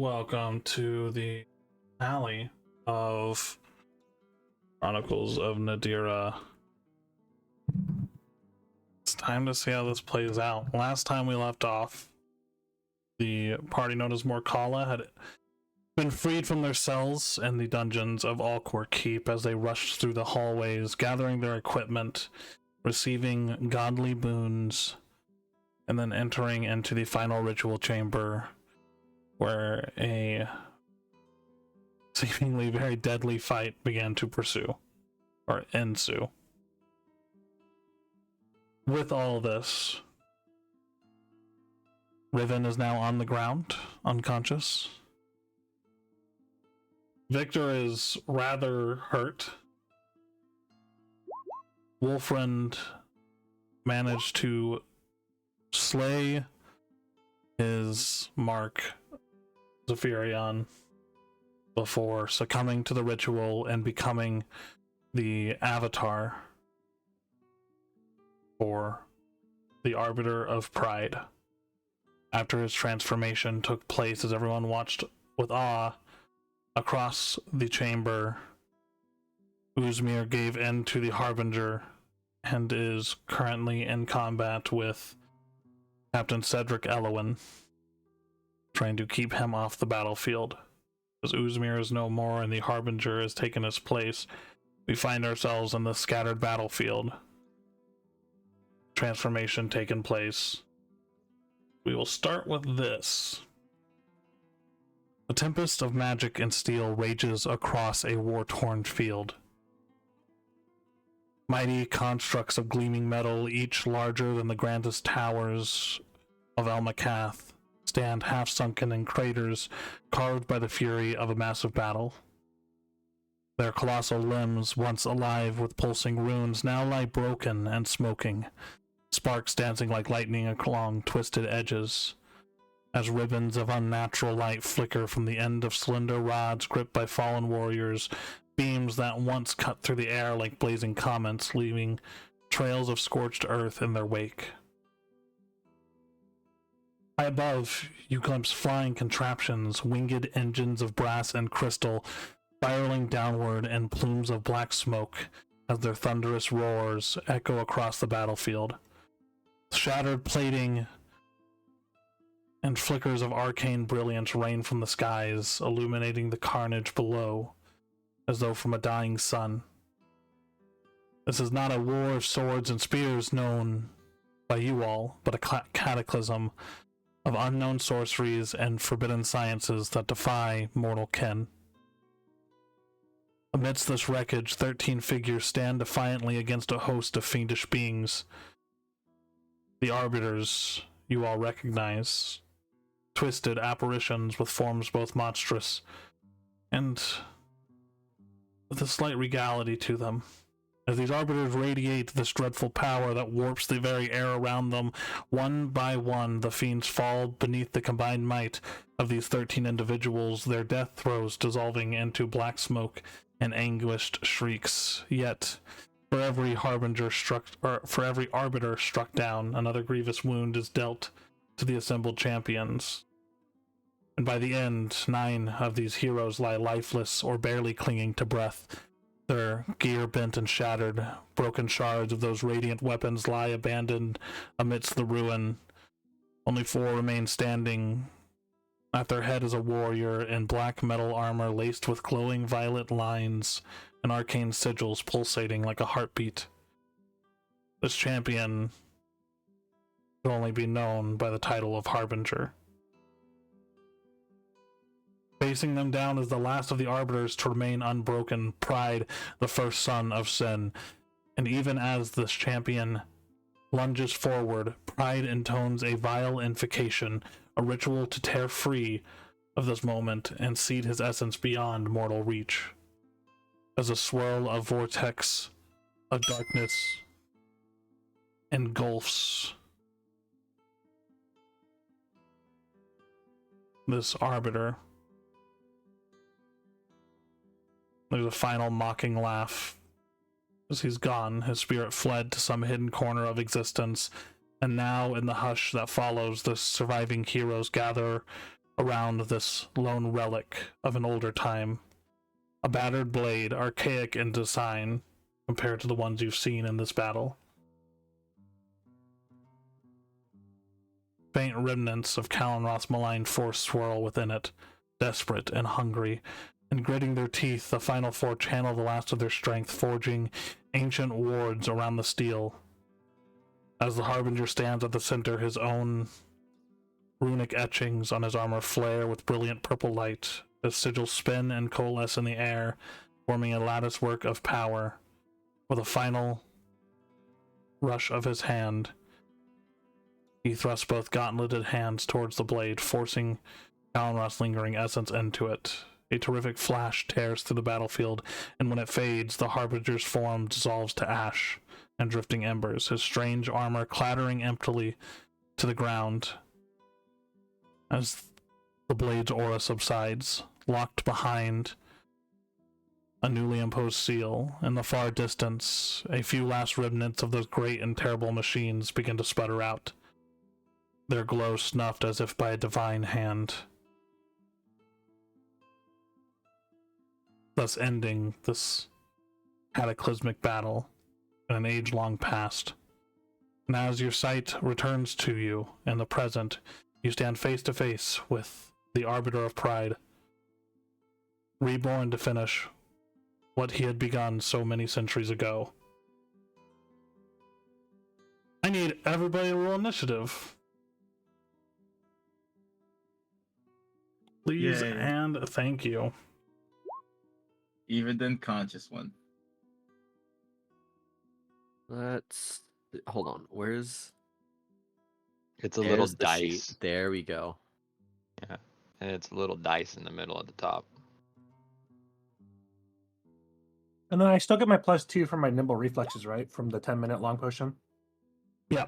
welcome to the finale of Chronicles of Nadira. It's time to see how this plays out. Last time we left off, the party known as Morkala had been freed from their cells in the dungeons of Allcourt Keep as they rushed through the hallways, gathering their equipment, receiving godly boons, and then entering into the final ritual chamber, where a seemingly very deadly fight began to ensue. With all this, Riven is now on the ground, unconscious. Victor is rather hurt. Wolfriend managed to slay his mark, Zephyrion, before succumbing to the ritual and becoming the avatar for the Arbiter of Pride. After his transformation took place, as everyone watched with awe across the chamber, Uzmir gave in to the Harbinger and is currently in combat with Captain Cedric Elowin, trying to keep him off the battlefield. As Uzmir is no more and the Harbinger has taken his place, we find ourselves in the scattered battlefield. Transformation taking place. We will start with this. A tempest of magic and steel rages across a war-torn field. Mighty constructs of gleaming metal, each larger than the grandest towers of Elmakath, stand half-sunken in craters carved by the fury of a massive battle. Their colossal limbs, once alive with pulsing runes, now lie broken and smoking, sparks dancing like lightning along twisted edges, as ribbons of unnatural light flicker from the end of slender rods gripped by fallen warriors, beams that once cut through the air like blazing comets, leaving trails of scorched earth in their wake. High above, you glimpse flying contraptions, winged engines of brass and crystal, spiraling downward in plumes of black smoke as their thunderous roars echo across the battlefield. Shattered plating and flickers of arcane brilliance rain from the skies, illuminating the carnage below, as though from a dying sun. This is not a war of swords and spears known by you all, but a cataclysm of unknown sorceries and forbidden sciences that defy mortal ken. Amidst this wreckage, 13 figures stand defiantly against a host of fiendish beings. The Arbiters you all recognize, twisted apparitions with forms both monstrous and with a slight regality to them. As these Arbiters radiate this dreadful power that warps the very air around them, one by one the fiends fall beneath the combined might of these 13 individuals, their death throes dissolving into black smoke and anguished shrieks. Yet, for every Arbiter struck down, another grievous wound is dealt to the assembled champions. And by the end, 9 of these heroes lie lifeless or barely clinging to breath, their gear bent and shattered. Broken shards of those radiant weapons lie abandoned amidst the ruin. Only 4 remain standing. At their head is a warrior in black metal armor laced with glowing violet lines and arcane sigils pulsating like a heartbeat. This champion can only be known by the title of Harbinger. Facing them down is the last of the Arbiters to remain unbroken, Pride, the first son of Sin. And even as this champion lunges forward, Pride intones a vile invocation, a ritual to tear free of this moment and seed his essence beyond mortal reach. As a swirl of vortex of darkness engulfs this Arbiter, there's a final mocking laugh. As he's gone, his spirit fled to some hidden corner of existence, and now in the hush that follows, the surviving heroes gather around this lone relic of an older time. A battered blade, archaic in design compared to the ones you've seen in this battle. Faint remnants of Kalenroth's malign force swirl within it, desperate and hungry, and gritting their teeth, the final four channel the last of their strength, forging ancient wards around the steel. As the Harbinger stands at the center, his own runic etchings on his armor flare with brilliant purple light, his sigils spin and coalesce in the air, forming a lattice work of power. With a final rush of his hand, he thrusts both gauntleted hands towards the blade, forcing Kalenroth's lingering essence into it. A terrific flash tears through the battlefield, and when it fades, the Harbinger's form dissolves to ash and drifting embers, his strange armor clattering emptily to the ground as the blade's aura subsides, locked behind a newly imposed seal. In the far distance, a few last remnants of those great and terrible machines begin to sputter out, their glow snuffed as if by a divine hand, thus ending this cataclysmic battle in an age-long past. And as your sight returns to you in the present, you stand face to face with the Arbiter of Pride, reborn to finish what he had begun so many centuries ago. I need everybody to roll initiative. Please. Yay. And thank you. Even the unconscious one. Let's hold on. Where's it's a little dice. Sheet. There we go. Yeah, and it's a little dice in the middle at the top. And then I still get my +2 from my nimble reflexes, right? From the 10-minute long potion. Yeah.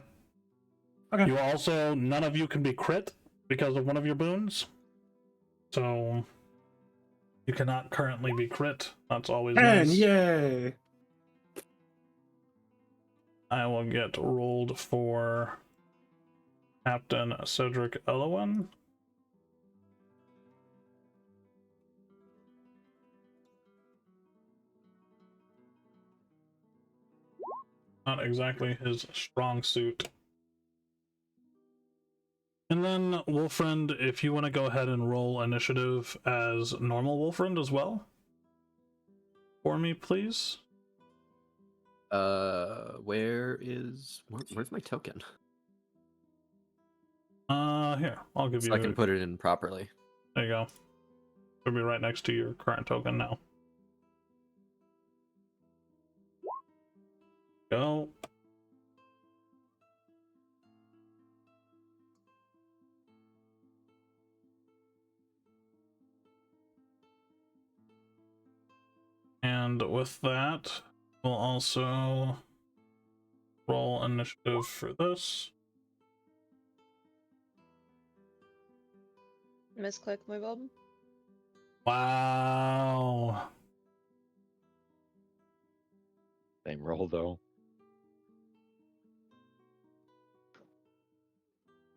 Okay. You also, none of you can be crit because of one of your boons. So you cannot currently be crit. That's always 10, nice. Yay! I will get rolled for Captain Cedric Elowen. Not exactly his strong suit. And then, Wolfriend, if you want to go ahead and roll initiative as normal Wolfriend as well. For me, please. Where's my token? Here, I'll give you. So I can put it in properly. There you go. It'll be right next to your current token now. Go. And with that, we'll also roll initiative for this. Misclick my bulb. Wow. Same roll though.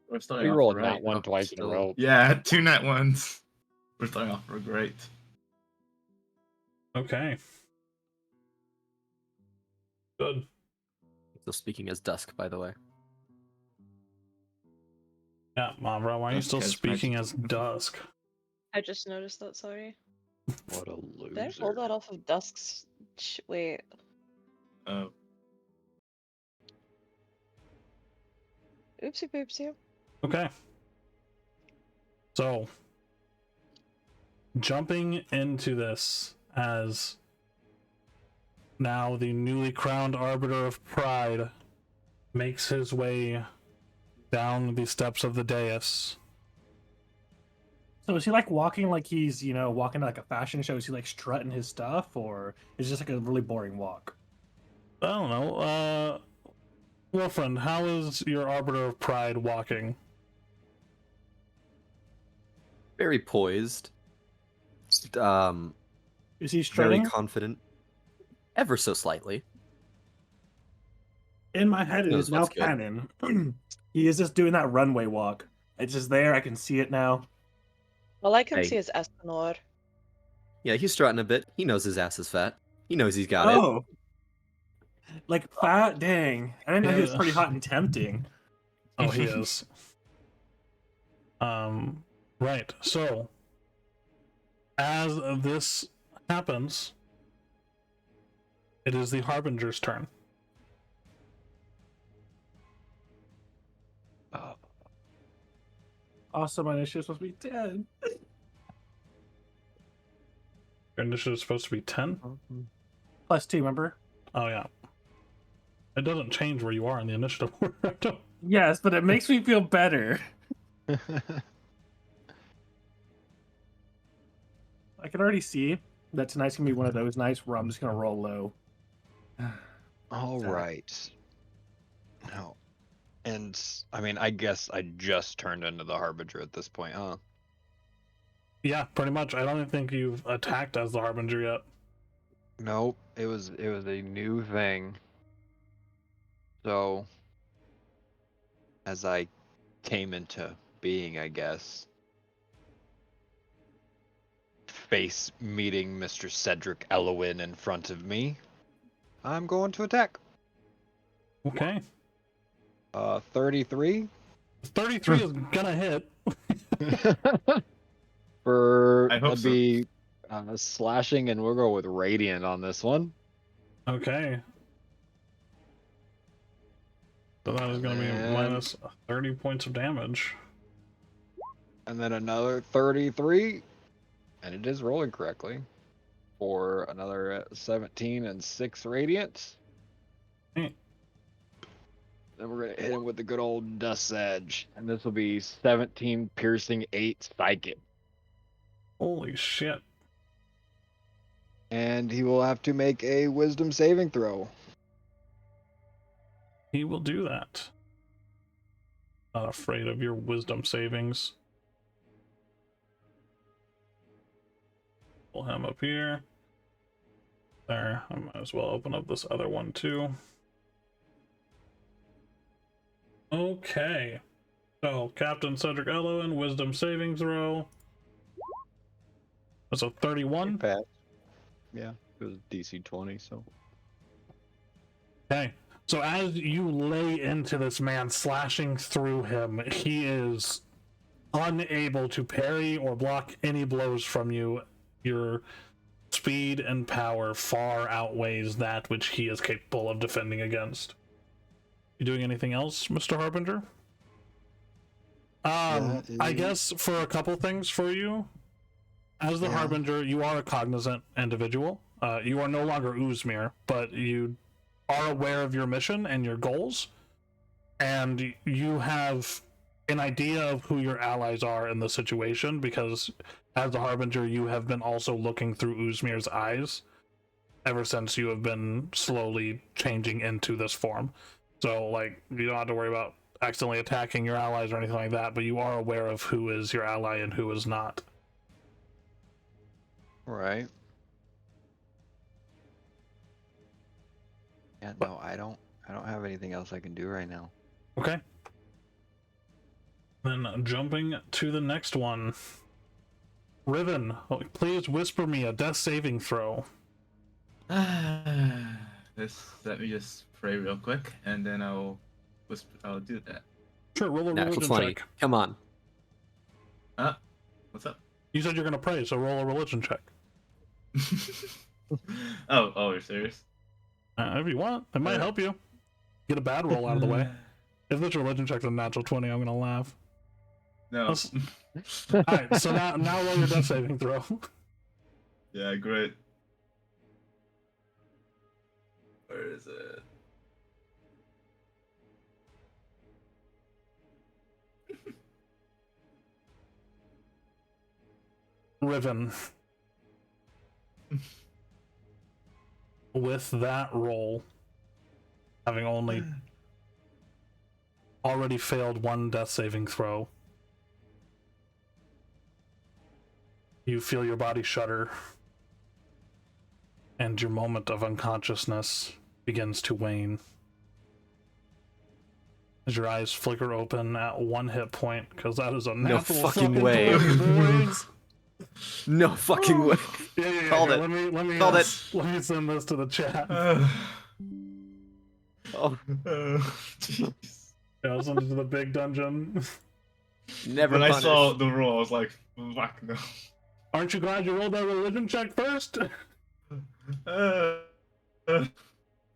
We're starting We off rolled right. that one twice in a row. Yeah, 2 nat ones. We're starting off real great. Okay. Good. Still speaking as Dusk, by the way. Yeah, Mavra, why are you Dusk still has speaking magic. as Dusk? I just noticed that, sorry. What a loser. Did I pull that off of Dusk's... Wait. Oh. Oopsie poopsie. Okay. So, jumping into this as now the newly crowned Arbiter of Pride makes his way down the steps of the dais. So is he like walking like he's, walking to like a fashion show? Is he like strutting his stuff, or is it just like a really boring walk? I don't know. Wolfriend, how is your Arbiter of Pride walking? Very poised. Is he Very strutting? confident. Ever so slightly. In my head, it is now That's good. canon. He is just doing that runway walk. It's just there. I can see it now. All I can Hey. see is Escanor. Yeah, he's strutting a bit. He knows his ass is fat. He knows he's got it. Oh, like fat. Dang, I didn't know he was Yeah. pretty hot and tempting. Oh, he is. Right. So, as this happens, it is the Harbinger's turn. Oh, Also, my initiative supposed to be 10. Your initiative is supposed to be 10. +2, remember? Oh yeah. It doesn't change where you are in the initiative order. Yes, but it makes me feel better. I can already see that tonight's gonna be one of those nights where I'm just gonna roll low. all right. No. And I mean, I guess I just turned into the Harbinger at this point, huh? Yeah, pretty much. I don't even think you've attacked as the Harbinger yet. Nope. It was a new thing. So as I came into being, I guess, face meeting Mr. Cedric Elowin in front of me, I'm going to attack. Okay. 33 33 is gonna hit. for I hope that'd so. be slashing, and we'll go with radiant on this one. Okay. So that is gonna be And- minus 30 points of damage. And then another 33, and it is rolling correctly, for another 17 and 6 radiant. Hmm. Then we're gonna hit him with the good old Dust Edge, and this will be 17 piercing, 8 psychic, Holy shit. and he will have to make a Wisdom saving throw. He will do that. Not afraid of your wisdom savings. Pull him up here. There. I might as well open up this other one too. Okay. So, Captain Cedric Elowin, wisdom saving throw. That's a 31. Pass. Yeah, it was DC 20, so. Okay. So as you lay into this man, slashing through him, he is unable to parry or block any blows from you. Your speed and power far outweighs that which he is capable of defending against. You doing anything else, Mr. Harbinger? I guess for a couple things for you. As the Yeah. Harbinger, you are a cognizant individual. You are no longer Uzmir, but you are aware of your mission and your goals, and you have an idea of who your allies are in the situation, because as the Harbinger, you have been also looking through Uzmir's eyes ever since you have been slowly changing into this form. So, like, you don't have to worry about accidentally attacking your allies or anything like that, but you are aware of who is your ally and who is not. Right. Yeah, no, I don't have anything else I can do right now. Okay. Then jumping to the next one. Riven, please whisper me a death saving throw. Let me just pray real quick, and then I'll do that. Sure, roll a Natural religion 20. check. Come on. What's up? You said you're gonna pray, so roll a religion check. oh, you're serious? If you want, it might help you. Get a bad roll out of the way. If this religion check's a natural 20, I'm gonna laugh. No. Alright, so now roll your death saving throw. Yeah, great. Where is it? Riven. With that roll, having only already failed one death saving throw, you feel your body shudder, and your moment of unconsciousness begins to wane. as your eyes flicker open at 1 hit point, because that is a No natural fucking way. 20, boys. No fucking way. Yeah. Called Here, it. Let me Called it. let me send this to the chat. Oh, Jeez. Yeah, I'll send it to the big dungeon. never When I punished. saw the roll, I was like, fuck no. Aren't you glad you rolled that religion check first? Uh,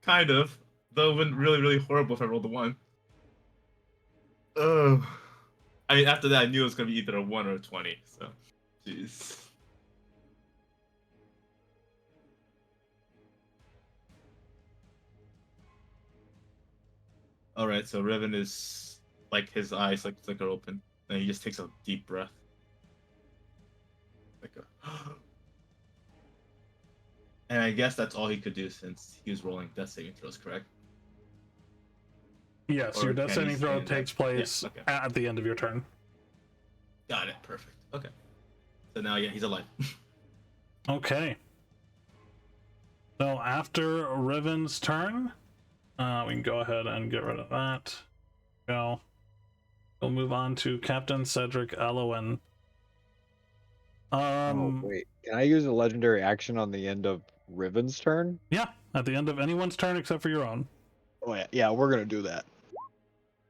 kind of. Though it would really, really horrible if I rolled a 1. I mean, after that, I knew it was going to be either a 1 or a 20, so. Jeez. Alright, so Riven is, like, his eyes, like, flicker open. And he just takes a deep breath. Like a... And I guess that's all he could do since he was rolling death saving throws, correct? Yes, Or your death can he saving throw stand takes up? place Yeah, okay. at the end of your turn. Got it, perfect. Okay. So now, yeah, he's alive. Okay. So after Riven's turn, we can go ahead and get rid of that. Go. We'll move on to Captain Cedric Elowen. Wait. Can I use a legendary action on the end of Riven's turn? Yeah, at the end of anyone's turn except for your own. Oh yeah, yeah, we're gonna do that.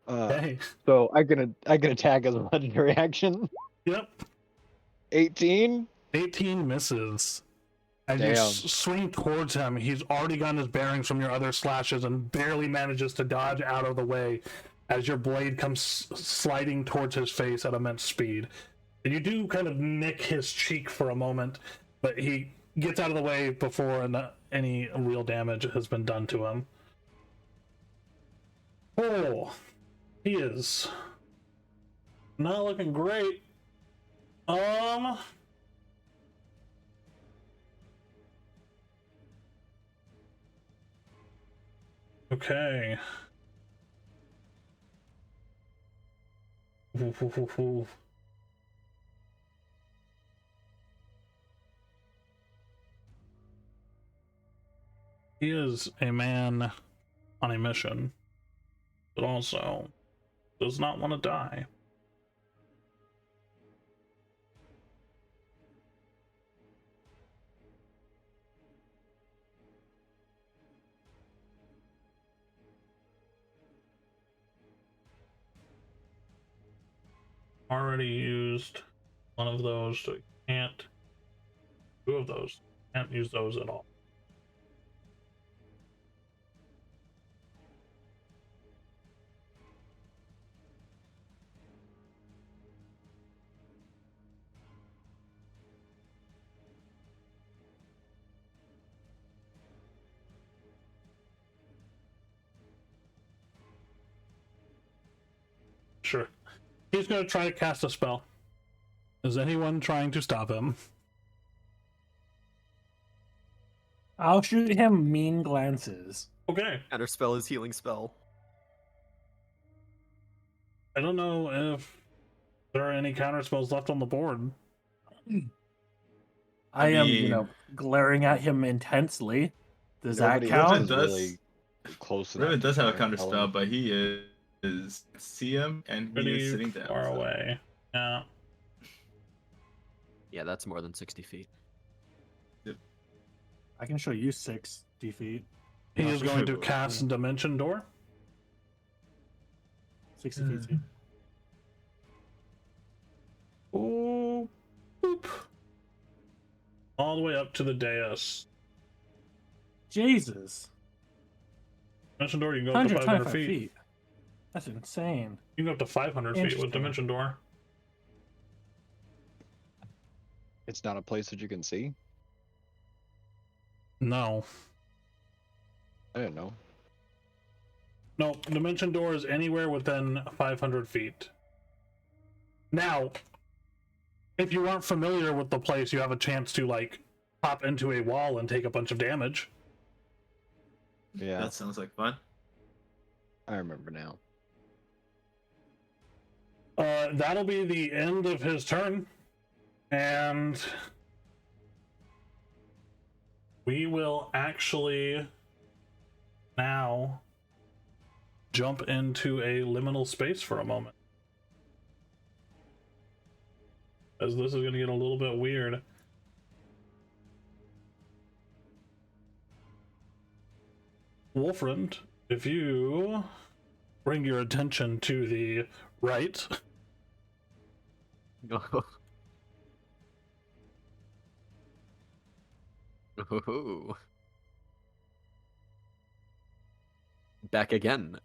Okay. So I can attack as a legendary action. Yep. 18. 18 misses. As you Damn. swing towards him, he's already gotten his bearings from your other slashes and barely manages to dodge out of the way as your blade comes sliding towards his face at immense speed. And you do kind of nick his cheek for a moment, but he gets out of the way before any real damage has been done to him. Oh, he is not looking great. Okay. He is a man on a mission, but also does not want to die. Already used one of those, so can't. 2 of those. Can't use those at all. Sure. He's going to try to cast a spell. Is anyone trying to stop him? I'll shoot him mean glances. Okay. Counter spell is healing spell. I don't know if there are any counter spells left on the board. I am, mean- glaring at him intensely. Does Nobody that else count? is Does- really close enough. Riven does to have a try counter and tell spell, him. but he is CM and he Pretty is sitting down. far so- away. Yeah. Yeah, that's more than 60 feet. I can show you 60 feet. He No, is for going sure, to but- cast Dimension Door. 60 feet. too. Oh, boop. All the way up to the dais. Jesus. Dimension Door, you can go up to 500 125 feet. feet. That's insane. You can go up to 500 feet with Interesting. Dimension Door. It's not a place that you can see. No. I didn't know. No, Dimension Door is anywhere within 500 feet. Now, if you aren't familiar with the place, you have a chance to, pop into a wall and take a bunch of damage. Yeah, That sounds like fun. I remember now. That'll be the end of his turn. And we will actually now jump into a liminal space for a moment. As this is going to get a little bit weird. Wolfriend, if you bring your attention to the right. Oh. Back again.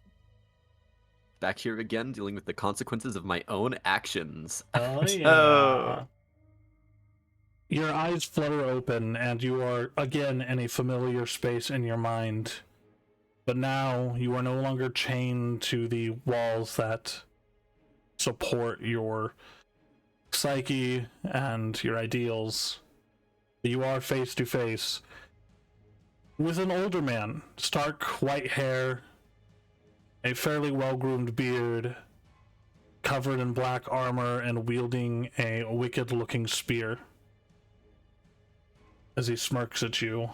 Back here again, dealing with the consequences of my own actions. Oh yeah. Oh. Your eyes flutter open, and you are again in a familiar space in your mind. But now you are no longer chained to the walls that support your psyche and your ideals. You are face to face with an older man, stark white hair, a fairly well-groomed beard, covered in black armor and wielding a wicked-looking spear as he smirks at you.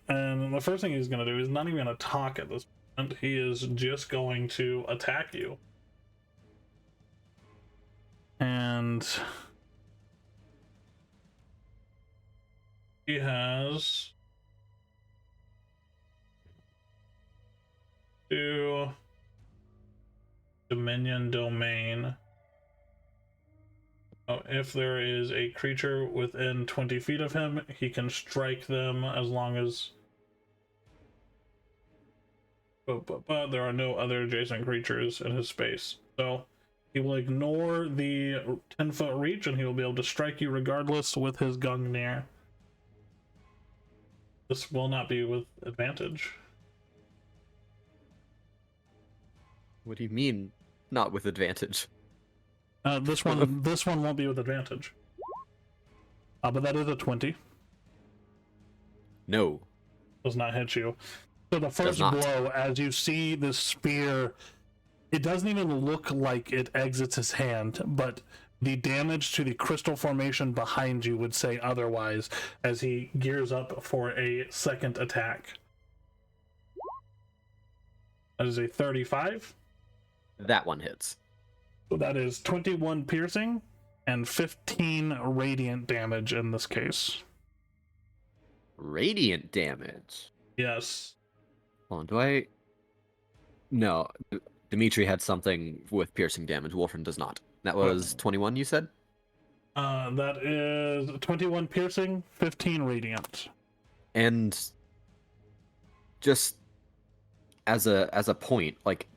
And the first thing he's going to do is not even going to talk at this moment. He is just going to attack you. And he has 2 Dominion Domain. If there is a creature within 20 feet of him, he can strike them as long as... But there are no other adjacent creatures in his space. So he will ignore the 10-foot reach, and he will be able to strike you regardless with his Gungnir. This will not be with advantage. What do you mean, not with advantage? This one won't be with advantage. But that is a 20. No. Does not hit you. So the first not. blow, as you see the spear, it doesn't even look like it exits his hand, but the damage to the crystal formation behind you would say otherwise, as he gears up for a second attack. That is a 35. That one hits. So that is 21 piercing and 15 radiant damage in this case. Radiant damage? Yes. Hold on, do I... No, Dimitri had something with piercing damage. Wolfram does not. That was 21, you said? That is 21 piercing, 15 radiant. And just as a point, like,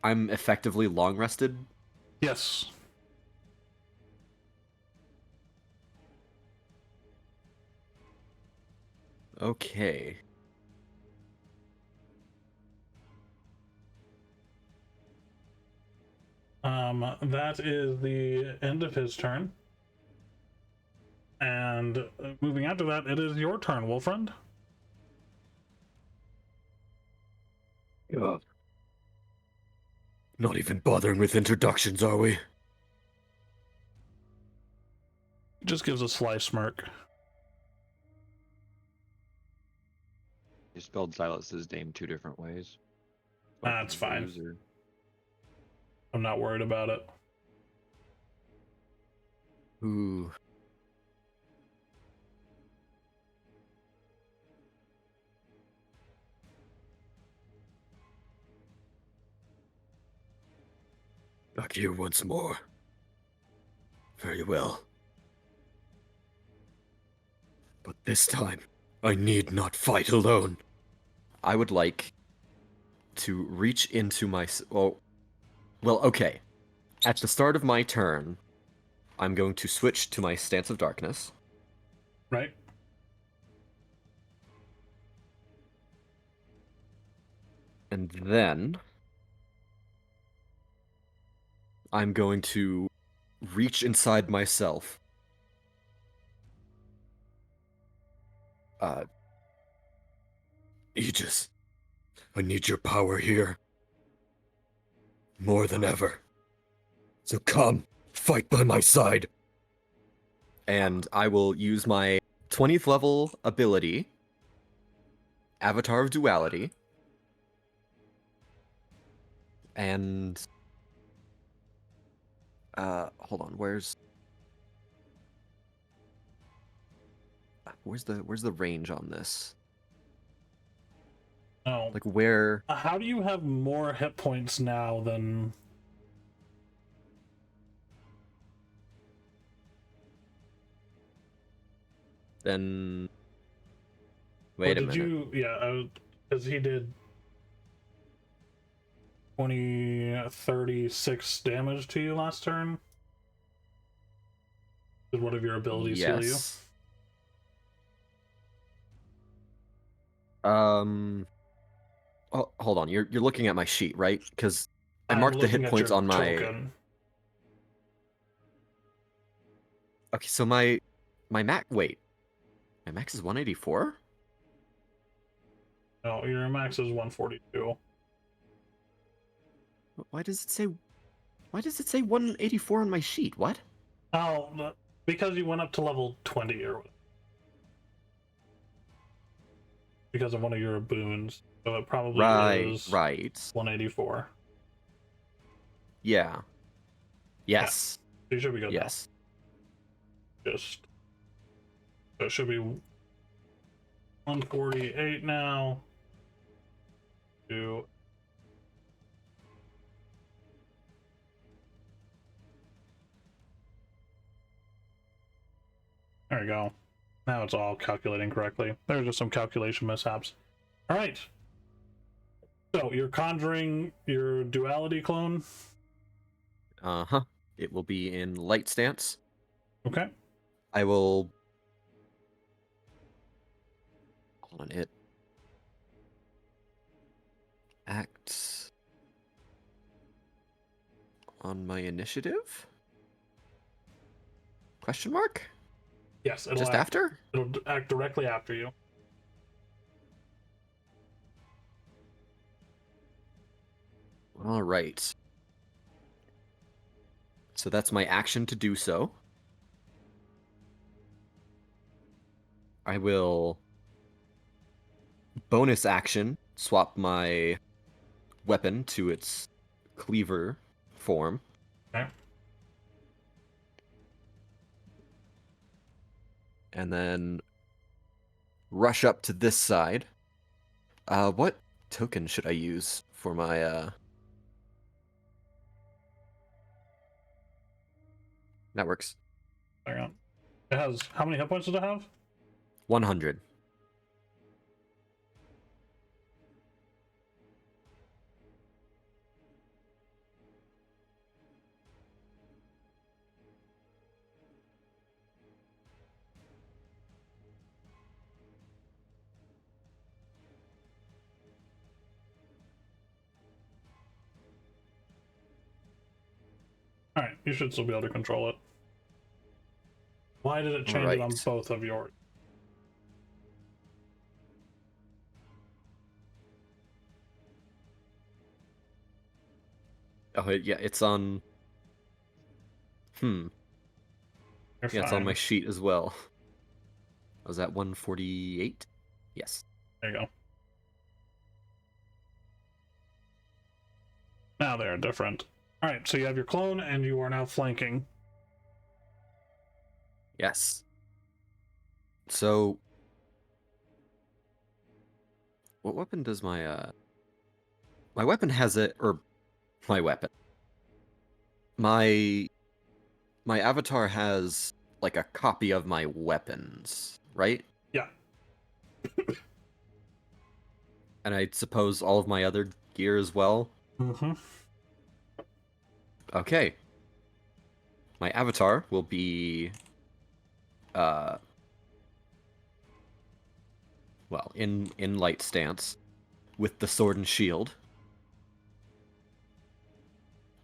I'm effectively long rested. Yes. Okay. That is the end of his turn. And moving after that, it is your turn, Wolfriend. God. Not even bothering with introductions, are we? Just gives a sly smirk. You spelled Silas's name 2 different ways. That's fine. Loser. I'm not worried about it. Ooh. Back here once more. Very well. But this time, I need not fight alone. I would like to reach into my... Well, okay. At the start of my turn, I'm going to switch to my Stance of Darkness. Right? And then I'm going to reach inside myself. Aegis, I need your power here. More than ever. So come, fight by my side. And I will use my 20th level ability Avatar of Duality. And hold on, where's the range on this? Oh, Like where how do you have more hit points now than? then Or wait a did minute. you? Yeah, because he did 36 damage to you last turn. Did one of your abilities heal you? Yes. Oh, hold on. You're looking at my sheet, right? Because I I'm marked the looking hit at points your on my. token. Okay, so my max. Wait, my max is 184. No, your max is 142. Why does it say? Why does it say 184 on my sheet? What? Oh, because you went up to level 20 or because of one of your boons, so it probably is Right. 184. Yeah. Yes. You should be good Yes. now. Just so it should be 148 now. To there you go. Now it's all calculating correctly. There's just some calculation mishaps. All right. So you're conjuring your duality clone. Uh-huh. It will be in light stance. Okay. I will. Hold on. It acts on my initiative? Question mark? Yes, it'll Just act, after? It'll act directly after you. All right. So that's my action to do so. I will bonus action swap my weapon to its cleaver form. Okay. And then rush up to this side. What token should I use for my That works. Hang on. It has how many hit points does it have? 100. All right, you should still be able to control it. Why did it change it on Right. both of yours? Oh, yeah, it's on. You're Yeah, it's on my fine. sheet as well. I was at 148? Yes. There you go. Now they are different. All right, so you have your clone, and you are now flanking. Yes. So, what weapon does my my weapon has it, or my weapon. My avatar has like a copy of my weapons, right? Yeah. And I suppose all of my other gear as well. Mm-hmm. Okay. My avatar will be well, in light stance with the sword and shield.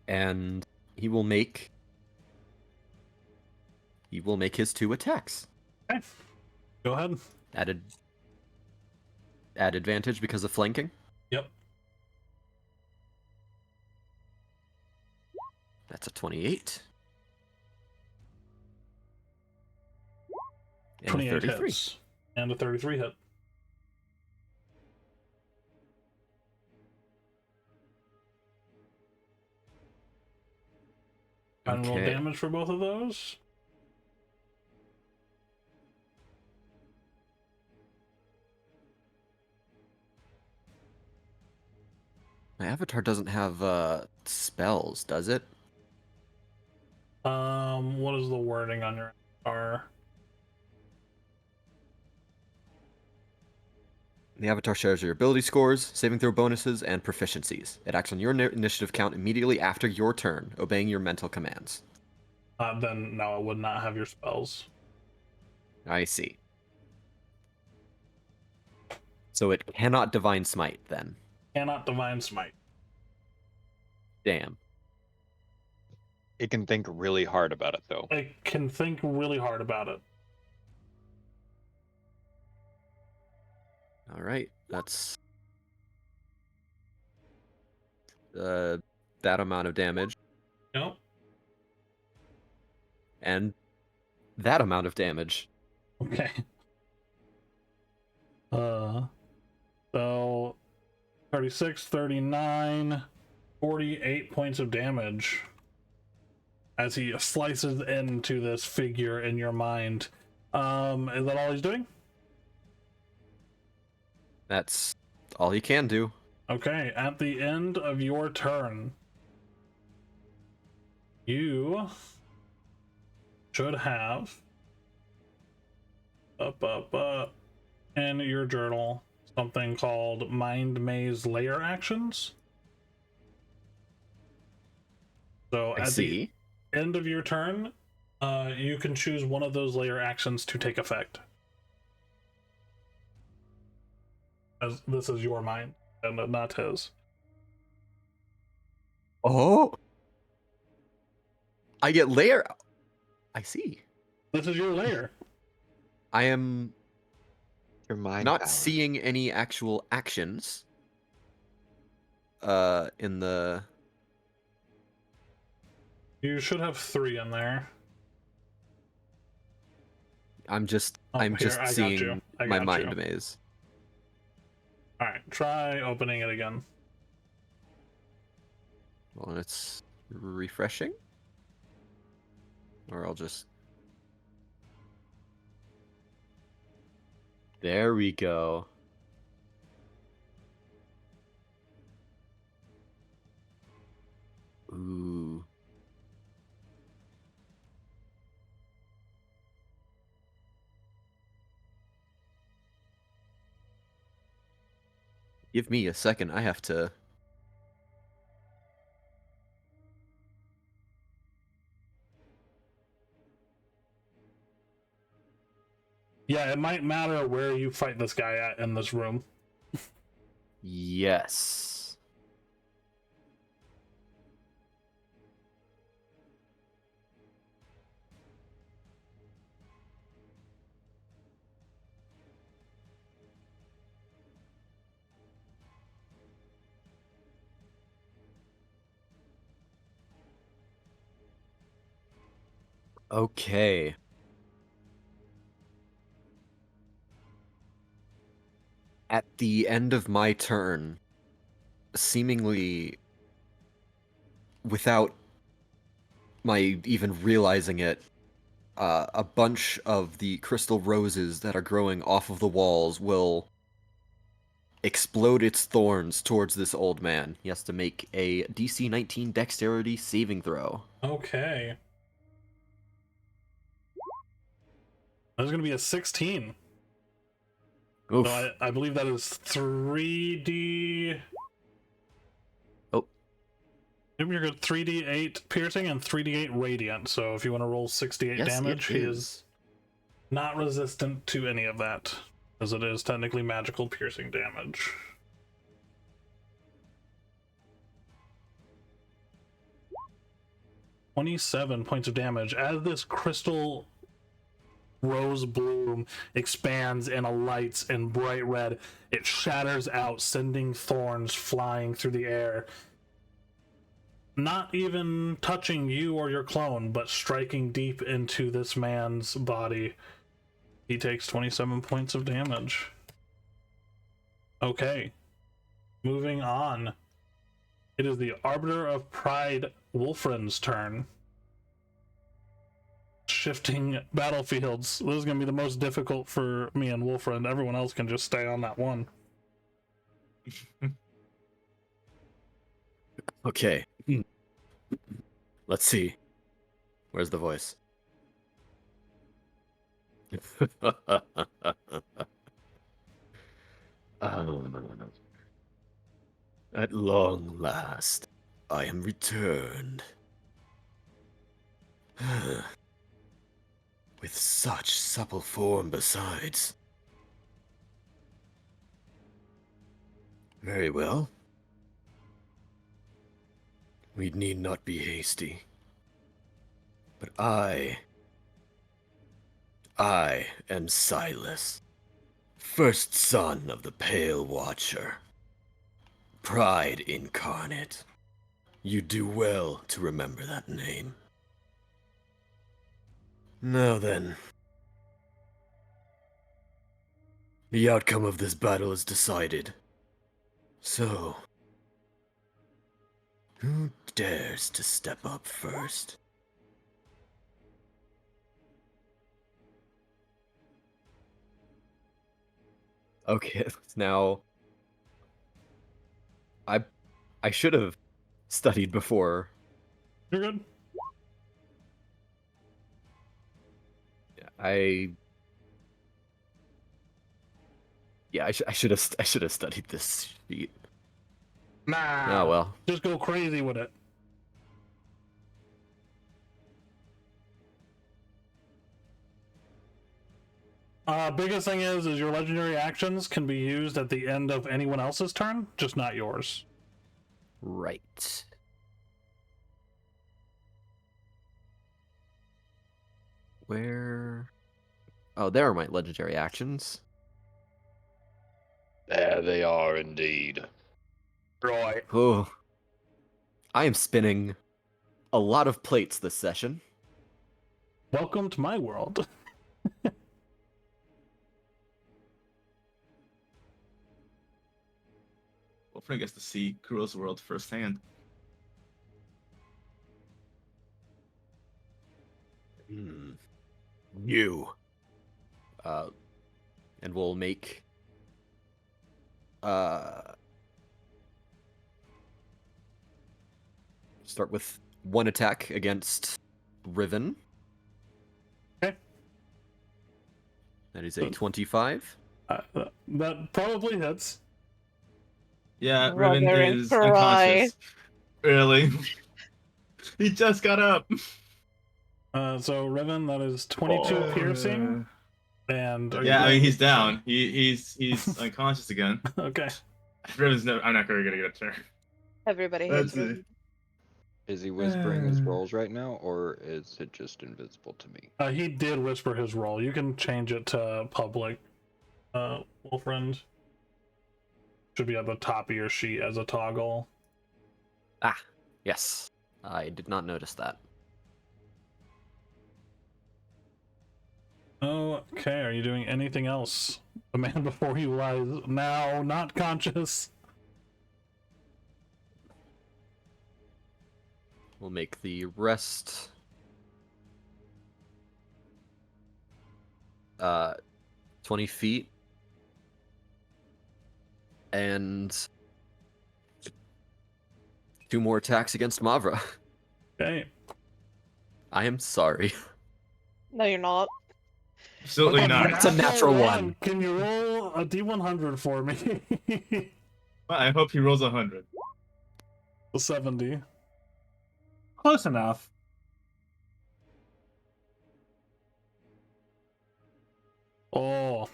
And he will make his 2 attacks. Okay. Go ahead. Add advantage because of flanking. Yep. That's a 28. And a 28 33. hits. And a 33 hit. And roll Okay. damage for both of those. My avatar doesn't have spells, does it? What is the wording on your avatar? The avatar shares your ability scores, saving throw bonuses, and proficiencies. It acts on your initiative count immediately after your turn, obeying your mental commands. Then no, it would not have your spells. I see. So it cannot Divine Smite, then. Cannot Divine Smite. Damn. It can think really hard about it, though. I can think really hard about it. Alright, that's... that amount of damage. Nope. And that amount of damage. Okay. So 36, 39, 48 points of damage as he slices into this figure in your mind. Is that all he's doing? That's all he can do. Okay, at the end of your turn, you should have in your journal something called Mind Maze Layer Actions. So I at see. the end of your turn, you can choose one of those layer actions to take effect. As this is your mind and not his. Oh! I get layer... I see. This is your layer. I am Your mind not power. seeing any actual actions in the... You should have 3 in there. I'm just Here, I got you. seeing I my got mind you. maze. Alright, try opening it again. Well, it's refreshing. Or I'll just... There we go. Ooh. Give me a second. I have to... Yeah, it might matter where you fight this guy at in this room. Yes. Okay. At the end of my turn, seemingly without my even realizing it, a bunch of the crystal roses that are growing off of the walls will explode its thorns towards this old man. He has to make a DC 19 dexterity saving throw. Okay. There's going to be a 16. Oof. So I believe that is 3D. Oh. Maybe you're good. 3D8 piercing and 3D8 radiant. So if you want to roll 68 Yes, damage, it he is. is not resistant to any of that, as it is technically magical piercing damage. "27 points of damage as this crystal rose bloom expands and alights in bright red. It shatters out, sending thorns flying through the air, not even touching you or your clone, but striking deep into this man's body. He takes 27 points of damage. Okay, moving on. It is the Arbiter of Pride Wolfrin's turn. shifting battlefields. This is gonna be the most difficult for me and Wolfriend. Everyone else can just stay on that one. Okay. Let's see. Where's the voice? At long last, I am returned. With such supple form besides. Very well. We need not be hasty. But I am Silas, first son of the Pale Watcher. Pride incarnate. You do well to remember that name. Now then. The outcome of this battle is decided. So, who dares to step up first? Okay, now I should have studied before. You're good. I should have studied this sheet. Nah. Oh well. Just go crazy with it. Biggest thing is your legendary actions can be used at the end of anyone else's turn, just not yours. Right. Where? Oh, there are my legendary actions. There they are indeed. Right. Oh, I am spinning a lot of plates this session. Welcome to my world. Wolfriend gets to see Kuro's world firsthand. You. And we'll make start with one attack against Riven. Okay. That is a 25. That probably hits. Yeah, Run Riven there and is cry. unconscious. Really? He just got up. So Riven, that is 22 piercing. And are you Yeah, I mean doing- he's down. He's unconscious again. Okay. Riven's never. I'm not gonna get a turn. Everybody Let's hates me. see. Is he whispering his rolls right now, or is it just invisible to me? He did whisper his role. You can change it to public. Wolfriend should be at the top of your sheet as a toggle. Ah, yes. I did not notice that. Okay, are you doing anything else? The man before you lies now not conscious. We'll make the rest 20 feet. And 2 more attacks against Mavra. Okay. I am sorry. No, you're not. Absolutely not. That's a natural one. Can you roll a D100 for me? Well, I hope he rolls 100. A 70. Close enough. Oh.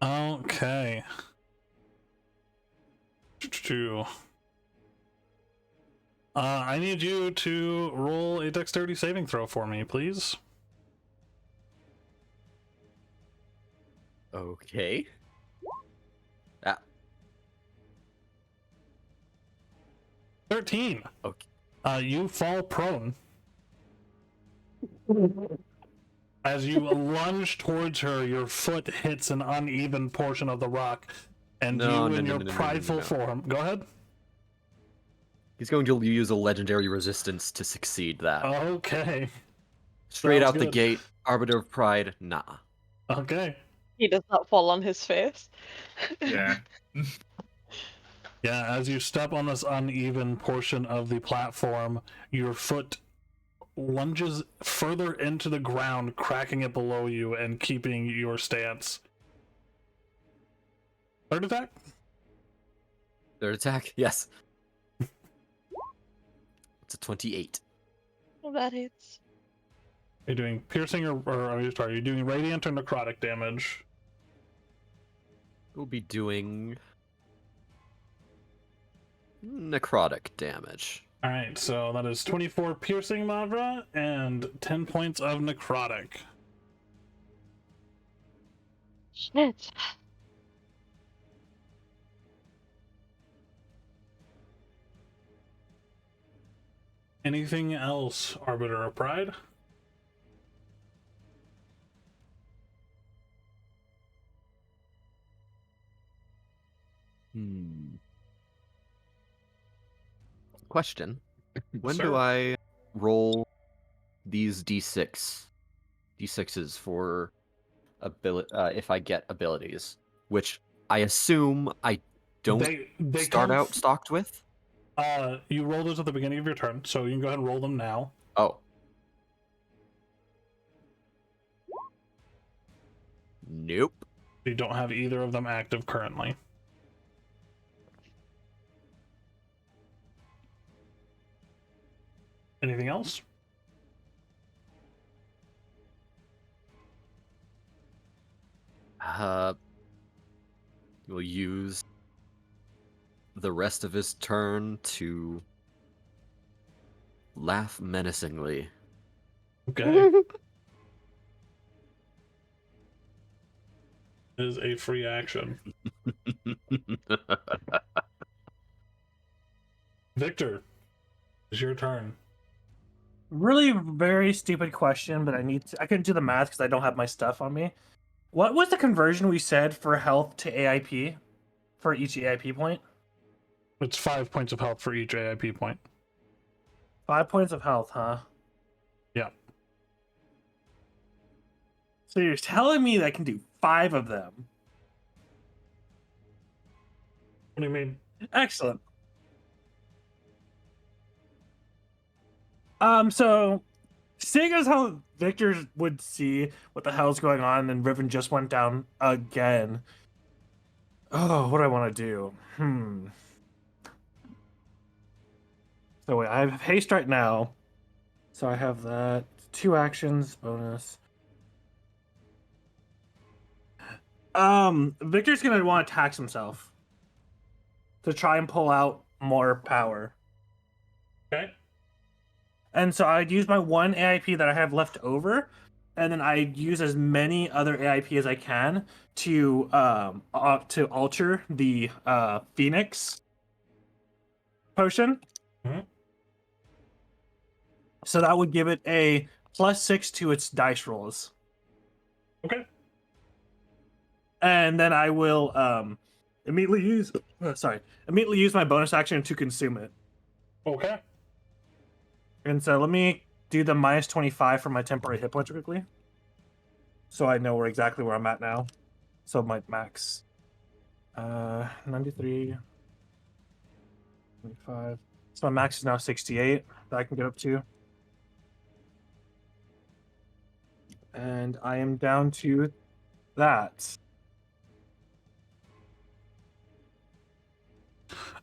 Okay. I need you to roll a dexterity saving throw for me, please. Okay. Ah, 13. okay. You fall prone. As you lunge towards her, your foot hits an uneven portion of the rock, and No, you no, in no, your no, no, no, prideful no. form. Go ahead. He's going to use a legendary resistance to succeed that. Okay. Straight sounds out the good. gate, Arbiter of Pride, nah. Okay. He does not fall on his face. Yeah. Yeah, as you step on this uneven portion of the platform, your foot lunges further into the ground, cracking it below you and keeping your stance. Third attack? Third attack, yes. It's a 28. Well, that hits. You're doing piercing or sorry, you're doing radiant or necrotic damage. We'll be doing necrotic damage. Alright, so that is 24 piercing, Mavra, and 10 points of necrotic. Shit. Anything else, Arbiter of Pride? Question. When Sir? do I roll these d6s for if I get abilities, which I assume I don't They start come out stocked with? You roll those at the beginning of your turn, so you can go ahead and roll them now. Oh. Nope. You don't have either of them active currently. Anything else? We'll use the rest of his turn to laugh menacingly. Okay. Is a free action. Victor, it's your turn. Really, very stupid question, but I couldn't do the math because I don't have my stuff on me. What was the conversion we said for health to AIP for each AIP point? It's 5 points of health for each AIP point. 5 points of health, huh? Yeah. So you're telling me that I can do 5 of them? What do you mean? Excellent. So seeing as how Victor would see what the hell's going on, and Riven just went down again. Oh, what do I want to do? So wait, I have haste right now. So I have that 2 actions bonus. Victor's gonna want to tax himself to try and pull out more power. Okay. And so I'd use my 1 AIP that I have left over, and then I'd use as many other AIP as I can to alter the Phoenix potion. Mm-hmm. So that would give it a +6 to its dice rolls. Okay. And then I will immediately use my bonus action to consume it. Okay. And so let me do the -25 for my temporary hit points quickly, so I know exactly where I'm at now. So my max, 93, 25. So my max is now 68 that I can get up to, and I am down to that.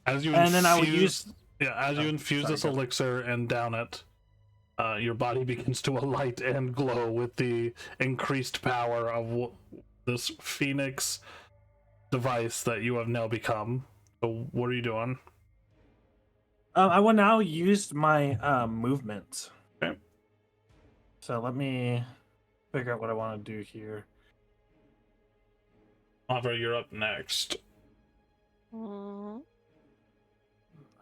As you And then I will infuse- use. Yeah, as you infuse sorry, this go. elixir and down it, your body begins to alight and glow with the increased power of this Phoenix device that you have now become. So, what are you doing? I will now use my movement. Okay. So let me figure out what I want to do here. Ava, you're up next.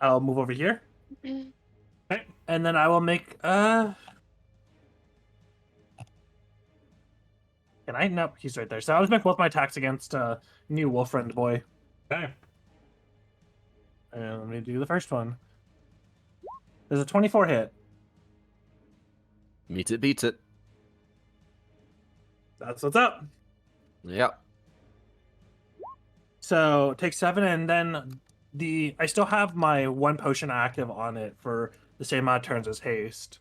I'll move over here. Okay. And then I will make Can I? Nope, he's right there. So I'll just make both my attacks against new wolf friend boy. Okay. And let me do the first one. There's a 24 hit. Meets it, beats it. That's what's up. Yep. So take 7, and then I still have my 1 potion active on it for the same amount of turns as haste.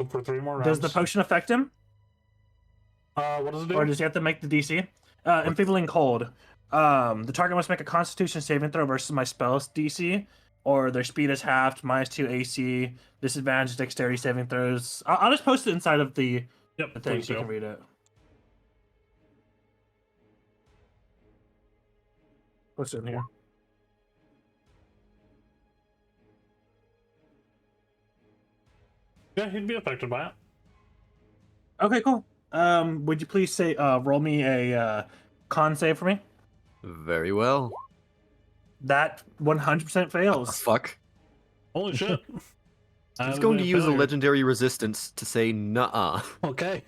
For 3 more rounds. Does the potion affect him, what does it do? or does he have to make the DC? Enfeebling cold. The target must make a Constitution saving throw versus my spell's DC, or their speed is halved, -2 AC, disadvantage dexterity saving throws. I'll just post it inside of the Yep, thing please so you do. can read it. Post it in here. Yeah, he'd be affected by it. Okay, cool. Would you please say roll me a con save for me? Very well. That 100% fails. Fuck. Holy shit. He's going to use a legendary resistance to say nuh-uh. Okay.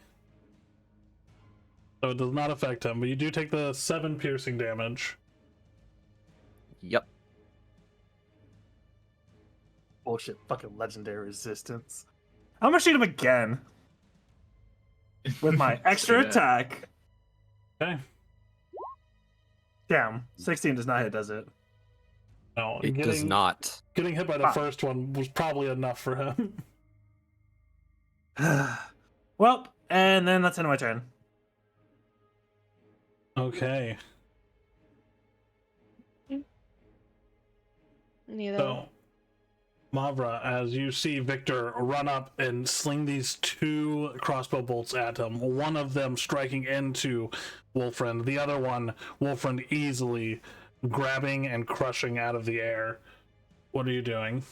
So it does not affect him, but you do take the 7 piercing damage. Yep. Bullshit, fucking legendary resistance. I'm gonna shoot him again with my extra Yeah. attack. Okay. Damn, 16 does not hit, does it? No, It does not. Getting hit by the Fuck. first one was probably enough for him. Well, and then that's the end of my turn. Okay. Neither. So, Mavra, as you see Victor run up and sling these 2 crossbow bolts at him, one of them striking into Wolfriend, the other one, Wolfriend easily grabbing and crushing out of the air. What are you doing?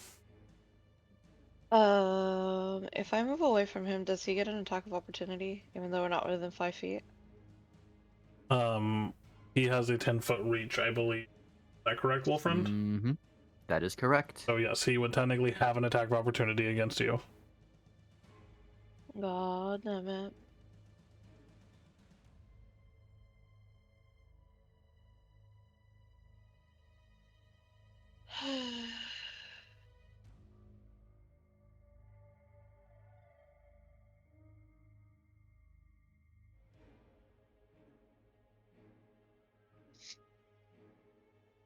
If I move away from him, does he get an attack of opportunity, even though we're not within 5 feet? He has a 10-foot reach, I believe. Is that correct, Wolfriend? Mm-hmm. That is correct. So yes, he would technically have an attack of opportunity against you. God damn it.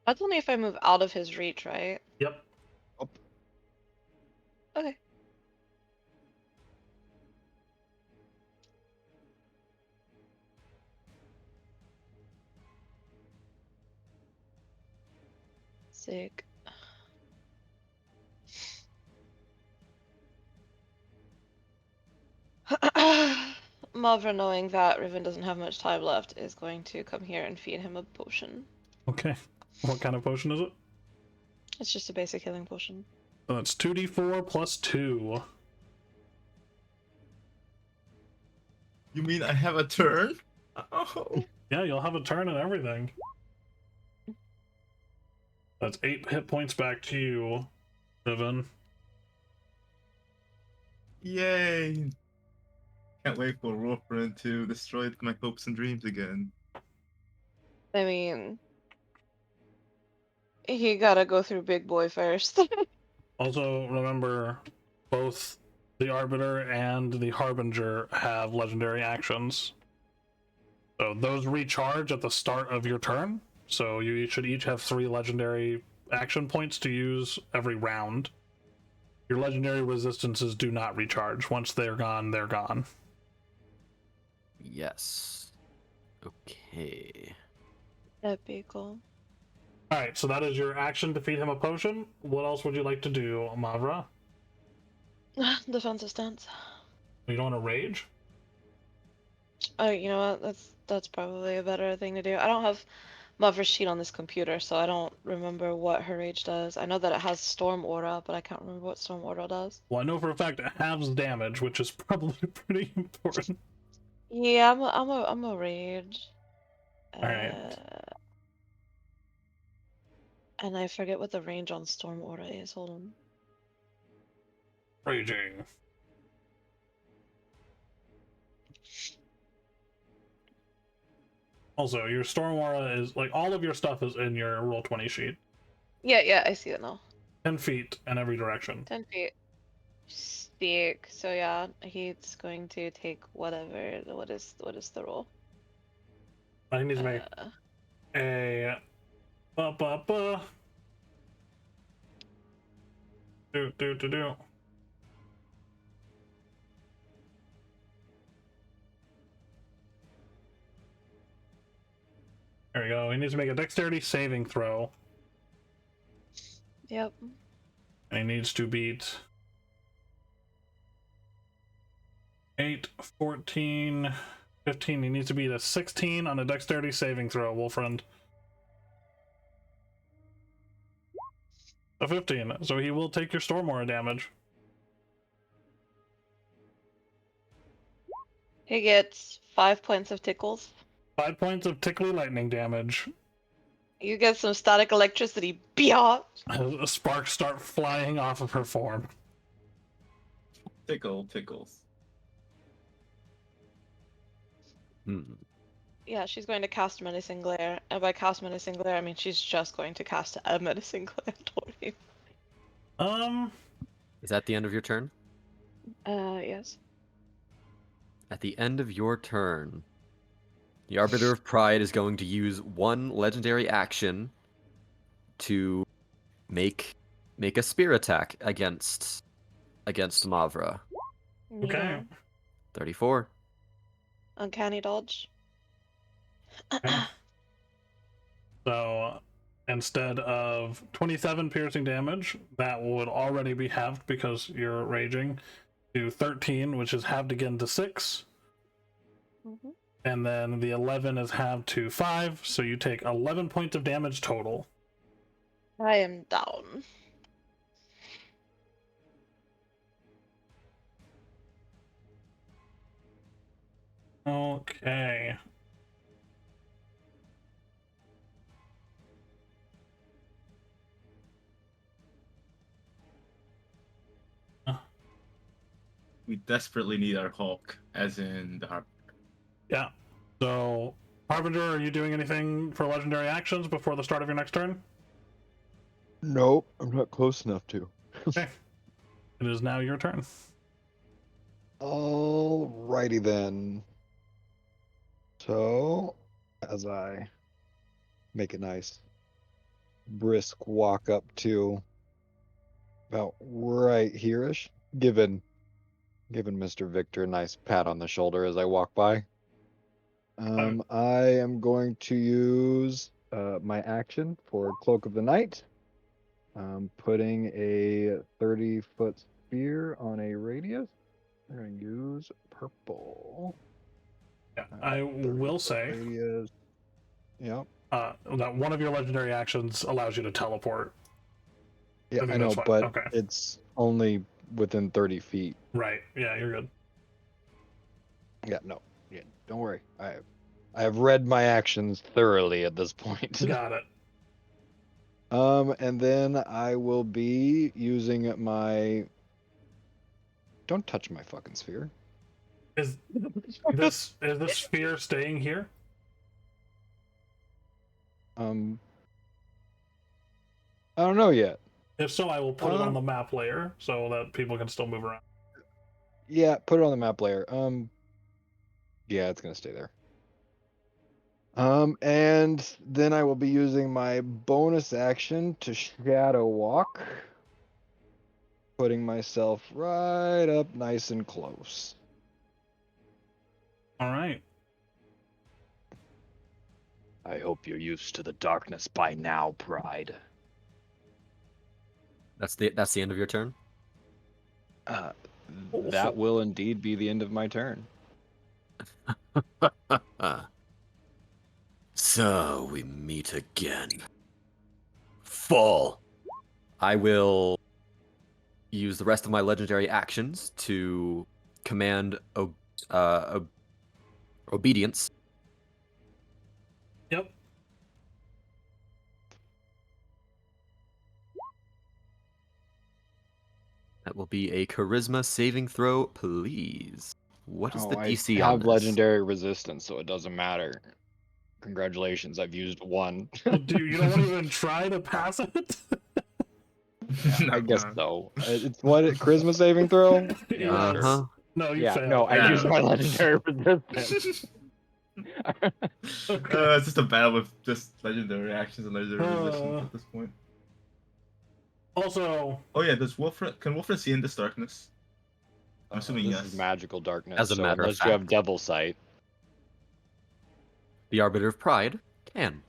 That's only if I move out of his reach, right? Yep. Okay. Sick. Mavra, knowing that Riven doesn't have much time left, is going to come here and feed him a potion. Okay. What kind of potion is it? It's just a basic healing potion. So that's 2d4 plus 2. You mean I have a turn? Oh. Yeah, you'll have a turn and everything. That's 8 hit points back to you, Riven. Yay. Can't wait for Wolfriend to destroy my hopes and dreams again. I mean, he gotta go through Big Boy first. Also, remember, both the Arbiter and the Harbinger have legendary actions. So those recharge at the start of your turn. So you should each have 3 legendary action points to use every round. Your legendary resistances do not recharge. Once they're gone, they're gone. Yes. Okay. Epical. Alright, so that is your action to feed him a potion. What else would you like to do, Mavra? Defensive stance. You don't want to rage? Oh, you know what? That's probably a better thing to do. I don't have Mavra's sheet on this computer, so I don't remember what her rage does. I know that it has Storm Aura, but I can't remember what Storm Aura does. Well, I know for a fact it halves damage, which is probably pretty important. Yeah, I'm a rage. Alright. And I forget what the range on Storm Aura is. Hold on. Raging. Also, your Storm Aura is, like, all of your stuff is in your Roll20 sheet. Yeah, I see it now. 10 feet in every direction. 10 feet. speak. So yeah, he's going to take whatever. What is the roll? I need to make a do. There we go. He needs to make a dexterity saving throw. Yep. And he needs to beat 8, 14, 15. He needs to beat a 16 on a dexterity saving throw, Wolfriend. A 15. So he will take your storm aura damage. He gets 5 points of tickles. 5 points of tickly lightning damage. You get some static electricity. Biatch! Sparks start flying off of her form. Tickles. Yeah, she's going to cast Menacing Glare. And by cast Menacing Glare, I mean she's just going to cast a Menacing Glare toward you. Is that the end of your turn? Yes. At the end of your turn, the Arbiter of Pride is going to use one legendary action to make a spear attack against Mavra. Okay. 34. Uncanny dodge. Okay. So instead of 27 piercing damage, that would already be halved because you're raging, to 13, which is halved again to 6. Mm-hmm. And then the 11 is halved to 5, so you take 11 points of damage total. I am down. Okay. We desperately need our Hulk, as in the Harp. Yeah. So, Harbinger, are you doing anything for legendary actions before the start of your next turn? Nope, I'm not close enough to. Okay. It is now your turn. Alrighty then. So, as I make a nice brisk walk up to about right here-ish, giving Mr. Victor a nice pat on the shoulder as I walk by. I am going to use my action for Cloak of the Night. Putting a 30-foot sphere on a radius. I'm going to use purple. Yeah, I will say Radius. Yep. that one of your legendary actions allows you to teleport. Yeah, think I know, that's fine. but Okay. it's only within 30 feet. Right. Yeah, you're good. Yeah, no. Yeah, don't worry. I have read my actions thoroughly at this point. Got it. And then I will be using my. Don't touch my fucking sphere. Is this sphere staying here? I don't know yet. If so, I will put it on the map layer so that people can still move around. Yeah, put it on the map layer. Yeah, it's gonna stay there. And then I will be using my bonus action to shadow walk, putting myself right up nice and close. All right. I hope you're used to the darkness by now, Pride. That's the end of your turn? That will indeed be the end of my turn. So we meet again. Fall. I will use the rest of my legendary actions to command obedience. Yep. That will be a charisma saving throw, please. What is the DC I on have this? legendary resistance, so it doesn't matter. Congratulations, I've used one. Dude, you don't want to even try to pass it? I guess Come on. so. It's what charisma saving throw. Yes. Uh-huh. No, you Yeah, failed. no, I Yeah. used my legendary resistance. It's just a battle with just legendary actions and legendary resistance Uh. at this point. Also, Oh yeah, can Wolfram see in this darkness? I'm assuming this yes. is magical darkness. As a so matter of unless you have fact. devil sight, The Arbiter of Pride can.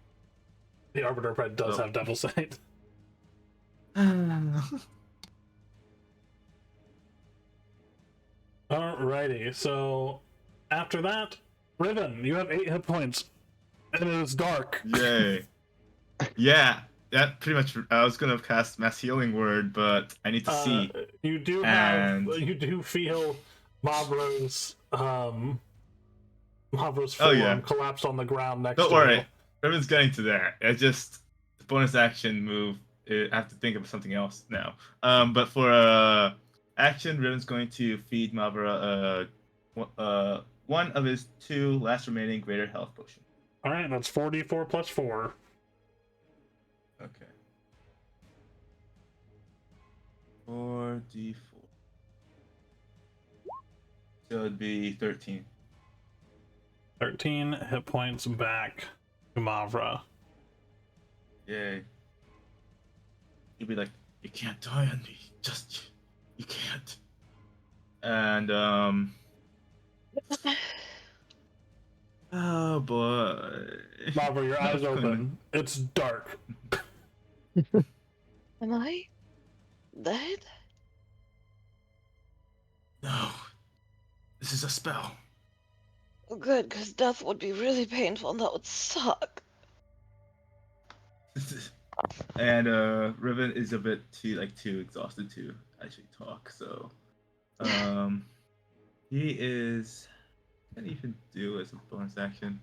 the Arbiter Pride does Oh. have Devil Sight. Alrighty, so after that, Riven, you have 8 hit points, and it is dark. Yay. Yeah, that pretty much. I was gonna cast Mass Healing Word, but I need to see. You do And- have, you do feel Mavro's Oh, forearm yeah. collapse on the ground next Don't to worry, you. Riven's getting to that. It's just the bonus action move. I have to think of something else now. But for action, Riven's going to feed Mavra one of his 2 last remaining greater health potions. Alright, that's 44 plus 4. Okay. 4d4. So it'd be 13. 13 hit points back to Mavra. Yay. You'd be like, you can't die on me. Just, you can't. And, oh boy. Mavra, your eyes Not gonna- open. It's dark. Am I dead? No. This is a spell. Oh, good, because death would be really painful and that would suck. And Riven is a bit too exhausted to actually talk, so he is can't even do as a bonus action.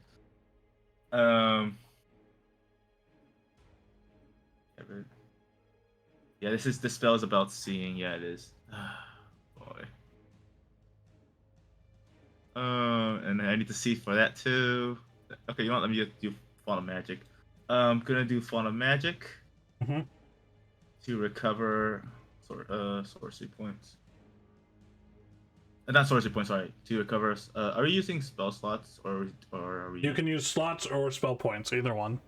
Yeah, this spell is about seeing. Yeah, it is. Boy. And I need to see for that too. Okay, you want let me do Fall of Magic. Gonna do Fall of Magic Mhm. to recover sorcery points. Not sorcery points, sorry. To recover. Are we using spell slots or are we? You can use slots or spell points, either one.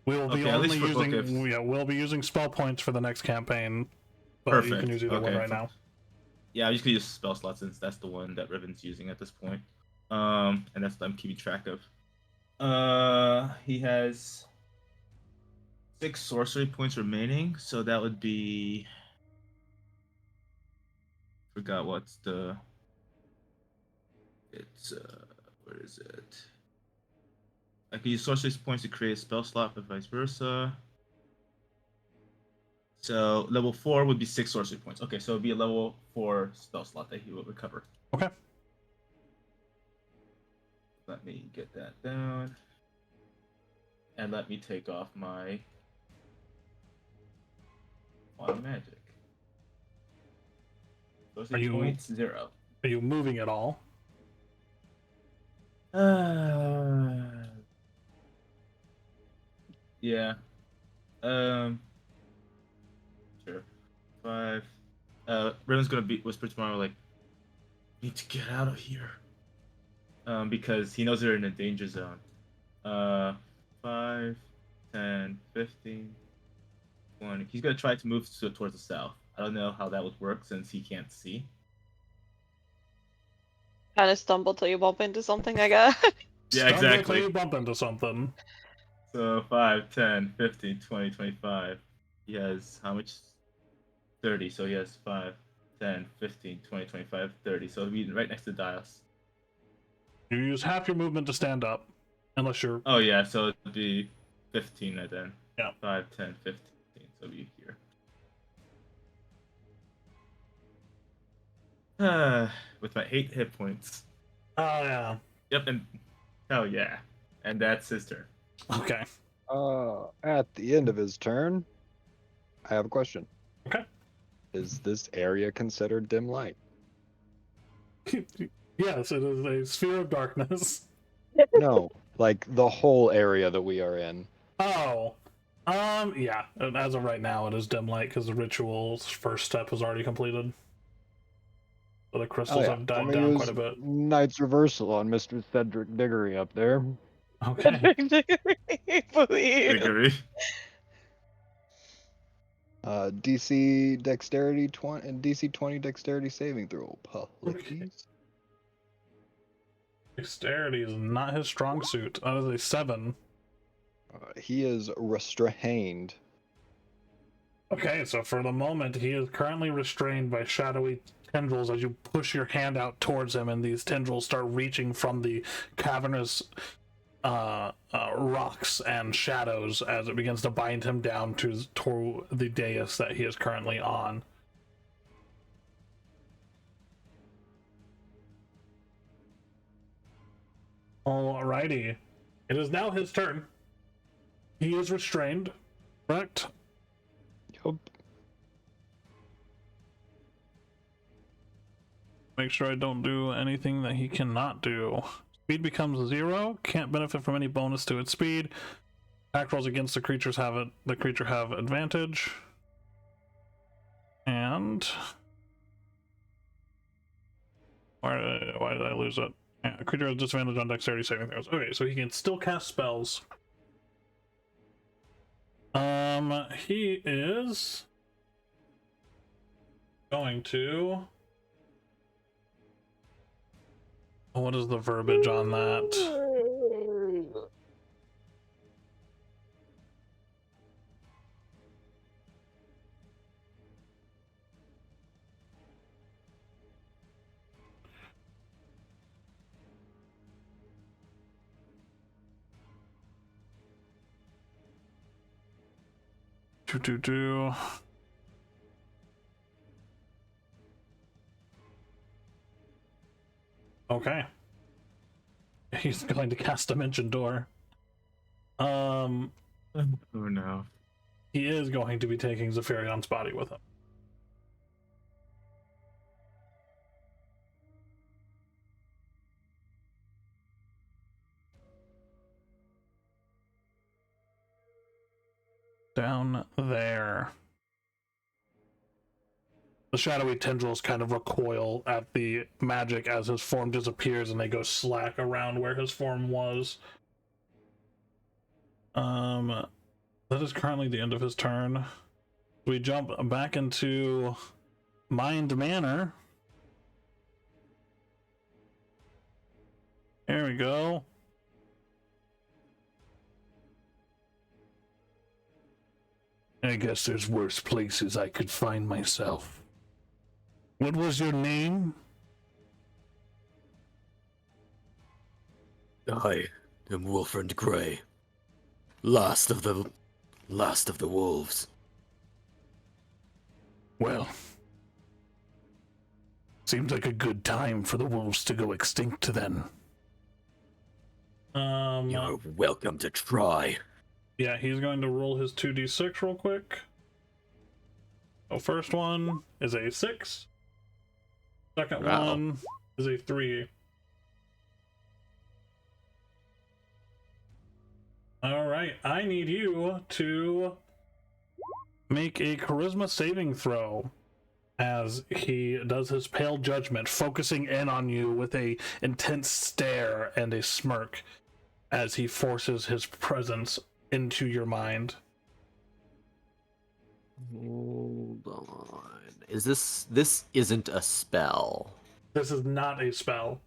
We will be Okay, at least only for using book we'll be using spell points for the next campaign, but you Perfect. can use either one Okay, right now. Yeah, I'm just gonna use spell slots since that's the one that Riven's using at this point. And that's what I'm keeping track of. He has 6 sorcery points remaining, so that would be. Forgot what's the. It's where is it? I can use sorcery points to create a spell slot, but vice versa. So level 4 would be 6 sorcery points. Okay, so it'd be a level 4 spell slot that he will recover. Okay. Let me get that down. And let me take off my Wild Magic. Are you- points 0. Are you moving at all? Yeah. Sure. 5. Riven's gonna whisper tomorrow like, need to get out of here. Because he knows they're in a danger zone. 5, 10, 15, 20. He's gonna try to move towards the south. I don't know how that would work since he can't see. Kind of stumble till you bump into something, I guess. Yeah, Stumble till exactly. you bump into something. So 5, 10, 15, 20, 25. He has how much? 30. So he has 5, 10, 15, 20, 25, 30. So he'll be right next to Dios. You use half your movement to stand up, unless you're. Oh, yeah. So it'd be 15 then. Yeah. 5, 10, 15. So it'll be here. With my 8 hit points. Oh yeah. Yep, and hell yeah. And that's his turn. Okay. At the end of his turn, I have a question. Okay. Is this area considered dim light? Yes, it is a sphere of darkness. No, like the whole area that we are in. Oh. Yeah. As of right now, it is dim light because the ritual's first step is already completed. So the crystals have I'm died gonna down use quite a bit. Knight's Reversal on Mr. Cedric Diggory up there. Okay. Please. Diggory. DC Dexterity 20 and DC 20 Dexterity saving throw. Please. Dexterity is not his strong suit. That is a 7. He is restrained. Okay, so for the moment, he is currently restrained by shadowy tendrils as you push your hand out towards him, and these tendrils start reaching from the cavernous rocks and shadows as it begins to bind him down to the dais that he is currently on. Alrighty. It is now his turn. He is restrained, correct? Yup. Make sure I don't do anything that he cannot do. Speed becomes 0. Can't benefit from any bonus to its speed. Attack rolls against the creature have advantage. And why did I lose it? Yeah, a creature has disadvantage on dexterity saving throws. Okay, so he can still cast spells. He is going to. What is the verbiage on that? Okay. He's going to cast Dimension Door. Oh no. He is going to be taking Zephyron's body with him. Down there. The shadowy tendrils kind of recoil at the magic as his form disappears and they go slack around where his form was. That is currently the end of his turn. We jump back into Mind Manor. There we go. I guess there's worse places I could find myself. What was your name? I am Wolfrand Grey, last of the wolves. Well, seems like a good time for the wolves to go extinct then. You're welcome to try. Yeah, he's going to roll his 2d6 real quick. So first one is a 6. Second Wow. one is a 3. Alright, I need you to make a charisma saving throw as he does his pale judgment, focusing in on you with a intense stare and a smirk as he forces his presence into your mind. Hold on. This isn't a spell. This is not a spell.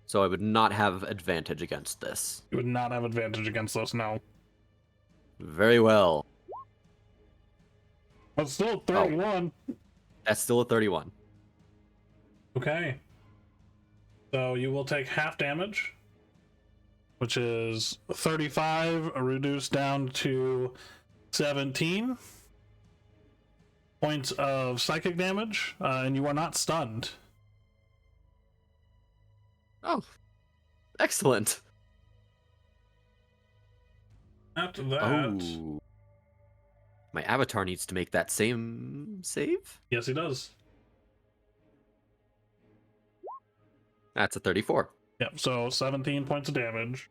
So I would not have advantage against this. You would not have advantage against this, no. Very well. But still 31. That's still a 31. Okay. So you will take half damage, which is 35, reduced down to 17 points of psychic damage, and you are not stunned. Oh, excellent. After that, Oh. My avatar needs to make that same save? yes, he does. That's a 34. Yep, so 17 points of damage.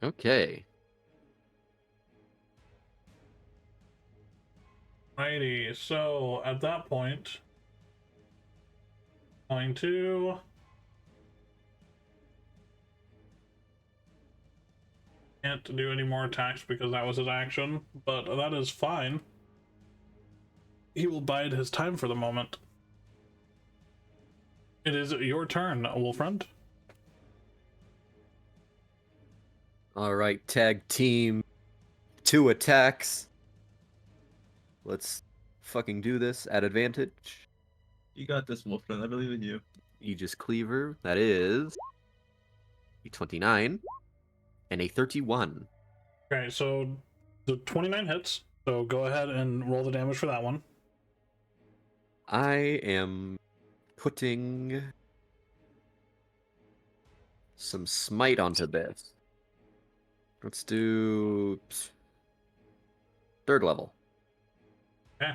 Okay. Righty, so at that point, going to can't do any more attacks because that was his action, but that is fine. He will bide his time for the moment. It is your turn, Wolfriend. All right, tag team, 2 attacks. Let's fucking do this at advantage. You got this, Wolfriend. I believe in you. Aegis Cleaver, that is a 29 and a 31. Okay, so the 29 hits, so go ahead and roll the damage for that one. I am putting some smite onto this. Let's do 3rd level. Okay.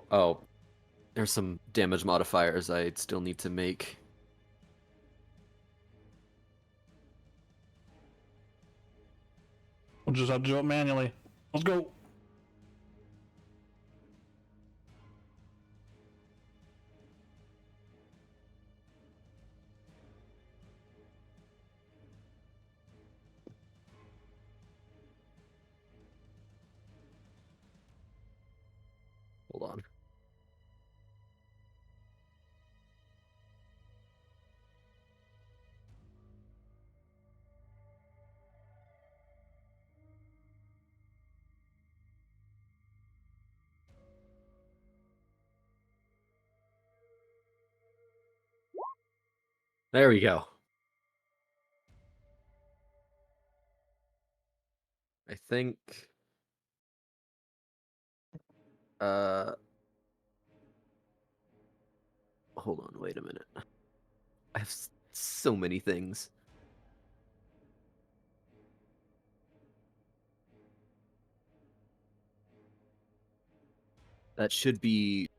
Oh, there's some damage modifiers I still need to make. We'll just have to do it manually. Let's go. Hold on. There we go. I think hold on, wait a minute. I have so many things. That should be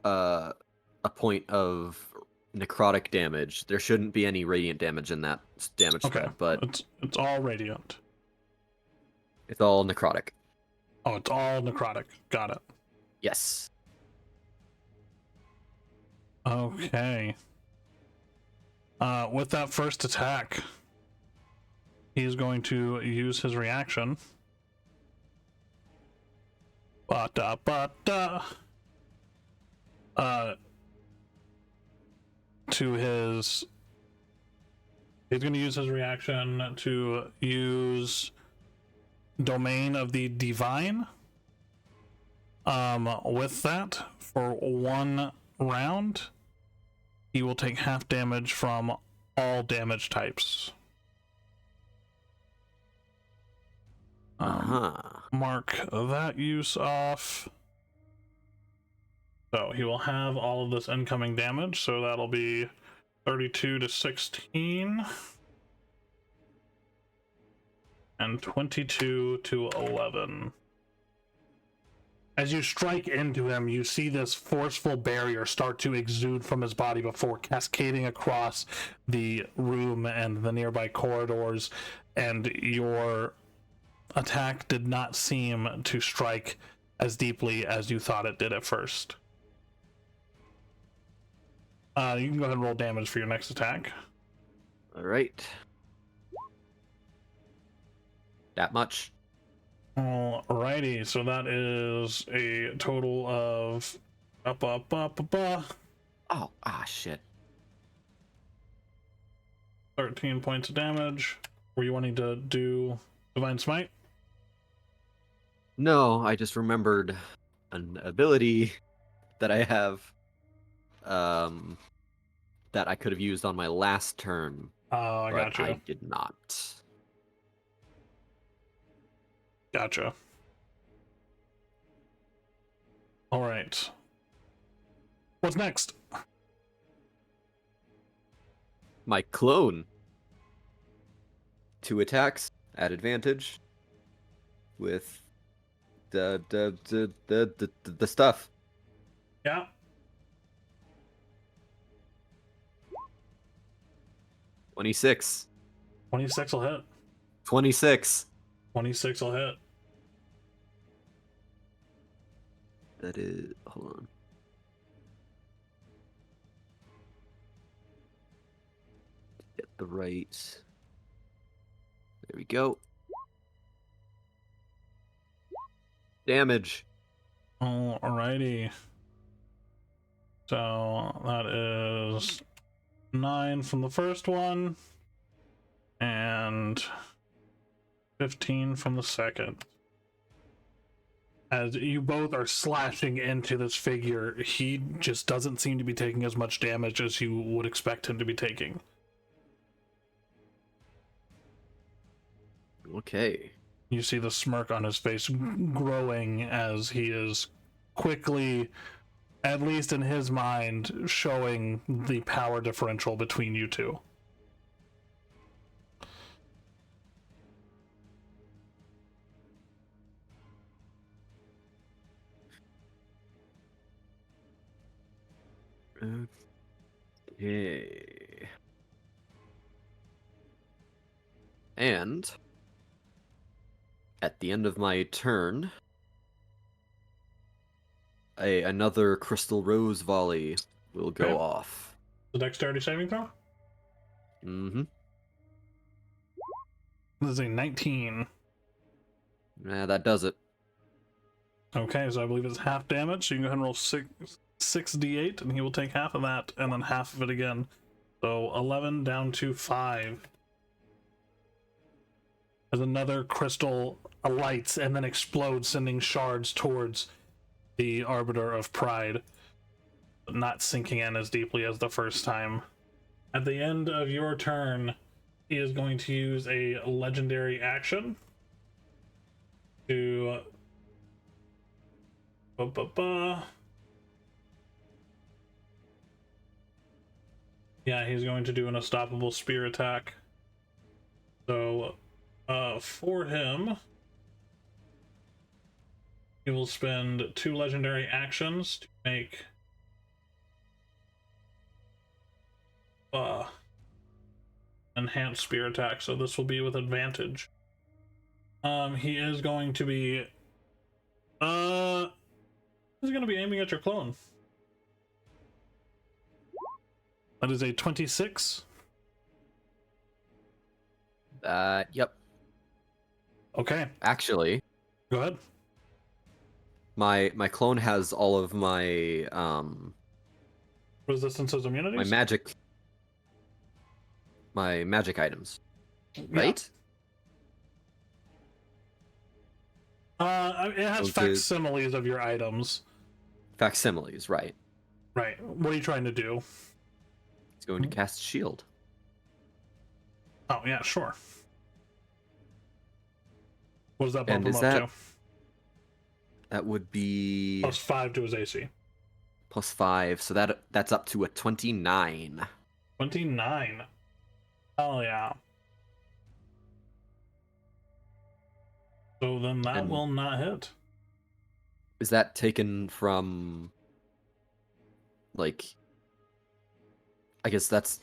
a point of necrotic damage. There shouldn't be any radiant damage in that damage Okay, spread, but it's all radiant. it's all necrotic. Oh, it's all necrotic. Got it. Yes. Okay. With that first attack, he's going to use his reaction. To his. He's going to use his reaction to use Domain of the Divine. With that, for 1 round, he will take half damage from all damage types. Mark that use off. So he will have all of this incoming damage, so that'll be 32 to 16 and 22 to 11. As you strike into him, you see this forceful barrier start to exude from his body before cascading across the room and the nearby corridors, and your attack did not seem to strike as deeply as you thought it did at first. You can go ahead and roll damage for your next attack. All right. That much. Alrighty, so that is a total of Oh, shit. 13 points of damage. Were you wanting to do Divine Smite? No, I just remembered an ability that I have that I could have used on my last turn. Oh, I got you. I did not. Gotcha. All right. What's next? My clone. 2 attacks at advantage with the stuff. Yeah. 26. 26 will hit. 26. 26 will hit. That is. Hold on. Get the right. There we go. Damage. Alrighty. So that is 9 from the first one and 15 from the second. As you both are slashing into this figure, he just doesn't seem to be taking as much damage as you would expect him to be taking. Okay. You see the smirk on his face growing as he is quickly, at least in his mind, showing the power differential between you two. Okay. And at the end of my turn, another crystal rose volley will go Okay. off. The dexterity saving throw? Mm-hmm. This is a 19. Yeah, that does it. Okay, so I believe it's half damage, so you can go ahead and roll 6d8, and he will take half of that, and then half of it again. So 11 down to 5. As another crystal alights and then explodes, sending shards towards the Arbiter of Pride, but not sinking in as deeply as the first time. At the end of your turn, he is going to use a legendary action to yeah, he's going to do an unstoppable spear attack. So for him, he will spend 2 legendary actions to make enhanced spear attack, so this will be with advantage. He is going to be he's going to be aiming at your clone. That is a 26. Yep. Okay, Actually, go ahead. my clone has all of my Resistances, immunities? my magic items, Yeah. right? It has Okay. facsimiles of your items. Facsimiles, right? Right. What are you trying to do? It's going to cast shield. Oh, yeah, sure. What does that bump And him is up to? That would be +5 to his AC. +5, so that's up to a 29. 29. Oh, yeah. So then that And- will not hit. Is that taken from, like, I guess that's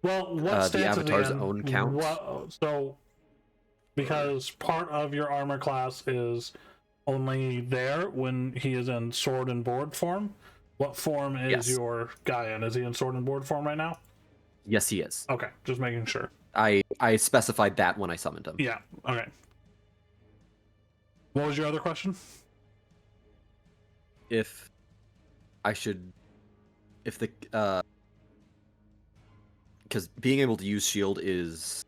Well, what the stance is he avatar's in? own count? So, because part of your armor class is only there when he is in sword and board form, what form is Yes. your guy in? Is he in sword and board form right now? Yes, he is. Okay, just making sure. I specified that when I summoned him. Yeah, okay. What was your other question? If the because being able to use shield is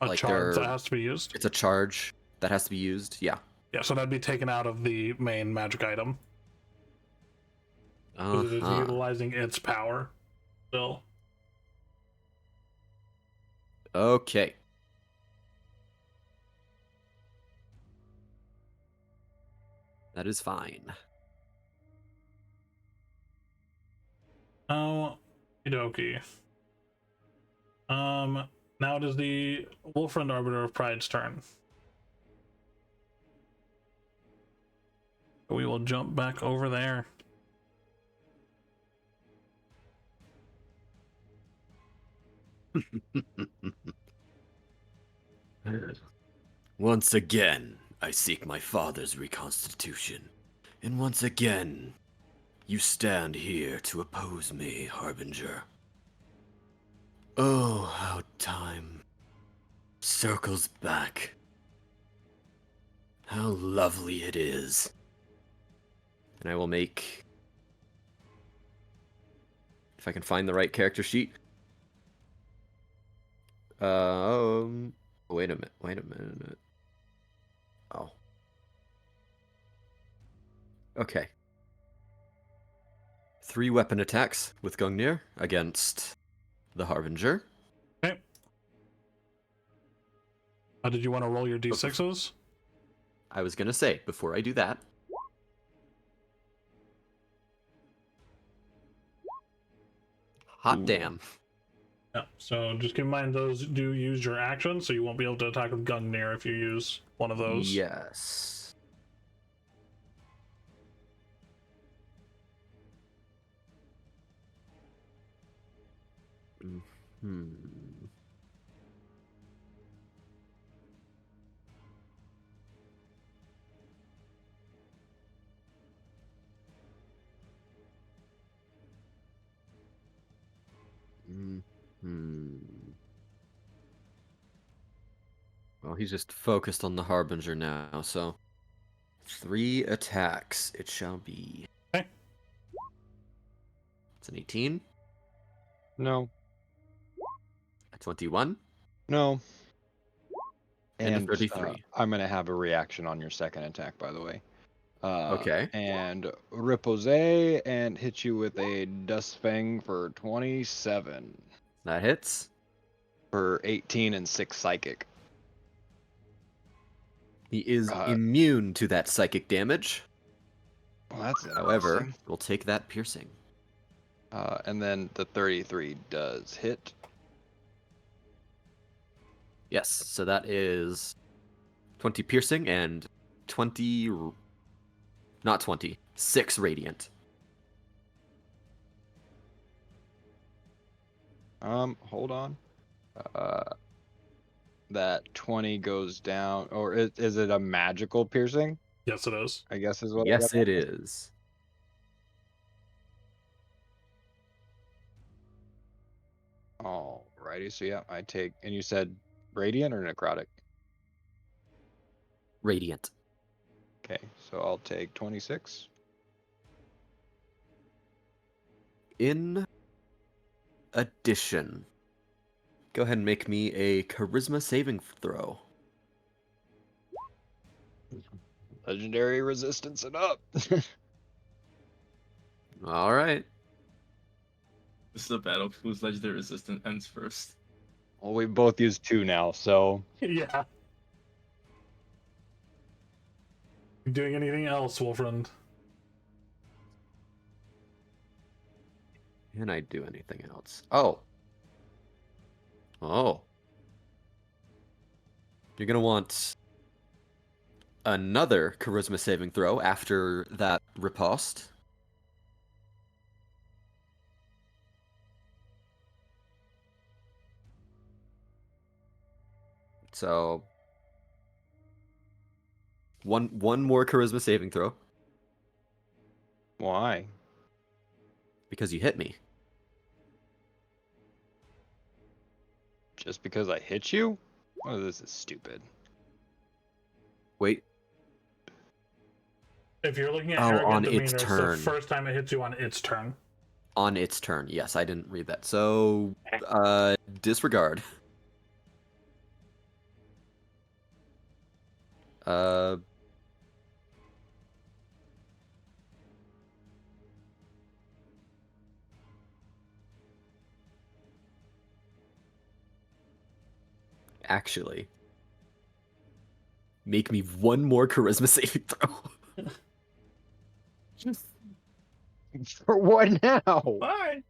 A like charge that they're- has to be used? it's a charge that has to be used. Yeah. Yeah, so that'd be taken out of the main magic item. Because it is utilizing its power still. Okay. That is fine. Oh, okie dokie. Now it is the Wolfriend Arbiter of Pride's turn. We will jump back over there. Once again, I seek my father's reconstitution. And once again, you stand here to oppose me, Harbinger. Oh, how time circles back. How lovely it is. And I will make... If I can find the right character sheet. Wait a minute. Oh. Okay. 3 weapon attacks with Gungnir against the Harbinger. Okay. Did you want to roll your d6s? I was gonna say, before I do that... Hot damn. Yeah, so just keep in mind those do use your action, so you won't be able to attack with Gungnir if you use one of those. Yes. Hmm. Hmm. Well, he's just focused on the Harbinger now, so 3 attacks it shall be. Okay. It's an 18, No. a 21, No. and a 33. I'm gonna have a reaction on your second attack, by the way. Okay. And repose and hit you with a Dust Fang for 27 That hits. for 18 and 6 psychic. He is Uh, immune to that psychic damage. Well, that's However, interesting. we'll take that piercing. And then the 33 does hit. Yes, so that is 20 piercing and 20... Not 20. 6 radiant. Hold on. That 20 goes down, or is it a magical piercing? Yes, it is. I guess is what. Yes, it is. Alrighty, so yeah, I take, and you said radiant or necrotic? Radiant. Okay, so I'll take 26. In addition, go ahead and make me a charisma saving throw. Legendary resistance and up. All right. This is a battle whose legendary resistance ends first. Well, we both used 2 now, so Yeah. You doing anything else, Wolfriend? Can I do anything else? Oh. Oh. You're going to want another charisma saving throw after that riposte. So one more charisma saving throw why? because you hit me. Just because I hit you? Oh, this is stupid. Wait. If you're looking at Oh, arrogant on demeanor, its it's the turn. first time it hits you on its turn. On its turn. Yes, I didn't read that. So, disregard. Actually, make me one more charisma saving throw. For what now? Bye.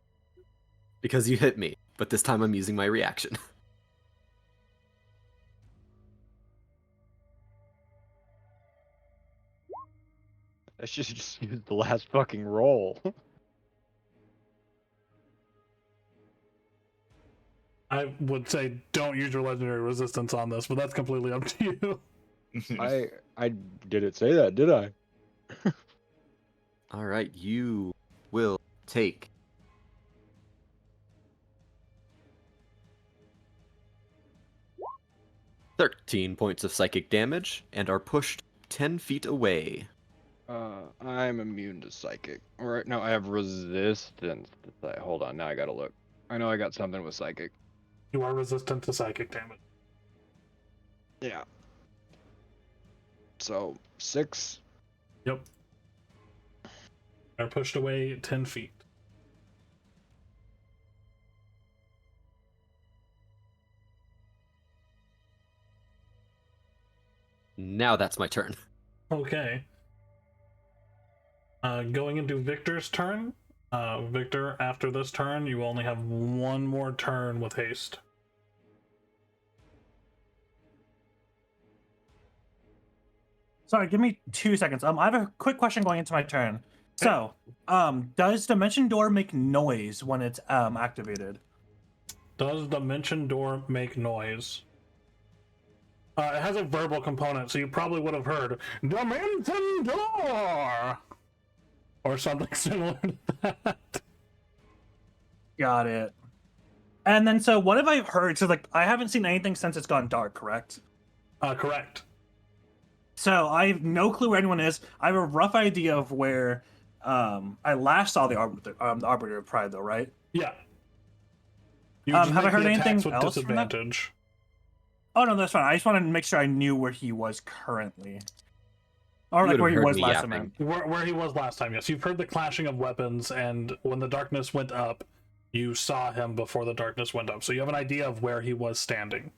Because you hit me, but this time I'm using my reaction. I should just use the last fucking roll. I would say don't use your legendary resistance on this, but that's completely up to you. I didn't say that, did I? All right, you will take 13 points of psychic damage and are pushed 10 feet away. I'm immune to psychic. Or no, I have resistance to psychic. Hold on, now I gotta look. I know I got something with psychic. You are resistant to psychic damage. Yeah. So 6. Yep. Are pushed away 10 feet. Now that's my turn. Okay. Going into Victor's turn. Victor, after this turn, you only have one more turn with haste. Sorry, give me 2 seconds. I have a quick question going into my turn. So, does Dimension Door make noise when it's activated? Does Dimension Door make noise? It has a verbal component, so you probably would have heard Dimension Door! Or something similar to that. Got it. And then, so what have I heard? So, like, I haven't seen anything since it's gone dark, correct? Correct. So, I have no clue where anyone is. I have a rough idea of where I last saw the Arbiter of Pride, though, right? Yeah. Have I heard anything with else from that? disadvantage. Oh, no, that's fine. I just wanted to make sure I knew where he was currently. Or, like, You where he would've was heard me last time. yapping. Where he was last time, yes. You've heard the clashing of weapons, and when the darkness went up, you saw him before the darkness went up. So you have an idea of where he was standing.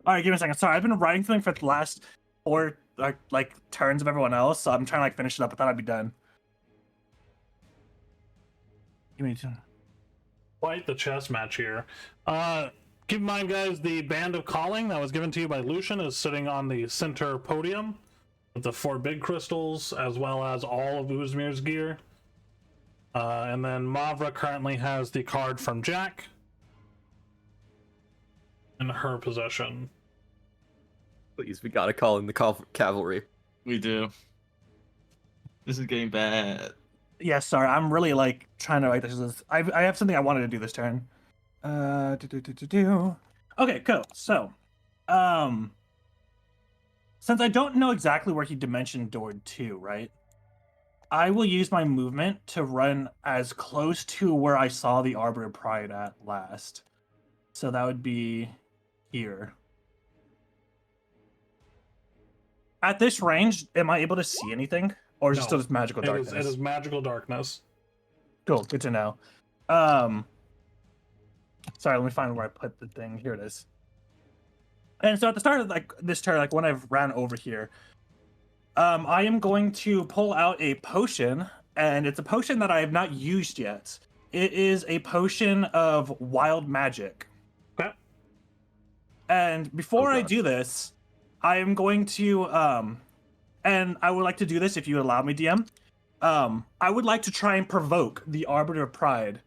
All right, give me a second. Sorry, I've been writing something for the last 4 like turns of everyone else, so I'm trying to like finish it up. I thought I'd be done. Give me 2. Quite the chess match here. Keep in mind, guys, the Band of Calling that was given to you by Lucian is sitting on the center podium with the 4 big crystals, as well as all of Uzmir's gear. And then Mavra currently has the card from Jack in her possession. Please, we gotta call in the cavalry. We do. This is getting bad. Yeah, sorry. I'm really like trying to write this. I have something I wanted to do this turn. Okay, cool. So, since I don't know exactly where he dimension doored to, right? I will use my movement to run as close to where I saw the Arbiter Pride at last. So that would be here. At this range, am I able to see anything? Or is it No, still just magical darkness? It is magical darkness. Cool, good to know. Sorry, let me find where I put the thing. Here it is. And so at the start of like this turn, like when I've ran over here, I am going to pull out a potion, and it's a potion that I have not used yet. It is a potion of wild magic. Okay. And before I God. do this, I am going to and I would like to do this if you allow me, DM. I would like to try and provoke the Arbiter of Pride.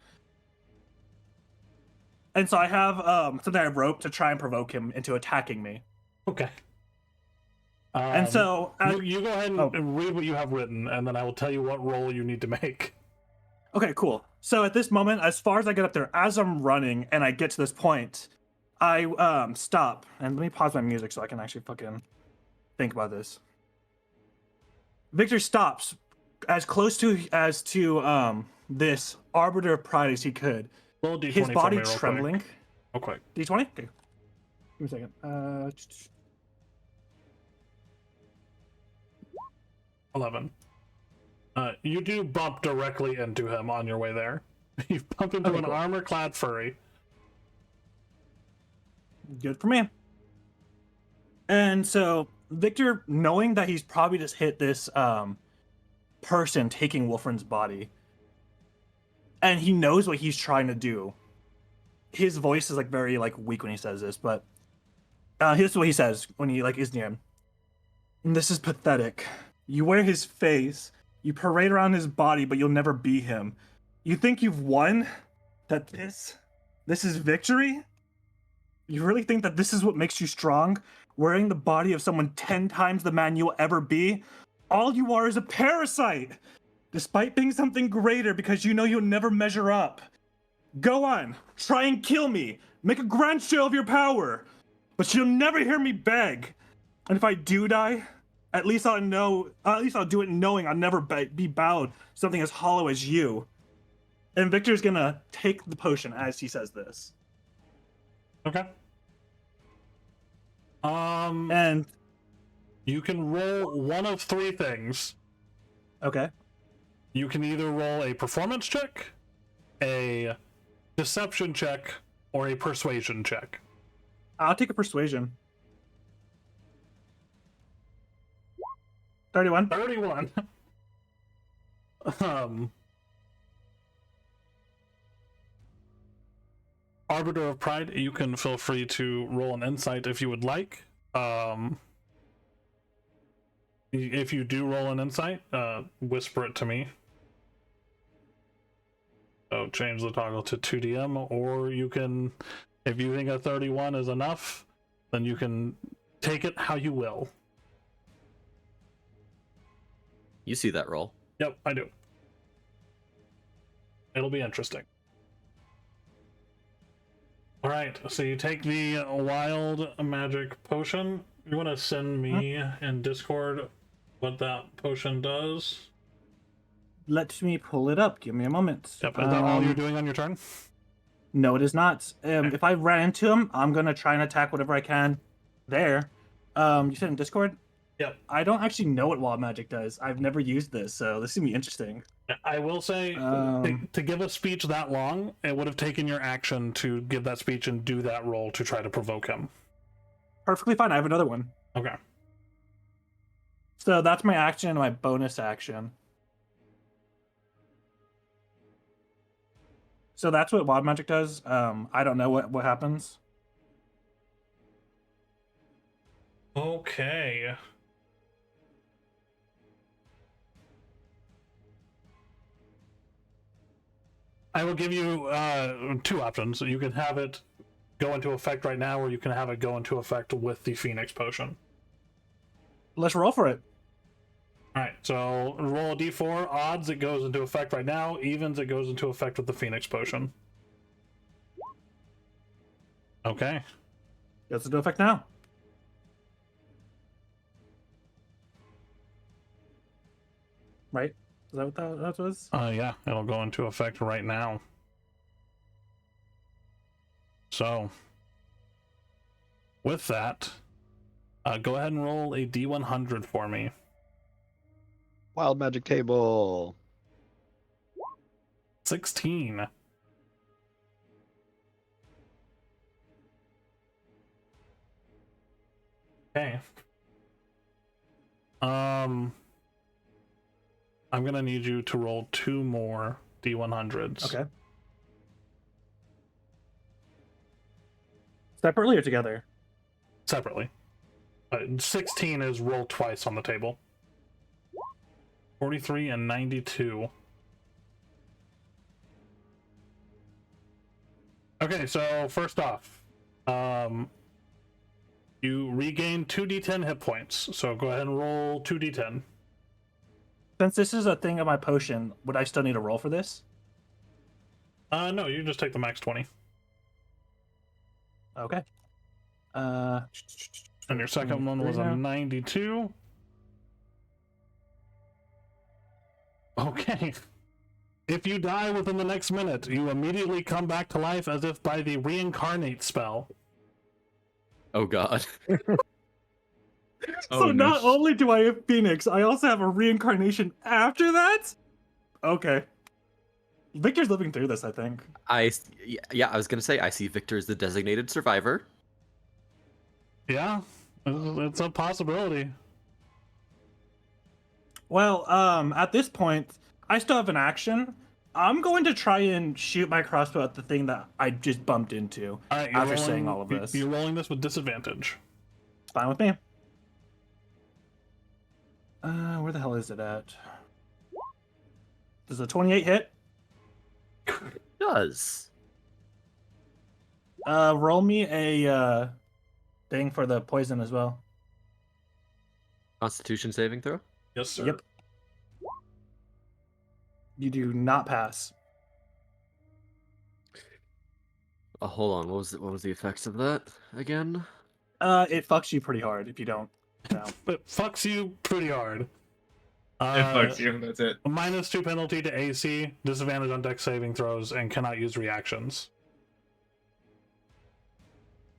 And so I have something I wrote to try and provoke him into attacking me. Okay. And so you go ahead and read what you have written, and then I will tell you what roll you need to make. Okay, cool. So at this moment, as far as I get up there, as I'm running and I get to this point, I stop. And let me pause my music so I can actually fucking think about this. Victor stops as close to this Arbiter of Pride as he could. Roll a d20 His body for me real trembling. Quick. Real quick. D20? Okay. Give me a second. 11. You do bump directly into him on your way there. You bump into Okay, an cool. armor-clad furry. Good for me. And so Victor, knowing that he's probably just hit this person taking Wolfrin's body, and he knows what he's trying to do. His voice is like very like weak when he says this, but here's what he says when he like is near him. This is pathetic. You wear his face You parade around his body, but you'll never be him. You think you've won? That this is victory? You really think that this is what makes you strong? Wearing the body of someone 10 times the man you'll ever be? All you are is a parasite! Despite being something greater because you know you'll never measure up. Go on, try and kill me. Make a grand show of your power. But you'll never hear me beg. And if I do die, at least I'll do it knowing I'll never be bowed to something as hollow as you. And Victor's gonna take the potion as he says this. Okay. And you can roll one of three things. okay. You can either roll a performance check, a deception check, or a persuasion check. I'll take a persuasion. 31. 31. Arbiter of Pride, you can feel free to roll an insight if you would like. If you do roll an insight, whisper it to me. So change the toggle to 2DM, or you can, if you think a 31 is enough, then you can take it how you will. You see that roll? Yep, I do. It'll be interesting. Alright, so you take the wild magic potion. You want to send me in Discord what that potion does? Let me pull it up. Give me a moment. Yep, is that all you're doing on your turn? No, it is not. If I ran into him, I'm gonna try and attack whatever I can there. You said in Discord? Yep. I don't actually know what wild magic does. I've never used this, so this is gonna be interesting. I will say, to give a speech that long, it would have taken your action to give that speech and do that roll to try to provoke him. Perfectly fine. I have another one. Okay. So that's my action and my bonus action. So that's what wild magic does. I don't know what happens. Okay. I will give you two options. You can have it go into effect right now, or you can have it go into effect with the Phoenix Potion. Let's roll for it. Alright, so roll a d4. Odds, it goes into effect right now. Evens, it goes into effect with the Phoenix Potion. Okay. Goes into effect now. Right? Is that what that was? Yeah, it'll go into effect right now. So, with that, go ahead and roll a d100 for me. Wild magic table. 16. Okay. I'm gonna need you to roll 2 more d100s. Okay. Separately or together? Separately. 16 is roll twice on the table. 43 and 92. Okay, so first off, you regain 2d10 hit points. So go ahead and roll 2d10. Since this is a thing of my potion, would I still need a roll for this? No, you just take the max 20. Okay. And your second one was a 92. Okay. If you die within the next minute, you immediately come back to life as if by the reincarnate spell. Oh god. So not only do I have Phoenix, I also have a reincarnation after that? Okay. Victor's living through this, I think. I was gonna say I see Victor as the designated survivor. Yeah, it's a possibility. Well, at this point, I still have an action. I'm going to try and shoot my crossbow at the thing that I just bumped into after saying all of this. You're rolling this with disadvantage. It's fine with me. Where the hell is it at? Does a 28 hit? Does. Roll me a thing for the poison as well. Constitution saving throw? Yes, sir. Yep. You do not pass. Hold on. What was the effects of that again? It fucks you pretty hard if you don't. No. It fucks you pretty hard. It fucks you. That's it. -2 penalty to AC, disadvantage on dex saving throws, and cannot use reactions.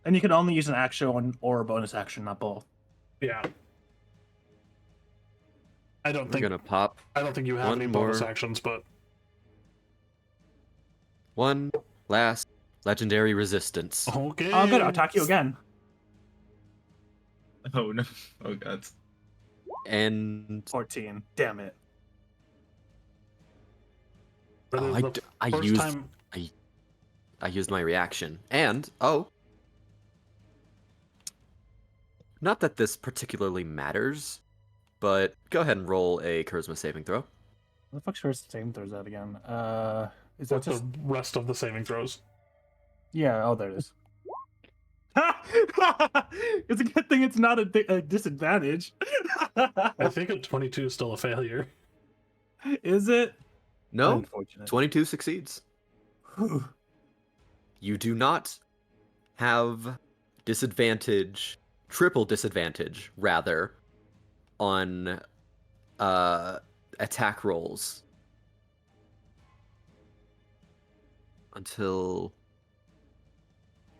And you can only use an action or a bonus action, not both. Yeah. I don't We're think gonna pop I don't think you have one any bonus more. actions, but one last legendary resistance. okay. Oh, good. I'll attack you again. Oh no. Oh god. And 14. Damn it. That is I the d- I first used time- I used my reaction. And not that this particularly matters, but go ahead and roll a charisma saving throw. What the fuck's first saving throws that again? Is that What's just the rest of the saving throws? Yeah, oh, there it is. It's a good thing it's not a disadvantage. I think a 22 is still a failure. Is it? No, Unfortunate. 22 succeeds. Whew. You do not have disadvantage, triple disadvantage, rather, on attack rolls until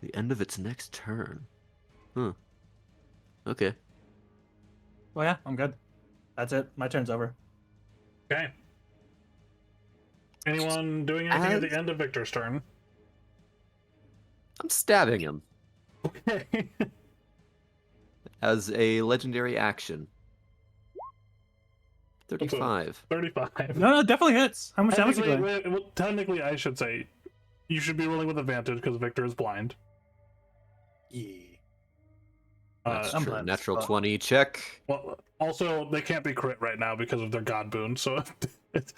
the end of its next turn. Huh. Okay. Well, yeah, I'm good. That's it. My turn's over. Okay. Anyone doing anything at the As- end of Victor's turn? I'm stabbing him Okay. as a legendary action. 35. 35. No, definitely hits. How much damage are you doing? Well, technically, I should say you should be rolling with advantage because Victor is blind. Yeah. That's I'm true. blind as Natural fuck. 20 check. Well, also they can't be crit right now because of their god boon, so it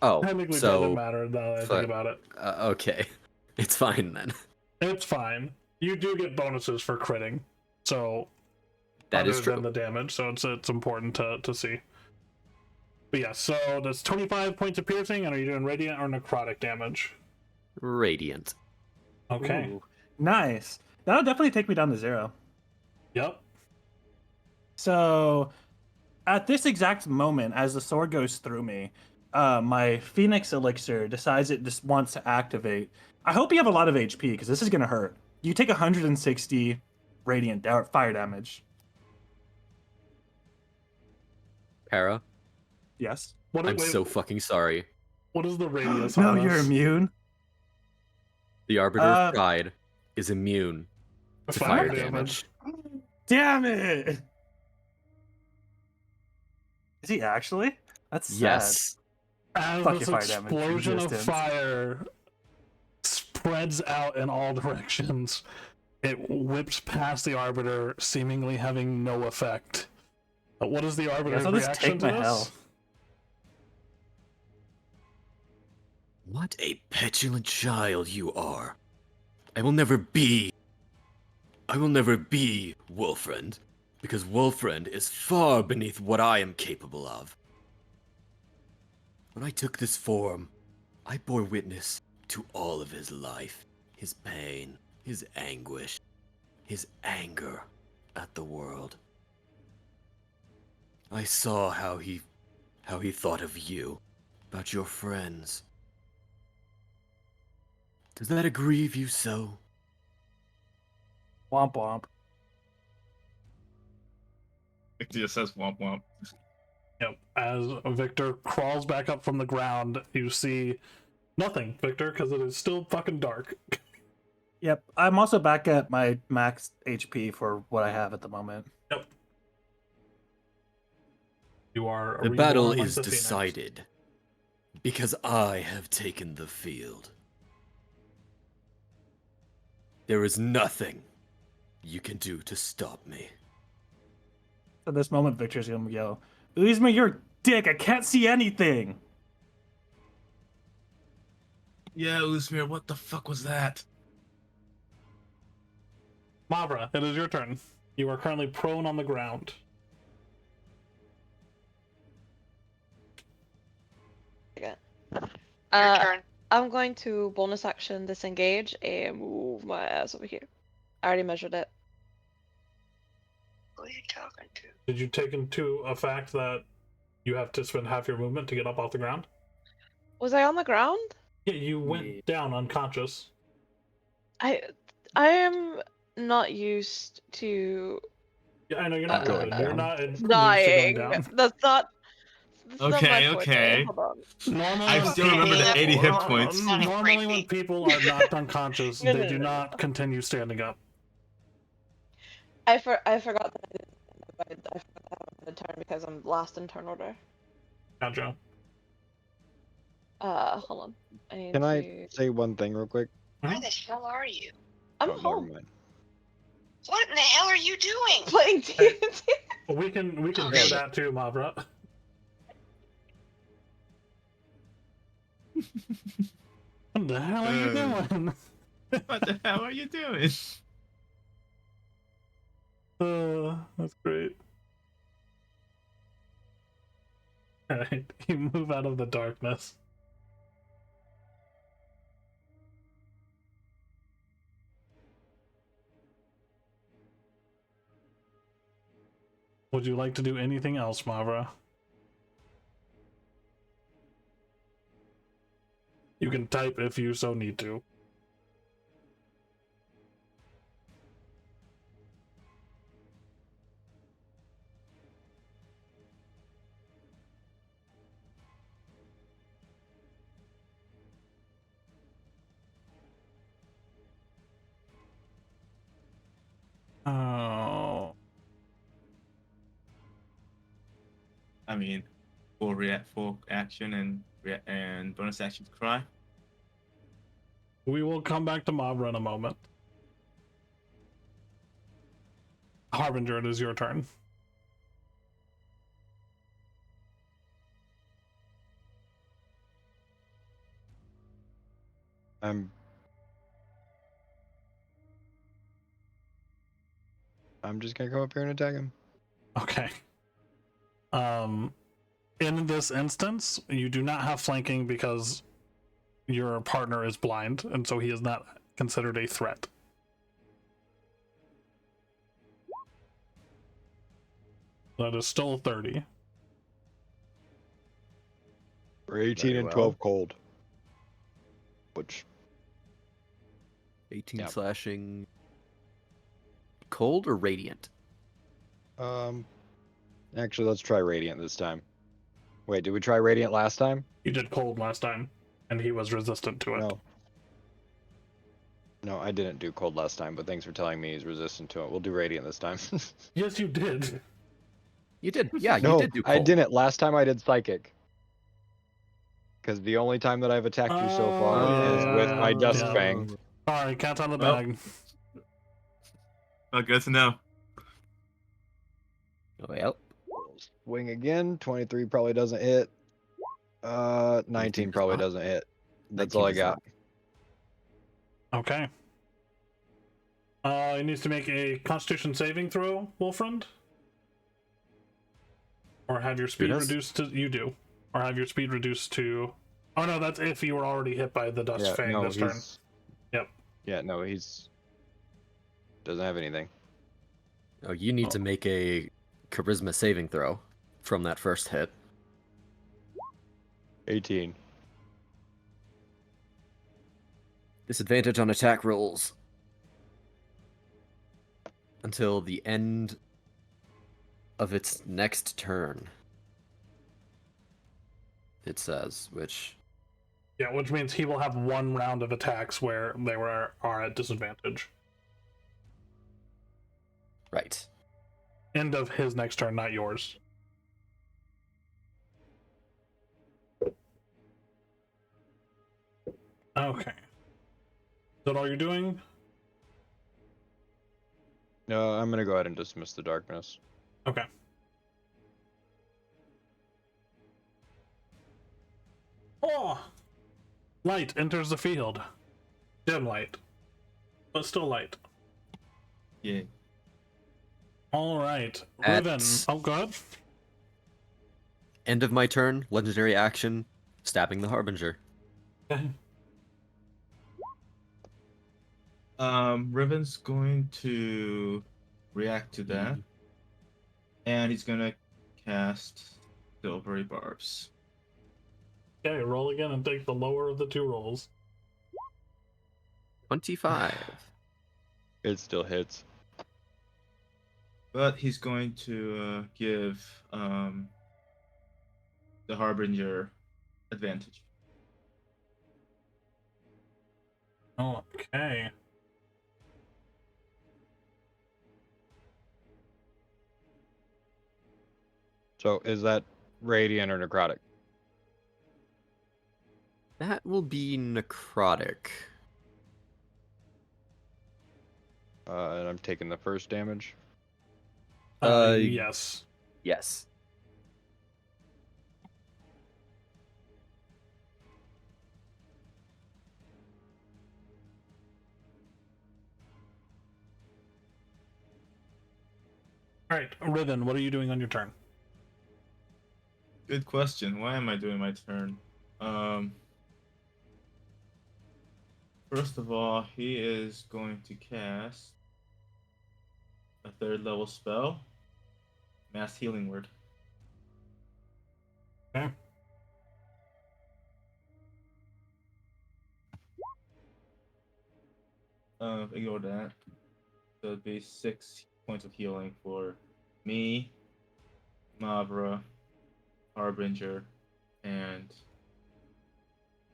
Oh, technically doesn't so matter now that I fuck. think about it. Okay, it's fine then. It's fine. You do get bonuses for critting, so That other is true. than the damage, so it's important to see. But yeah, so that's 25 points of piercing, and are you doing radiant or necrotic damage? Radiant. Okay. Ooh, nice. That'll definitely take me down to 0. Yep. So, at this exact moment, as the sword goes through me, my Phoenix Elixir decides it just wants to activate. I hope you have a lot of HP, because this is going to hurt. You take 160 radiant fire damage. Para, Yes. What, I'm wait, so fucking sorry. what is the radius No, on you're this? immune. The Arbiter of Pride is immune to fire damage. Damn it! Is he actually? That's sad. Yes. As Fuck this your fire damage explosion of resistance. fire spreads out in all directions, it whips past the Arbiter, seemingly having no effect. What is the Arbiter's I'll just reaction take to my this? health. What a petulant child you are. I will never be Wolfriend, because Wolfriend is far beneath what I am capable of. When I took this form, I bore witness to all of his life, his pain, his anguish, his anger at the world. I saw how he thought of you, about your friends. Does that grieve you so? Womp womp. It just says womp womp. Yep. As Victor crawls back up from the ground, you see nothing, Victor, because it is still fucking dark. Yep. I'm also back at my max HP for what I have at the moment. Yep. You are a The battle reborn like is the Phoenix. decided, because I have taken the field. There is nothing you can do to stop me. At this moment, Victor's gonna yell, "Uzma, you're a dick! I can't see anything!" Yeah, Usmir, what the fuck was that? Mavra, it is your turn. You are currently prone on the ground. Again. Your turn. I'm going to bonus action disengage and move my ass over here. I already measured it. Who are you talking to? Did you take into effect that you have to spend half your movement to get up off the ground? Was I on the ground? Yeah, you went down unconscious. I am not used to Yeah, I know you're not Going rapid. You're down. not used to going dying. down. That's not my Okay, forte. okay. Hold on. Normally, I when still remember the people- 80 hit points. Normally, when people are knocked unconscious, No, they no, do no, no, not continue standing up. I forgot that I forgot the turn because I'm last in turn order. Gotcha. Hold on. I need Can to. I say one thing real quick? Where the hell are you? I'm Oh, never home mind. What in the hell are you doing? playing Hey. TNT. We can do Yeah, that too, Mavra. What the hell are you doing? What the hell are you doing? That's great. Alright, you move out of the darkness. Would you like to do anything else, Mavra? You can type if you so need to. Oh. I mean, full action and bonus action to cry. We will come back to Mavra in a moment. Harbinger, it is your turn. I'm just gonna come up here and attack him. Okay. In this instance, you do not have flanking because your partner is blind, and so he is not considered a threat. That is still 30. We're 18 Very and well. 12 cold. Which 18 Yeah. slashing. Cold or radiant? actually let's try radiant this time. Wait, did we try radiant last time? You did cold last time, and he was resistant to it. No. No, I didn't do cold last time, but thanks for telling me he's resistant to it. We'll do radiant this time. Yes, you did. You did. Yeah, no, you did do cold. I didn't. Last time I did psychic. Because the only time that I've attacked you so far is with my Dusk yeah. Fang. Alright, cat's out of the Well. bag. Oh, good to know. Well, Swing again. 23 probably doesn't hit. 19 does probably not. doesn't hit. That's 19 all I does got. not. Okay. He needs to make a Constitution saving throw, Wolfriend. Or have your speed does? reduced to... You do. Or have your speed reduced to... Oh no, that's if you were already hit by the Dust Fang no, this turn. Yep. Yeah, no, he's doesn't have anything. Oh, you need Oh. to make a charisma saving throw from that first hit. 18. Disadvantage on attack rolls until the end of its next turn. It says, which Yeah, which means he will have one round of attacks where they are at disadvantage. right. End of his next turn, not yours. Okay. Is that all you're doing? No, I'm gonna go ahead and dismiss the darkness. Okay. Oh! Light enters the field. Dim light, but still light. Yeah. All right, At- Riven. Oh, go ahead. End of my turn. Legendary action. Stabbing the Harbinger. Riven's going to react to that, and he's gonna cast Silvery Barbs. Okay, roll again and take the lower of the two rolls. 25. It still hits. But he's going to give the Harbinger advantage. Okay. So is that radiant or necrotic? That will be necrotic. And I'm taking the first damage. Yes. Yes. All right, Riven, what are you doing on your turn? Good question. Why am I doing my turn? First of all, he is going to cast a 3rd level spell, Mass Healing Word. Okay. Ignore that. So it'd be 6 points of healing for me, Mavra, Harbinger, and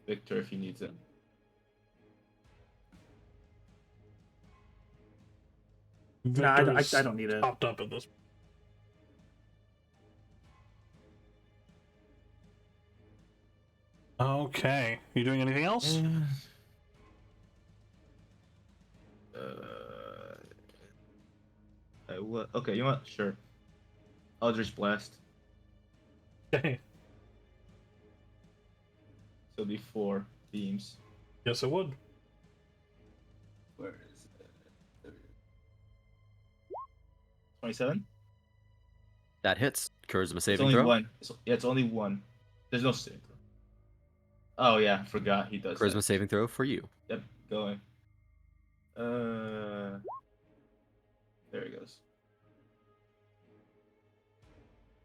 Victor if he needs it. No, I Victor's don't need it. Popped up at this. Okay, you doing anything else? Okay, you know what? Sure. Eldritch Blast. Okay. So it'll be 4 beams. Yes, it would. Where is it? 27? That hits. Charisma It's saving only throw. one. It's only one. There's no saving throw. Oh yeah, forgot he does. Charisma that. saving throw for you. Yep, going. There he goes.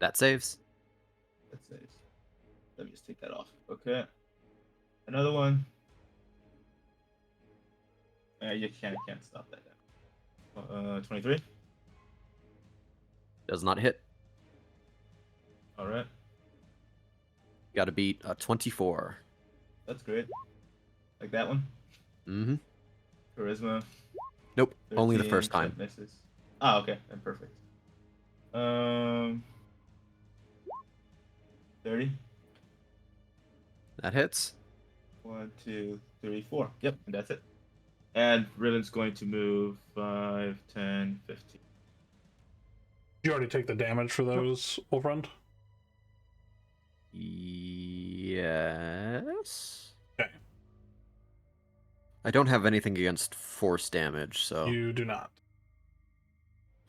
That saves. That saves. Let me just take that off. Okay. Another one. You can't stop that now. 23. Does not hit. All right. Got to beat a 24. That's great. Like that one. Mm-hmm. Charisma. Nope. Only the 13, first time. that misses. Oh, okay. Then perfect. 30. That hits. 1, 2, 3, 4. Yep, and that's it. And Riven's going to move 5, 10, 15. Did you already take the damage for those, old friend? Yes. Okay. I don't have anything against force damage, so You do not.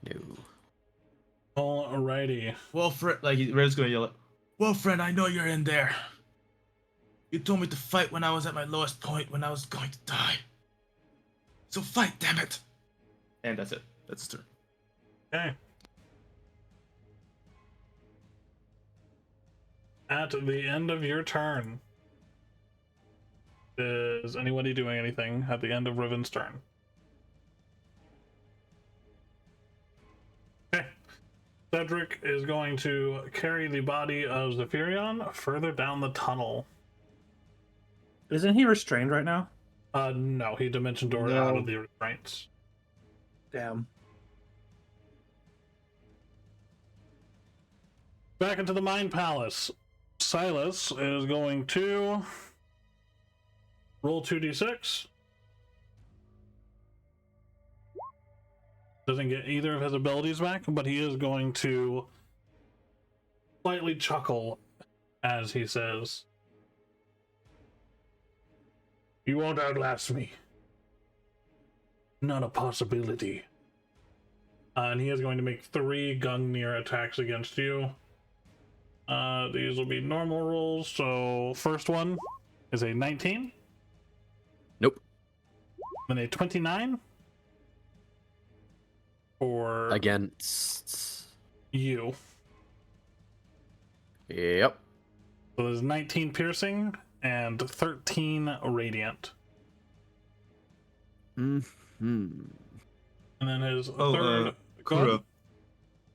no. Alrighty. Well, Riven's going to yell, "Well, friend, I know you're in there. You told me to fight when I was at my lowest point, when I was going to die. So fight, damn it!" And that's it. That's his turn. Okay. At the end of your turn, is anybody doing anything at the end of Riven's turn? Okay. Cedric is going to carry the body of Zephyrion further down the tunnel. Isn't he restrained right now? No, he dimension doored out of the restraints. Damn. Back into the Mind Palace. Silas is going to roll 2d6. Doesn't get either of his abilities back, but he is going to slightly chuckle as he says, You won't outlast me. Not a possibility. And he is going to make 3 Gungnir attacks against you. These will be normal rolls. So first one is a 19. Nope. Then a 29. For Against you. Yep. So there's 19 piercing and 13 radiant. Hmm. And then his third. Go Kuro.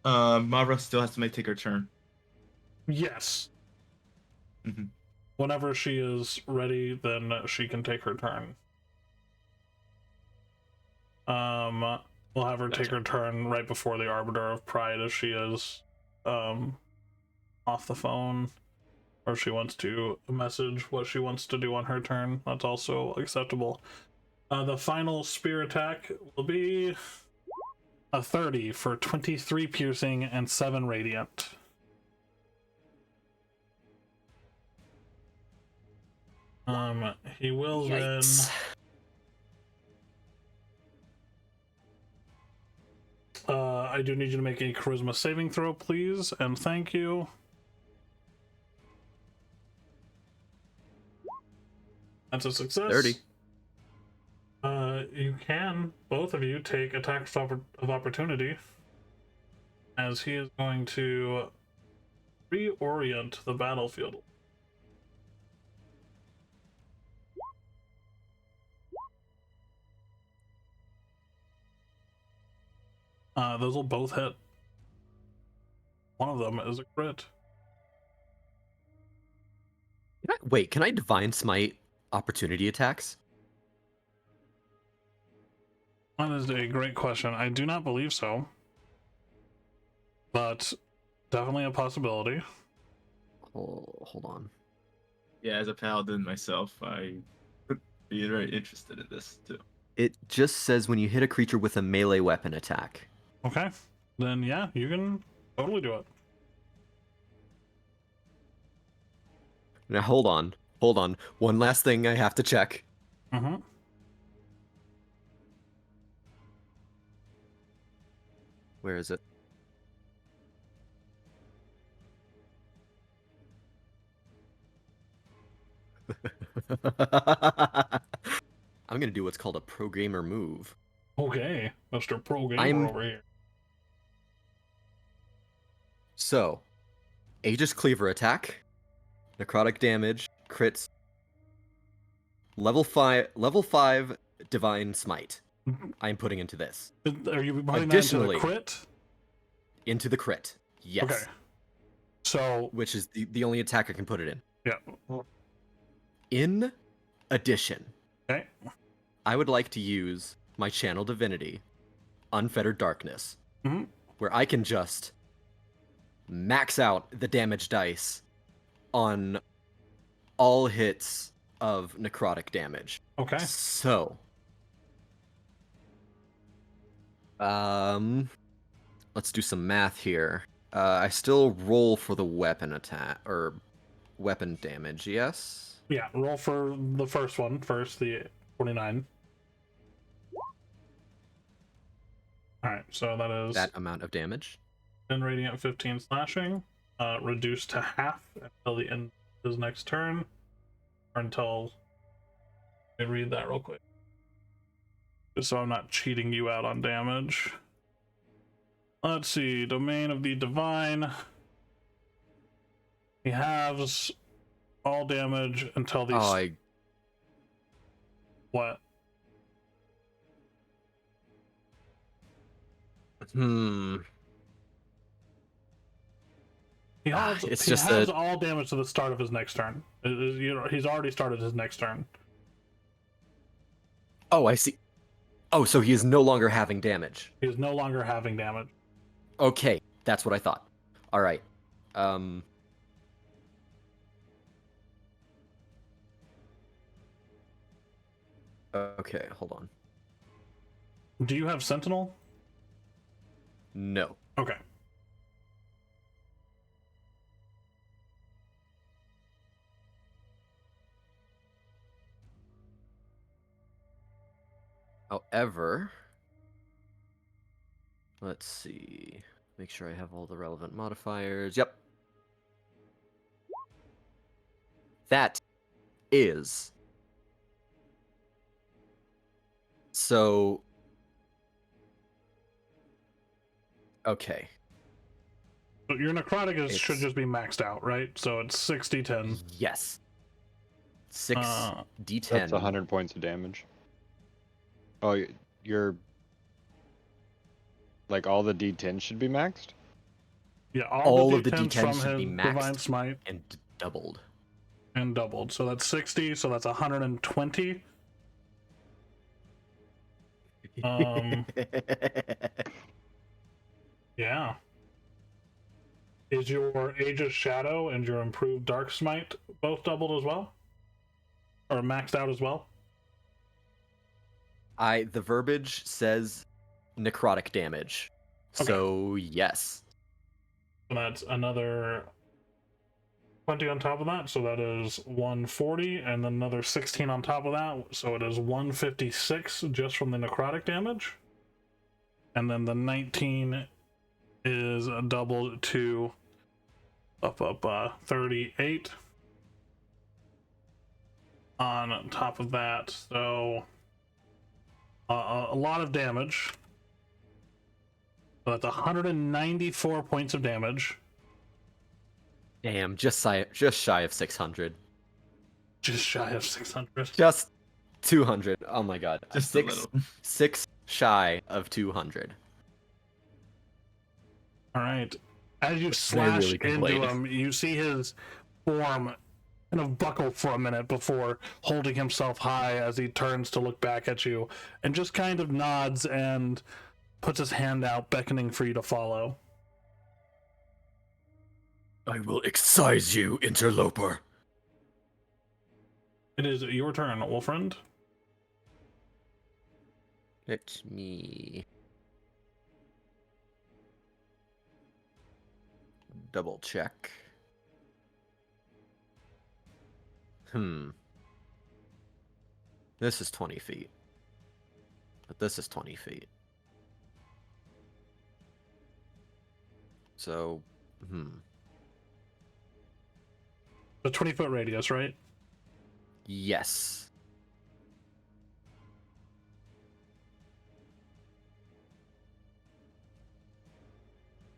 ahead. Mavra still has to take her turn. Yes. Mm-hmm. Whenever she is ready, then she can take her turn. We'll have her take her turn right before the Arbiter of Pride, as she is off the phone, or she wants to message what she wants to do on her turn. That's also acceptable. The final spear attack will be a 30 for 23 piercing and 7 radiant. He will Yikes. then. I do need you to make a charisma saving throw, please, and thank you. That's a success. 30. You can, both of you, take attacks of opportunity, as he is going to reorient the battlefield. Those will both hit. One of them is a crit. Wait, can I Divine Smite opportunity attacks? That is a great question. I do not believe so, but definitely a possibility. Hold on. Yeah, as a paladin myself, I would be very interested in this too. It just says when you hit a creature with a melee weapon attack. Okay, then yeah, you can totally do it. Now hold on. One last thing I have to check. Mm-hmm. Where is it? I'm gonna do what's called a pro gamer move. Okay, Mr. Pro Gamer over here. So, Aegis Cleaver attack, necrotic damage, crits, level 5 Divine Smite. I'm putting into this. Are you putting that into the Additionally, crit? Into the crit. Yes. Okay. So, Which is the only attack I can put it in. yeah. In addition, Okay. I would like to use my Channel Divinity, Unfettered Darkness, Mm-hmm. where I can just max out the damage dice on all hits of necrotic damage. Okay. So, let's do some math here. I still roll for the weapon attack or weapon damage, yes? Yeah, roll for the first one first, the 49. Alright, so that is That amount of damage. 10 radiant, 15 slashing, reduced to half until the end of his next turn, or until I read that real quick, just so I'm not cheating you out on damage. Let's see, Domain of the Divine. He halves all damage until the what? He halves all damage to the start of his next turn. He's already started his next turn. Oh, I see. Oh, so he is no longer having damage. He is no longer having damage. Okay, that's what I thought. All right. Okay, hold on. Do you have Sentinel? No. Okay. However, let's see. Make sure I have all the relevant modifiers. Yep. That is. So. Okay. So your necrotic should It's- just be maxed out, right? So it's 60-10. Yes. 6 d10. That's 100 points of damage. Oh, you're like all the D10 should be maxed. Yeah, All the of the D10s D10s from should be his maxed. Divine Smite And doubled. and doubled. So that's 60, so that's 120. Yeah. Is your Aegis Shadow and your improved Dark Smite both doubled as well? Or maxed out as well? The verbiage says necrotic damage. Okay. So yes. So that's another 20 on top of that, so that is 140, and then another 16 on top of that, so it is 156 just from the necrotic damage. And then the 19 is doubled to 38 on top of that, so a lot of damage. So that's 194 points of damage. Damn, just shy of 600. Just shy of 600. Just 200. Oh my god. Just a little. 6 shy of 200. All right. As you I slash really into complain. him, you see his form kind of buckle for a minute before holding himself high as he turns to look back at you and just kind of nods and puts his hand out, beckoning for you to follow. I will excise you, interloper. It is your turn, Wolfriend. Let me double check. This is 20 feet. But this is 20 feet. So, The 20-foot radius, right? yes.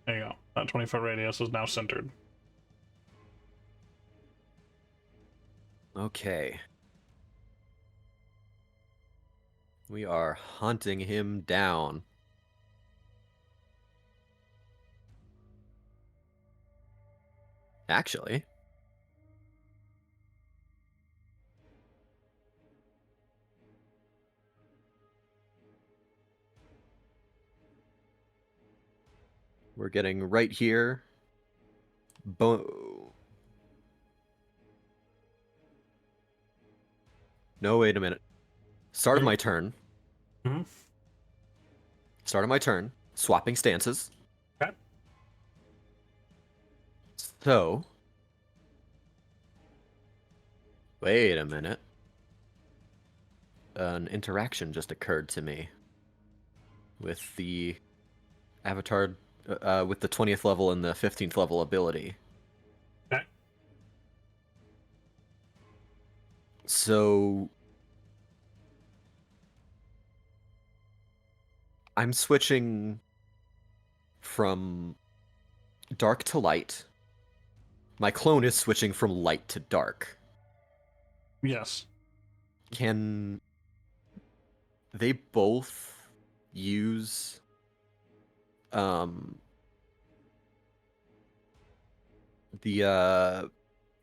There you go. That 20-foot radius is now centered. Okay. We are hunting him down. Actually, we're getting right here. No, wait a minute. Start of my turn. Mhm. Start of my turn. Swapping stances. Okay. So. Wait a minute. An interaction just occurred to me. With the avatar, with the 20th level and the 15th level ability. Okay. So I'm switching from dark to light. My clone is switching from light to dark. Yes. Can they both use the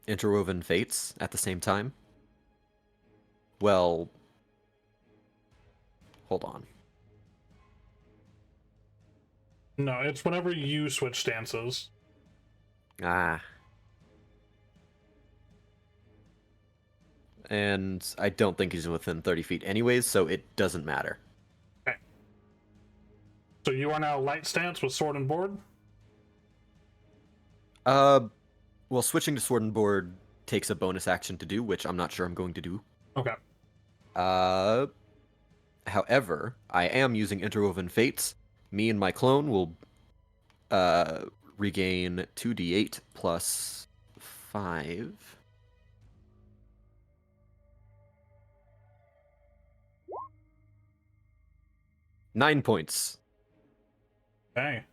interwoven fates at the same time? Well, hold on. No, it's whenever you switch stances. And I don't think he's within 30 feet anyways, so it doesn't matter. Okay. So you are now light stance with sword and board? Well, switching to sword and board takes a bonus action to do, which I'm not sure I'm going to do. Okay. However, I am using Interwoven Fates. Me and my clone will regain 2d8 plus 5. Nine points. Okay.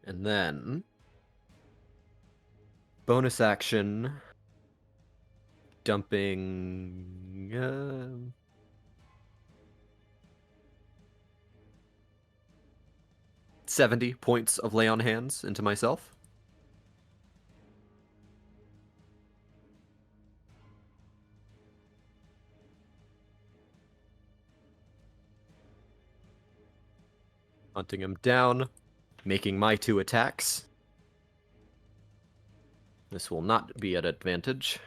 And then bonus action dumping 70 points of lay on hands into myself. Hunting him down, making my 2 attacks. This will not be at advantage.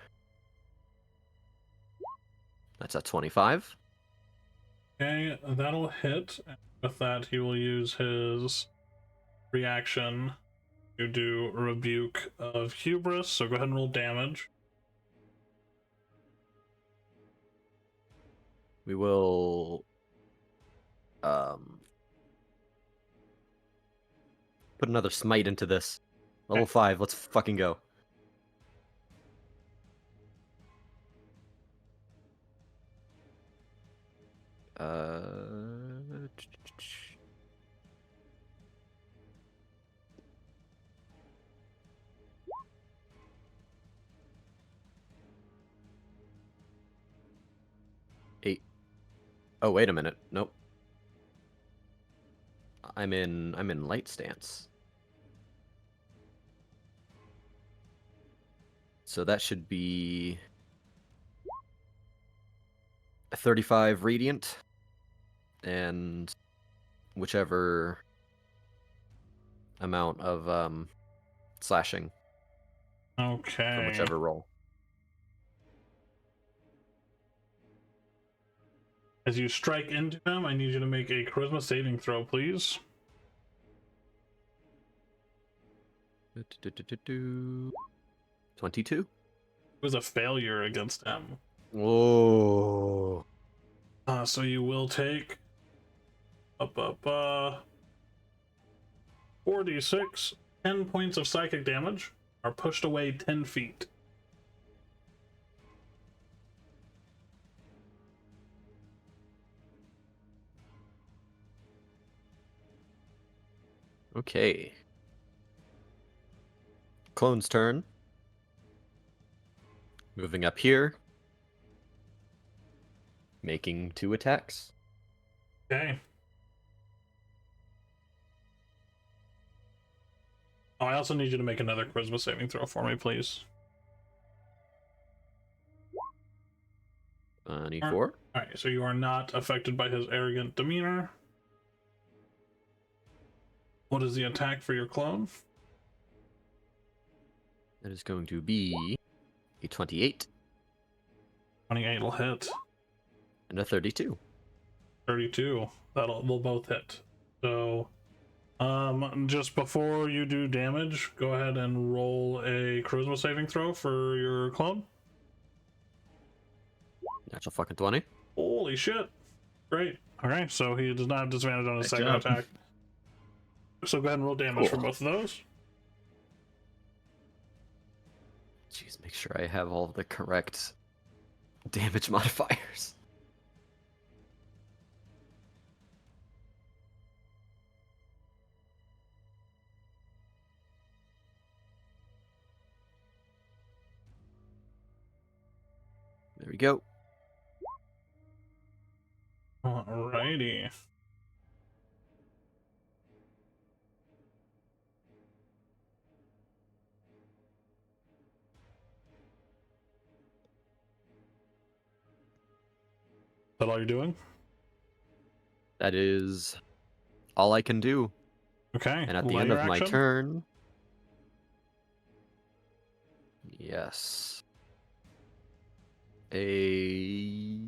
That's a 25. Okay, that'll hit. And with that, he will use his reaction to do Rebuke of Hubris. So go ahead and roll damage. We will put another smite into this. Level 5, let's fucking go. Uh 8. Oh, wait a minute. Nope. I'm in light stance. So that should be a 35 radiant and whichever amount of slashing Okay. from whichever roll. As you strike into him, I need you to make a charisma saving throw, please. 22. It was a failure against him. Oh. So you will take 4d6, 10 points of psychic damage, are pushed away 10 feet. Okay. Clone's turn. Moving up here. Making 2 attacks. Okay. Oh, I also need you to make another charisma saving throw for me, please. 24. Alright, so you are not affected by his arrogant demeanor. What is the attack for your clone? That is going to be a 28 28 will hit. and a 32. 32. They'll both hit. So, just before you do damage, go ahead and roll a charisma saving throw for your clone. Natural fucking 20. Holy shit. Great. Okay, so he does not have disadvantage on his Nice second job. attack. So go ahead and roll damage for Cool. both of those. Jeez, make sure I have all the correct damage modifiers. There we go. Alrighty. Is that all you're doing? That is all I can do. Okay. And at the layer end of my action. turn... Yes. A...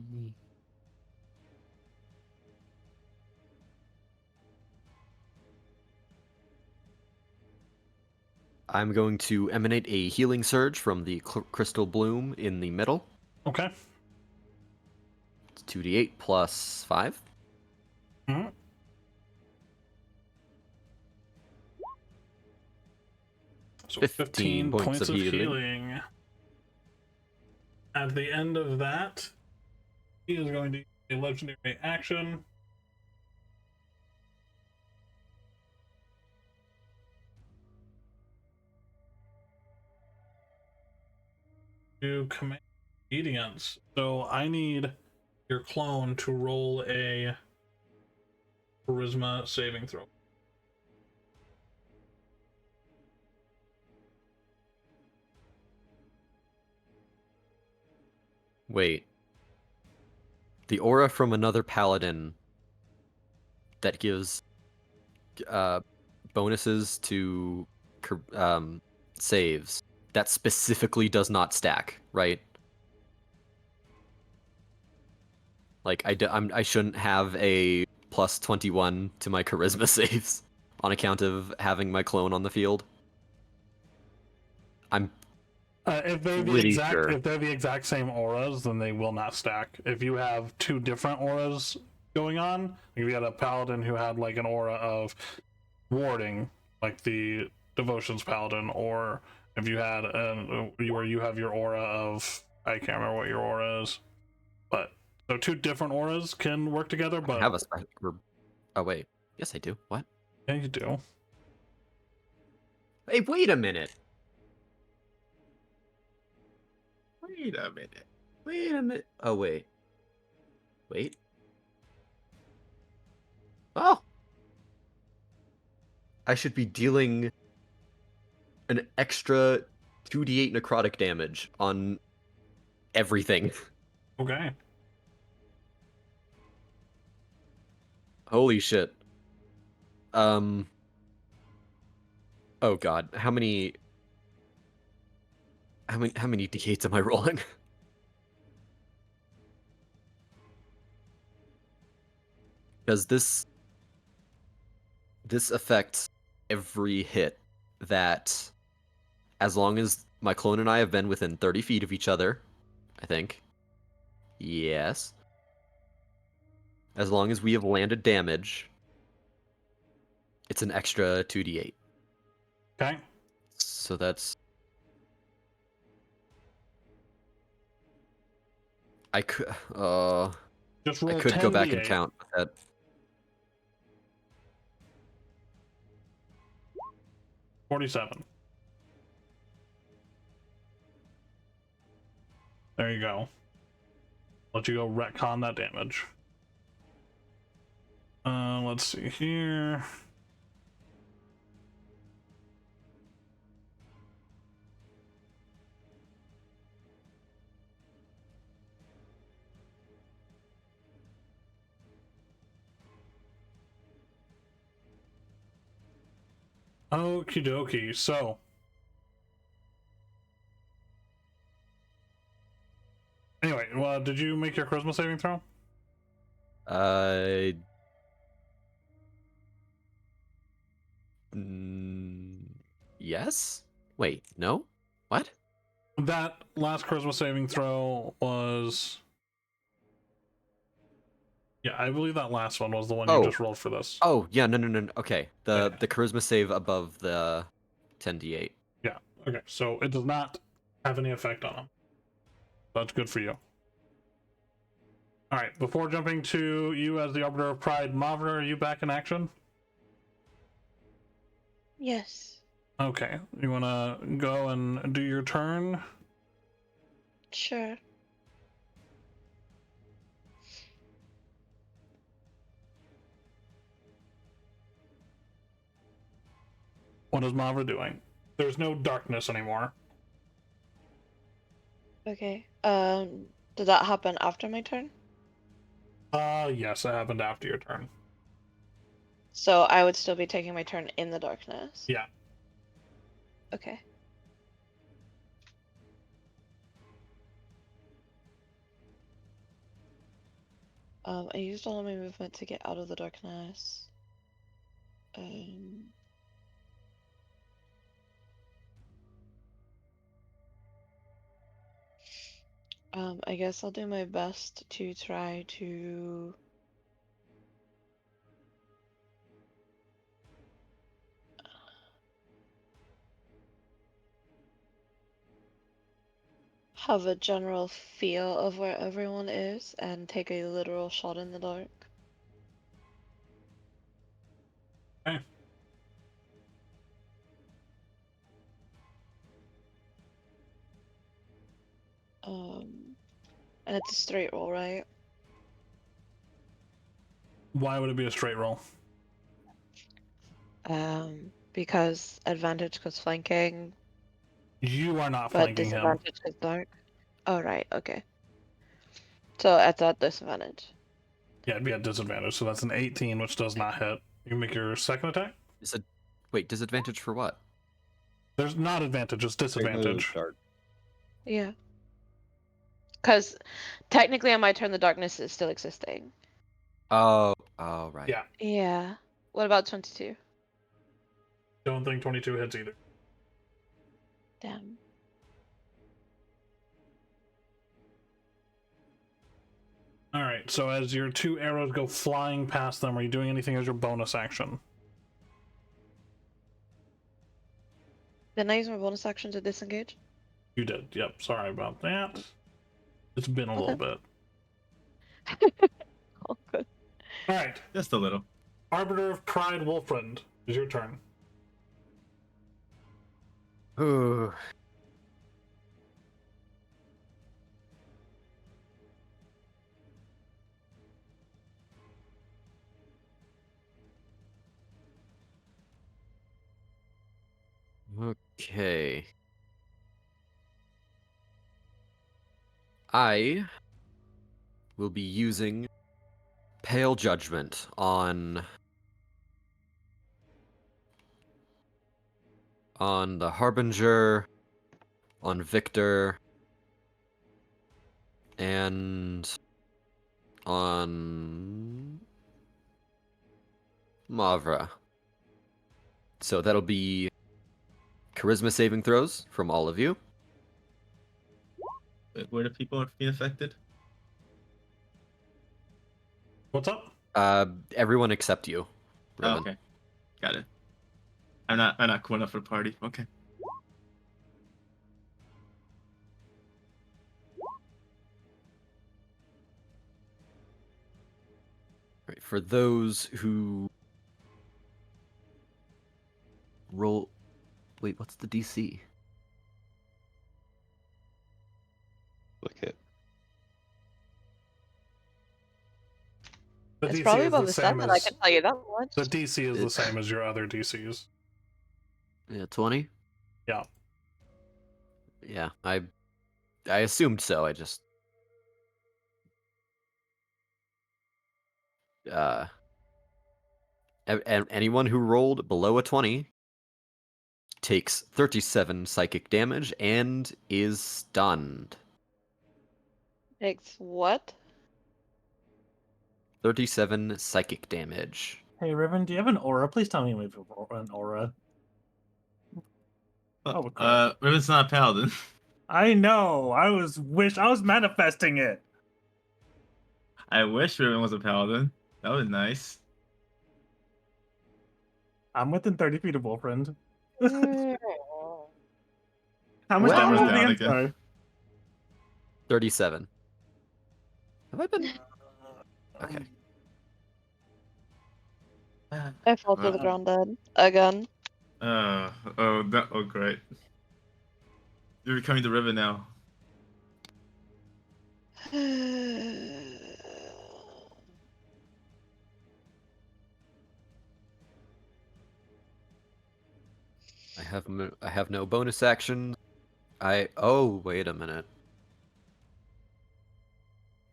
I'm going to emanate a healing surge from the crystal bloom in the middle. Okay. It's 2d8 plus 5. Mm-hmm. So 15 points of healing. At the end of that, he is going to use a legendary action. To command obedience. So I need your clone to roll a charisma saving throw. Wait. The aura from another paladin that gives bonuses to saves, that specifically does not stack, right? Like, I shouldn't have a plus 21 to my charisma saves on account of having my clone on the field. I'm If they're pretty sure. if they're the exact same auras, then they will not stack. If you have two different auras going on, if you had a paladin who had like an aura of warding, like the devotions paladin, or if you had where you have your aura of, I can't remember what your aura is, but so two different auras can work together. But I have a oh wait, yes I do. What? yeah, you do. Hey, wait a minute. Wait a minute. Wait a minute. Oh wait. Wait. Oh. I should be dealing an extra 2d8 necrotic damage on everything. Okay. Holy shit. Oh god, how many d8s am I rolling? Because this affects every hit that, as long as my clone and I have been within 30 feet of each other, I think. Yes. As long as we have landed damage, it's an extra 2d8. Okay. So that's... I could... Just I roll could go back and 10d8. count that. 47. There you go. Let you go retcon that damage. Let's see here. Okie dokie. So, anyway, well, did you make your charisma saving throw? Yes? Wait, no? What? That last charisma saving throw was... Yeah, I believe that last one was the one you just rolled for this. Oh, yeah, no. Okay, Yeah. the charisma save above the 10d8. Yeah, okay, so it does not have any effect on him. That's good for you. Alright, before jumping to you as the Arbiter of Pride, Mavra, are you back in action? Yes. Okay, you wanna go and do your turn? Sure. What is Mavra doing? There's no darkness anymore. Okay. Did that happen after my turn? Yes, it happened after your turn. So I would still be taking my turn in the darkness. Yeah. Okay. I used all of my movement to get out of the darkness. I guess I'll do my best to try to have a general feel of where everyone is and take a literal shot in the dark. Okay. And it's a straight roll, right? Why would it be a straight roll? Because advantage because flanking, You are not but flanking him. disadvantage because dark. Oh, right, okay. So at that disadvantage. Yeah, it'd be at disadvantage, so that's an 18, which does not hit. You make your second attack? Wait, disadvantage for what? There's not advantage, it's Straight into the disadvantage. dark. Yeah. Because technically on my turn the darkness is still existing. Oh, right. Yeah, Yeah. What about 22? don't think 22 hits either. Damn. Alright, so as your 2 arrows go flying past them, are you doing anything as your bonus action? Didn't I use my bonus action to disengage? You did, yep, sorry about that. It's been a little bit. Oh, good. Alright, Just a little. Arbiter of Pride Wolfriend, is your turn. Ooh. Okay. I will be using Pale Judgment on the Harbinger, on Victor, and on Mavra. So that'll be charisma saving throws from all of you. Where do people being affected? What's up? Everyone except you, Oh, Riven. okay, got it. I'm not cool enough for the party. Okay. Right, for those who roll, wait, what's the DC? Look at The It's DC probably is above the the same 7, I as can tell you that much. the DC is the same as your other DCs. Yeah, 20. Yeah. Yeah, I assumed so. I just and anyone who rolled below a 20 takes 37 psychic damage and is stunned. Takes what? 37 psychic damage. Hey, Riven, do you have an aura? Please tell me you have an aura. Oh, crap. Riven's not a paladin. I know. I was manifesting it. I wish Riven was a paladin. That was nice. I'm within 30 feet of Wolfriend. Mm. How much Well- damage was Down the again. Sorry. 37. Have I been? Okay. I fall to the ground dead. Again. Oh, great. You're becoming the Riven now. I have no bonus action. Oh, wait a minute.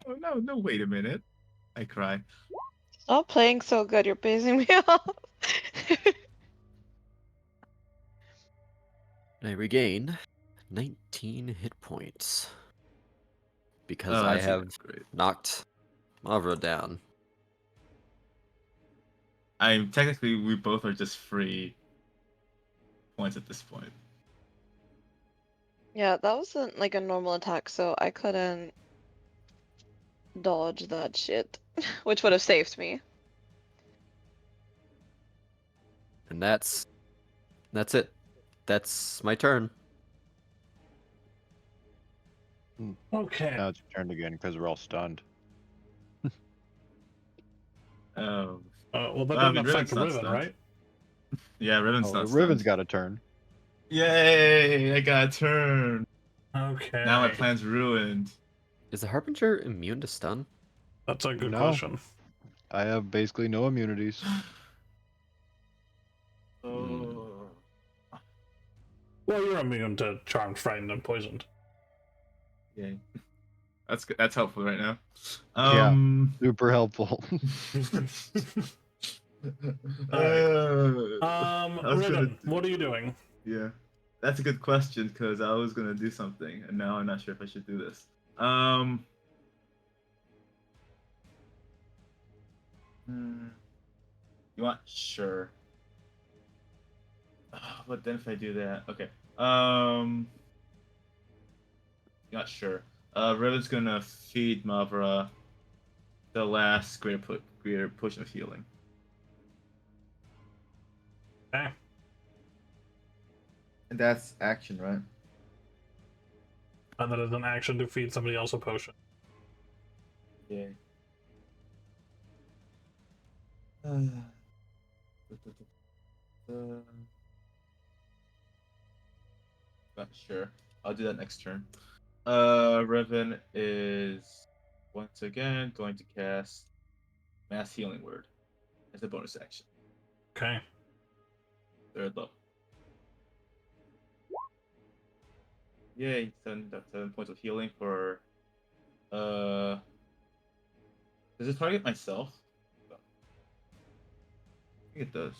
Oh no, wait a minute. I cry. Stop playing so good, you're pissing me off. I regain 19 hit points because Oh, I that's have great. knocked Mavra down. We both are just free points at this point. Yeah, that wasn't like a normal attack, so I couldn't dodge that shit, which would have saved me. And that's it. That's my turn. Okay. Now it's your turn again because we're all stunned. Oh. Well, that Well, I doesn't mean, affect Riven's not Riven, stunned. right? Yeah, Riven's Oh, not Riven's stunned. got a turn. Yay! I got a turn. Okay. Now my plan's ruined. Is the Harbinger immune to stun? That's a good No. question. I have basically no immunities. Oh. Well, you're immune to charmed, frightened, and poisoned. Yeah. That's good. That's helpful right now. Yeah. Super helpful. I was Riven, gonna- what are you doing? Yeah, that's a good question because I was gonna do something and now I'm not sure if I should do this. You want sure? But then if I do that, okay. Not sure. Riven's gonna feed Mavra the last greater potion of healing. Okay. And that's action, right? And that is an action to feed somebody else a potion. Yeah. Not sure. I'll do that next turn. Revan is once again going to cast Mass Healing Word as a bonus action. Okay. Third level. Yay! 7 points of healing for. Does it target myself? I think it does.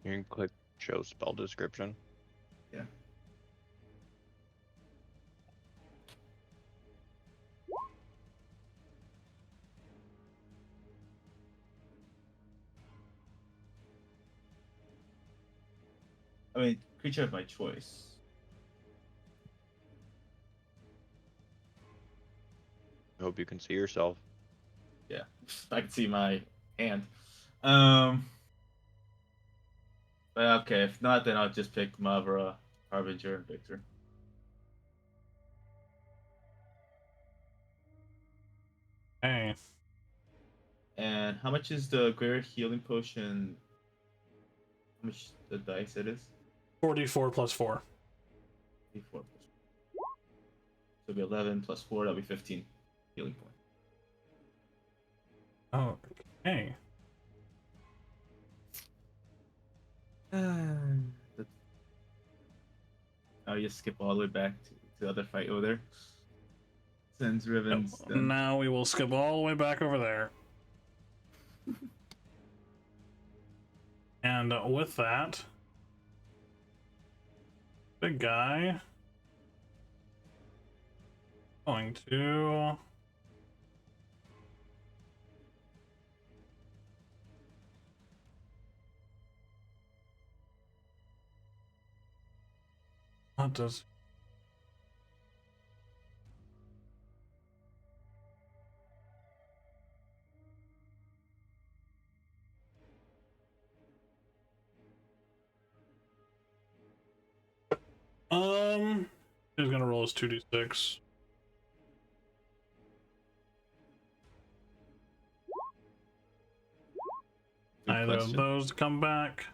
You can click show spell description. Yeah. I mean, creature of my choice. I hope you can see yourself. Yeah, I can see my hand. But okay, if not, then I'll just pick Mavra, Harbinger, and Victor. Hey. And how much is the greater healing potion? How much the dice it is? 44 plus 4. 4 plus 4. So it'll be 11 plus 4, that'll be 15 healing point. Okay. I'll just skip all the way back to the other fight over there. Sends Riven's done. Now we will skip all the way back over there. And with that, big guy going to what does he's gonna roll his 2d6. Good Neither of question. those come back.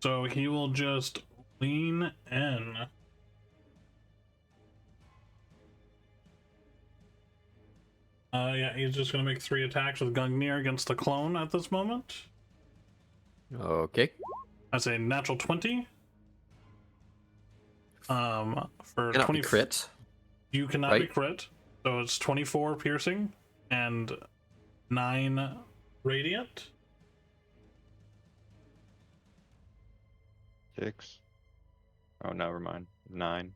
So he will just lean in. Yeah, he's just gonna make 3 attacks with Gungnir against the clone at this moment. Okay. That's a natural 20. For Cannot 20 be crit. You cannot be right? crit. So it's 24 piercing and 9 radiant. 6. Oh, never mind. 9.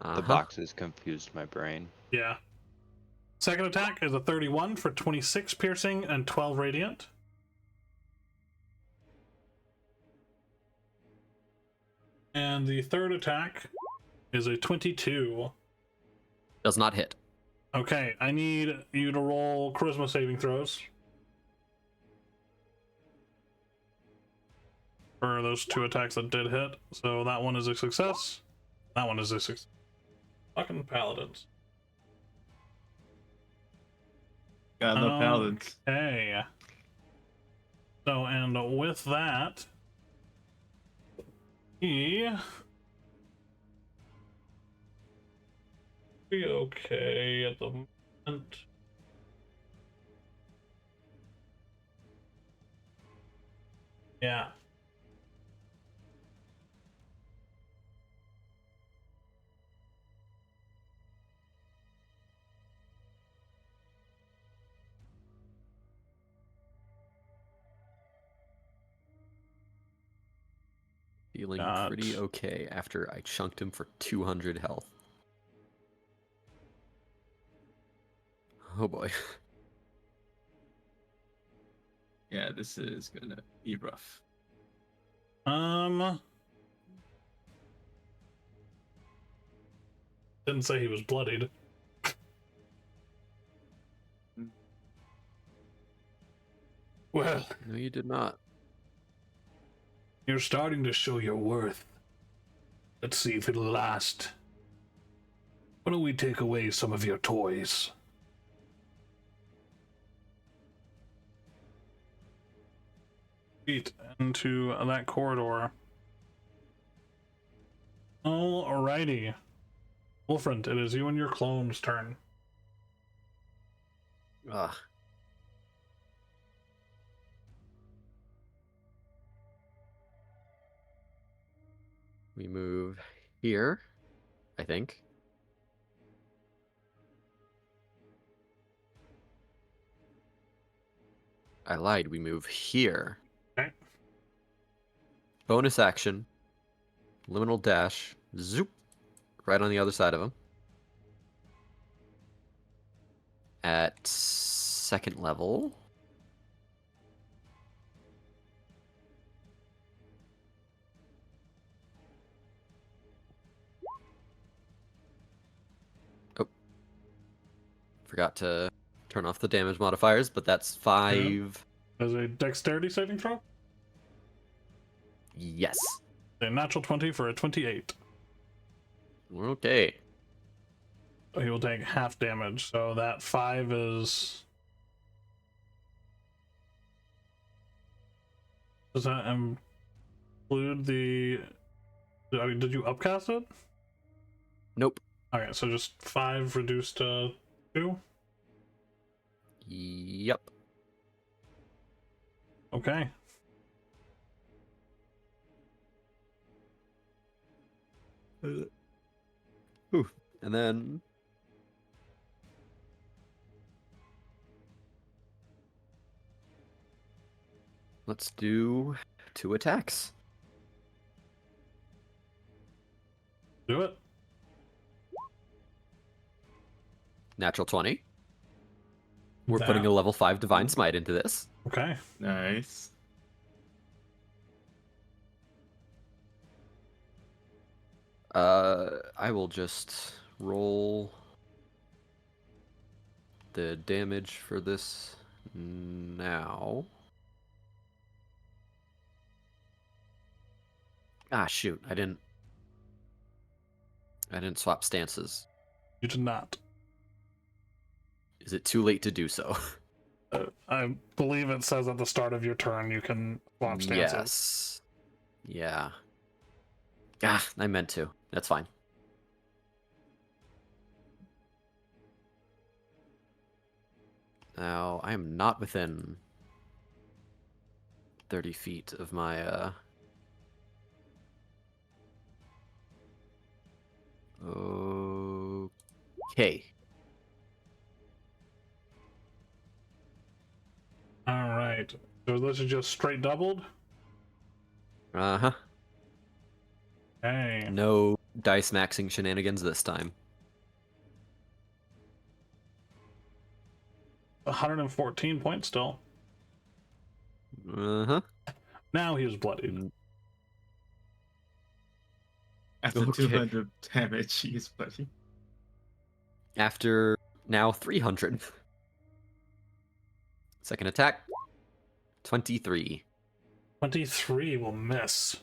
Uh-huh. The boxes confused my brain. Yeah. Second attack is a 31 for 26 piercing and 12 radiant. And the third attack is a 22. Does not hit. Okay, I need you to roll charisma saving throws for those 2 attacks that did hit. So that one is a success. That one is a success. Fucking paladins. Got no paladins. Okay. So, and with that, he be okay at the moment. Yeah. Feeling Got- pretty okay after I chunked him for 200 health. Oh boy. Yeah, this is gonna be rough. Didn't say he was bloodied. Well, No, you did not. you're starting to show your worth. Let's see if it'll last. Why don't we take away some of your toys? Feet into that corridor. Alrighty. Wolfrant, it is you and your clone's turn. Ugh. We move here, I think. I lied. We move here. Okay. Bonus action. Liminal dash. Zoop. Right on the other side of him. At second level. Oh. Forgot to turn off the damage modifiers, but that's 5. As a dexterity saving throw? Yes. A natural 20 for a 28. Okay. So he will take half damage. So that 5 is. Does that include the. I mean, did you upcast it? Nope. Okay, so just 5 reduced to 2? Yep. Okay. Ooh. And then let's do 2 attacks. Do it. Natural 20. We're putting a level 5 Divine Smite into this. Okay. Nice. I will just roll the damage for this now. Ah, shoot. I didn't swap stances. You did not. Is it too late to do so? I believe it says at the start of your turn you can swap stances. Yes. Yeah. Ah, I meant to. That's fine. Now, I am not within 30 feet of my, Okay. Alright. So this is just straight doubled? Uh-huh. Okay. No dice maxing shenanigans this time. 114 points still. Uh-huh. Now he is bloodied. After Okay. 200 damage, jeez, buddy. After now 300. Second attack. 23. 23 will miss.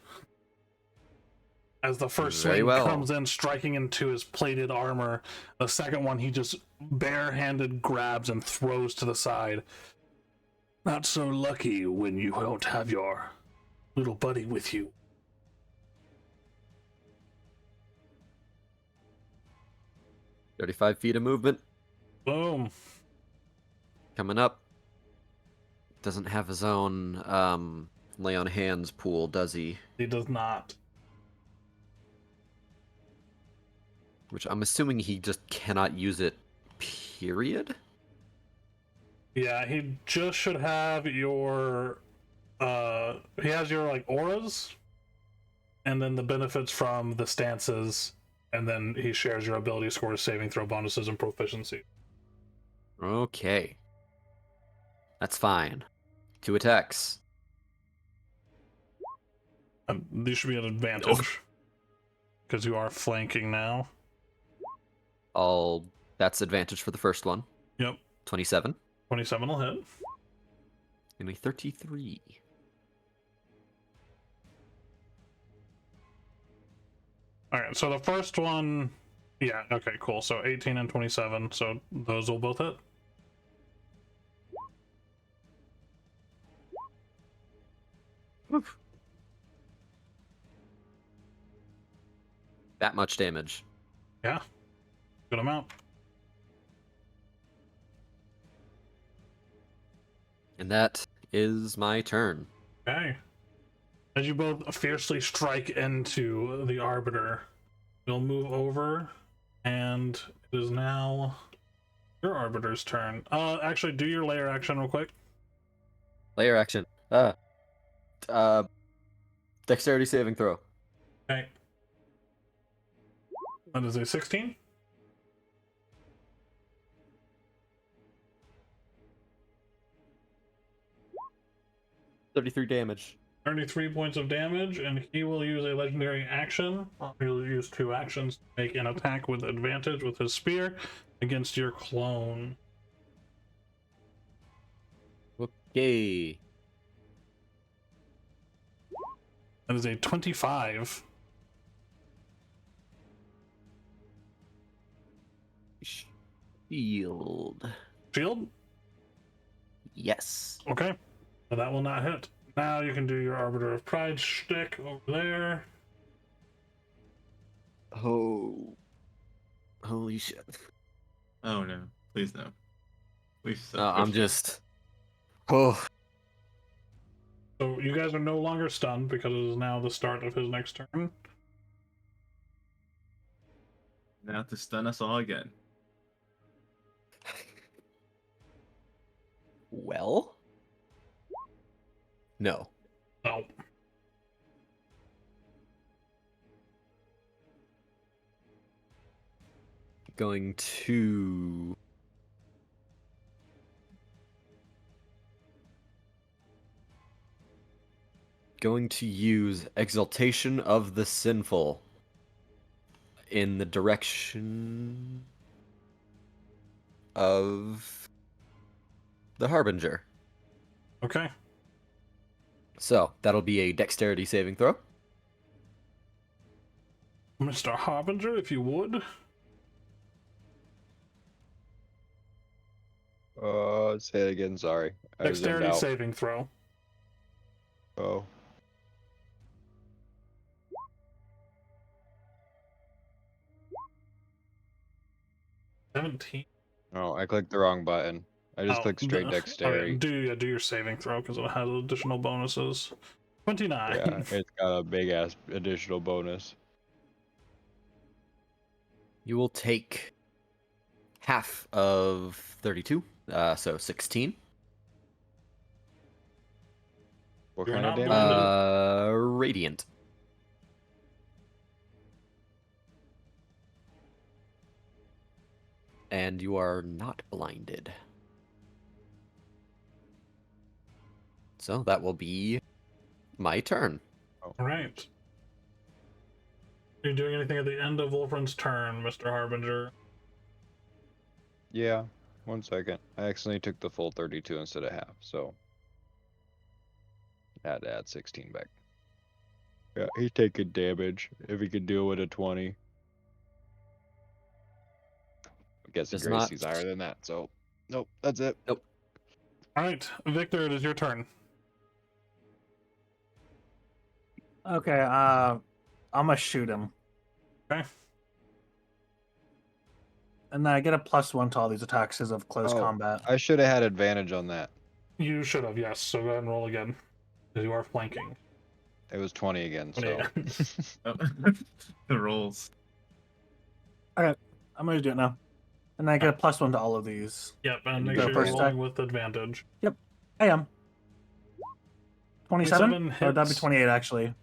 As the first Very swing well. comes in, striking into his plated armor, the second one he just barehanded grabs and throws to the side. Not so lucky when you don't have your little buddy with you. $35 feet of movement. Boom. Coming up. Doesn't have his own lay on hands pool, does he? He does not. Which I'm assuming he just cannot use it, period? Yeah, he just should have your he has your like auras and then the benefits from the stances, and then he shares your ability scores, saving throw bonuses, and proficiency. Okay. That's fine. 2 attacks. These should be an advantage because you are flanking now. That's advantage for the first one. Yep. 27. 27 will hit. And a 33. Alright, so the first one, yeah, okay, cool. So 18 and 27, so those will both hit. Oof. That much damage. Yeah, good amount. And that is my turn. Okay. As you both fiercely strike into the Arbiter, you'll move over, and it is now your Arbiter's turn. Actually, do your layer action real quick. Layer action. Dexterity saving throw. Okay. That is a 16. $33 damage. 33 points of damage, and he will use a legendary action. He'll use 2 actions to make an attack with advantage with his spear against your clone. Okay. That is a 25. Shield. Shield? Yes. Okay. So that will not hit. Now you can do your Arbiter of Pride shtick over there. Oh. Holy shit. Oh no. Please no. Please so I'm just. Oh. So you guys are no longer stunned because it is now the start of his next turn. Now to stun us all again. Well. No. Oh. Going to. Going to use Exaltation of the Sinful in the direction of the Harbinger. Okay. So that'll be a Dexterity saving throw. Mr. Harbinger, if you would. Say it again, sorry. I zoned Dexterity out. saving throw. Oh. $17. Oh, I clicked the wrong button. I just clicked straight dexterity. Okay, do your saving throw because it has additional bonuses. 29. Yeah, it's got a big ass additional bonus. You will take half of 32, so 16. What You're kind of not damage? Radiant. And you are not blinded. So that will be my turn. All right. Are you doing anything at the end of Wolfran's turn, Mr. Harbinger? Yeah. 1 second. I accidentally took the full 32 instead of half, so I had to add 16 back. Yeah, he's taking damage if he could deal with a 20. I'm guessing Does not. Gracie's higher than that, so nope, that's it. Nope. Alright, Victor, it is your turn. Okay, I'm gonna shoot him. Okay. And then I get a +1 to all these attacks because of close Oh, combat. I should have had advantage on that. You should have, yes. So go ahead and roll again. Because you are flanking. It was 20 again, so. 20 again. Oh, the rolls. I'm gonna do it now. And I get a +1 to all of these. Yep, and And make you go sure you're first rolling attack. with advantage. I am. 27? 27 Or that'd be hits. 28 actually.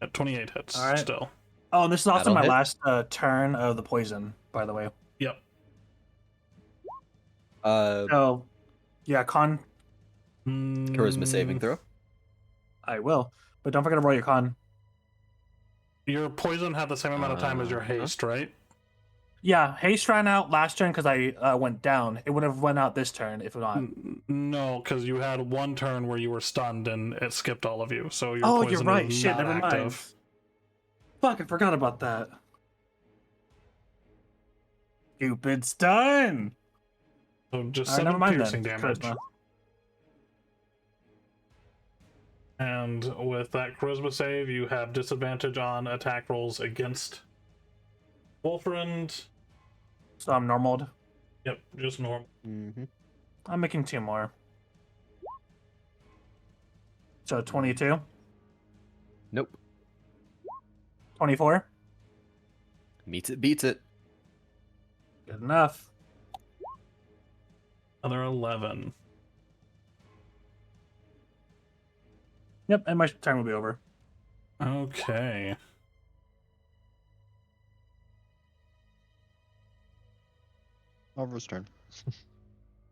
At 28 hits Alright. still. Oh, and this is also That'll my hit. last turn of the poison, by the way. Yep. So, yeah, con. Charisma saving throw. I will, but don't forget to roll your con. Your poison had the same amount of time as your haste, right? Yeah, haste ran out last turn because I went down. It would have went out this turn if not. No, because you had one turn where you were stunned and it skipped all of you. So your Oh, poison you're right. is Shit, not never active. mind. Fuck, I forgot about that. Stupid stun. So just Alright, 7 never mind piercing then. damage. Charisma. And with that charisma save, you have disadvantage on attack rolls against Wolfrind. So I'm normaled. Yep, just normal. Mm-hmm. I'm making 2 more. So 22, Nope. 24. Meets it, beats it. Good enough. Another 11. Yep, and my turn will be over. Okay. Marvel's turn.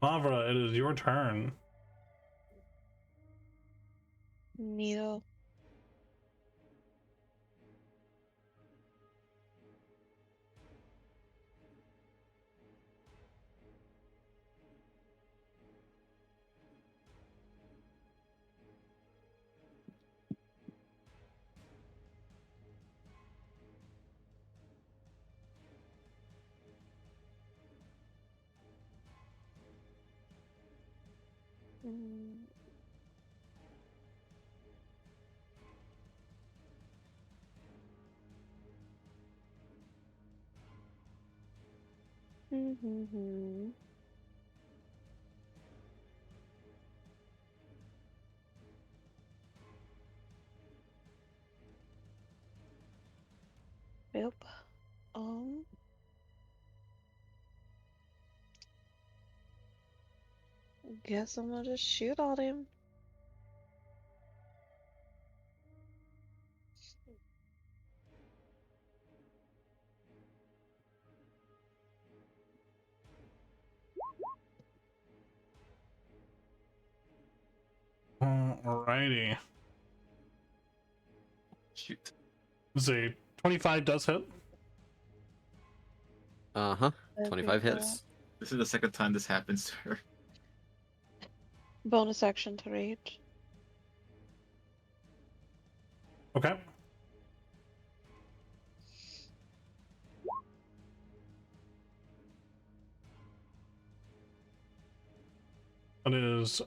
Mavra, it is your turn. Needle. Mm. Mm-hmm. Yep. Guess I'm gonna just shoot at him. Alrighty. Shoot. See, 25 does hit. Uh-huh. That'd be 25 cool. hits. This is the second time this happens to her. Bonus action to rage. Okay. That is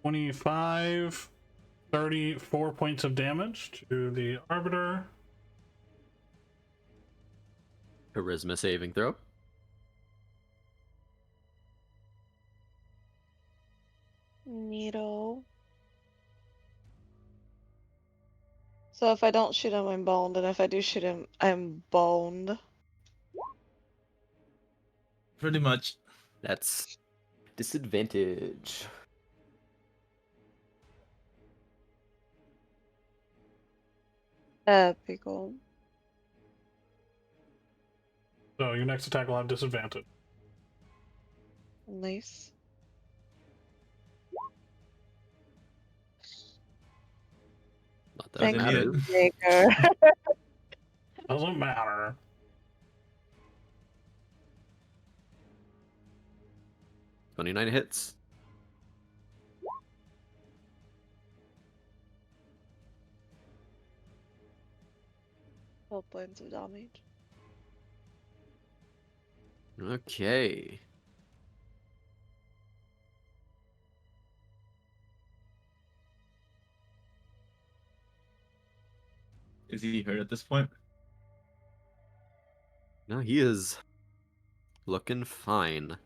25, 34 points of damage to the Arbiter. Charisma saving throw. Needle. So if I don't shoot him, I'm boned, and if I do shoot him, I'm boned. Pretty much. That's disadvantage. Epical. So your next attack will have disadvantage. Nice. Not that Thank it you. matters. Maker. Doesn't matter. $29 hits. Twelve points of damage. Okay. Is he hurt at this point? No, he is looking fine.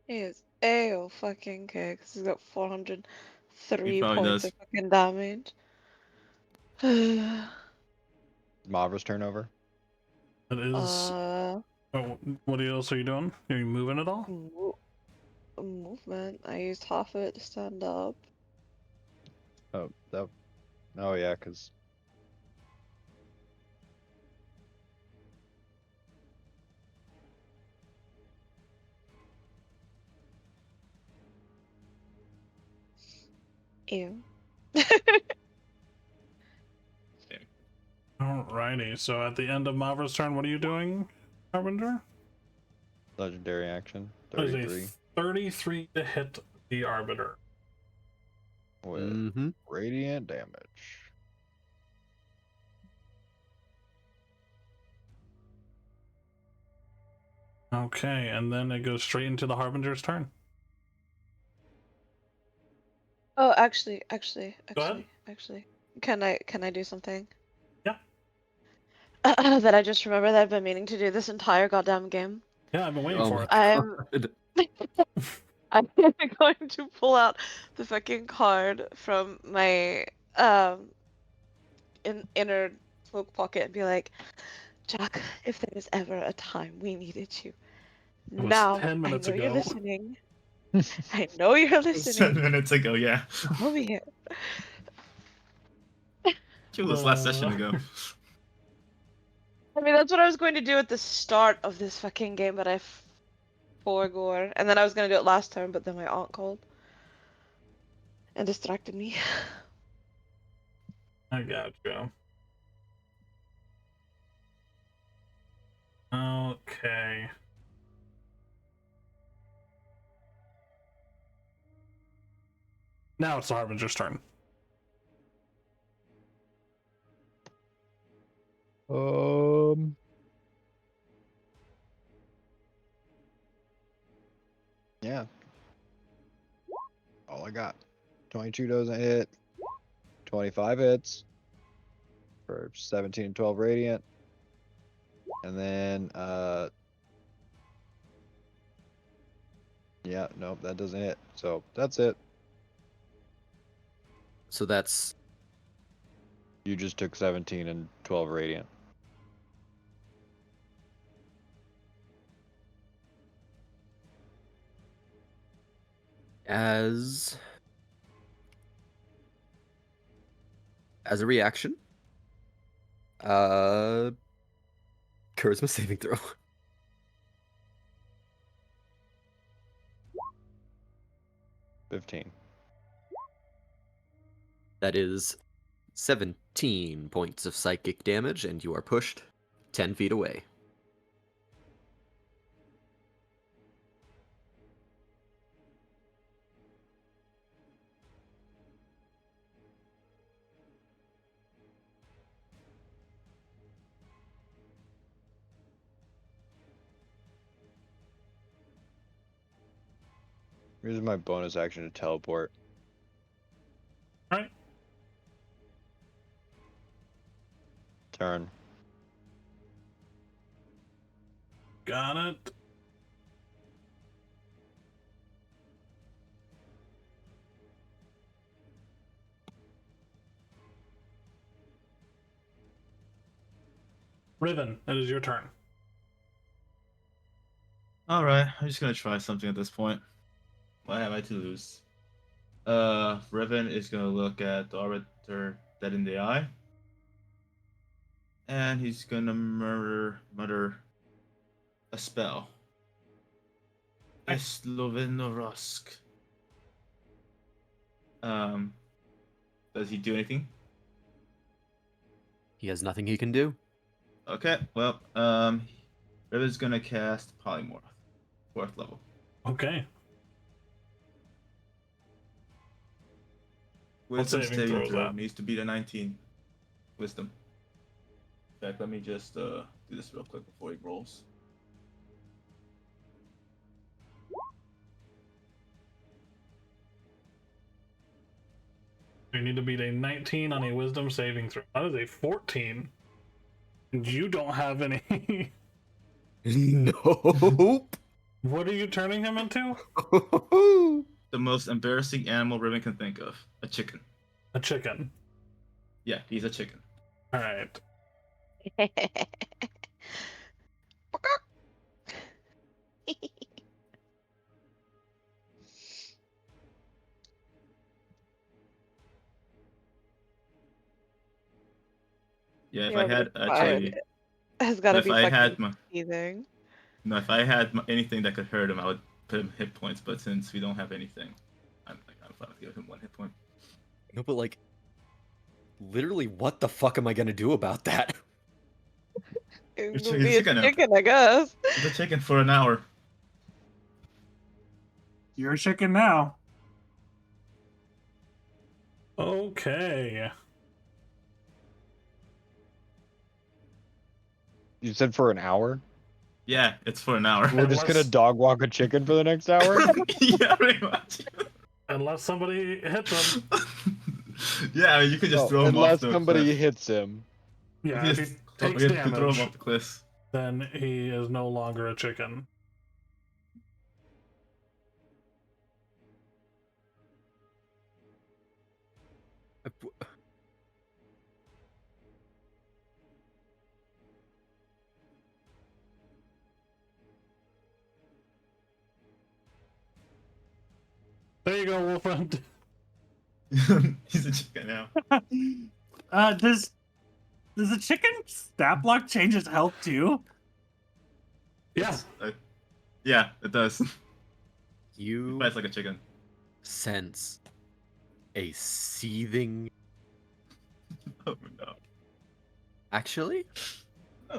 He is A fucking okay, 'cause he's got He 403 probably points does. of fucking damage. Mavra's turnover. It is. Oh, what else are you doing? Are you moving at all? Movement. I used half of it to stand up. Oh, that. Oh yeah, because Ew. Alrighty. So at the end of Mavra's turn, what are you doing, Harbinger? legendary action That is 33 a 33 to hit the Arbiter. with Mm-hmm. radiant damage. Okay, and then it goes straight into the Harbinger's turn. Oh, Go ahead. Can I do something? Yeah. That I just remember that I've been meaning to do this entire goddamn game. Yeah, I've been waiting Oh for my it. I'm god. I'm going to pull out the fucking card from my inner cloak pocket and be like, Jack, if there was ever a time we needed you, It was now 10 I minutes know you're ago. listening. I know you're It was 10 listening. minutes ago, yeah. Call me here. Killed this last session Uh, ago. I mean, that's what I was going to do at the start of this fucking game, but I forgore. And then I was going to do it last turn, but then my aunt called and distracted me. I got you. Okay. Now it's the Harbinger's turn. Um. Yeah. All I got. 22 doesn't hit. 25 hits for 17 and 12 radiant. And then yeah, nope, that doesn't hit. So that's it. So that's You just took 17 and 12 radiant. as a reaction. Charisma saving throw. 15. That is 17 points of psychic damage, and you are pushed 10 feet away. Here's my bonus action to teleport. Alright. Turn. Got it. Riven, it is your turn. Alright, I'm just gonna try something at this point. What have I to lose? Revan is gonna look at the Arbiter dead in the eye. And he's gonna mutter a spell. Eslovenorusk. Does he do anything? He has nothing he can do. Okay, well, Riven's gonna cast Polymorph, 4th level. Okay. Wisdom saving saving throw is throw that? needs to beat a 19. Wisdom. In fact, let me just do this real quick before he rolls. You need to beat a 19 on a wisdom saving throw. That is a 14. And you don't have any. Nope. What are you turning him into? The most embarrassing animal Riven can think of. A chicken. A chicken. Yeah, he's a chicken. Alright. Yeah, if Yeah, I but had it's fine. actually, Has got to if be I had fucking my, teething. no, if I had anything that could hurt him, I would put him hit points. But since we don't have anything, I'm fine with giving him 1 hit point. No, but like, literally, what the fuck am I gonna do about that? It He's would a be a chicken now. chicken, I guess. He's a chicken for an hour. You're a chicken now. Okay. You said for an hour? Yeah, it's for an hour. We're just gonna dog walk a chicken for the next hour? Yeah, pretty much. Unless somebody hits him. Yeah, I mean, you could just No, throw him off unless the somebody cliff. hits him. Yeah, You if just- he takes you could throw him damage, off the cliff. then he is no longer a chicken. There you go, Wolfriend. He's a chicken now. Does the chicken stat block change its health too? Yeah. Yeah, it does. You Fights like a chicken. sense a seething. Oh no. Actually, I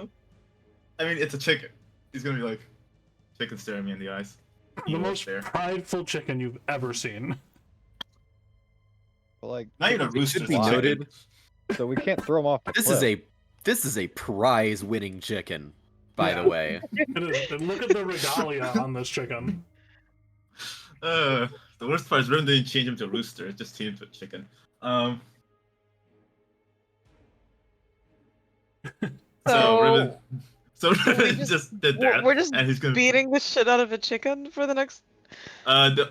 mean, it's a chicken. He's gonna be like, chicken staring me in the eyes. The Evil most stare. prideful chicken you've ever seen. But like, Not even a it rooster. should be it's a chicken. noted. so we can't throw him off the This cliff. is a prize-winning chicken, by Yeah. the way. It is. And look at the regalia on this chicken. The worst part is Rim didn't change him to a rooster. It just changed him to a chicken. So, So Riven just did that. we're just and he's gonna beating the shit out of a chicken for the next.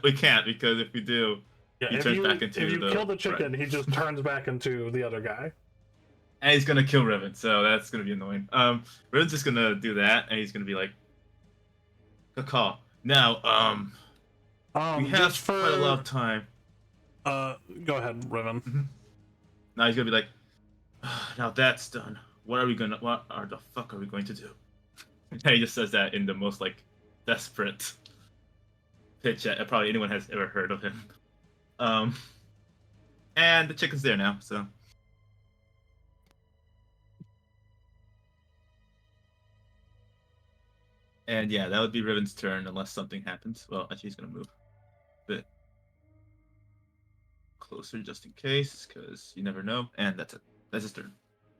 we can't because if we do, Yeah, he if turns you, back into if you the kill the chicken, he just turns back into the other guy. and he's gonna kill Riven, so that's gonna be annoying. Riven's just gonna do that, and he's gonna be like, "Caw. Now, we have Just for quite a lot of time." go ahead, Riven. Now he's gonna be like, "Now that's done. What the fuck are we going to do?" And he just says that in the most like desperate pitch that probably anyone has ever heard of him. And the chicken's there now, so. And yeah, that would be Riven's turn unless something happens. Well, actually, he's gonna move a bit closer just in case, because you never know. And that's it. That's his turn.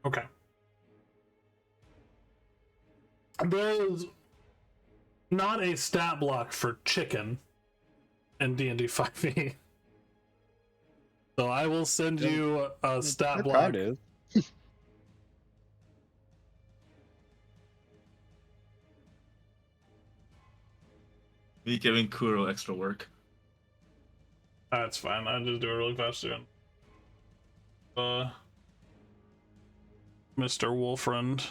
Okay. There's not a stat block for chicken in D&D 5e. So I will send you a stat There block. kinda is. Me giving Kuro extra work. That's fine. I'll just do it really fast soon. Mr. Wolfriend.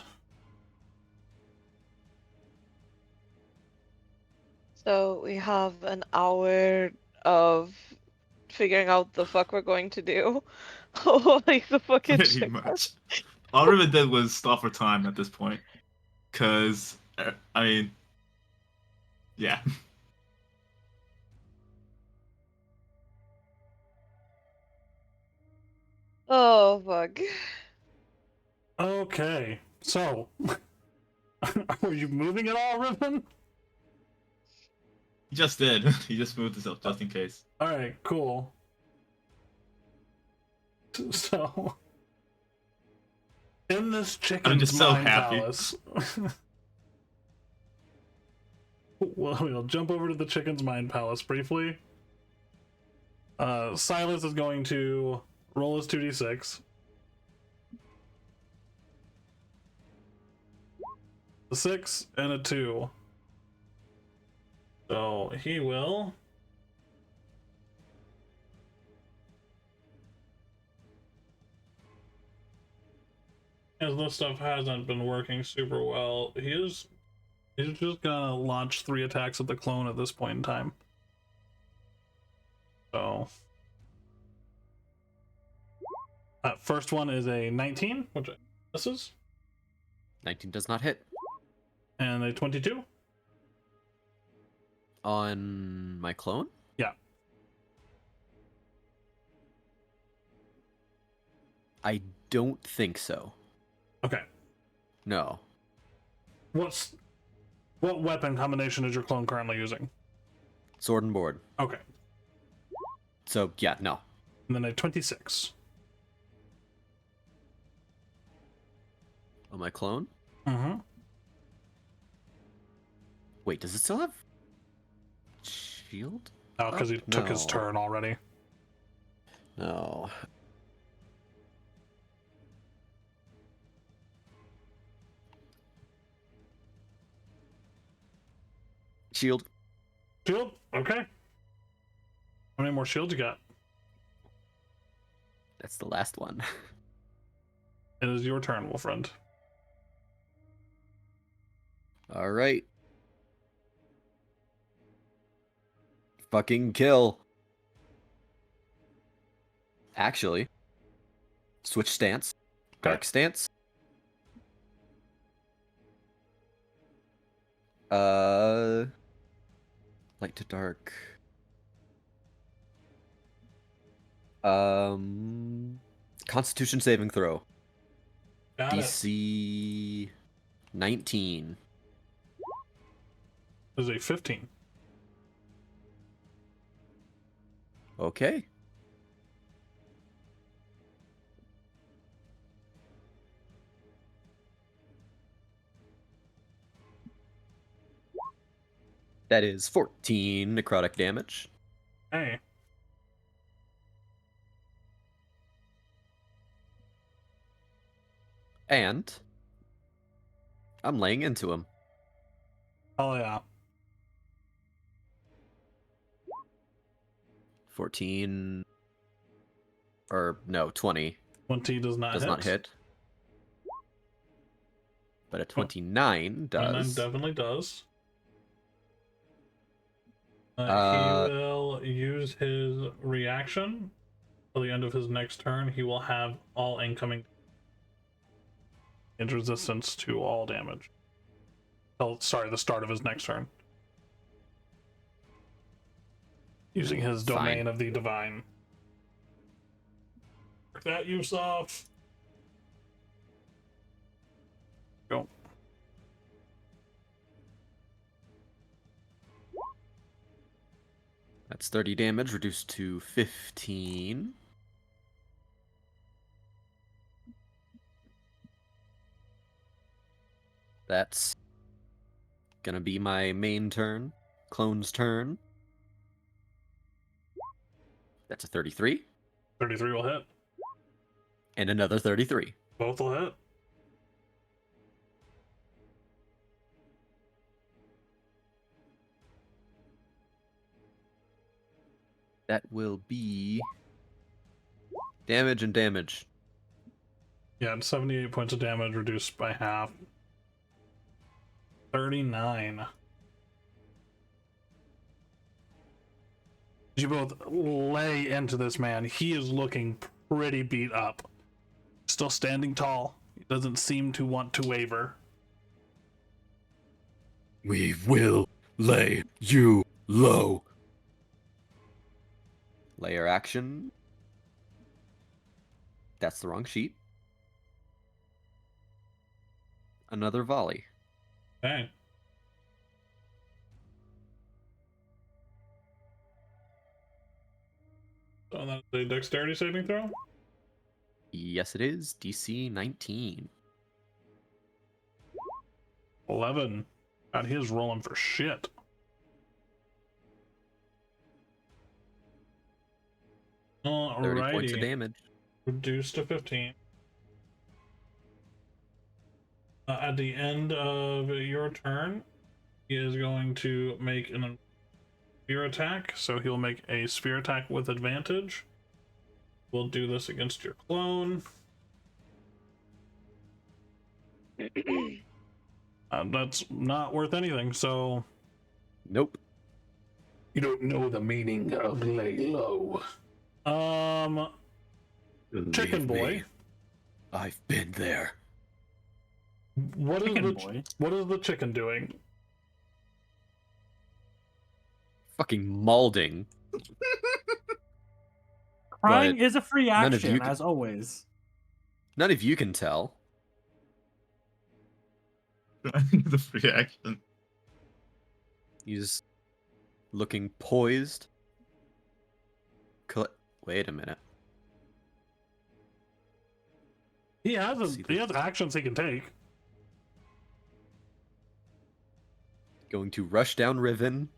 So we have an hour of figuring out the fuck we're going to do. Like the fucking Pretty chicken. much. All Riven did was stop for time at this point. Because, I mean, yeah. Oh fuck. Okay. So, are you moving at all, Riven? He just did. He just moved himself just in case. Alright, cool. So, in this chicken's just so mind happy. palace. Well, we'll jump over to the chicken's mind palace briefly. Silas is going to roll his 2d6. A 6 and a 2. So he will. As this stuff hasn't been working super well, he's just gonna launch 3 attacks at the clone at this point in time. So first one is a 19, which misses, 19 does not hit. and a 22. On my clone? Yeah. I don't think so. Okay. No. What weapon combination is your clone currently using? Sword and board. Okay. So, yeah, no. And then a 26. On my clone? Mm-hmm. Wait, does it still have shield? Oh, because he took his no. turn already. No. Shield. Shield? Okay. How many more shields you got? That's the last one. It is your turn, Wolfriend. All right. Fucking kill. Actually, switch stance. Dark stance. Light to dark. Constitution saving throw. Got it. DC 19. This is a 15. Okay. That is 14 necrotic damage. Hey. And I'm laying into him. Oh yeah. 14 or no, 20 20 does not does hit. not hit. But a 29 29 does. definitely does. He will use his reaction till the end of his next turn. He will have all incoming and resistance to all damage. Oh, sorry, the start of his next turn. Using his domain of the divine. Mark that use off. Go. That's 30 damage reduced to 15. That's gonna be my main turn. Clone's turn. That's a 33. 33 will hit. And another 33. Both will hit. That will be damage and damage. Yeah, 78 points of damage reduced by half. 39. You both lay into this man. He is looking pretty beat up. Still standing tall. He doesn't seem to want to waver. We will lay you low. Layer action. That's the wrong sheet. another volley. Okay. So that's a dexterity saving throw? Yes, it is. DC 19. 11. God, he is rolling for shit. 30 points of Alrighty. damage. Reduced to 15. At the end of your turn, he is going to make an sphere attack. So he'll make a sphere attack with advantage. We'll do this against your clone. That's not worth anything, so... Nope. You don't know the meaning of lay low. Chicken Believe boy. me, I've been there. What is Chicken the boy. what is the chicken doing? Fucking maulding. Crying But is a free none of you action, can- as always. None of you can tell. I think the free action. He's looking poised. Wait a minute. He has See he has actions he can take. Going to rush down Riven.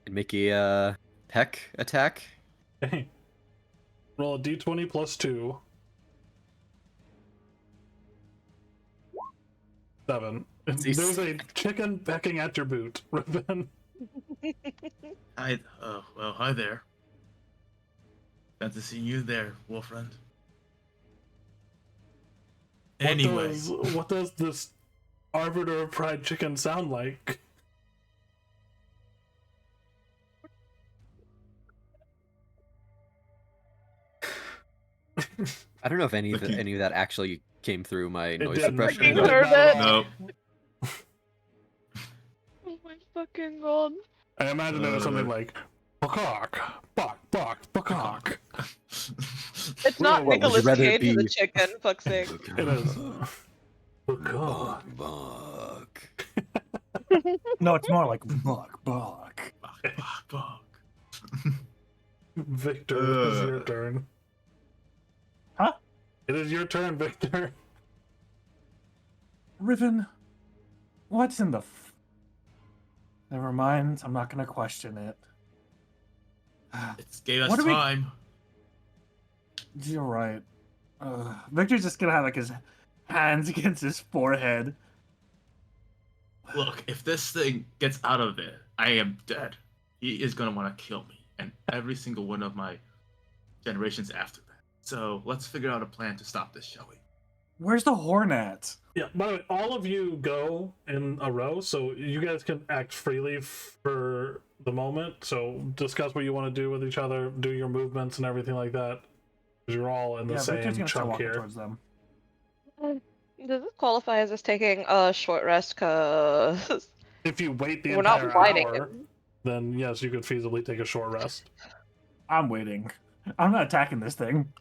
And make a peck attack. Okay. Roll a d20 plus 2. 7. There's a chicken pecking at your boot, Riven. Hi, well, hi there. Glad to see you there, wolf friend. Anyway, What does this arbiter of pride chicken sound like? I don't know if any of Looking- any of that actually came through my noise didn't. suppression. It Fucking did heard not at it. all. no. Oh my fucking god. I imagine it was something like Bakak, Bak, Bakak. It's not What, would you Nicolas rather it Cage the be- chicken, fuck's sake. It is. Bakak. Buck. No, it's more like buck. Fuck. Victor, it is your turn. Huh? It is your turn, Victor. Riven, what's in the Never mind, I'm not gonna question it. It's gave us What do we- time. You're right. Victor's just gonna have like his hands against his forehead. Look, if this thing gets out of there, I am dead. He is gonna want to kill me, and every single one of my generations after that. So let's figure out a plan to stop this, shall we? Where's the horn at? Yeah, by the way, all of you go in a row, so you guys can act freely for the moment. So discuss what you want to do with each other, do your movements and everything like that. Because you're all in the Victor's same gonna start chunk walking here. towards them. Does this qualify as us taking a short rest? Cause If you wait the we're not entire fighting hour, him. then yes, you could feasibly take a short rest. I'm waiting. I'm not attacking this thing.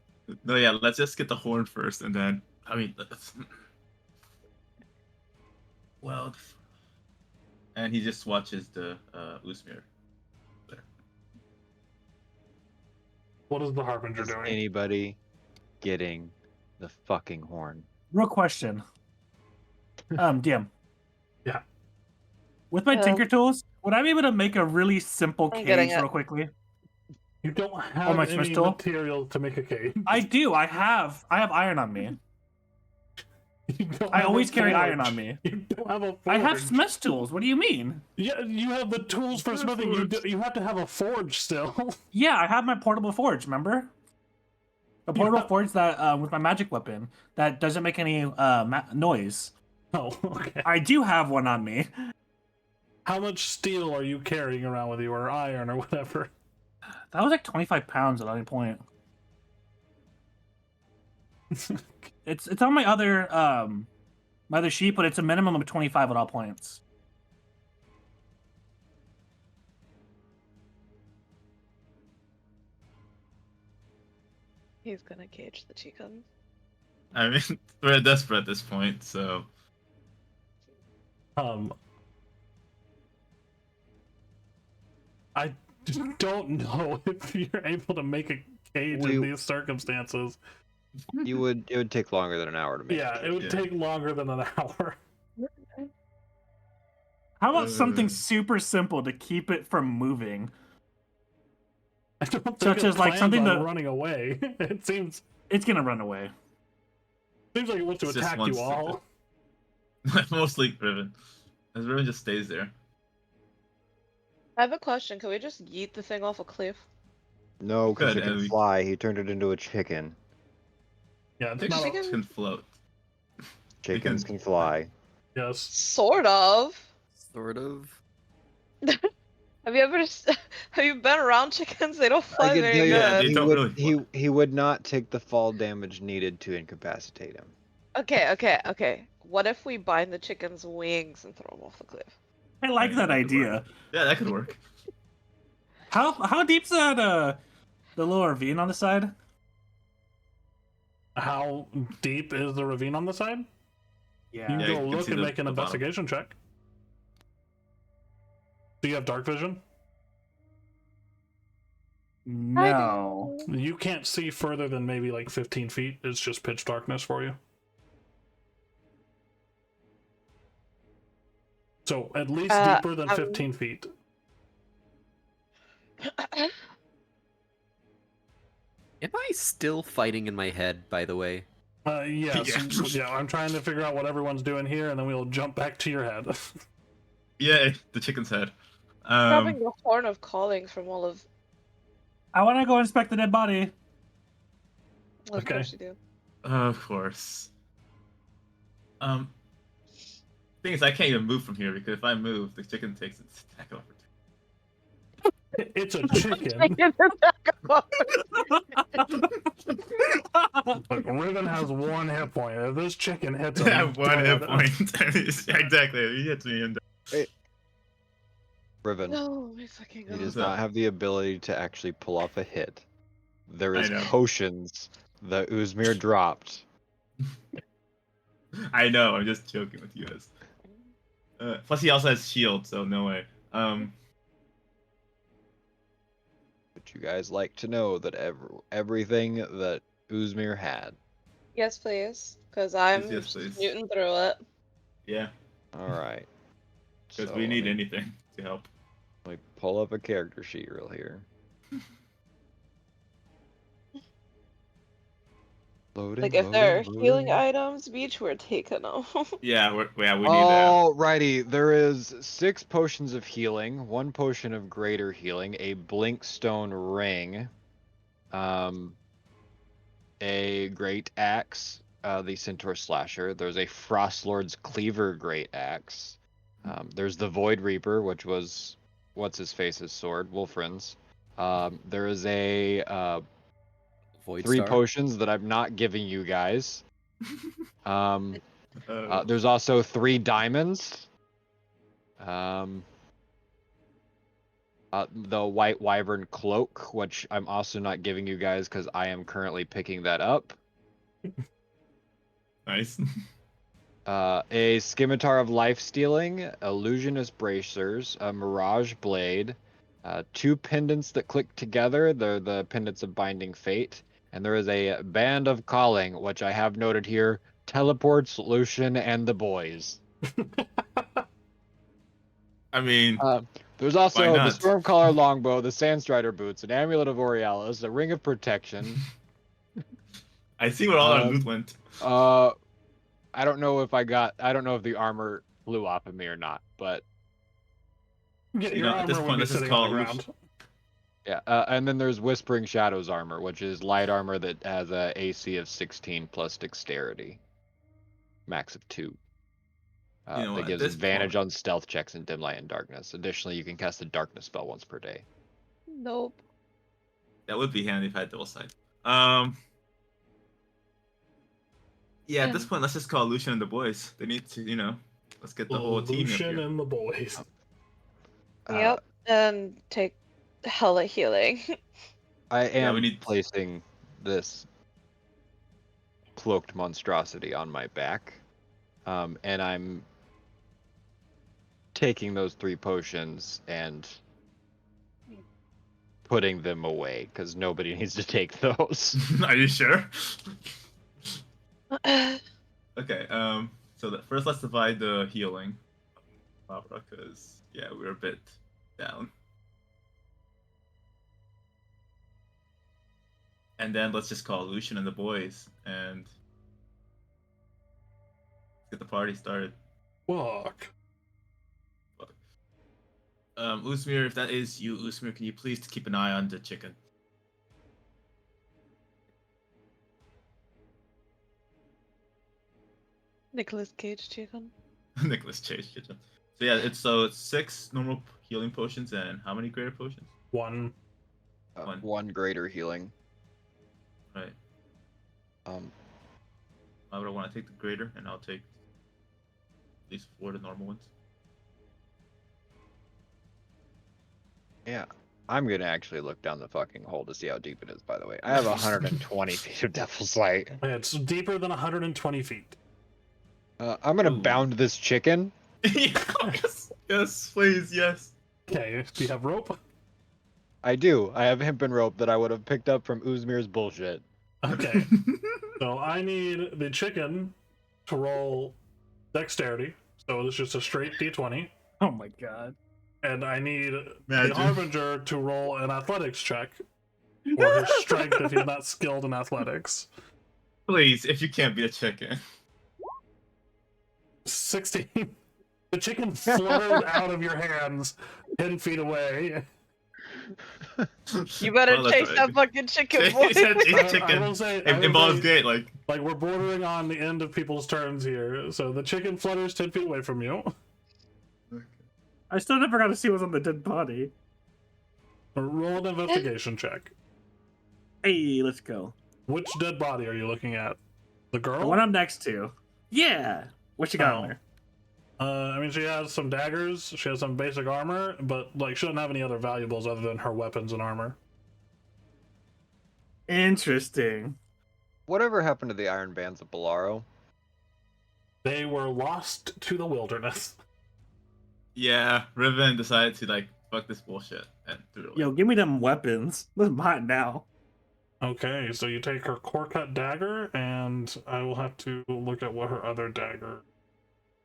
No, yeah, let's just get the horn first, and then let's. Well, and he just watches the Usmir. What is the Harbinger Is doing? anybody getting the fucking horn? Real question. DM. Yeah. With my Yeah. Tinker Tools, would I be able to make a really simple I'm getting cage it. real quickly? You don't have my any Smith tool? material to make a cage. I do. I have iron on me. You don't I have a always carry iron forge. on me. You don't have a forge. I have Smith's tools. What do you mean? Yeah, you have the tools for Have a smithing. forge. You have to have a forge still. Yeah, I have my portable forge. Remember? A portable forge that with my magic weapon that doesn't make any noise. Oh, okay. I do have one on me. How much steel are you carrying around with you, or iron, or whatever? That was like 25 pounds at any point. It's on my other sheet, but it's a minimum of 25 at all points. He's gonna cage the chickens. I mean, we're desperate at this point, so I don't know if you're able to make a cage in these circumstances. It would take longer than an hour to make. Yeah, a it would Yeah. take longer than an hour. How about something Uh. super simple to keep it from moving? I don't think Such it as, like, plans something on that- running away. It seems It's gonna run away. like it wants to It's just attack wants you to- all. mostly Riven. As Riven just stays there. I have a question. Can we just yeet the thing off a cliff? No, because Good, it can and we- fly. He turned it into a chicken. Yeah, it's Chickens not. Chicken- can float. Chickens can fly. Yes. Sort of. Sort of. Have you ever have you been around chickens? They don't fly can very tell you, Yeah, good. they he don't would really he would not take the fall damage needed to incapacitate him. Okay. What if we bind the chicken's wings and throw them off the cliff? I like that could idea. work. Yeah, that could work. How deep's that the little ravine on the side? How deep is the ravine on the side? You can Yeah, go you can look see and the- make an the bottom. investigation check. Do you have dark vision? No. You can't see further than maybe like 15 feet. It's just pitch darkness for you. So at least deeper than 15 feet. Am I still fighting in my head, by the way? Yes. Yeah. Yeah, I'm trying to figure out what everyone's doing here, and then we'll jump back to your head. Yeah, the chicken's head. Grabbing the horn of calling from all of. I want to go inspect the dead body. Of Okay. course you do. Of course. Thing is, I can't even move from here because if I move, the chicken takes its attack opportunity. It's a chicken. Look, Riven has 1 hit point. If this chicken hits him, I have 1 hit dead. point. Exactly. He hits me and Riven, No, my fucking he god. does What's up? not have the ability to actually pull off a hit. There is I know. potions that Uzmir dropped. I know. I'm just joking with you guys. Plus, he also has shield, so no way. But you guys like to know that everything that Uzmir had. Yes, please. Because I'm Yes, just please. muting through it. Yeah, All right. because So we need let me- anything to help. Let me pull up a character sheet real here. Loading, Like, if there are loading, healing loading. items, Beach, we're taking them. Yeah, we need that. Alrighty, there is 6 potions of healing, 1 potion of greater healing, a blinkstone ring, a great axe, the centaur slasher. There's a frostlord's cleaver great axe. There's the void reaper, which was what's his face's sword, Wolfrin's. There is a Void 3 Star? potions that I'm not giving you guys. Uh, There's also 3 diamonds. The white wyvern cloak, which I'm also not giving you guys because I am currently picking that up. nice. A scimitar of life stealing, illusionist bracers, a mirage blade, 2 pendants that click together. They're the pendants of binding fate, and there is a band of calling, which I have noted here: teleports, Lucian, and the boys. I mean, There's also Why the not? Stormcaller longbow, the Sandstrider boots, an amulet of Borealis, a ring of protection. I see where all our um, loot went. I don't know if the armor flew off of me or not, but Yeah, You your know, at this armor would point, be let's just sitting on the call it ground. yeah. And then there's Whispering Shadows armor, which is light armor that has a AC of 16 plus dexterity, max of 2. You know, That at gives this advantage point- on stealth checks in dim light and darkness. Additionally, you can cast a darkness spell once per day. Nope. That would be handy if I had double side. Yeah, at this point, let's just call Lucian and the boys. They need to, let's get the whole team up Lucian here. and the boys. Yep. And take hella healing. I am we need- placing this cloaked monstrosity on my back, and I'm taking those 3 potions and putting them away because nobody needs to take those. Are you sure? Okay. So first, let's divide the healing, because yeah, we're a bit down. And then let's just call Lucian and the boys and get the party started. Fuck. Usmir, if that is you, Usmir, can you please keep an eye on the chicken? Nicholas Cage chicken. Nicholas Chase kitchen. So yeah, it's 6 normal healing potions and how many greater potions? 1. One. 1 greater healing. Right. Um, I would want to take the greater, and I'll take at least 4 of the normal ones. yeah. I'm gonna actually look down the fucking hole to see how deep it is, by the way. I have 120 feet of Devil's Light. It's deeper than 120 feet. I'm gonna Ooh. bound this chicken. Yes, yes, please, yes. Okay, do you have rope? I do. I have hempen rope that I would have picked up from Uzmir's bullshit. Okay. So I need the chicken to roll dexterity. So it's just a straight d20. Oh my god. And I need Magic. the Harbinger to roll an athletics check. Or his strength if he's not skilled in athletics. Please, if you can't be a chicken. 16. The chicken fluttered out of your hands 10 feet away. You better Well, that's chase right. that fucking chicken, boy. Chase that I chicken will say, in Baldur's Gate, like. like we're bordering on the end of people's turns here. So the chicken flutters 10 feet away from you. I still never got to see what's on the dead body. Roll an investigation check. Hey, let's go. Which dead body are you looking at? The girl? The one I'm next to. Yeah. What you got on Oh. there? I mean, she has some daggers, she has some basic armor, but like she doesn't have any other valuables other than her weapons and armor. Interesting. Whatever happened to the Iron Bands of Bolaro? They were lost to the wilderness. Yeah, Riven decided to, like, fuck this bullshit and threw it away. Yo, give me them weapons. Those mine now. Okay, so you take her core cut dagger, and I will have to look at what her other dagger.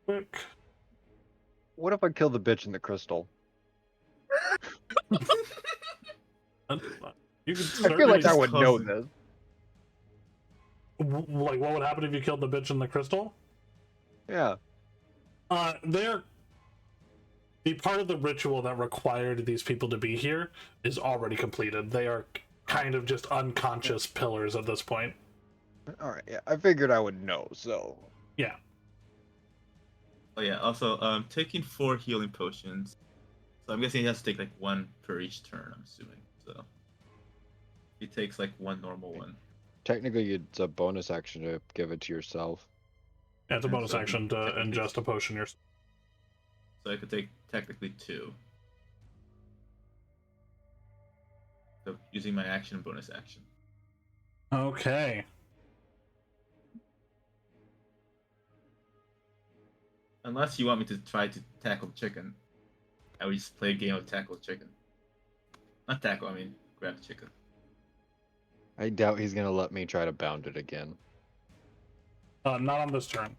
Quick. What if I kill the bitch in the crystal? You can I feel certainly like I would know close this. Like, what would happen if you killed the bitch in the crystal? Yeah. They're the part of the ritual that required these people to be here is already completed. They are kind of just unconscious pillars at this point. Alright, yeah. I figured I would know, so. Yeah. Oh yeah, also, taking 4 healing potions. So I'm guessing he has to take, like, 1 per each turn, I'm assuming. So he takes, like, 1 normal one. Technically, it's a bonus action to give it to yourself. Yeah, it's a And bonus so action to technically- ingest a potion yourself. So I could take technically 2. So using my action and bonus action. Okay. Unless you want me to try to tackle the chicken. I would just play a game of tackle the chicken. Not tackle, I mean grab the chicken. I doubt he's gonna let me try to bound it again. Not on this turn.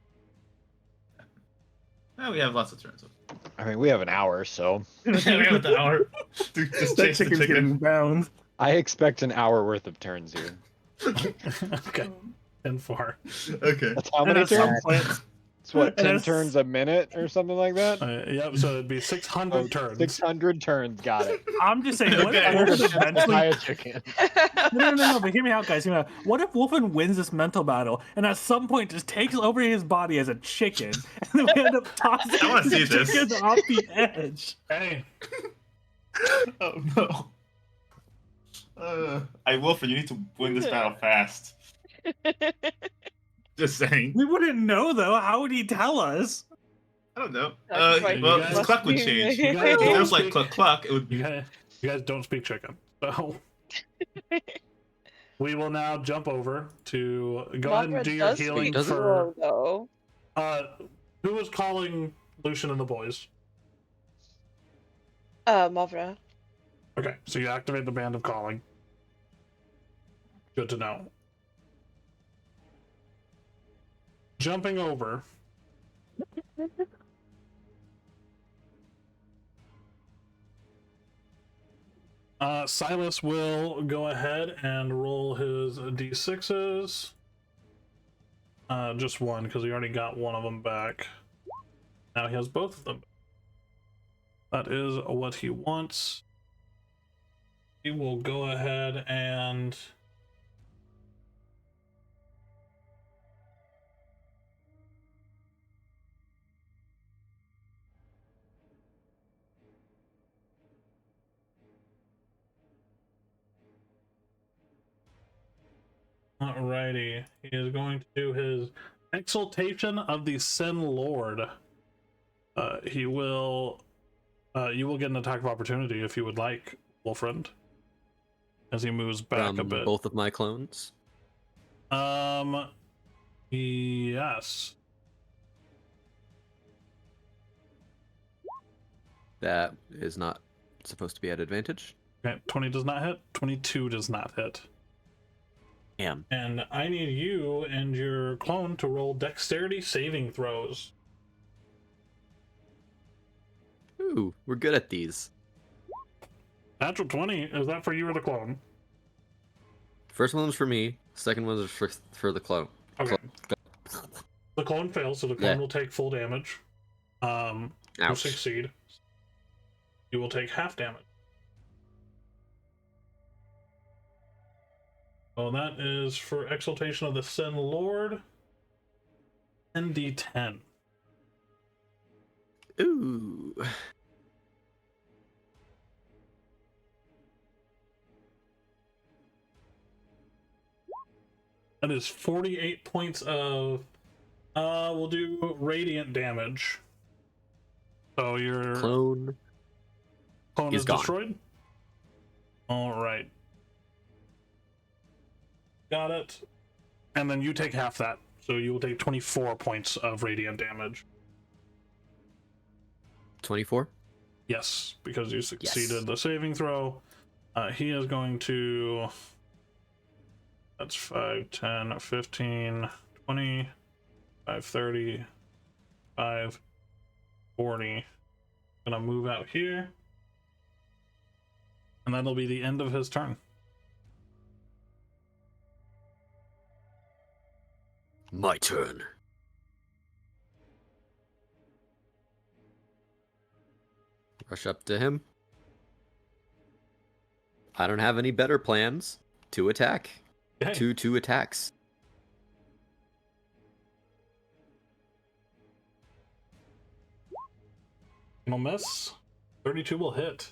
Well, we have lots of turns. I mean, we have an hour, so we have an hour to just That chase the chicken's chicken. getting bound. I expect an hour worth of turns here. Okay. 10-4. Okay. That's how And many at some turns? point, It's what, and 10 it's- turns a minute or something like that? Yep, so it'd be 600 turns. 600 turns, got it. I'm just saying, what Okay. if Wolfen Buy eventually... a chicken. No, but hear me out, guys. Hear me out. What if Wolfen wins this mental battle and at some point just takes over his body as a chicken, and then we end up tossing I wanna see the this. chicken off the edge? Hey, Oh no. Wilfred, you need to win this battle fast. Just saying. We wouldn't know, though. How would he tell us? I don't know. That's right. Well, You his guys- cluck would change. you If guys there was don't like cluck cluck, it would you guys don't speak chicken. So we will now jump over to go ahead and Mavra do your does healing speak does it? for. Crow, though. Who was calling Lucian and the boys? Mavra. Okay, so you activate the band of calling. Good to know. Jumping over. Silas will go ahead and roll his d6s. Just one, because he already got one of them back. Now he has both of them. That is what he wants. He will go ahead and... Alrighty, he is going to do his Exaltation of the Sin Lord. You will get an attack of opportunity if you would like, Wolfriend, as he moves back From a bit. both of my clones. Yes. That is not supposed to be at advantage. Okay, 20 does not hit. 22 does not hit. Damn. And I need you and your clone to roll dexterity saving throws. Ooh, we're good at these. Natural 20, is that for you or the clone? First one was for me. Second one was for the clone. Okay. The clone fails, so the clone Yeah. will take full damage. You Ouch. succeed. You will take half damage. Well, that is for Exaltation of the Sin Lord. ND10. Ooh. That is 48 points of... we'll do radiant damage. So your Clone clone is is gone. destroyed? Alright. Got it. And then you take half that. So you will take 24 points of radiant damage. 24? Yes, because you succeeded Yes. the saving throw. He is going to... That's 5, 10, 15, 20, 5, 30, 5, 40. Gonna move out here. And that'll be the end of his turn. My turn. Rush up to him. I don't have any better plans to attack. Okay. Two attacks. He'll miss. 32 will hit.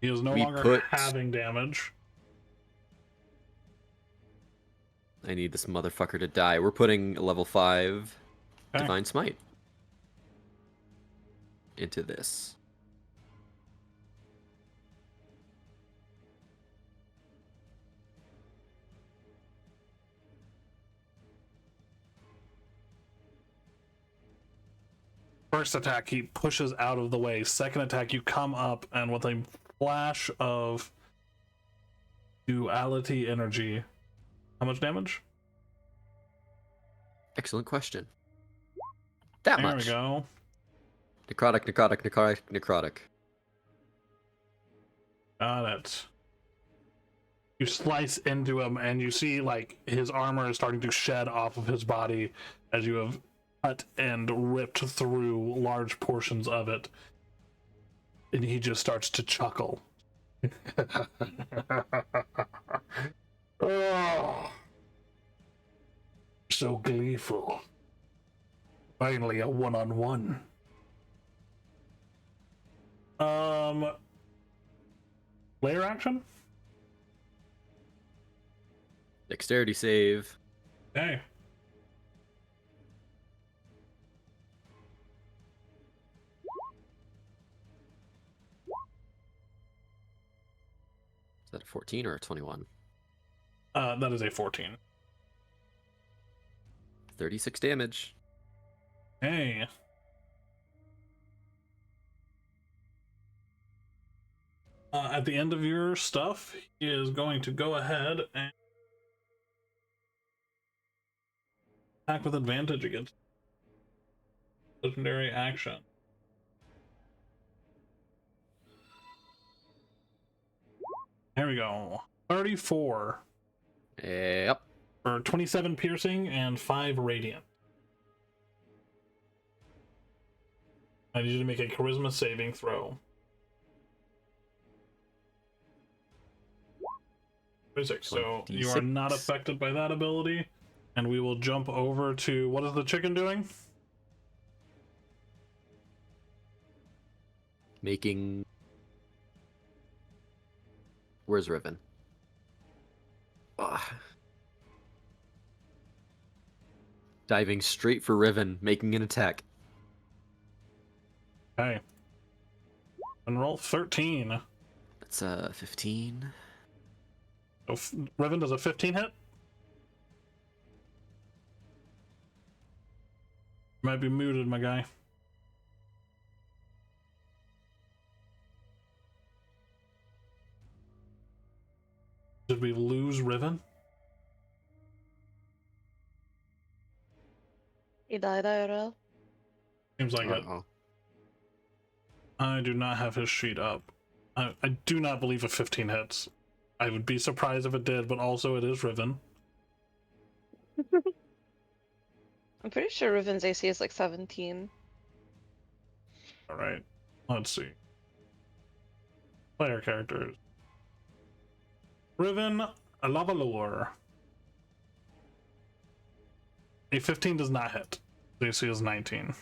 He is no We longer put- having damage. I need this motherfucker to die. We're putting level 5 Okay. Divine Smite into this. First attack, he pushes out of the way. Second attack, you come up, and with a flash of duality energy. How much damage? Excellent question. That There much. we go. Necrotic. Got it. You slice into him, and you see, like, his armor is starting to shed off of his body as you have cut and ripped through large portions of it. And he just starts to chuckle. Oh, so gleeful. Finally, a one-on-one. Layer action? Dexterity save. Okay. Is that a 14 or a 21? That is a 14. 36 damage. Hey. At the end of your stuff, he is going to go ahead and attack with advantage against legendary action. There we go. 34 Yep. for 27 piercing and 5 radiant. I need you to make a charisma saving throw. 26. So you are not 26. affected by that ability. And we will jump over to what is the chicken doing? Making. Where's Riven? Ugh. Diving straight for Riven, making an attack. Okay. And roll 13. That's 15. So Riven does a 15 hit? You might be muted, my guy. Did we lose Riven? He died IRL. Seems like it. Uh-oh. I do not have his sheet up. I do not believe a 15 hits. I would be surprised if it did, but also it is Riven. I'm pretty sure Riven's AC is like 17. Alright, let's see. Player characters. Riven Lavalor. A 15 does not hit. The AC is 19.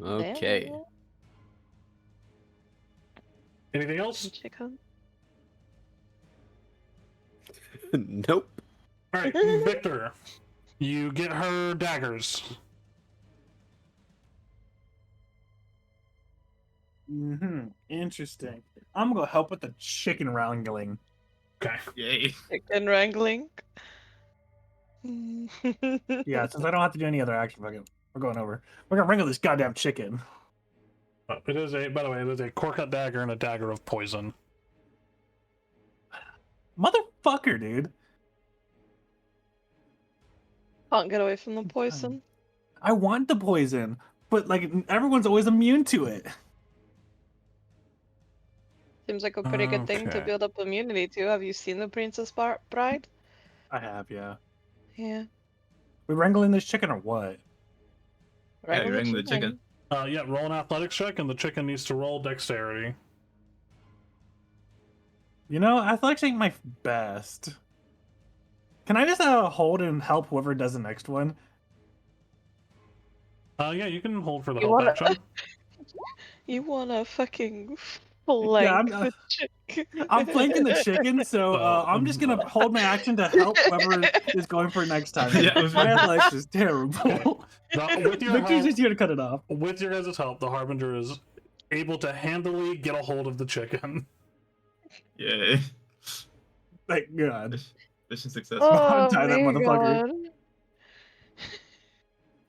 Okay. Damn. Anything else? Chicken. Nope. Alright, Victor. You get her daggers. Interesting. I'm gonna help with the chicken wrangling. Okay. Yay. Chicken wrangling. Yeah, since I don't have to do any other action, we're going over. We're gonna wrangle this goddamn chicken. It is a, by the way, it is a core-cut dagger and a dagger of poison. Motherfucker, dude. Can't get away from the poison. I want the poison, but like everyone's always immune to it. Seems like a pretty good thing to Okay. build up immunity to. Have you seen the Princess Bride? I have, yeah. Yeah. We wrangling this chicken or what? Yeah, Wrangling you're wrangling the chicken. Yeah, roll an athletics check, and the chicken needs to roll dexterity. You know, athletics ain't my best. Can I just hold and help whoever does the next one? Yeah, you can hold for the You help wanna- action. You wanna fucking Yeah, flank the chicken? I'm flanking the chicken, so I'm just gonna hold my action to help whoever is going for next time. Yeah, it was My me. athletics is terrible. With your Victor's help, just here to cut it off. with your guys' help, the Harbinger is able to handily get a hold of the chicken. Yay. Thank God. Mission success. Oh Untie that my motherfucker. God.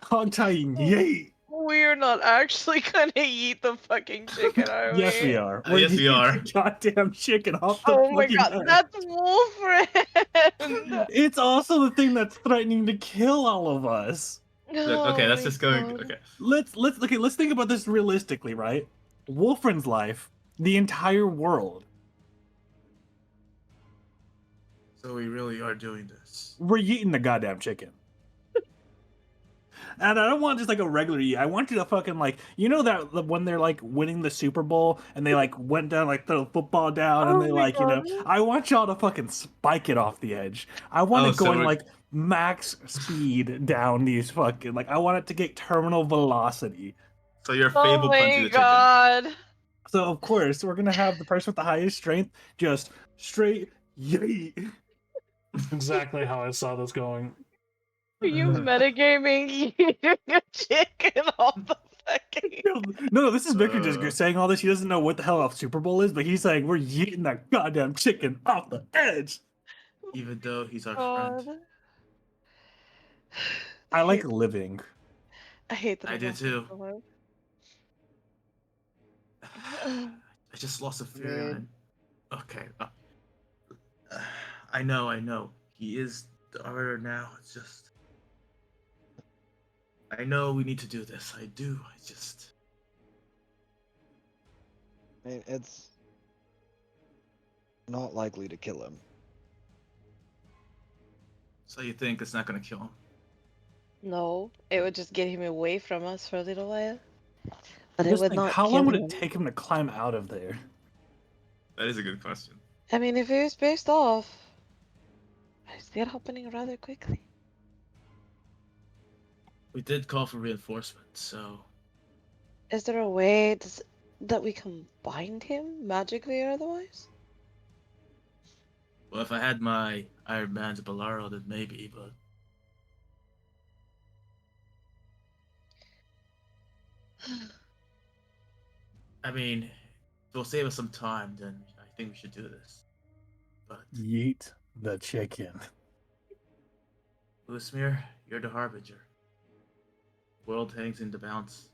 Hog tying, yay! We're not actually gonna eat the fucking chicken, are we? Yes, we are. Yes, we eating are. the goddamn chicken off the Oh my fucking God, head. that's Wolfriend. It's also the thing that's threatening to kill all of us. Look, okay, Oh let's my just go. God. Okay. Let's think about this realistically, right? Wolfriend's life, the entire world. So we really are doing this. We're eating the goddamn chicken. And I don't want just like a regular eat. I want you to fucking like, you know that when they're like winning the Super Bowl and they like went down, like throw the football down and Oh they my like, you know, God. I want y'all to fucking spike it off the edge. I want Oh, it so going we're- like max speed down these fucking, like I want it to get terminal velocity. So you're Oh Fable punching my the chicken. God. So of course we're gonna have the person with the highest strength just straight yeet. Exactly how I saw this going. Are you metagaming eating a chicken off the fucking... No, this is Victor just Uh. saying all this. He doesn't know what the hell a Super Bowl is, but he's saying we're yeeting that goddamn chicken off the edge. Even though he's our God. friend. I like hate, living. I hate that I I'm do not too. alive. I just lost a fairy Agreed. on. Okay. I know. He is the arbiter now. It's just. I know we need to do this. I do. I just. I mean, it's not likely to kill him. So you think it's not gonna kill him? No, it would just get him away from us for a little while. But it Just would think, not how kill long would it him. take him to climb out of there? That is a good question. I mean, if he was based off, I see it happening rather quickly. We did call for reinforcements, so Is there a way that we can bind him magically or otherwise? well, if I had my Iron Man's Bolaro, then maybe. But I mean, if it'll save us some time, then I think we should do this. But Yeet the chicken. Lusmir, you're the harbinger. World hangs in the balance.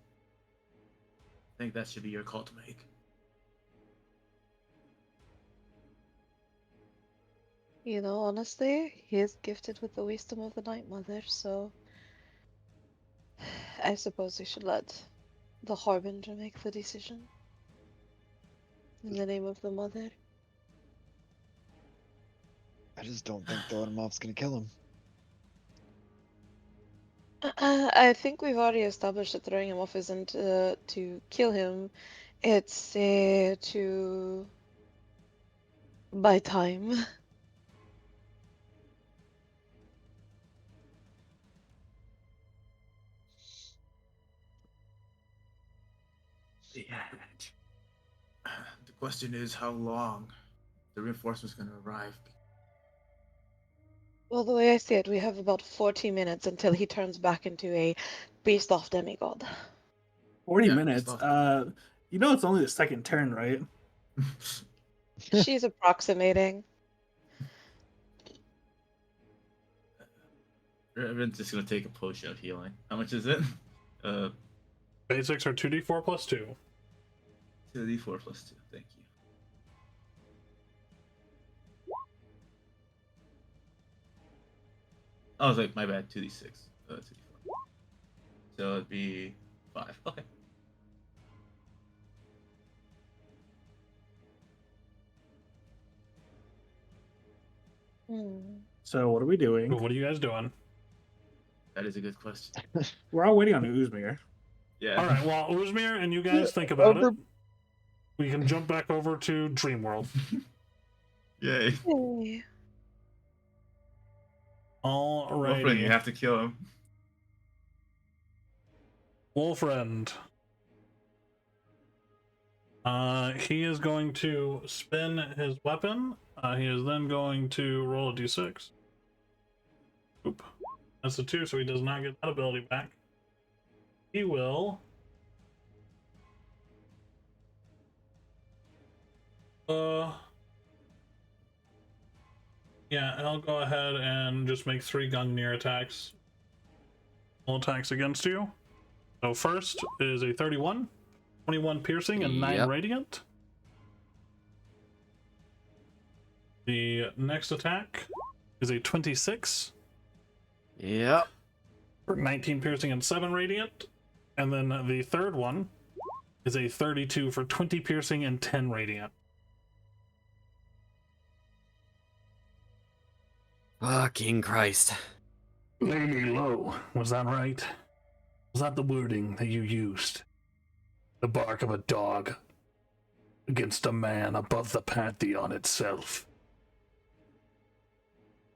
I think that should be your call to make. You know, honestly, he is gifted with the wisdom of the Night Mother, so I suppose we should let the Harbinger make the decision. In the name of the Mother. I just don't think throwing him off's gonna kill him. I think we've already established that throwing him off isn't to kill him. It's to buy time. Yeah. The question is how long the reinforcements gonna arrive. Well, the way I see it, we have about 40 minutes until he turns back into a beast off demigod. 40 Yeah, minutes. just off. You know it's only the second turn, right? She's approximating. Everyone's just gonna take a potion of healing. How much is it? Basics are 2d4 plus 2. 2d4 plus 2. Thank you. I was like, my bad. 2d6. 2d4. So it'd be 5. Okay. So what are we doing? What are you guys doing? That is a good question. We're all waiting on Uzmir. Yeah. All right, well, Uzmir and you guys think about Over- it. We can jump back over to Dreamworld. Yay. Hey. Wolfram, you Alrighty. have to kill him. Wolfriend. He is going to spin his weapon. He is then going to roll a d6. Oop. That's a 2, so he does not get that ability back. He will... Yeah, I'll go ahead and just make 3 Gungnir attacks. All attacks against you. So first is a 31, 21 piercing, and 9 Yep. radiant. The next attack is a 26 Yep. for 19 piercing and 7 radiant. And then the third one is a 32 for 20 piercing and 10 radiant. Fucking Christ. Lay me low, was that right? Was that the wording that you used? The bark of a dog against a man above the pantheon itself.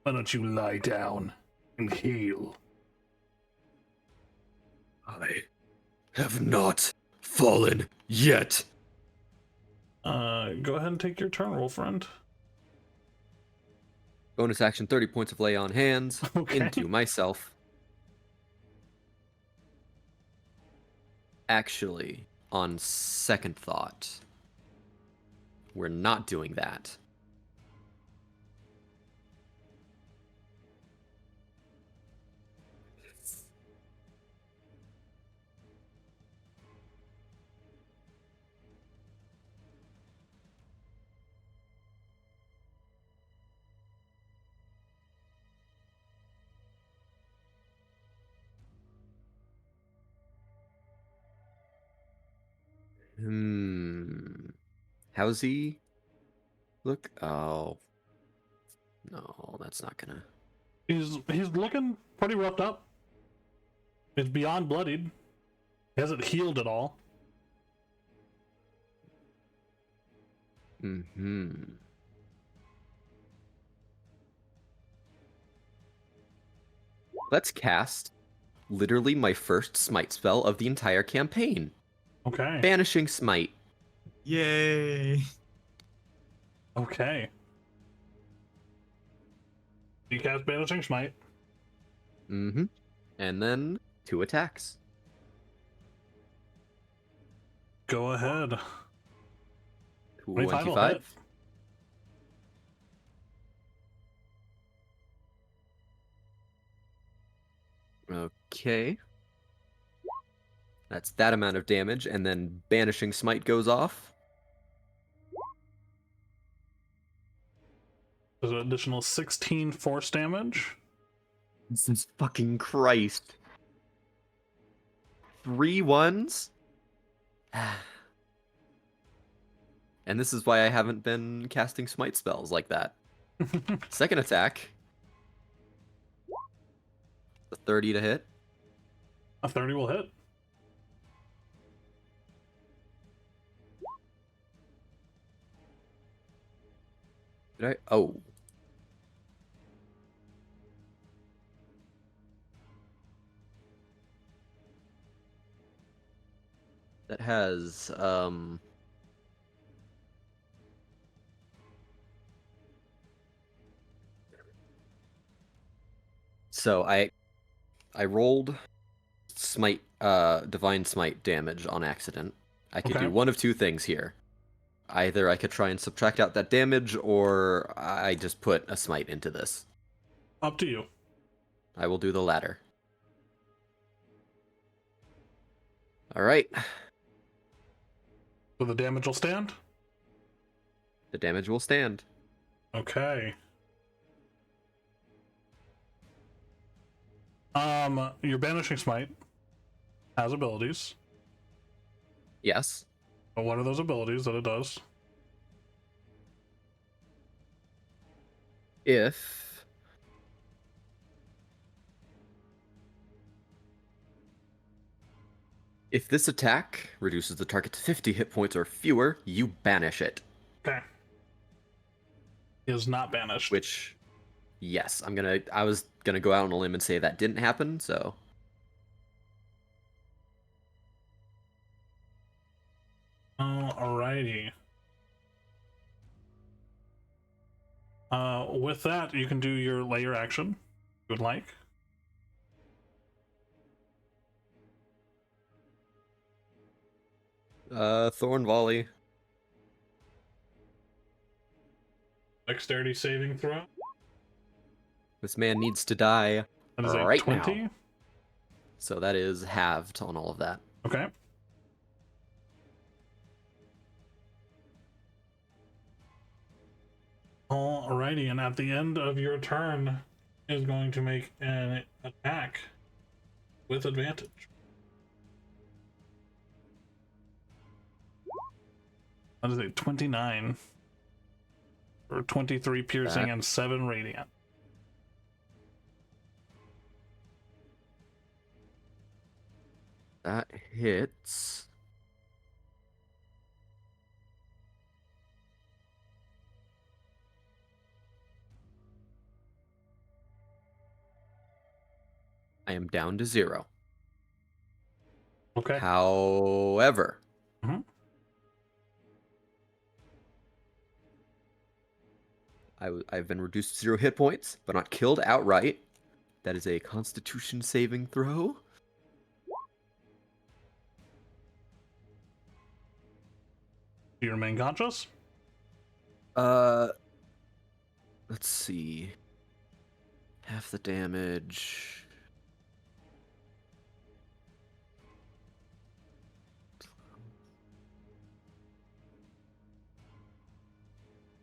Why don't you lie down and heal? I have not fallen yet. Go ahead and take your turn, roll friend. Bonus action 30 points of lay on hands Okay. into myself. Actually, on second thought, we're not doing that. How's he look? Oh. No, that's not gonna... He's looking pretty roughed up. It's beyond bloodied. He hasn't healed at all. Let's cast literally my first smite spell of the entire campaign. Okay. Banishing Smite. Yay! Okay. You cast Banishing Smite. And then 2 attacks. Go ahead. 25 will 25. hit. Okay. That's that amount of damage, and then Banishing Smite goes off. There's an additional 16 force damage. Jesus fucking Christ. 3 ones? And this is why I haven't been casting smite spells like that. Second attack. A 30 to hit. A 30 will hit. Did I? Oh. That has, So I rolled smite, divine smite damage on accident. I could Okay. do one of 2 things here. Either I could try and subtract out that damage, or I just put a smite into this. Up to you. I will do the latter. All right. So the damage will stand? The damage will stand. Okay. Your Banishing Smite has abilities. Yes. But what are those abilities that it does? If this attack reduces the target to 50 hit points or fewer, you banish it. Okay. He is not banished. Which, yes, I was gonna go out on a limb and say that didn't happen, so. Alrighty. With that, you can do your layer action, if you would like. Thorn Volley. Dexterity saving throw. This man needs to die That is right a 20. now. So that is halved on all of that. Okay. Alrighty, and at the end of your turn is going to make an attack with advantage. That is a 29 for 23 piercing and 7 radiant. That hits. I am down to 0. Okay. However, I've been reduced to 0 hit points, but not killed outright. That is a Constitution saving throw. Do you remain conscious? Let's see. Half the damage.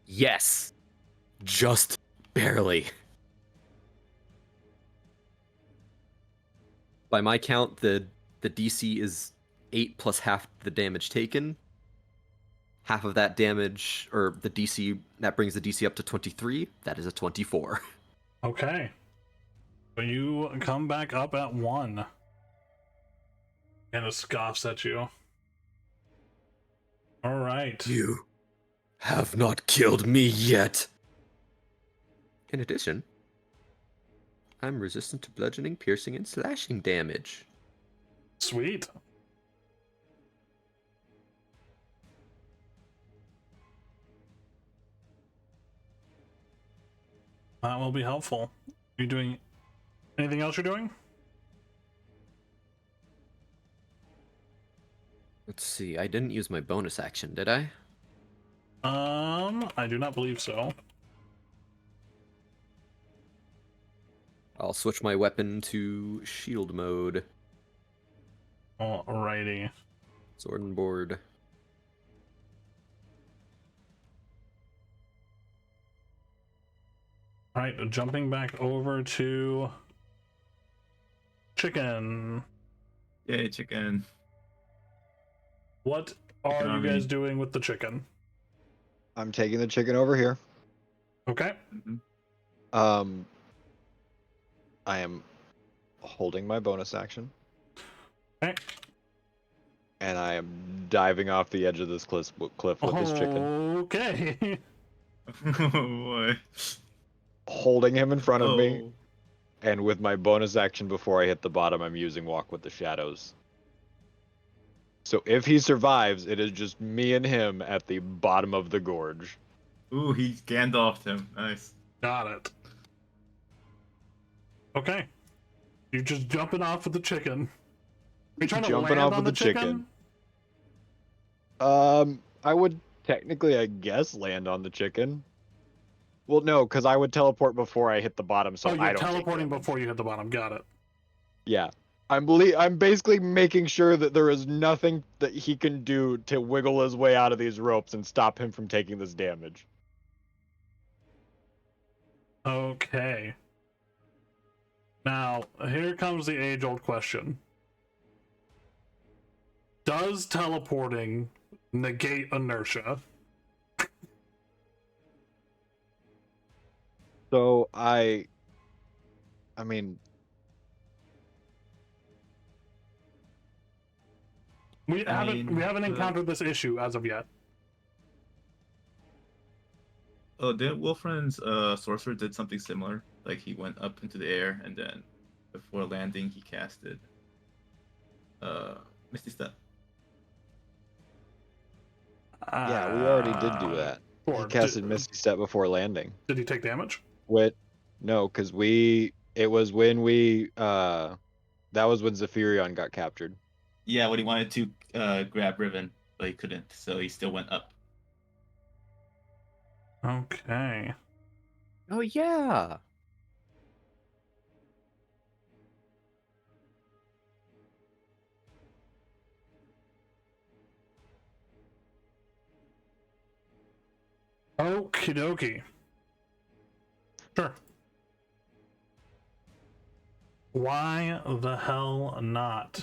Yes. Just barely. By my count, the DC is 8 plus half the damage taken, half of that damage, or the DC, that brings the DC up to 23. That is a 24. Okay. So you come back up at 1. And it scoffs at you. Alright. You have not killed me yet. In addition, I'm resistant to bludgeoning, piercing, and slashing damage. Sweet. That will be helpful. Are you doing anything else you're doing? Let's see, I didn't use my bonus action, did I? I do not believe so. I'll switch my weapon to shield mode. Alrighty. Sword and board. Alright, jumping back over to chicken. Yay, chicken. What are Chicken you army. guys doing with the chicken? I'm taking the chicken over here. Okay. Mhm. I am holding my bonus action, Okay. and I am diving off the edge of this cliff with this chicken, Okay. Oh boy. holding him in front of me, Oh. and with my bonus action before I hit the bottom, I'm using Walk with the Shadows. So if he survives, it is just me and him at the bottom of the gorge. Ooh, he Gandalfed him. Nice. Got it. Okay. You're just jumping off with the chicken. Are you trying to Jumping land off on with the the chicken? chicken. I would technically, I guess, land on the chicken. Well, no, because I would teleport before I hit the bottom, so Oh, I you're don't take teleporting damage. before you hit the bottom. Got it. Yeah. I'm basically making sure that there is nothing that he can do to wiggle his way out of these ropes and stop him from taking this damage. Okay. Now, here comes the age-old question. Does teleporting negate inertia? So I mean, We haven't mean, encountered this issue as of yet. Oh, didn't Wilfred's sorcerer did something similar? Like he went up into the air and then before landing he casted Misty Step. yeah, we already did do that. He Sure. casted Misty Step before landing. Did he take damage? No, because it was when that was when Zephyrion got captured. Yeah, when he wanted to grab Riven, but he couldn't, so he still went up. Okay. Oh, yeah. Okie dokie. Sure. Why the hell not?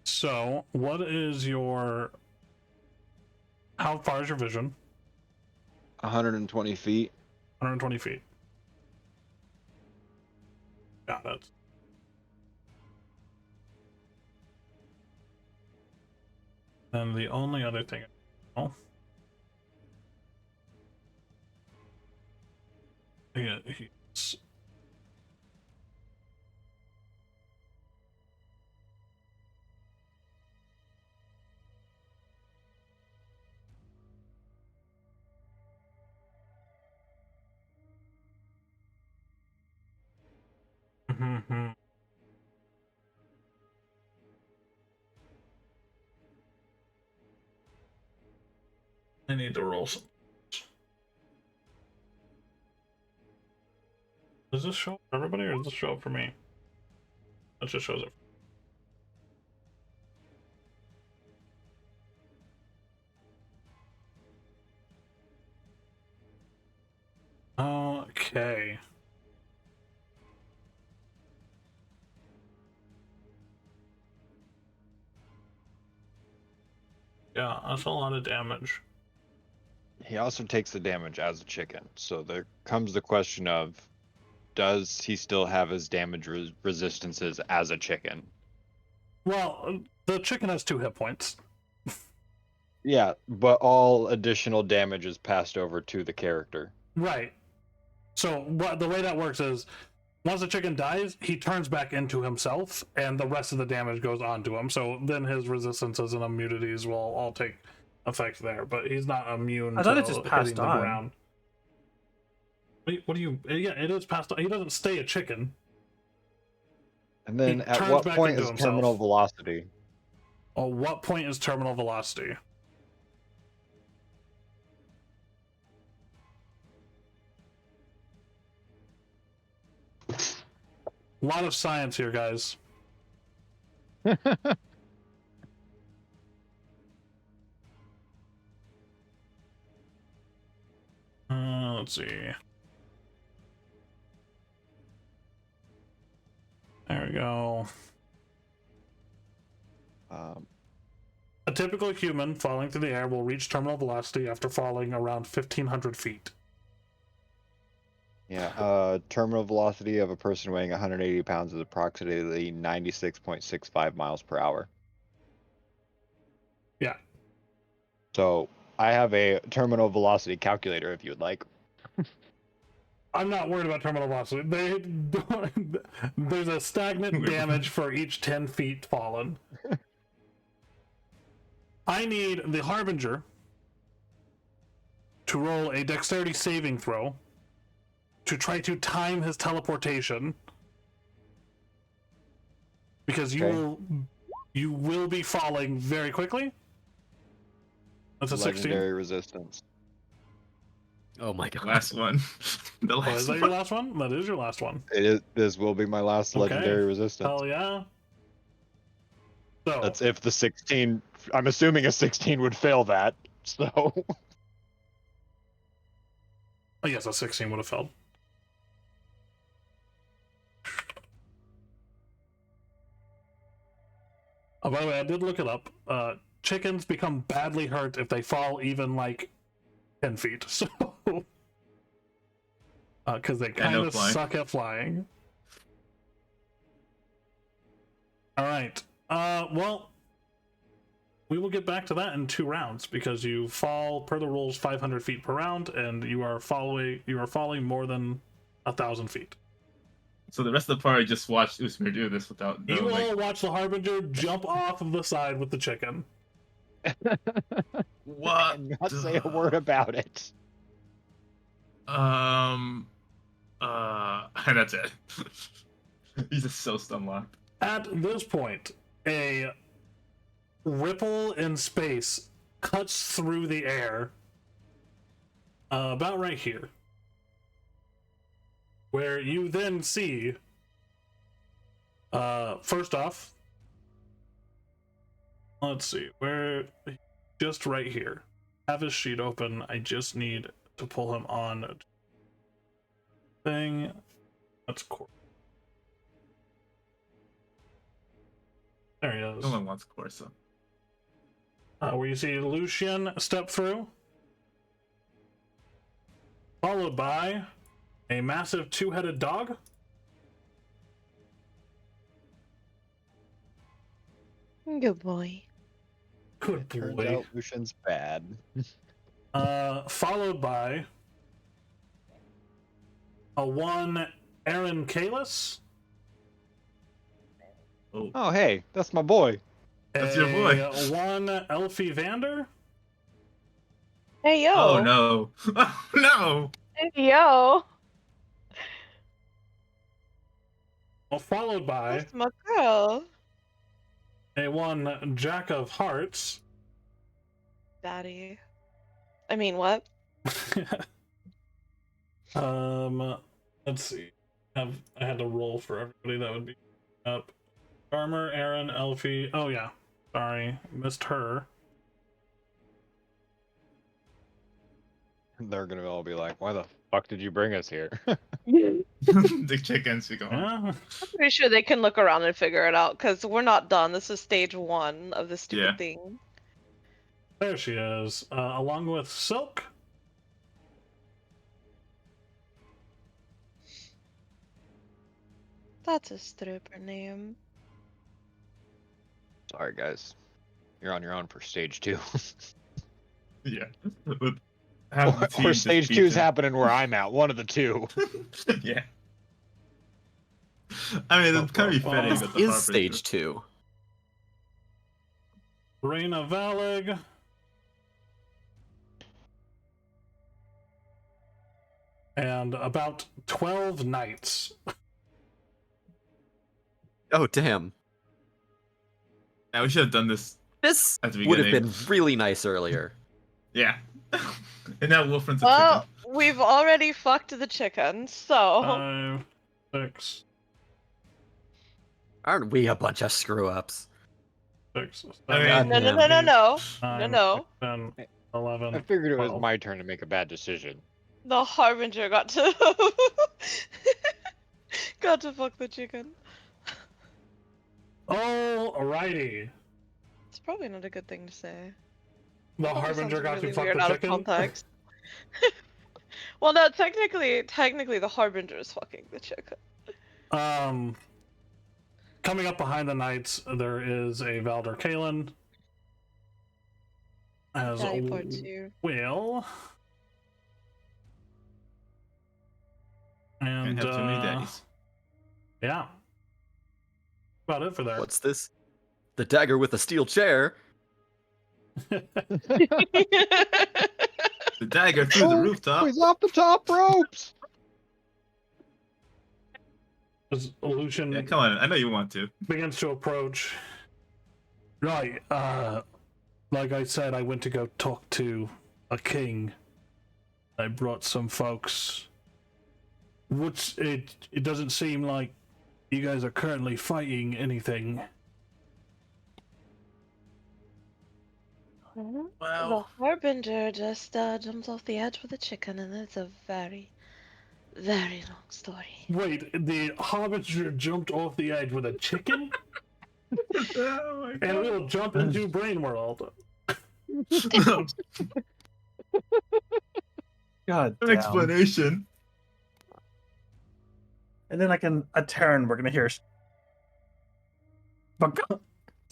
So, what is your... How far is your vision? 120 feet. 120 feet. Got it. And the only other thing... Oh. Yeah, he's... Mm-hmm. I need to roll some. Does this show up for everybody or does this show up for me? It just shows it. Okay. Yeah, that's a lot of damage. He also takes the damage as a chicken. So there comes the question of, does he still have his damage resistances as a chicken? Well, the chicken has 2 hit points. Yeah, but all additional damage is passed over to the character. Right. So the way that works is, once the chicken dies, he turns back into himself, and the rest of the damage goes on to him. So then his resistances and immunities will all take effect there, but he's not immune I thought to it just hitting passed the on. ground. Wait, what do you... Yeah, it is passed on. He doesn't stay a chicken. And then He at turns what back point into is himself. terminal velocity? Oh, what point is terminal velocity? A lot of science here, guys. Let's see. There we go. A typical human falling through the air will reach terminal velocity after falling around 1,500 feet. Yeah, terminal velocity of a person weighing 180 pounds is approximately 96.65 miles per hour. Yeah. So I have a terminal velocity calculator if you would like. I'm not worried about terminal velocity. There's a stagnant damage for each 10 feet fallen. I need the Harbinger to roll a dexterity saving throw to try to time his teleportation, because you will be falling very quickly. That's a 16. Legendary resistance. Oh my god. Last one. The Oh, last is that one. your last one? That is your last one. It is. This will be my last Okay. legendary resistance. Hell yeah. So That's if the 16. I'm assuming a 16 would fail that. So. I guess a 16 would have failed. Oh, by the way, I did look it up. Chickens become badly hurt if they fall even like 10 feet. So, because they kind of suck at flying. All right. Well, we will get back to that in 2 rounds, because you fall per the rules 500 feet per round, and you are falling more than 1,000 feet. So the rest of the party just watched Usmir do this without. You all watch the Harbinger jump off of the side with the chicken. What? And not say a word about it. And that's it. He's just so stunlocked. At this point, a ripple in space cuts through the air, about right here, where you then see, first off, let's see, where, just right here. Have his sheet open. I just need to pull him on thing. That's cool. There he is. No one wants Corsa. Where you see Lucian step through, followed by a massive 2-headed dog. Good boy. Good Turns boy. out Lucian's bad. Followed by a 1 Aaron Kalis. Oh, hey, that's my boy. That's your boy. 1 Elfie Vander. Hey yo. Oh no. Oh no. Hey yo. Followed by That's my girl. a 1 Jack of Hearts. Daddy. I mean, what? Let's see. I had to roll for everybody that would be up. Farmer, Aaron, Elfie. Oh yeah. Sorry, missed her. They're gonna all be like, "Why the fuck did you bring us here?" The chickens be going. Yeah. I'm pretty sure they can look around and figure it out, because we're not done. This is stage 1 of this stupid Yeah. thing. There she is, along with Silk. That's a stripper name. Sorry, guys. You're on your own for stage 2. Yeah. With half the team or just stage beat 2's him. happening where I'm at. One of the two. Yeah. I mean, it's kind of befitting This that the is Harper stage 2. Reina Valig. And about 12 knights. Oh, damn. Yeah, we should have done this This at the would have beginning. been really nice earlier. Yeah. And now Wolfram's a Well, chicken. we've already fucked the chicken, so 5, 6, Aren't we a bunch of screw-ups? 6, 7, I mean- God no, no, damn. no, no, no, 9, no. 10, 11. I figured it was 12. my turn to make a bad decision. The Harbinger got to got to fuck the chicken. Alrighty. It's probably not a good thing to say. The Probably Harbinger sounds got really to fuck weird the out chicken. of context. Well, no, technically, the Harbinger is fucking the chicken. Coming up behind the knights, there is a Valder Kalen. As Daddy part 2. Will. And Can't have too many daddies. yeah. About it for there. What's this? The dagger with a steel chair? The dagger through the rooftop. He's off the top ropes. As Lucian Yeah, come on. I know you want to. begins to approach. Right, like I said, I went to go talk to a king. I brought some folks. It doesn't seem like you guys are currently fighting anything. The Harbinger just jumped off the edge with a chicken, and it's a very, very long story. Wait, the Harbinger jumped off the edge with a chicken? Oh my And we'll jump into Brain World. God An damn. explanation. And then like in a turn, we're gonna hear. But that's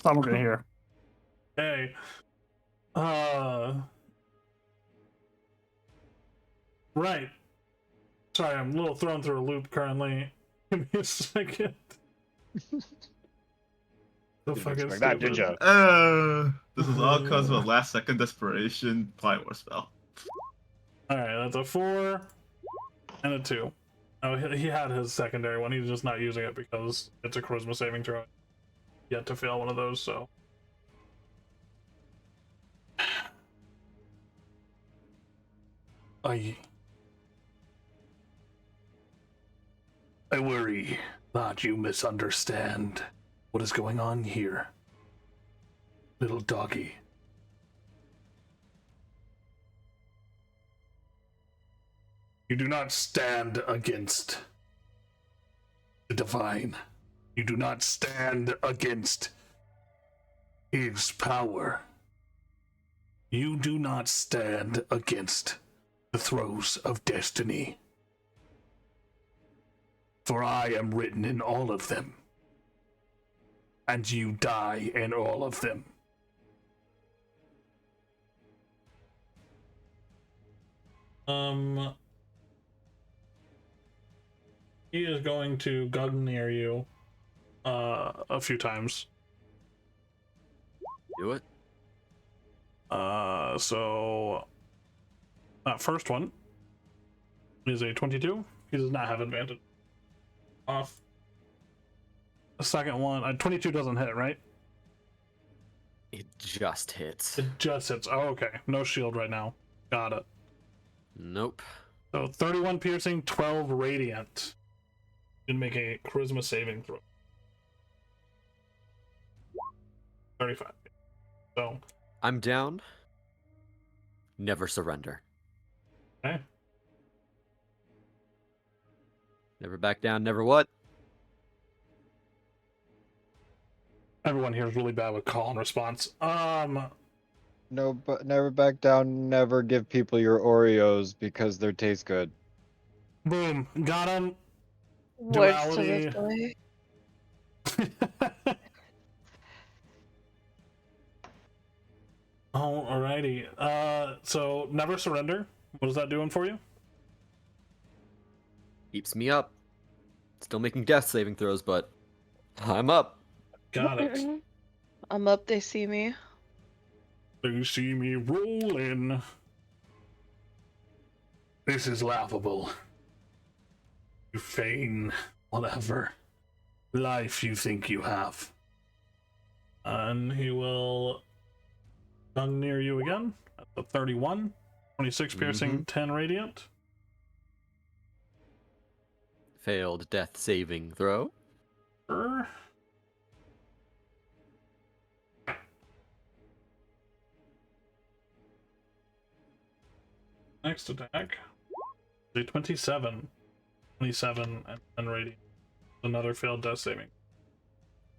all we're gonna hear. Hey. Right. Sorry, I'm a little thrown through a loop currently. Give me a second. The Didn't fuck is expect that, did stupid. ya? This is all because of a last second desperation Plywar spell. Alright, that's a 4 and a 2. Oh, he had his secondary one. He's just not using it because it's a charisma saving throw. Yet to fail one of those, so. I worry that you misunderstand what is going on here, little doggy. You do not stand against the divine. You do not stand against his power. You do not stand against the throes of destiny. For I am written in all of them, and you die in all of them. He is going to Gungnir you a few times. Do it. So that first one is a 22. He does not have advantage. Off. The second one, 22 doesn't hit, right? It just hits. It just hits. Oh, okay. No shield right now. Got it. Nope. So 31 piercing, 12 radiant. You can make a charisma saving throw. 35. So, I'm down. Never surrender. okay. Never back down, never what? Everyone here is really bad with call and response. No, but never back down. Never give people your Oreos because they taste good. Boom. Got him. Words to live Duality. by. Alrighty. So never surrender. What is that doing for you? Keeps me up. Still making death saving throws, but I'm up. Got it. I'm up, they see me. They see me rolling. This is laughable. You feign whatever life you think you have. And he will come near you again at the 31. 26 piercing, 10 radiant. Failed death saving throw. Sure. Next attack. A 27. 27 and 10 radiant. Another failed death saving.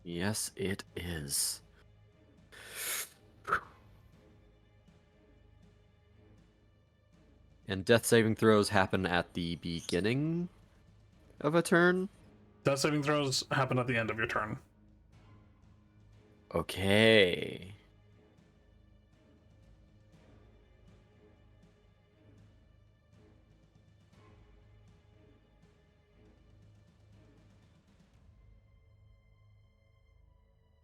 Yes, it is. And death saving throws happen at the beginning of a turn? Death saving throws happen at the end of your turn. Okay.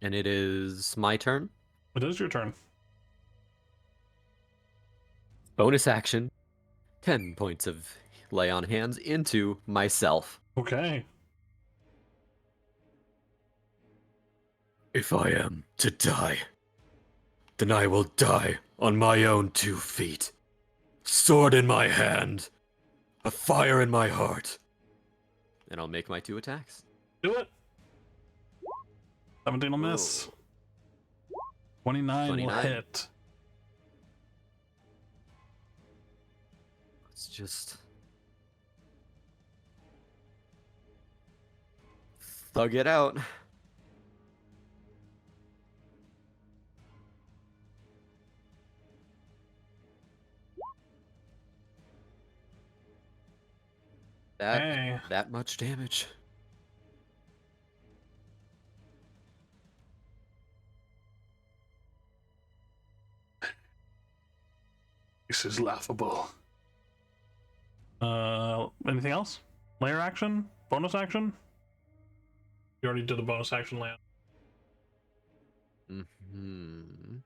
And it is my turn. It is your turn. Bonus action. 10 points of lay on hands into myself. Okay. If I am to die, then I will die on my own 2 feet. Sword in my hand, a fire in my heart. And I'll make my 2 attacks. Do it. 17 will miss. 29 will 29. hit. Let's just thug it out. Hey. That much damage. This is laughable. Anything else? Layer action? Bonus action? You already did a bonus action land. Mm-hmm.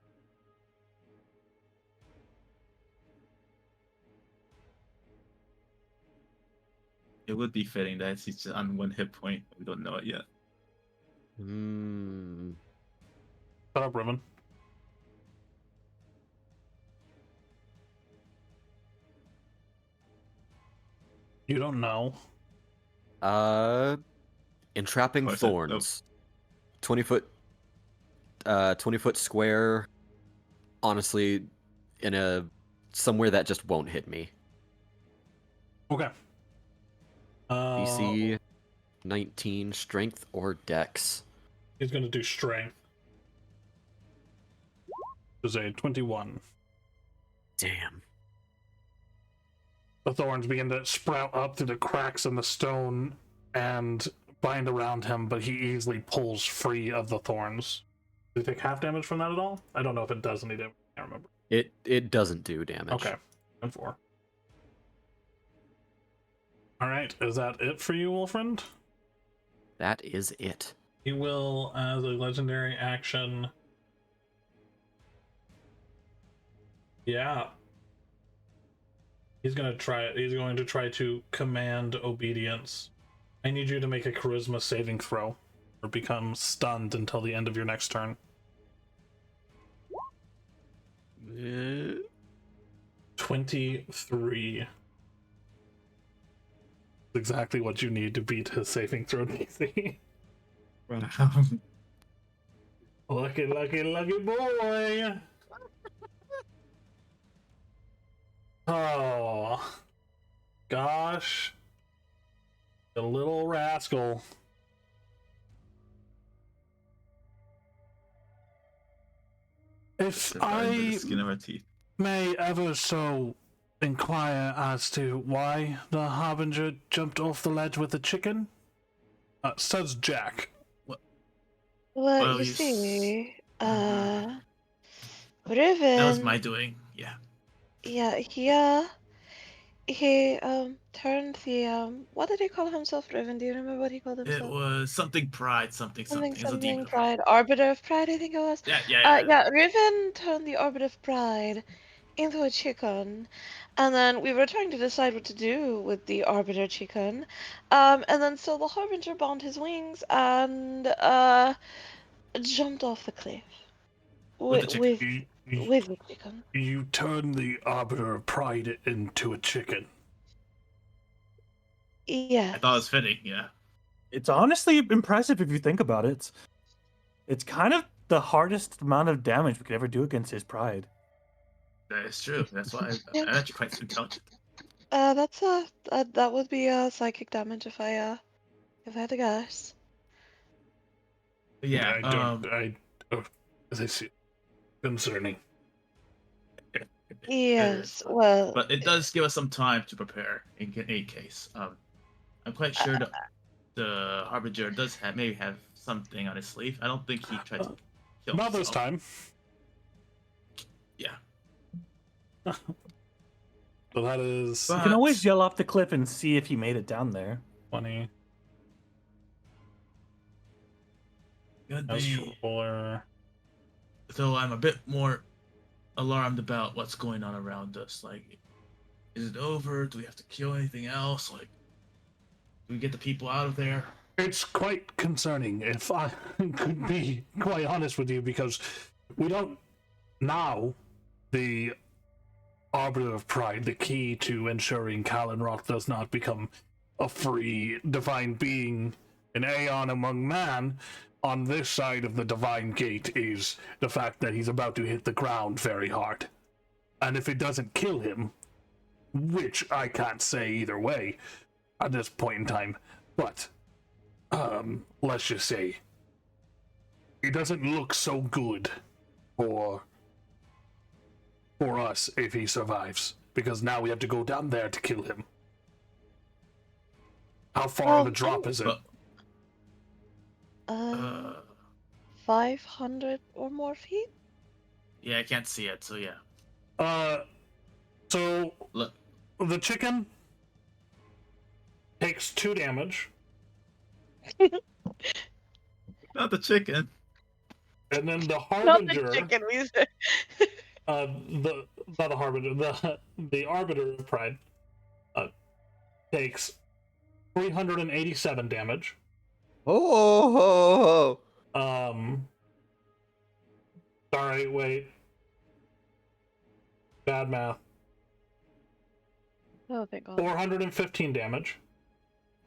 It would be fitting that he's just on 1 hit point. We don't know it yet. Hmm. Shut up, Riven. You don't know. Entrapping Oh, I said- thorns. 20-foot 20-foot square. Honestly, in a somewhere that just won't hit me. Okay. DC 19 strength or dex. He's gonna do strength. Is a 21. Damn. The thorns begin to sprout up through the cracks in the stone and bind around him, but he easily pulls free of the thorns. Do you take half damage from that at all? I don't know if it does any damage. I can't remember. It doesn't do damage. Okay. And 4. Alright, is that it for you, Wolfriend? That is it. He will, as a legendary action... Yeah. He's going to try to command obedience. I need you to make a charisma saving throw, or become stunned until the end of your next turn. 23. Exactly what you need to beat his saving throw DC. Lucky, lucky, lucky boy! Oh, gosh. The little rascal. If To burn to the I skin of our teeth. may ever so inquire as to why the Harbinger jumped off the ledge with the chicken, says Jack. Well, Well, you you s- see, Mhm. Riven. That was my doing. Yeah. Yeah, he turned the what did he call himself, Riven? Do you remember what he called It himself? was something pride, something. It was a demon. Pride, Arbiter of Pride, I think it was. Yeah. Yeah, Riven turned the Arbiter of Pride into a chicken, and then we were trying to decide what to do with the Arbiter chicken, and then so the Harbinger bound his wings and jumped off the cliff With the chicken. with the chicken. You turned the Arbiter of Pride into a chicken. Yes. I thought it was fitting. Yeah. It's honestly impressive if you think about it. It's kind of the hardest amount of damage we could ever do against his pride. That is true. That's why Yeah. I'm actually quite intelligent. That's that would be psychic damage if I had to guess. But yeah. This is concerning. Yes. Is, Well. but it does give us some time to prepare in any case. I'm quite sure the Harbinger does maybe have something on his sleeve. I don't think he tried to kill Not this himself. time. Yeah. So that is You can always yell off the cliff and see if he made it down there. 20. Could That's be. for So I'm a bit more alarmed about what's going on around us. Like, is it over? Do we have to kill anything else? Like, do we get the people out of there? It's quite concerning, if I could be quite honest with you, because we don't now the Arbiter of Pride, the key to ensuring Kalenroth does not become a free divine being, an Aeon among man, on this side of the divine gate is the fact that he's about to hit the ground very hard. And if it doesn't kill him, which I can't say either way at this point in time, but let's just say it doesn't look so good for us if he survives, because now we have to go down there to kill him. How far of a drop is it? But, 500 or more feet. yeah, I can't see it, so yeah. So Look, the chicken takes 2 damage, not the chicken. and then the Not Harbinger, the chicken, we said. not the Harbinger, the Arbiter of Pride, takes 387 damage. Oh. Sorry, wait. Bad math. Oh, thank God. 415 damage.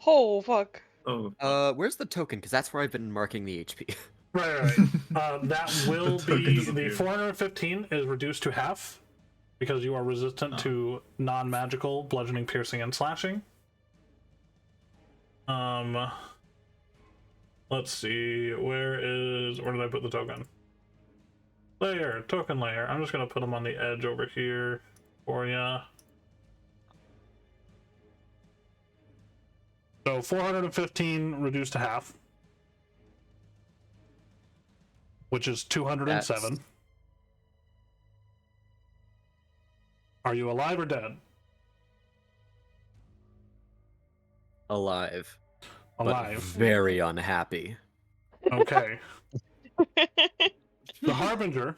Oh, fuck. Oh. Where's the token? Because that's where I've been marking the HP. Right. That will The token be disappeared. the 415 is reduced to half because you are resistant to non-magical bludgeoning, piercing, and slashing. Let's see. Where did I put the token? Token layer. I'm just gonna put them on the edge over here for ya. So 415 reduced to half, which is 207. That's- Are you alive or dead? Alive. But Alive. very unhappy. Okay. The Harbinger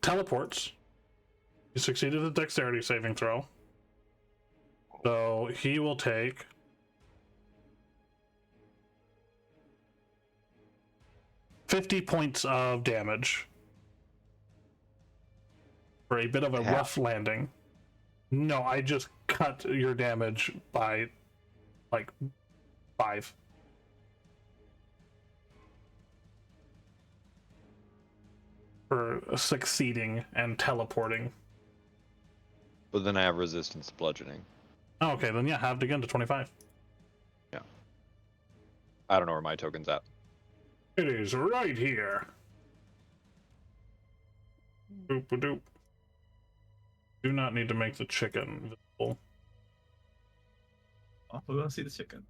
teleports. He succeeded a dexterity saving throw. So he will take 50 points of damage for a bit of a rough landing. No, I just cut your damage by like 5. For succeeding and teleporting. But then I have resistance to bludgeoning. Oh, okay, then yeah, halved again to 25. Yeah. I don't know where my token's at. It is right here. Doop-a-doop. Do not need to make the chicken visible. Oh, we're gonna see the chicken.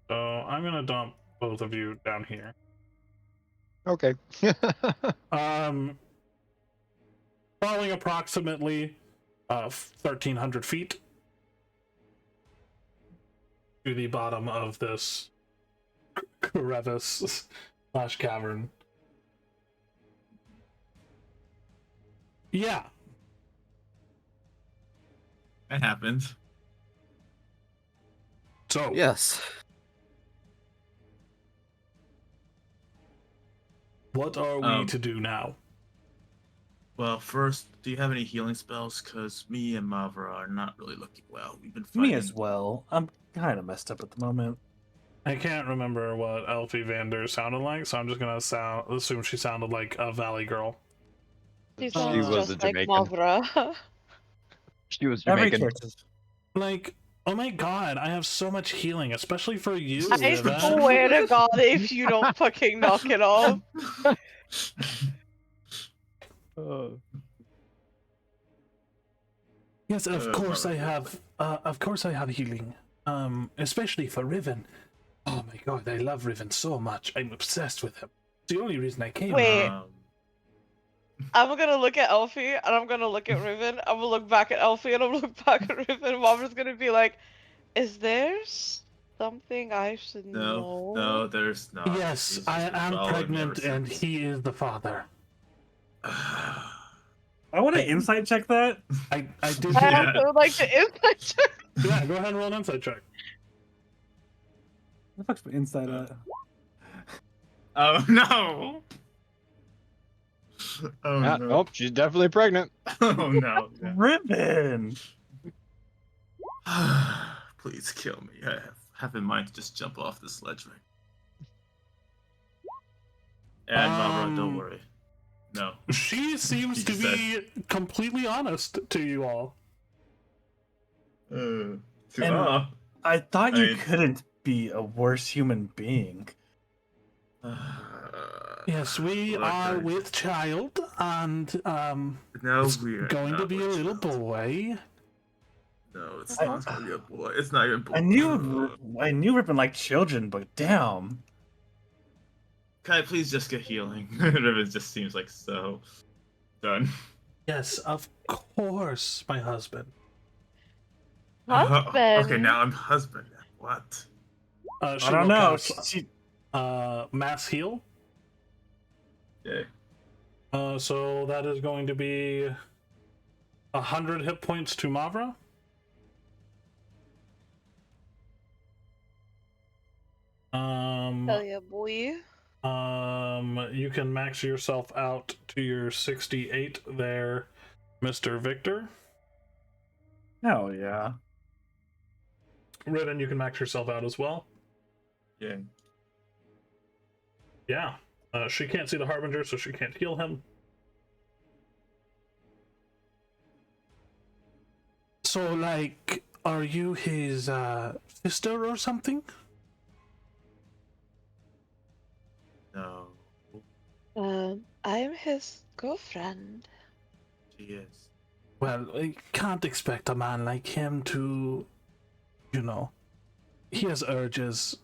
So I'm gonna dump both of you down here. Okay. Falling approximately 1,300 feet to the bottom of this crevice / cavern. Yeah. That happened. So Yes. what are we to do now? Well, first, do you have any healing spells? Because me and Mavra are not really looking well. We've been fighting. Me as well. I'm kind of messed up at the moment. I can't remember what Elfie Vander sounded like, so I'm just gonna assume she sounded like a valley girl. She She sounds was just a like Jamaican. Mavra. She was Every Jamaican. character. Like, oh my god, I have so much healing, especially for you, I Riven. swear to God, if you don't fucking knock it off. Yes, of course I Mavra. have. Of course I have healing. Especially for Riven. Oh my god, I love Riven so much. I'm obsessed with him. It's the only reason I came. Wait. here. I'm gonna look at Elfie and I'm gonna look at Riven. I'm gonna look back at Elfie and I'm gonna look back at Riven. Mavra's gonna be like, "Is there something I should know?" No, there's not. Yes, He's I just been am following me pregnant, ever and since. he is the father. I want to insight check that. I did. I Yeah. also would like to insight check. Yeah, go ahead and roll an insight check. What the fuck's my insight at? Oh no! Oh Ah, no! nope, she's definitely pregnant. Oh no! Ribbon! Please kill me. I have in mind to just jump off this ledge right. And Mavra, don't worry. No. She seems to be completely honest to you all. I thought you mean- couldn't be a worse human being. Yes, we Look, are I- with child, and No, it's we're going to not be a with little child. boy. No, it's not gonna be a boy. It's not your boy. I knew Ribbon liked children, but damn. Can I please just get healing? Riven just seems like so done. Yes, of course, my husband. Husband. Okay, now I'm husband. What? She I don't will know. cast, She, mass heal. Yeah. So that is going to be 100 hit points to Mavra. Hell yeah, boy. You can max yourself out to your 68 there, Mr. Victor. hell yeah. Riven, you can max yourself out as well. Yeah. Yeah. She can't see the Harbinger, so she can't heal him. So, like, are you his sister or something? No, I'm his girlfriend. she is. Well, I can't expect a man like him to, you know, he has urges.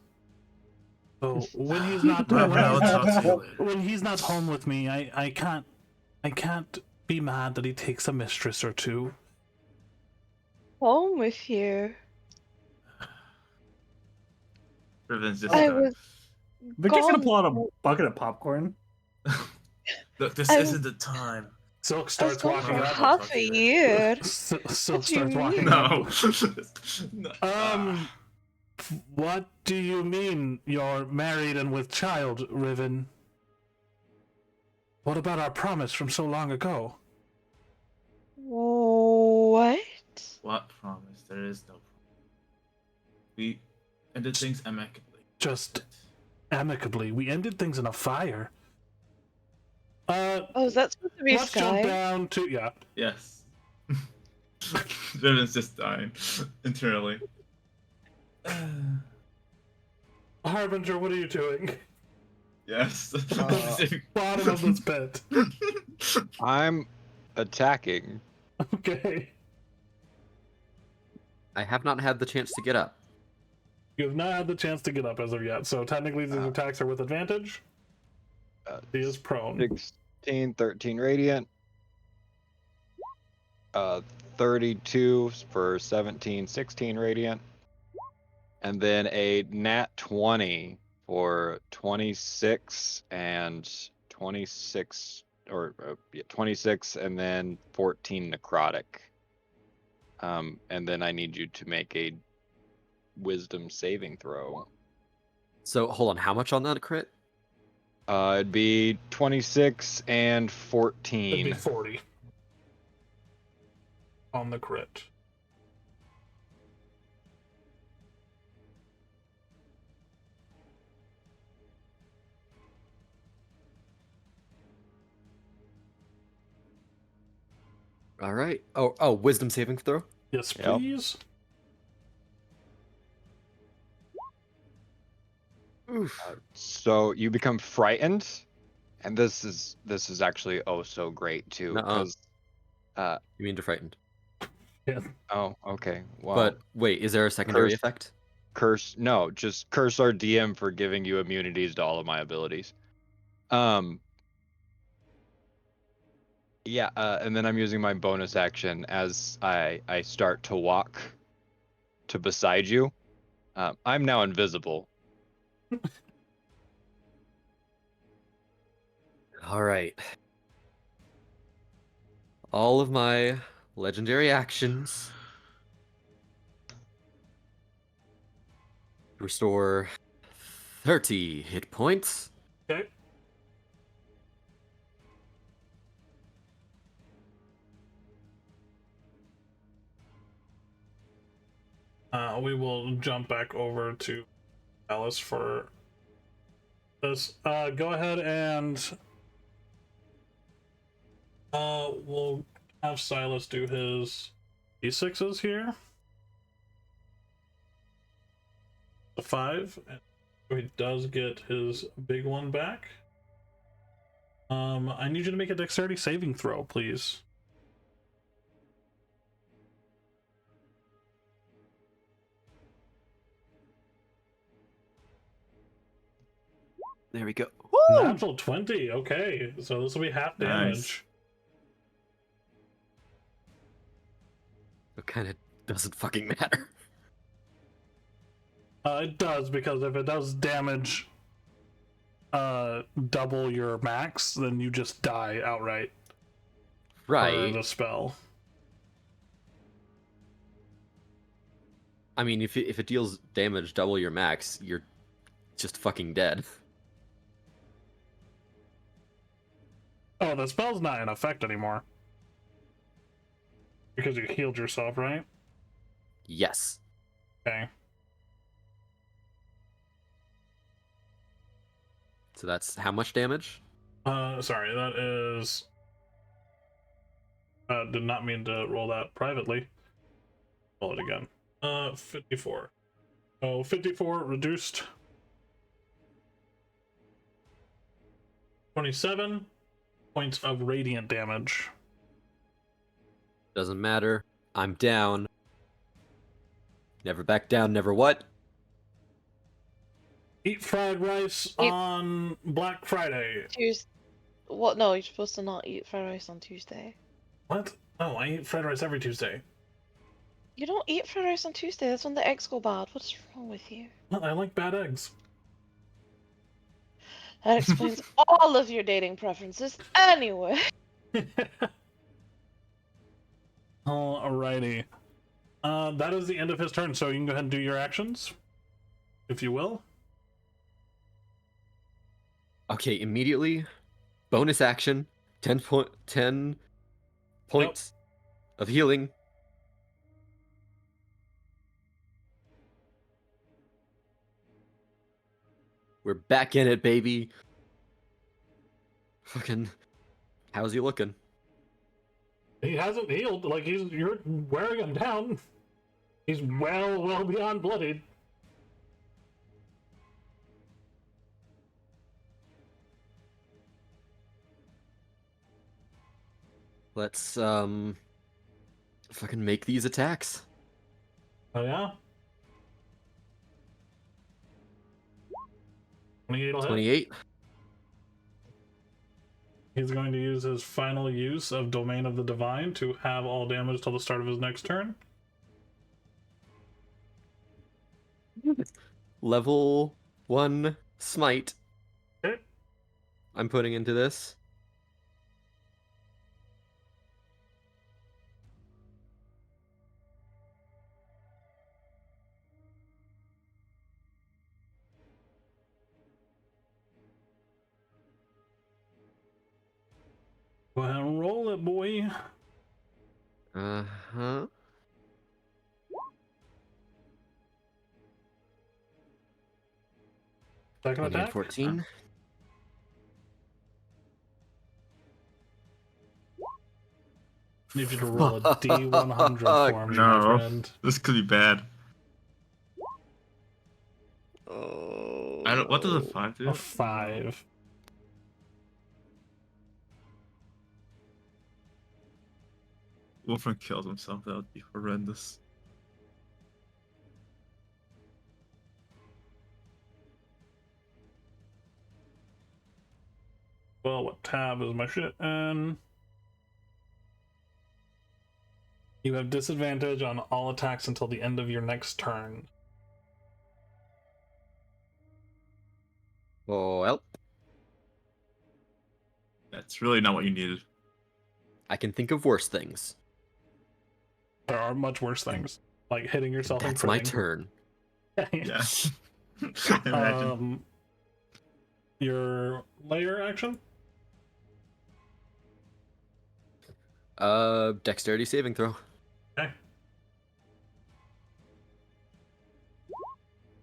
So when he's not I'll talk to you later. when he's not home with me, I can't be mad that he takes a mistress or two. Home with you. Riven's just I done. was Victor's gonna gone. pull out a bucket of popcorn. Look, this I- isn't the time. Silk I was starts gone walking for up. half a year. Silk What do you starts walking mean? up. No. What do you mean you're married and with child, Riven? What about our promise from so long ago? What? What promise? There is no promise. We ended things amicably. Just amicably. We ended things in a fire. Oh, is that supposed to be Let's jump Sky? down to Yes. Riven's just dying internally. Harbinger, what are you doing? Yes. Bottom of this pit. I'm attacking. Okay. I have not had the chance to get up. You have not had the chance to get up as of yet, so technically these Uh, attacks are with advantage. He is prone. 16, 13 radiant. 32 for 17, 16 radiant. And then a nat 20 for 26 and 26, or 26 and then 14 necrotic. And then I need you to make a wisdom saving throw. So hold on, how much on that crit? It'd be 26 and It'd 14. be 40 on the crit. All right. Oh, wisdom saving throw. Yes, Yep. please. Oof. So you become frightened, and this is actually oh so great too, Nuh-uh. because You mean to frightened? Yeah. oh okay, wow. But wait, is there a secondary Curse. effect? No, just curse our DM for giving you immunities to all of my abilities. Yeah, and then I'm using my bonus action as I start to walk to beside you. I'm now invisible. All right. All of my legendary actions restore 30 hit points. Okay. We will jump back over to Alice for this. Go ahead and we'll have Silas do his d6s here. A 5, and he does get his big one back. I need you to make a dexterity saving throw, please. There we go. Natural 20. Okay, so this will be half damage. It kind of doesn't fucking matter. It does, because if it does damage double your max, then you just die outright for Right. the spell. I mean, if it deals damage double your max, you're just fucking dead. Oh, the spell's not in effect anymore. Because you healed yourself, right? Yes. Okay. So that's how much damage? Sorry, that is... did not mean to roll that privately. Roll it again. 54. So 54 reduced. 27 points of radiant damage. Doesn't matter. I'm down. Never back down, never what? Eat fried rice on Black Friday. What? No, you're supposed to not eat fried rice on Tuesday. What? Oh, I eat fried rice every Tuesday. You don't eat fried rice on Tuesday. That's when the eggs go bad. What's wrong with you? Well, I like bad eggs. That explains all of your dating preferences. Anyway. Alrighty. That is the end of his turn, so you can go ahead and do your actions, if you will. Okay, immediately. Bonus action. 10 points of healing. We're back in it, baby. Fucking, how's he looking? He hasn't healed. Like, you're wearing him down. He's well beyond bloodied. Let's fucking make these attacks. Oh yeah. 28 will hit. 28. He's going to use his final use of Domain of the Divine to have all damage till the start of his next turn. Level 1 smite. Okay. I'm putting into this. Go ahead and roll it, boy. Uh-huh. Second 20 and attack. 14. Need you to roll a D100 for me, my No. friend. This could be bad. Oh. I don't. What does a 5 do? A 5. Wolfram killed himself. That would be horrendous. Well, what tab is my shit in? You have disadvantage on all attacks until the end of your next turn. Oh, well. That's really not what you needed. I can think of worse things. There are much worse things, like hitting yourself That's and my critting. turn. Yeah. Imagine. Your layer action? Dexterity saving throw. Okay.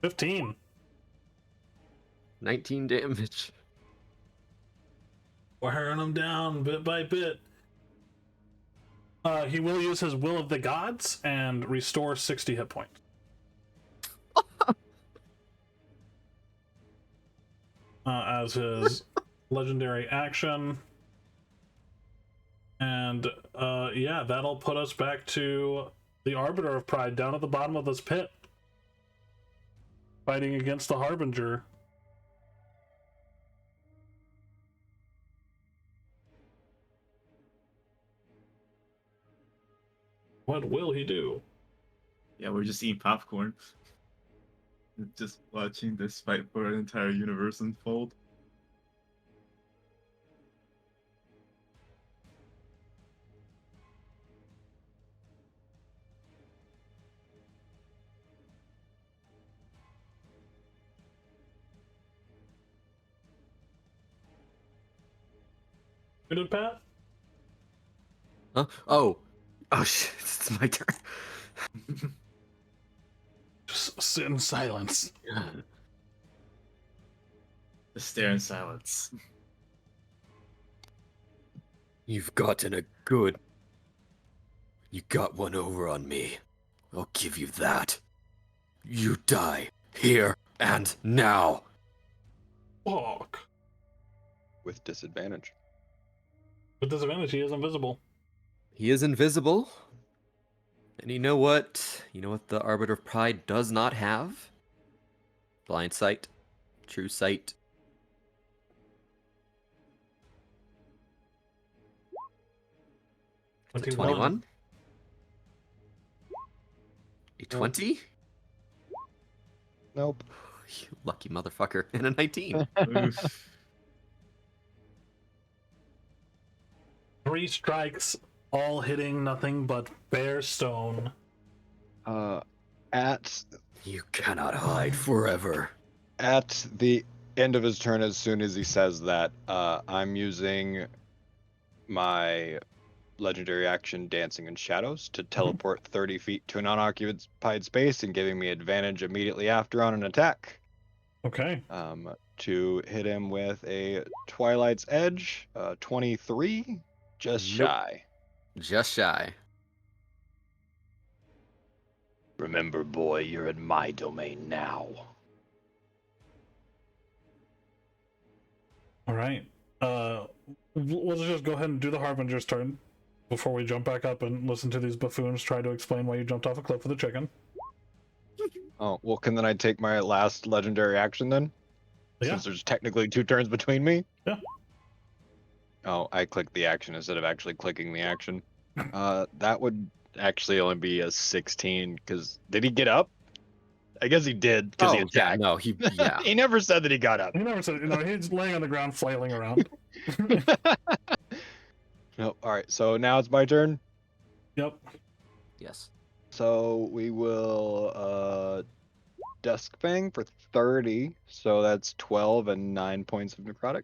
15. 19 damage. Wearing him down bit by bit. He will use his Will of the Gods and restore 60 hit points. As his legendary action. And yeah, that'll put us back to the Arbiter of Pride down at the bottom of this pit, fighting against the Harbinger. What will he do? Yeah, we're just eating popcorn. Just watching this fight for an entire universe unfold. Who did Pat? Huh? Oh. Oh, shit. It's my turn. Just sit in silence. Just stare in silence. You've gotten a good. You got one over on me. I'll give you that. You die here and now. Fuck. With disadvantage. With disadvantage, he is invisible. He is invisible. And you know what? You know what the Arbiter of Pride does not have? Blind sight. True sight. A 21. A 20? Nope. You lucky motherfucker. And a 19. Oof. 3 strikes, all hitting nothing but bare stone. At You cannot hide forever. At the end of his turn, as soon as he says that, I'm using my legendary action Dancing in Shadows to teleport 30 feet to an unoccupied space and giving me advantage immediately after on an attack. Okay. To hit him with a Twilight's Edge, 23, just Nope. shy. Just shy. Remember, boy, you're in my domain now. All right. Let's just go ahead and do the Harbinger's turn. before we jump back up and listen to these buffoons try to explain why you jumped off a cliff with a chicken. Oh, well, can then I take my last legendary action then? Yeah. Since there's technically 2 turns between me? Yeah. Oh, I clicked the action instead of actually clicking the action. That would actually only be a 16, because did he get up? I guess he did, because he Oh, yeah, attacked. no, yeah. He never said that he got up. He never said, he's laying on the ground flailing around. Nope. All right, so now it's my turn. Yep. Yes. So we will Dusk Fang for 30, so that's 12 and 9 points of necrotic.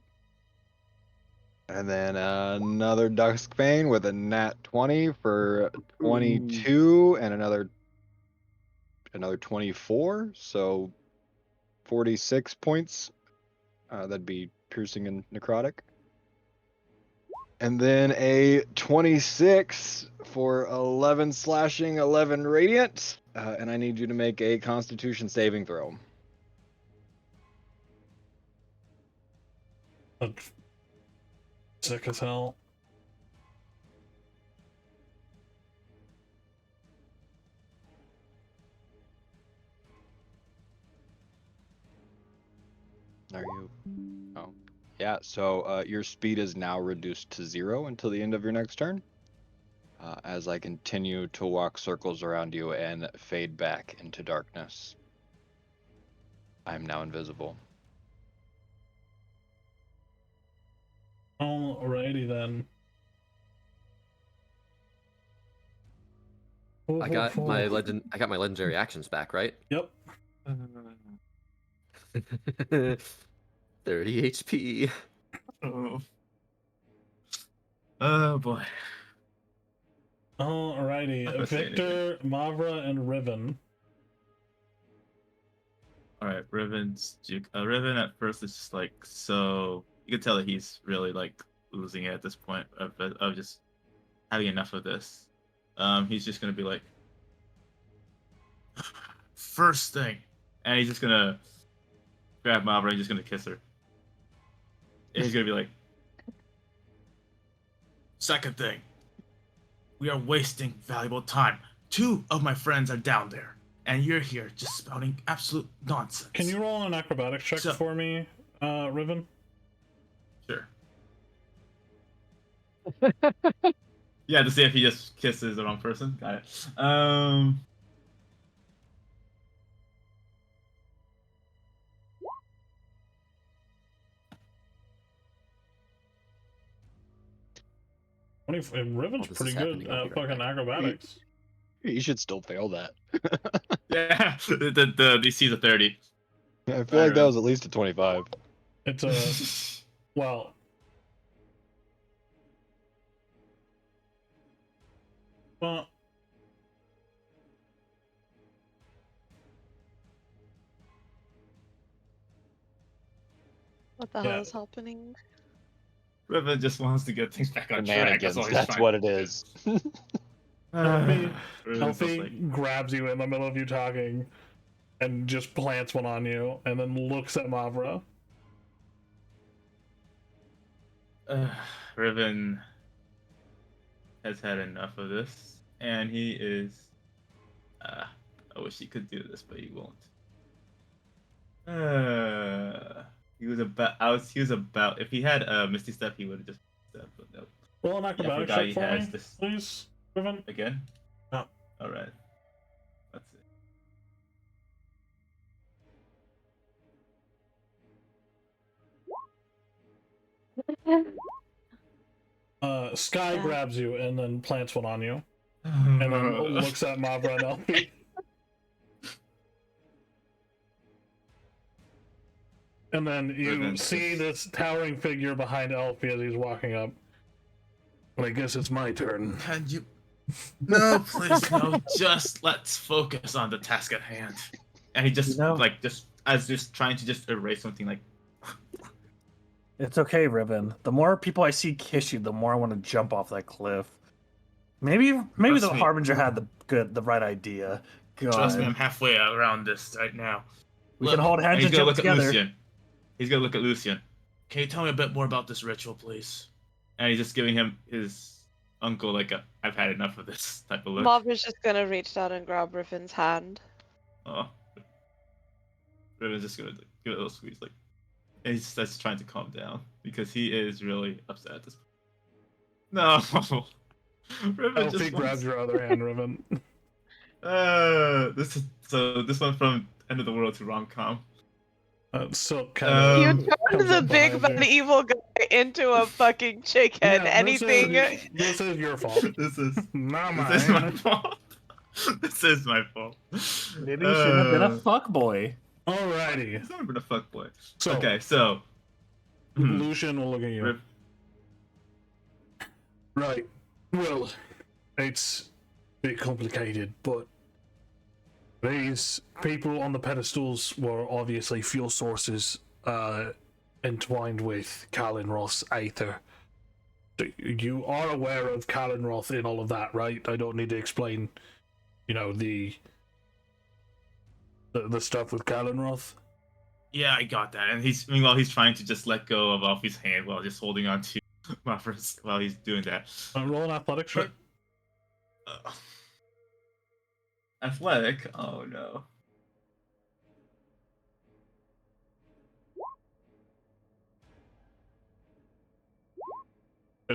And then another Dusk Fang with a nat 20 for 22 and another 24, so 46 points. That'd be piercing and necrotic. And then a 26 for 11 slashing, 11 radiant. And I need you to make a Constitution saving throw. That's sick as hell. Are you? Oh. Yeah, so your speed is now reduced to 0 until the end of your next turn. As I continue to walk circles around you and fade back into darkness. I'm now invisible. Alrighty then. I got my legendary actions back, right? Yep. 30 HP. Oh boy. Alrighty. Not gonna say Victor, Mavra, and Riven. All right, Riven's Riven at first is just like, so you can tell that he's really like losing it at this point of just having enough of this. He's just gonna be like, first thing, and he's just gonna grab Mavra and he's just gonna kiss her. And he's gonna be like, second thing, we are wasting valuable time. 2 of my friends are down there, and you're here just spouting absolute nonsense. Can you roll an acrobatics check for me, Riven? Sure. Yeah, to see if he just kisses the wrong person. Got it. Riven's this pretty is good happening, I'll at be right fucking back. acrobatics. You should still fail that. Yeah, the DC's a 30. I feel like that was at least a 25. It's a well. Well, What the hell is happening? Riven just wants to get things back on track. That's, all he's That's trying what to it do. is. Riven's just Elfie grabs you in the middle of you talking and just plants one on you and then looks at Mavra. Riven has had enough of this, and he is. I wish he could do this, but he won't. He was about. If he had Misty Step, he would have just. But no. Roll an acrobatics I forgot check he for has me, this please, Riven. again. Oh. All right. Let's see. Sky grabs you and then plants one on you, and then looks at Mavra and Elfie. And then you see this towering figure behind Elfie as he's walking up. Well, I guess it's my turn. Can you? No, please, no. Just let's focus on the task at hand. And he just just trying to just erase something like. It's okay, Riven. The more people I see kiss you, the more I want to jump off that cliff. Maybe the Harbinger had the right idea. God. Trust me, I'm halfway around this right now. We can hold hands and jump together. He's gonna look at Lucian. Can you tell me a bit more about this ritual, please? And he's just giving him his uncle like I've had enough of this type of look. Mob is just gonna reach down and grab Riffin's hand. Oh. Riven's just gonna give it a little squeeze, like, and he's just trying to calm down because he is really upset at this point. No. Riven Elfie grabs your other hand, Riven. This one from End of the World to rom-com. Silk kind You of turned the big bad evil guy into a fucking chicken. Anything. This is your fault. This is Not mine. This is my fault. This is my fault. Maybe you shouldn't have been a fuckboy. Alrighty. He's never been a fuckboy. So, Okay, so Lucian will look at you. Right. Well, it's a bit complicated, but these people on the pedestals were obviously fuel sources entwined with Kalinroth's aether. You are aware of Kalinroth in all of that, right? I don't need to explain, the stuff with Kalinroth. Yeah, I got that. And meanwhile he's trying to just let go of Alfie's hand while just holding on to Mavra's while he's doing that. Roll an athletics check. Athletic? Oh no.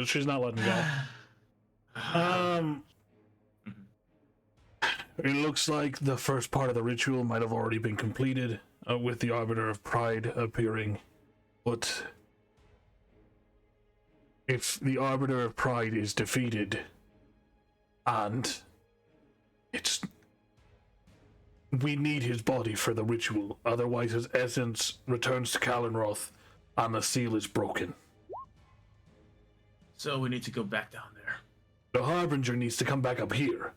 She's not letting go. It looks like the first part of the ritual might have already been completed, with the Arbiter of Pride appearing. But if the Arbiter of Pride is defeated, and we need his body for the ritual, otherwise his essence returns to Kalinroth and the seal is broken. So we need to go back down there. The Harbinger needs to come back up here.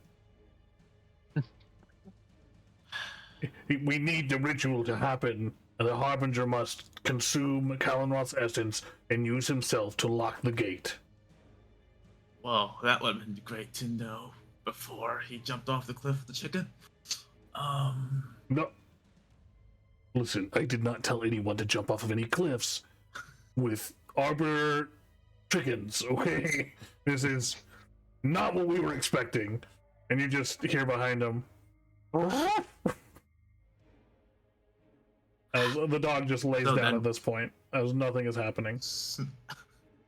We need the ritual to happen, and the Harbinger must consume Kalinroth's essence and use himself to lock the gate. Well, that would have been great to know before he jumped off the cliff with the chicken. No. Listen, I did not tell anyone to jump off of any cliffs with Arbiter chickens, okay? This is not what we were expecting. And you just hear behind him, as the dog just lays down at this point, as nothing is happening.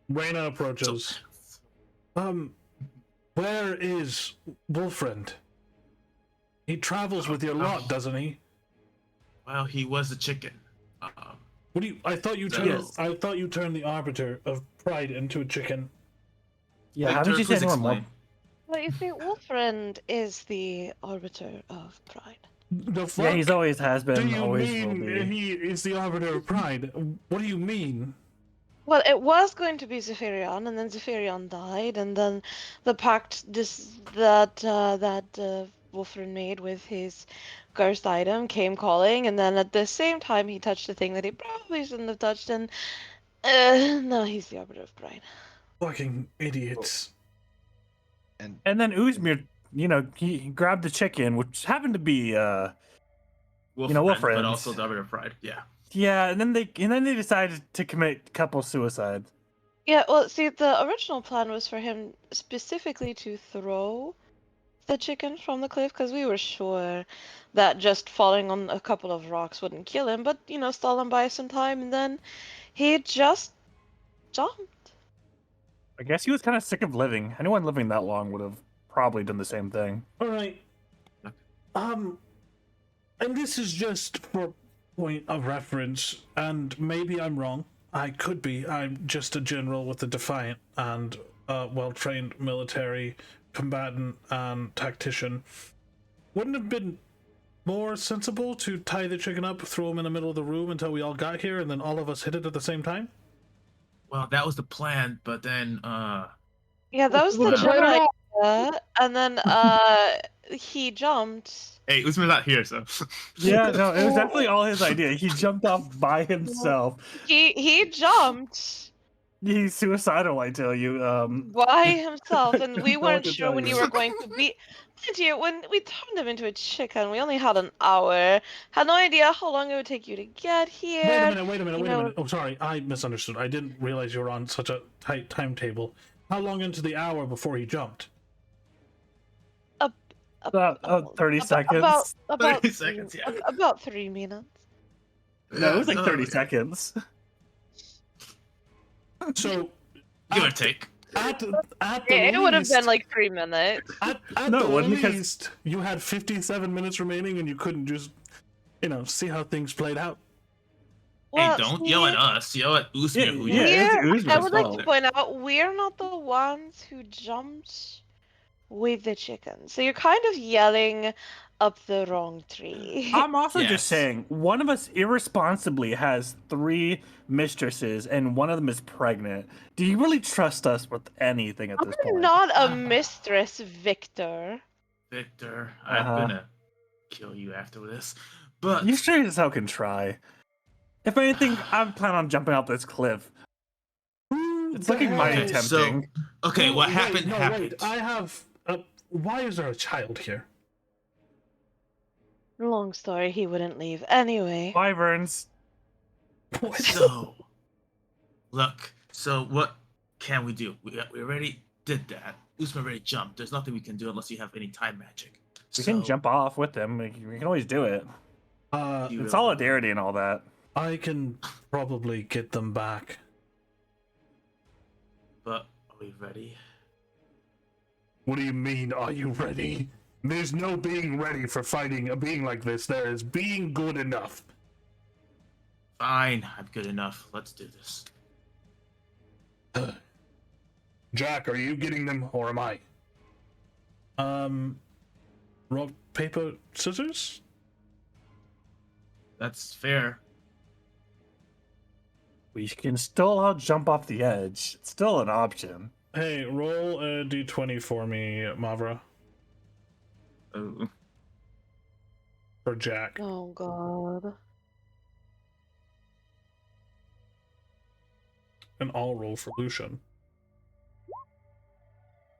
Reyna approaches. Where is Wolfriend? He travels with your lot, doesn't he? Well, he was a chicken. What do you? I thought you turned the Arbiter of Pride into a chicken. Yeah, haven't you said anyone more? Well, you see, Wolfriend is the Arbiter of Pride. The fuck? Yeah, he's always has been, Do you always mean will be. he is the Arbiter of Pride? What do you mean? Well, it was going to be Zephyrion, and then Zephyrion died, and then the pact that Wolfriend made with his cursed item came calling, and then at the same time he touched a thing that he probably shouldn't have touched, and now he's the Arbiter of Pride. Fucking idiots. And then Uzmir, he grabbed the chicken, which happened to be, Wolfriend, but also the Arbiter of Pride. Yeah. Yeah, and then they decided to commit a couple suicides. Yeah, well, see, the original plan was for him specifically to throw the chicken from the cliff, because we were sure that just falling on a couple of rocks wouldn't kill him, but, stall him by some time, and then he just jumped. I guess he was kind of sick of living. Anyone living that long would have probably done the same thing. Alright. And this is just for point of reference, and maybe I'm wrong. I could be. I'm just a general with a defiant and well-trained military combatant and tactician. Wouldn't it have been more sensible to tie the chicken up, throw him in the middle of the room until we all got here, and then all of us hit it at the same time? Well, that was the plan, but then Yeah, that was the general idea, and then he jumped. Hey, Usman's not here, so. Yeah, no, it was definitely all his idea. He jumped off by himself. He jumped He's suicidal, I tell you. by himself, and we Don't know what weren't to sure tell when you. you were going to be. Mind you, when we turned him into a chicken, we only had an hour. Had no idea how long it would take you to get here. Wait a minute. Oh, sorry. I misunderstood. I didn't realize you were on such a tight timetable. How long into the hour before he jumped? About 30 seconds. About 30 seconds, yeah. About 3 minutes. No, it was like Yeah, 30 yeah. seconds. So, Give or take. at the It would have been least, like 3 minutes. at No, it the wouldn't, because- least, you had 57 minutes remaining, and you couldn't just, see how things played out. Well, Hey, don't see, yell at us. Yell at Usmir. who yeah, you- it's I Uzma's would like to fault. point out we're not the ones who jumped with the chicken. So you're kind of yelling up the wrong tree. I'm also Yes. just saying, one of us irresponsibly has 3 mistresses, and one of them is pregnant. Do you really trust us with anything at this I'm point? not a mistress, Victor. Victor, I'm Uh-huh. gonna kill you after this. But You sure as hell can try. If anything, I'm planning on jumping out this cliff. It's looking mighty Okay, so- tempting. okay, what Wait, happened no, happened. Wait, I have. Why is there a child here? Long story, he wouldn't leave anyway. Wyverns. What? So, look. So what can we do? We already did that. Usman already jumped. There's nothing we can do unless you have any time magic. We can jump off with them. We can always do it. You It's solidarity and all that. I can probably get them back. But are we ready? What do you mean, are you ready? There's no being ready for fighting a being like this. There is being good enough. Fine, I'm good enough. Let's do this. Jack, are you getting them, or am I? Rock, paper, scissors? That's fair. We can still all jump off the edge. It's still an option. Hey, roll a d20 for me, Mavra. Oh. For Jack. Oh god. And I'll roll for Lucian.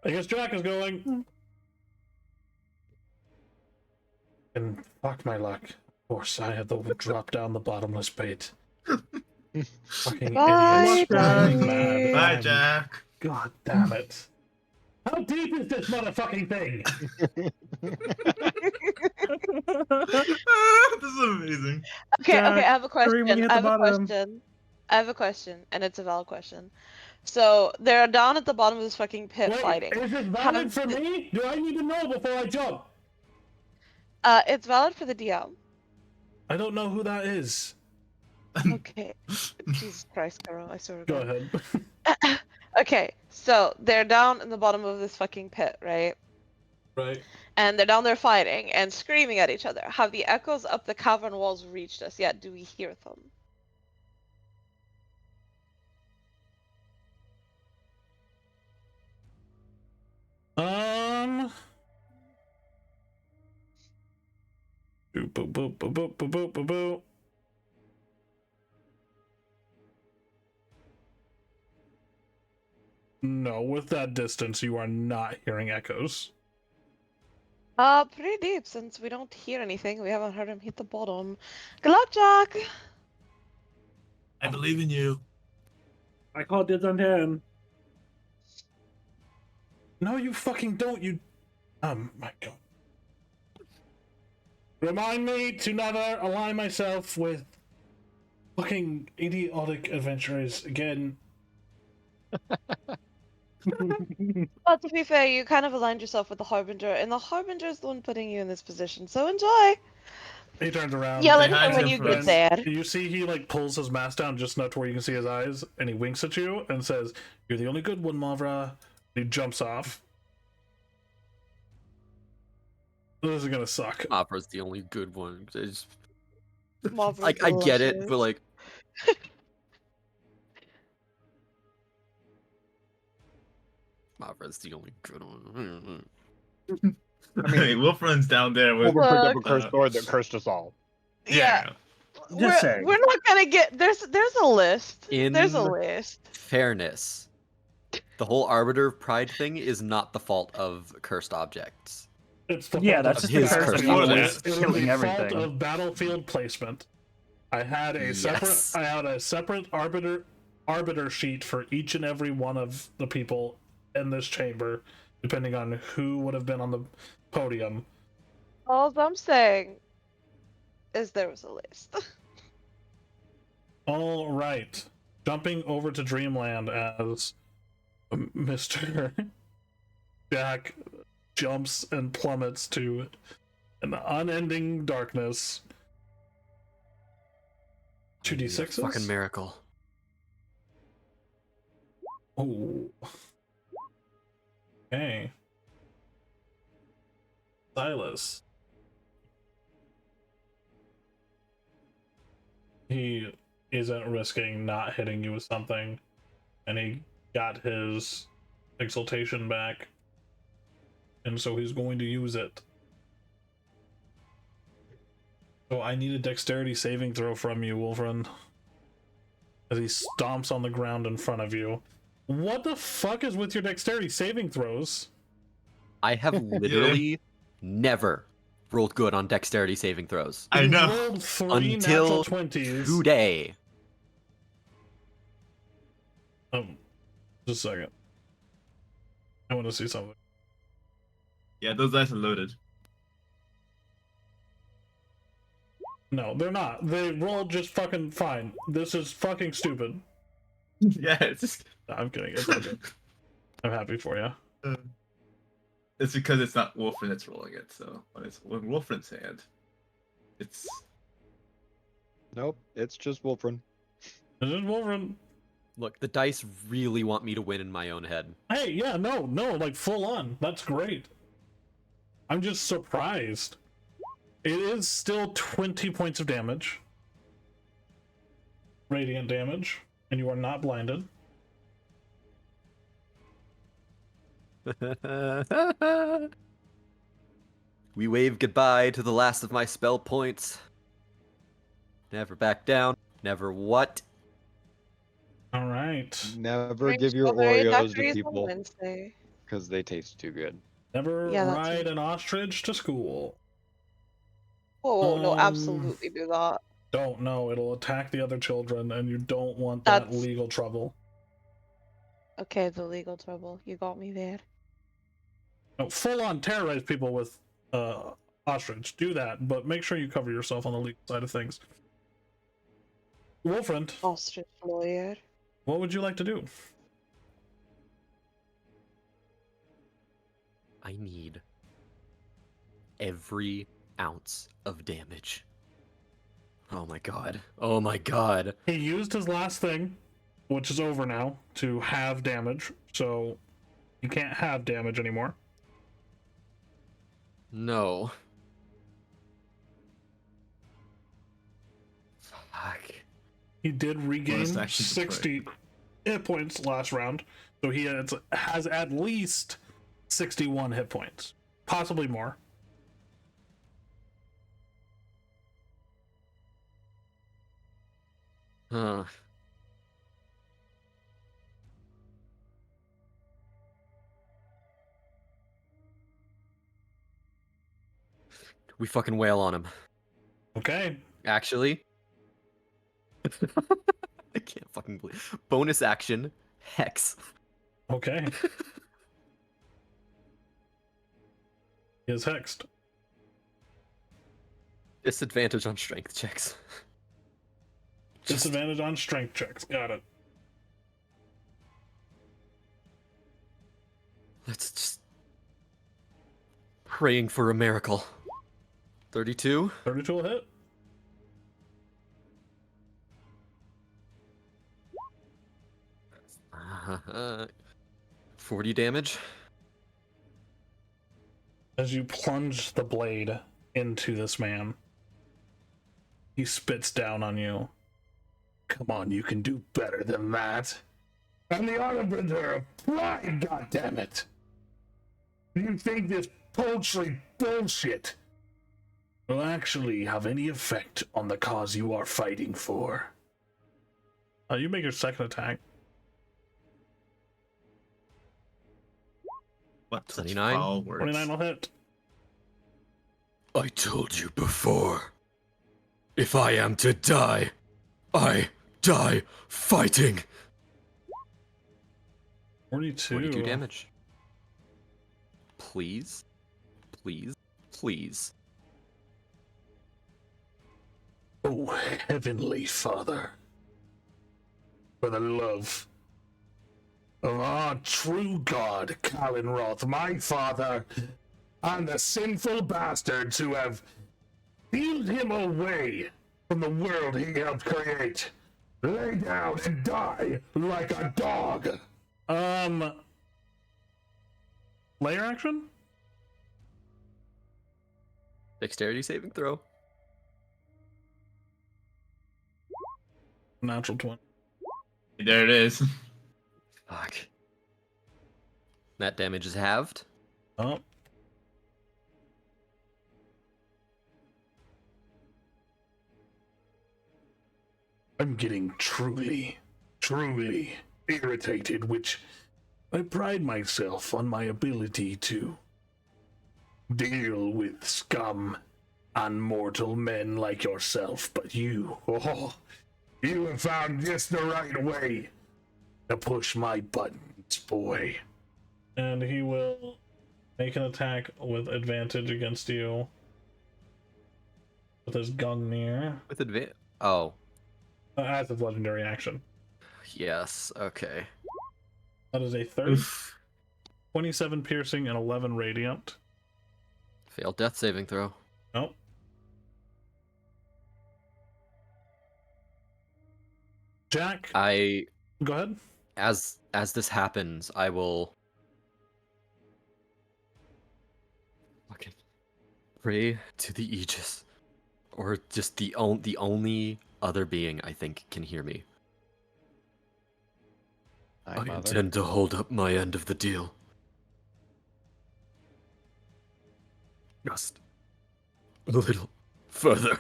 I guess Jack is going. And fuck my luck. Of course, I had to drop down the bottomless pit. Fucking Bye, idiots. Driving Daddy. mad. Bye, I'm- Jack. God damn it. How deep is this motherfucking thing? This is amazing. Okay, Jack, I have a hurry when you question. hit I the have a bottom. question. I have a question, and it's a valid question. So they're down at the bottom of this fucking pit Wait, fighting. is it valid Have for the- me? Do I need to know before I jump? It's valid for the DM. I don't know who that is. Okay. Jesus Christ, Carol, I swear to Go God. ahead. Okay, so they're down in the bottom of this fucking pit, right? Right. And they're down there fighting and screaming at each other. Have the echoes up the cavern walls reached us yet? Do we hear them? Boop, boop, boop, boop, boop, boop, boop, boop, boop. No, with that distance, you are not hearing echoes. Pretty deep, since we don't hear anything. We haven't heard him hit the bottom. Good luck, Jack! I believe in you. I called dibs on 10. No, you fucking don't, you... my god. Remind me to never align myself with fucking idiotic adventurers again. Well, to be fair, you kind of aligned yourself with the Harbinger, and the Harbinger is the one putting you in this position, so enjoy! He turns around. Yell at Say hi him to when him you first. get there. You see he like pulls his mask down just enough to where you can see his eyes, and he winks at you and says, "You're the only good one, Mavra." He jumps off. This is gonna suck. Opera's the only good one. It's, Marvel's like, I get it, delicious. but like, Opera's the only good one. I mean- Hey, Wolf runs down there with. Over picked up a Look. cursed sword that cursed us all. Yeah. Just saying. We're not gonna get there's a list. There's a In- list. Fairness. The whole Arbiter Pride thing is not the fault of cursed objects. It's the Yeah, fault that's of just the his curse curse of before always that. It was killing the everything. fault of battlefield placement. I had a Yes. separate arbiter sheet for each and every one of the people in this chamber, depending on who would have been on the podium. All I'm saying is there was a list. All right, jumping over to Dreamland as Mr. Jack jumps and plummets to an unending darkness. I need a 2d6s? fucking miracle. Oh. Okay. Silas. He isn't risking not hitting you with something, and he got his exaltation back, and so he's going to use it. So I need a dexterity saving throw from you, Wolfrin, as he stomps on the ground in front of you. What the fuck is with your dexterity saving throws? I have literally never rolled good on dexterity saving throws. I You know. rolled 3 natural Until 20s. today. Just a second. I want to see something. Yeah, those dice are loaded. No, they're not. They rolled just fucking fine. This is fucking stupid. Yeah, it's just. No, I'm kidding. It's all good. I'm happy for you. It's because it's not Wolfrin that's rolling it. So when it's Wolfrin's hand, it's. Nope, it's just Wolfrin. This is Wolfrin. Look, the dice really want me to win in my own head. Hey, yeah, no, like full on. That's great. I'm just surprised. It is still 20 points of damage. Radiant damage. And you are not blinded. We wave goodbye to the last of my spell points. Never back down. Never what? All right. Never Bring give your strawberry Oreos daiquiris to on people Wednesday. because they taste too good. Never Yeah, that ride too. an ostrich to school. Whoa, no, Um, absolutely do that. Don't know. It'll attack the other children, and you don't want that That's- legal trouble. Okay, the legal trouble. You got me there. No, full on terrorize people with ostrich. Do that, but make sure you cover yourself on the legal side of things. Wolfriend, Ostrich lawyer. what would you like to do? I need every ounce of damage. Oh my god. Oh my god. He used his last thing, which is over now, to have damage, so you can't have damage anymore. No. Fuck. He did regain Bonus action to 60 hit points last round, so he has at least 61 hit points, possibly more. Huh. We fucking wail on him. Okay, Actually. I can't fucking believe. Bonus action, Hex. okay. He is hexed. Disadvantage on strength checks. Disadvantage on strength checks. Got it. Let's just. Praying for a miracle. 32? 32 will hit. Uh, 40 damage. As you plunge the blade into this man, he spits down on you. Come on, you can do better than that. I'm the arbiter of pride, goddammit! You think this paltry bullshit will actually have any effect on the cause you are fighting for? You make your second attack. What such 29? foul words. 29 will hit. I told you before. If I am to die, I die fighting. 42. 42 damage. Please, please, please. Oh, heavenly Father, for the love of our true God, Kalinroth, my father, and the sinful bastards who have sealed him away from the world he helped create. Lay down and die like a dog. Layer action? Dexterity saving throw. Natural 20. There it is. Fuck. That damage is halved. Oh. I'm getting truly irritated, which I pride myself on my ability to deal with scum and mortal men like yourself, but you have found just the right way to push my buttons, boy. And he will make an attack with advantage against you with his Gungnir. With advantage. Oh. As a legendary action. Yes, okay. That is a 30, Oof. 27 piercing, and 11 radiant. Failed death saving throw. Nope. Jack, go ahead. As this happens, I will fucking pray to the Aegis, or just the only other being I think can hear me. Hi, I Mother. intend to hold up my end of the deal. Just a little further.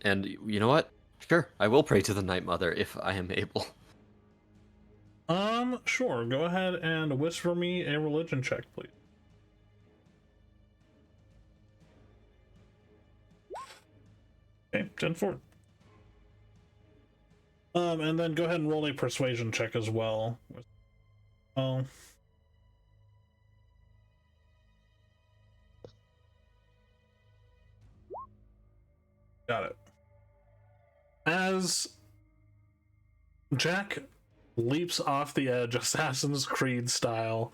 And you know what? Sure, I will pray to the Night Mother if I am able. Sure. Go ahead and whisper me a religion check, please. Okay, 10-4. And then go ahead and roll a persuasion check as well. Oh. Got it. As Jack leaps off the edge, Assassin's Creed style,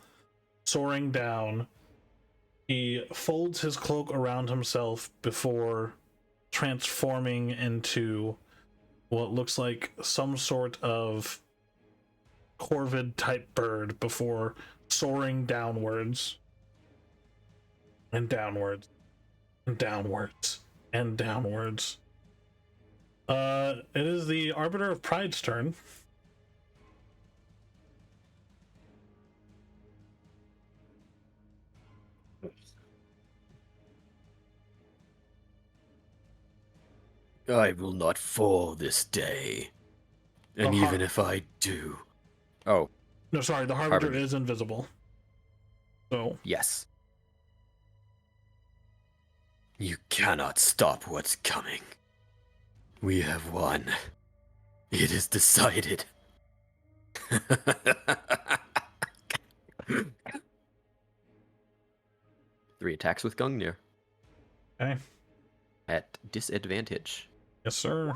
soaring down, he folds his cloak around himself before transforming into what looks like some sort of corvid type bird before soaring downwards and downwards and downwards and downwards. It is the Arbiter of Pride's turn. I will not fall this day. And The even if I do... Oh, No, sorry, the Harbinger Harbinger. is invisible. So, yes. You cannot stop what's coming. We have won. It is decided. 3 attacks with Gungnir. okay. At disadvantage. Yes, sir.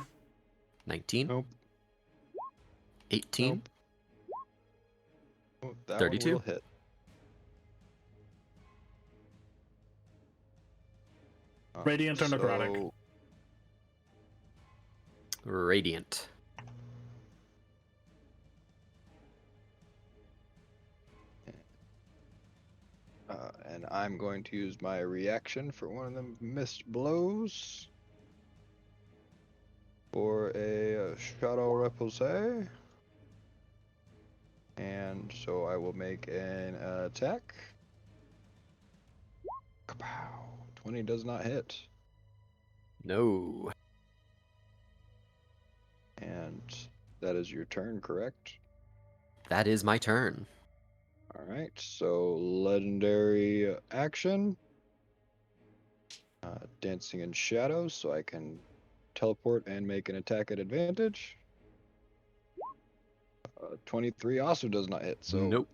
19. Nope. 18. Oh, that 32. one will hit. Radiant or necrotic? So, Radiant. and I'm going to use my reaction for one of them missed blows for a shadow repulse. And so I will make an attack. Kapow. 20 does not hit. No. And that is your turn, correct? That is my turn. Alright, so legendary action. Dancing in shadows, so I can teleport and make an attack at advantage. 23 also does not hit. So Nope.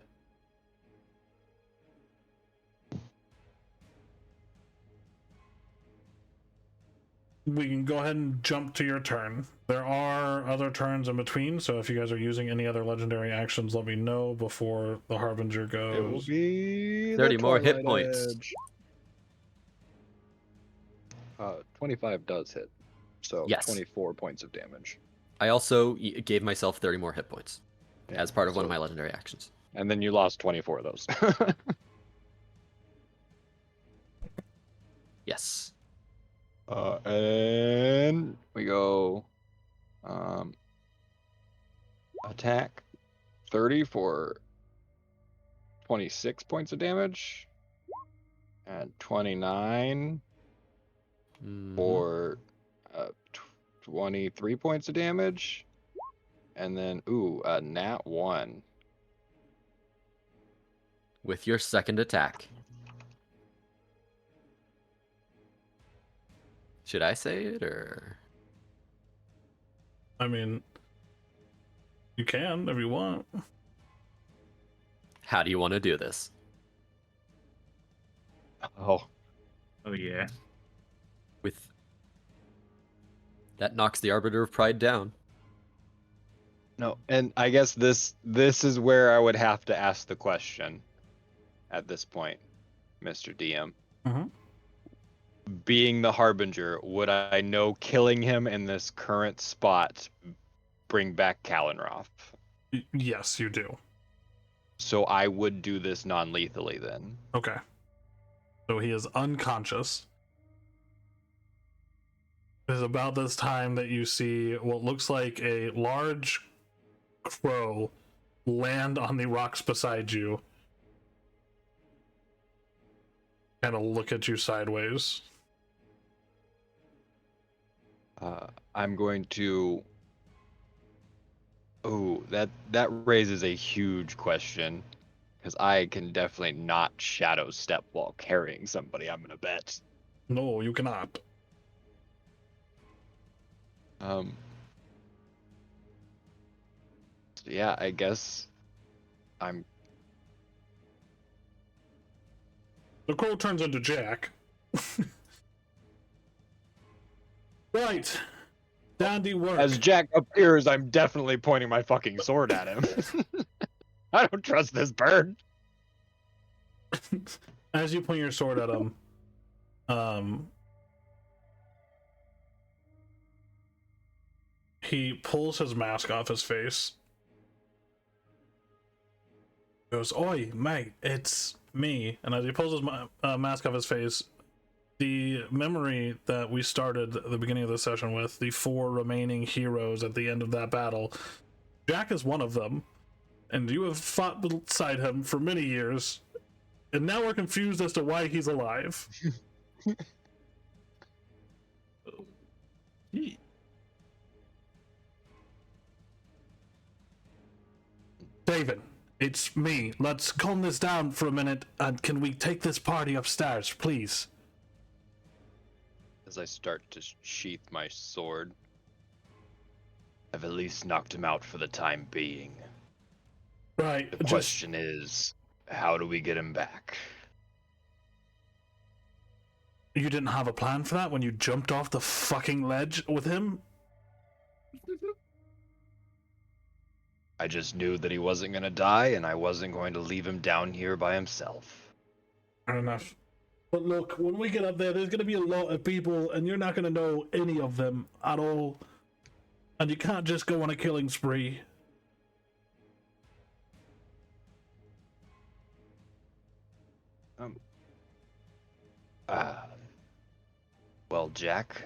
We can go ahead and jump to your turn. There are other turns in between, so if you guys are using any other legendary actions, let me know before the Harbinger it will goes. be 30 the more hit Twilight points. Edge. 25 does hit. So Yes. 24 points of damage. I also gave myself 30 more hit points Yeah, as part of one of so- my legendary actions. And then you lost 24 of those. Yes. And we go attack 30 for 26 points of damage. And 29 Mhm. for 23 points of damage. And then, a nat 1. With your second attack. Should I say it, or? I mean, you can if you want. How do you want to do this? Oh, Oh yeah. With that knocks the Arbiter of Pride down. no. And I guess this is where I would have to ask the question at this point, Mr. DM. Mhm. Being the Harbinger, would I know killing him in this current spot bring back Kalenroth? Yes, you do. So I would do this non-lethally then. Okay. So he is unconscious. It is about this time that you see what looks like a large crow land on the rocks beside you. Kind of look at you sideways. I'm going to. Oh, that raises a huge question, because I can definitely not shadow step while carrying somebody. I'm gonna bet. No, you cannot. So yeah, I guess I'm. The crow turns into Jack. Right. Dandy work. As Jack appears, I'm definitely pointing my fucking sword at him. I don't trust this bird. As you point your sword at him, he pulls his mask off his face. Goes, "Oi, mate, it's me." And as he pulls his mask off his face, the memory that we started at the beginning of the session with, the 4 remaining heroes at the end of that battle, Jack is one of them, and you have fought beside him for many years, and now we're confused as to why he's alive. Gee. David, it's me. Let's calm this down for a minute, and can we take this party upstairs, please? As I start to sheath my sword, I've at least knocked him out for the time being. Right. The question is, how do we get him back? You didn't have a plan for that when you jumped off the fucking ledge with him? I just knew that he wasn't going to die, and I wasn't going to leave him down here by himself. Fair enough. But look, when we get up there, there's going to be a lot of people, and you're not going to know any of them at all. And you can't just go on a killing spree. Well, Jack,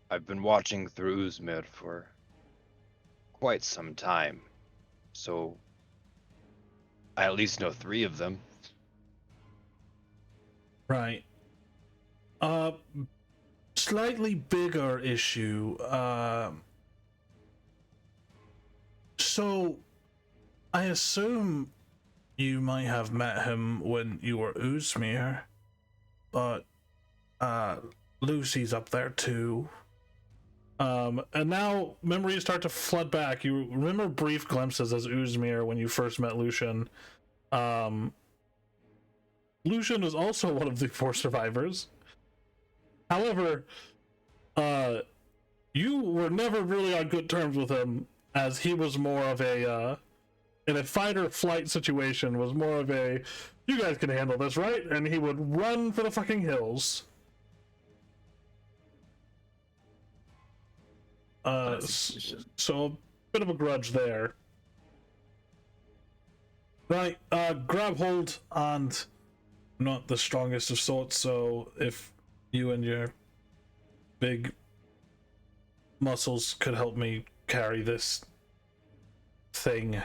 I've been watching through Uzmir for quite some time, so I at least know 3 of them. Right. Slightly bigger issue. So, I assume you might have met him when you were Uzmir, but Lucy's up there too. And now memories start to flood back. You remember brief glimpses as Uzmir when you first met Lucian. Lucian is also one of the 4 survivors. However, you were never really on good terms with him, as he was more of a, in a fight or flight situation, was more of a, you guys can handle this, right? And he would run for the fucking hills. So a bit of a grudge there. Right, grab hold, and I'm not the strongest of sorts, so if you and your big muscles could help me carry this thing.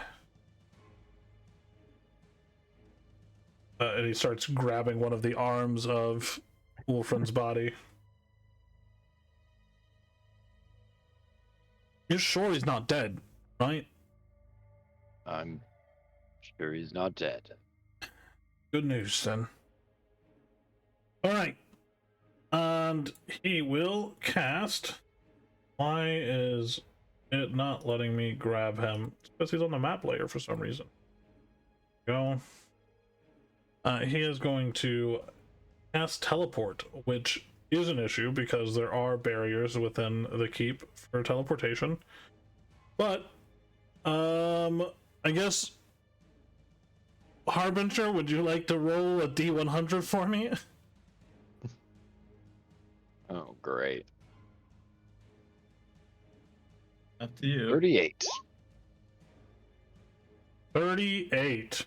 And he starts grabbing one of the arms of Wolfran's body. You're sure he's not dead, right? I'm sure he's not dead. Good news, then. Alright. And he will cast... Why is it not letting me grab him? It's because he's on the map layer for some reason. Go. He is going to cast Teleport, which is an issue because there are barriers within the keep for teleportation. But, I guess... Harbinger, would you like to roll a D100 for me? Oh, great. Up to you. 38. 38.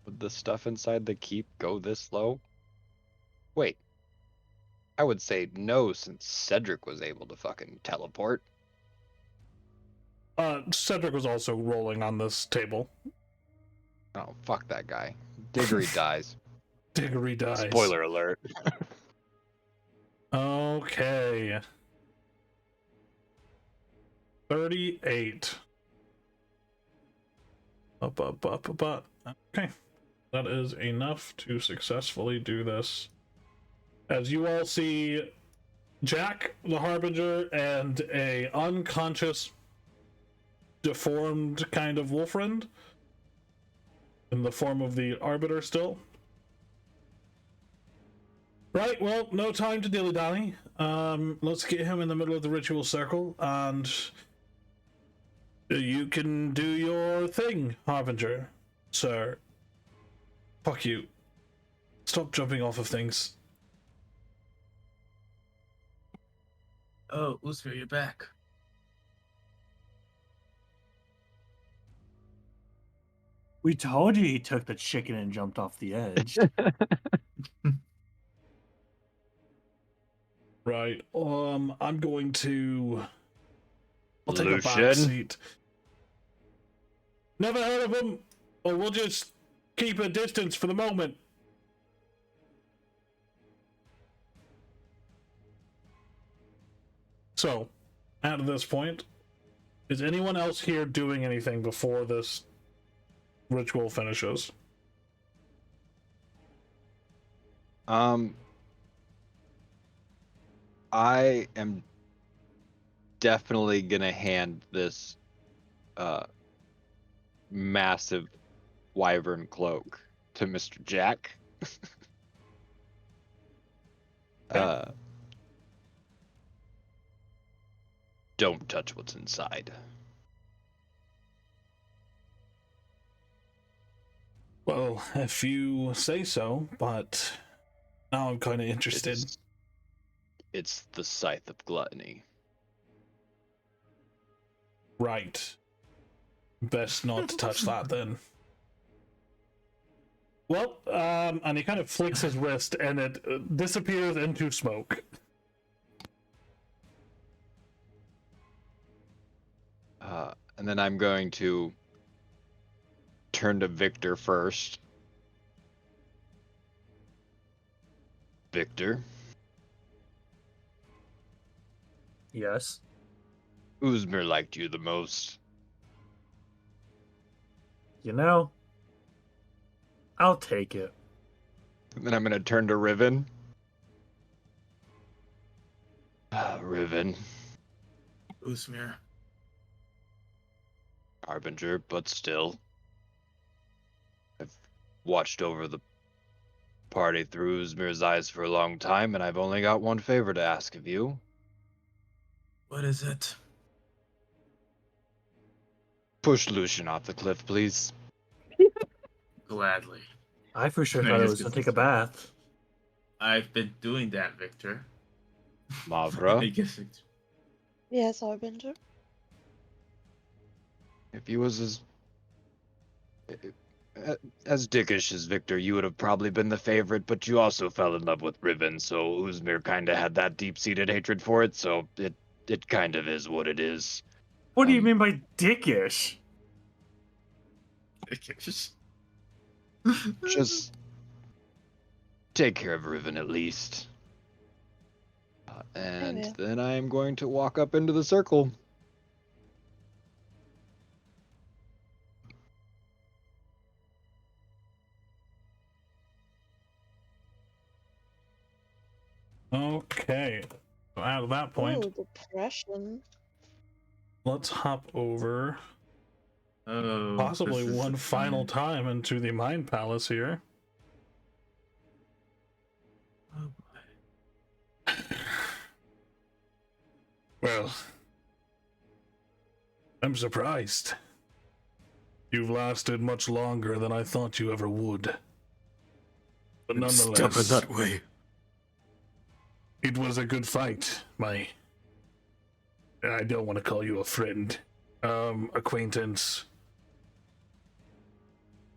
Would the stuff inside the keep go this low? Wait. I would say no, since Cedric was able to fucking teleport. Cedric was also rolling on this table. Oh, fuck that guy. Diggory dies. Diggory dies. Spoiler alert. Okay. 38. Up. Okay. That is enough to successfully do this. As you all see Jack, the Harbinger, and a unconscious, deformed kind of Wolfriend in the form of the Arbiter still. Right, well, no time to dilly-dally. Let's get him in the middle of the ritual circle, and you can do your thing, Harbinger, sir. Fuck you. Stop jumping off of things. Oh, Uzmir, you're back. We told you he took the chicken and jumped off the edge. Right, I'm going to... I'll take a back Lucian? seat. Never heard of him, or we'll just keep a distance for the moment. So, at this point, is anyone else here doing anything before this ritual finishes? I am definitely gonna hand this massive wyvern cloak to Mr. Jack. Don't touch what's inside. Well, if you say so, but now I'm kind of interested. It's the Scythe of Gluttony. Right. Best not to touch that then. Well, and he kind of flicks his wrist and it disappears into smoke. And then I'm going to turn to Victor first. Victor, Yes. Uzmir liked you the most. You know, I'll take it. And then I'm going to turn to Riven. Riven, Usmir. Harbinger, but still. I've watched over the party through Uzmir's eyes for a long time, and I've only got one favor to ask of you. What is it? Push Lucian off the cliff, please. Gladly. I for sure No, thought he it just was to gets take a Victor. bath. I've been doing that, Victor. I Mavra, guess Victor. Yes, Harbinger. if he was as dickish as Victor, you would have probably been the favorite, but you also fell in love with Riven, so Uzmir kind of had that deep-seated hatred for it, so it kind of is what it is. What do you Um, mean by dickish? Just take care of Riven at least. And will. then I am going to walk up into the circle. Okay. So out of that point, Ooh, depression. let's hop over Oh, possibly this is one a final fun- time into the Mind Palace here. Oh boy. Well, I'm surprised. You've lasted much longer than I thought you ever would. But I'm stubborn nonetheless, that way. it was a good fight, my... I don't want to call you a friend. Acquaintance.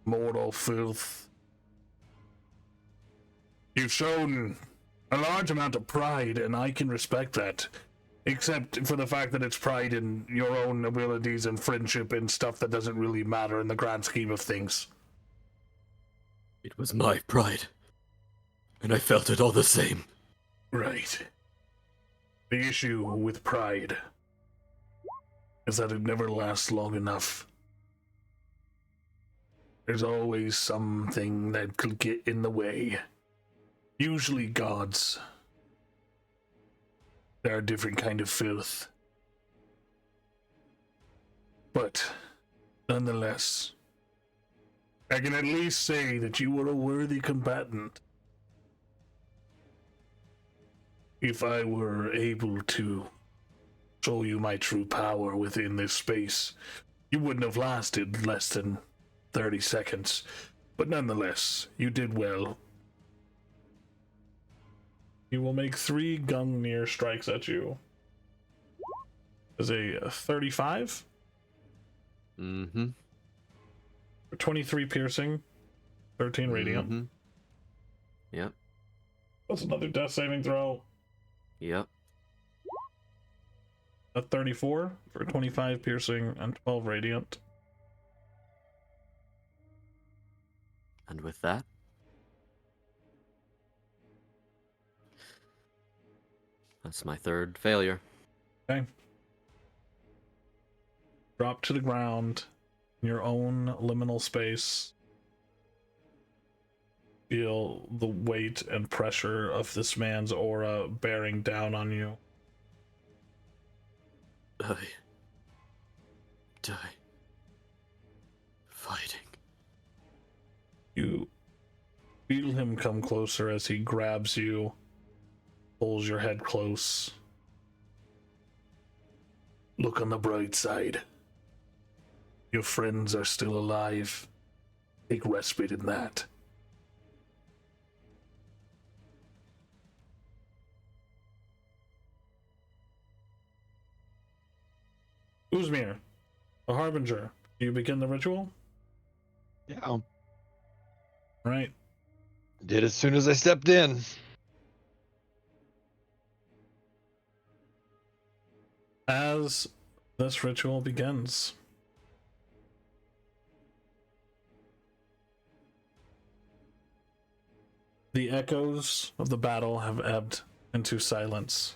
Mortal filth. You've shown a large amount of pride, and I can respect that. Except for the fact that it's pride in your own abilities and friendship and stuff that doesn't really matter in the grand scheme of things. It was my pride. And I felt it all the same. Right. The issue with pride is that it never lasts long enough. There's always something that could get in the way. Usually gods. There are different kind of filth. But, nonetheless, I can at least say that you were a worthy combatant. If I were able to show you my true power within this space, you wouldn't have lasted less than 30 seconds. But nonetheless, you did well. He will make 3 Gungnir strikes at you. As a 35? Mm-hmm. 23 piercing, 13 radiant. Mm-hmm. Yep. That's another death saving throw. Yep. A 34 for 25 piercing and 12 radiant. And with that, that's my third failure. Okay. Drop to the ground in your own liminal space. Feel the weight and pressure of this man's aura bearing down on you. I die fighting. You feel him come closer as he grabs you, pulls your head close. Look on the bright side. Your friends are still alive. Take respite in that. Uzmir, a harbinger, do you begin the ritual? Yeah. Right. Did as soon as I stepped in. As this ritual begins, the echoes of the battle have ebbed into silence.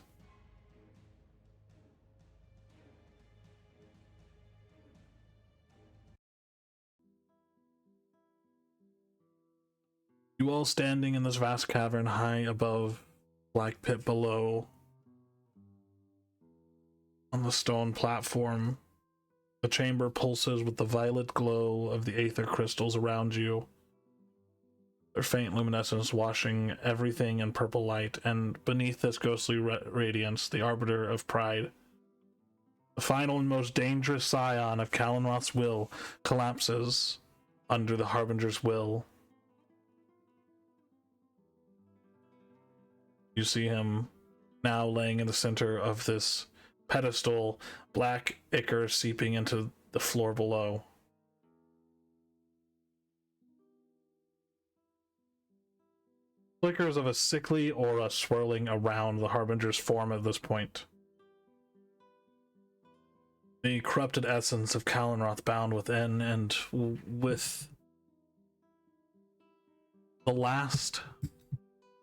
You all standing in this vast cavern high above, black pit below, on the stone platform. The chamber pulses with the violet glow of the aether crystals around you, their faint luminescence washing everything in purple light, and beneath this ghostly radiance, the Arbiter of Pride, the final and most dangerous scion of Kalenroth's will, collapses under the Harbinger's will. You see him now laying in the center of this pedestal, black ichor seeping into the floor below. Flickers of a sickly aura swirling around the Harbinger's form at this point. The corrupted essence of Kalenroth bound within, and with the last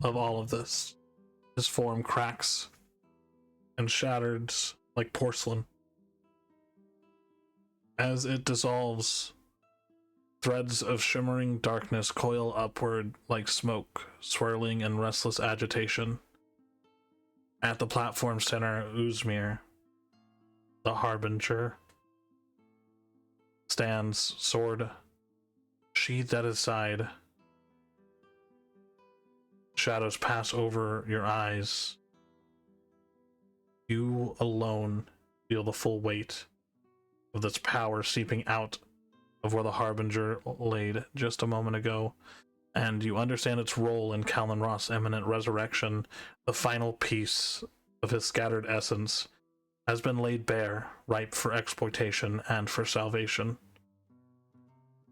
of all of this, his form cracks and shatters like porcelain. As it dissolves, threads of shimmering darkness coil upward like smoke, swirling in restless agitation. At the platform center, Uzmir, the Harbinger, stands, sword sheathed at his side. Shadows pass over your eyes. You alone feel the full weight of this power seeping out of where the Harbinger laid just a moment ago, and you understand its role in Kalenroth's imminent resurrection. The final piece of his scattered essence has been laid bare, ripe for exploitation and for salvation.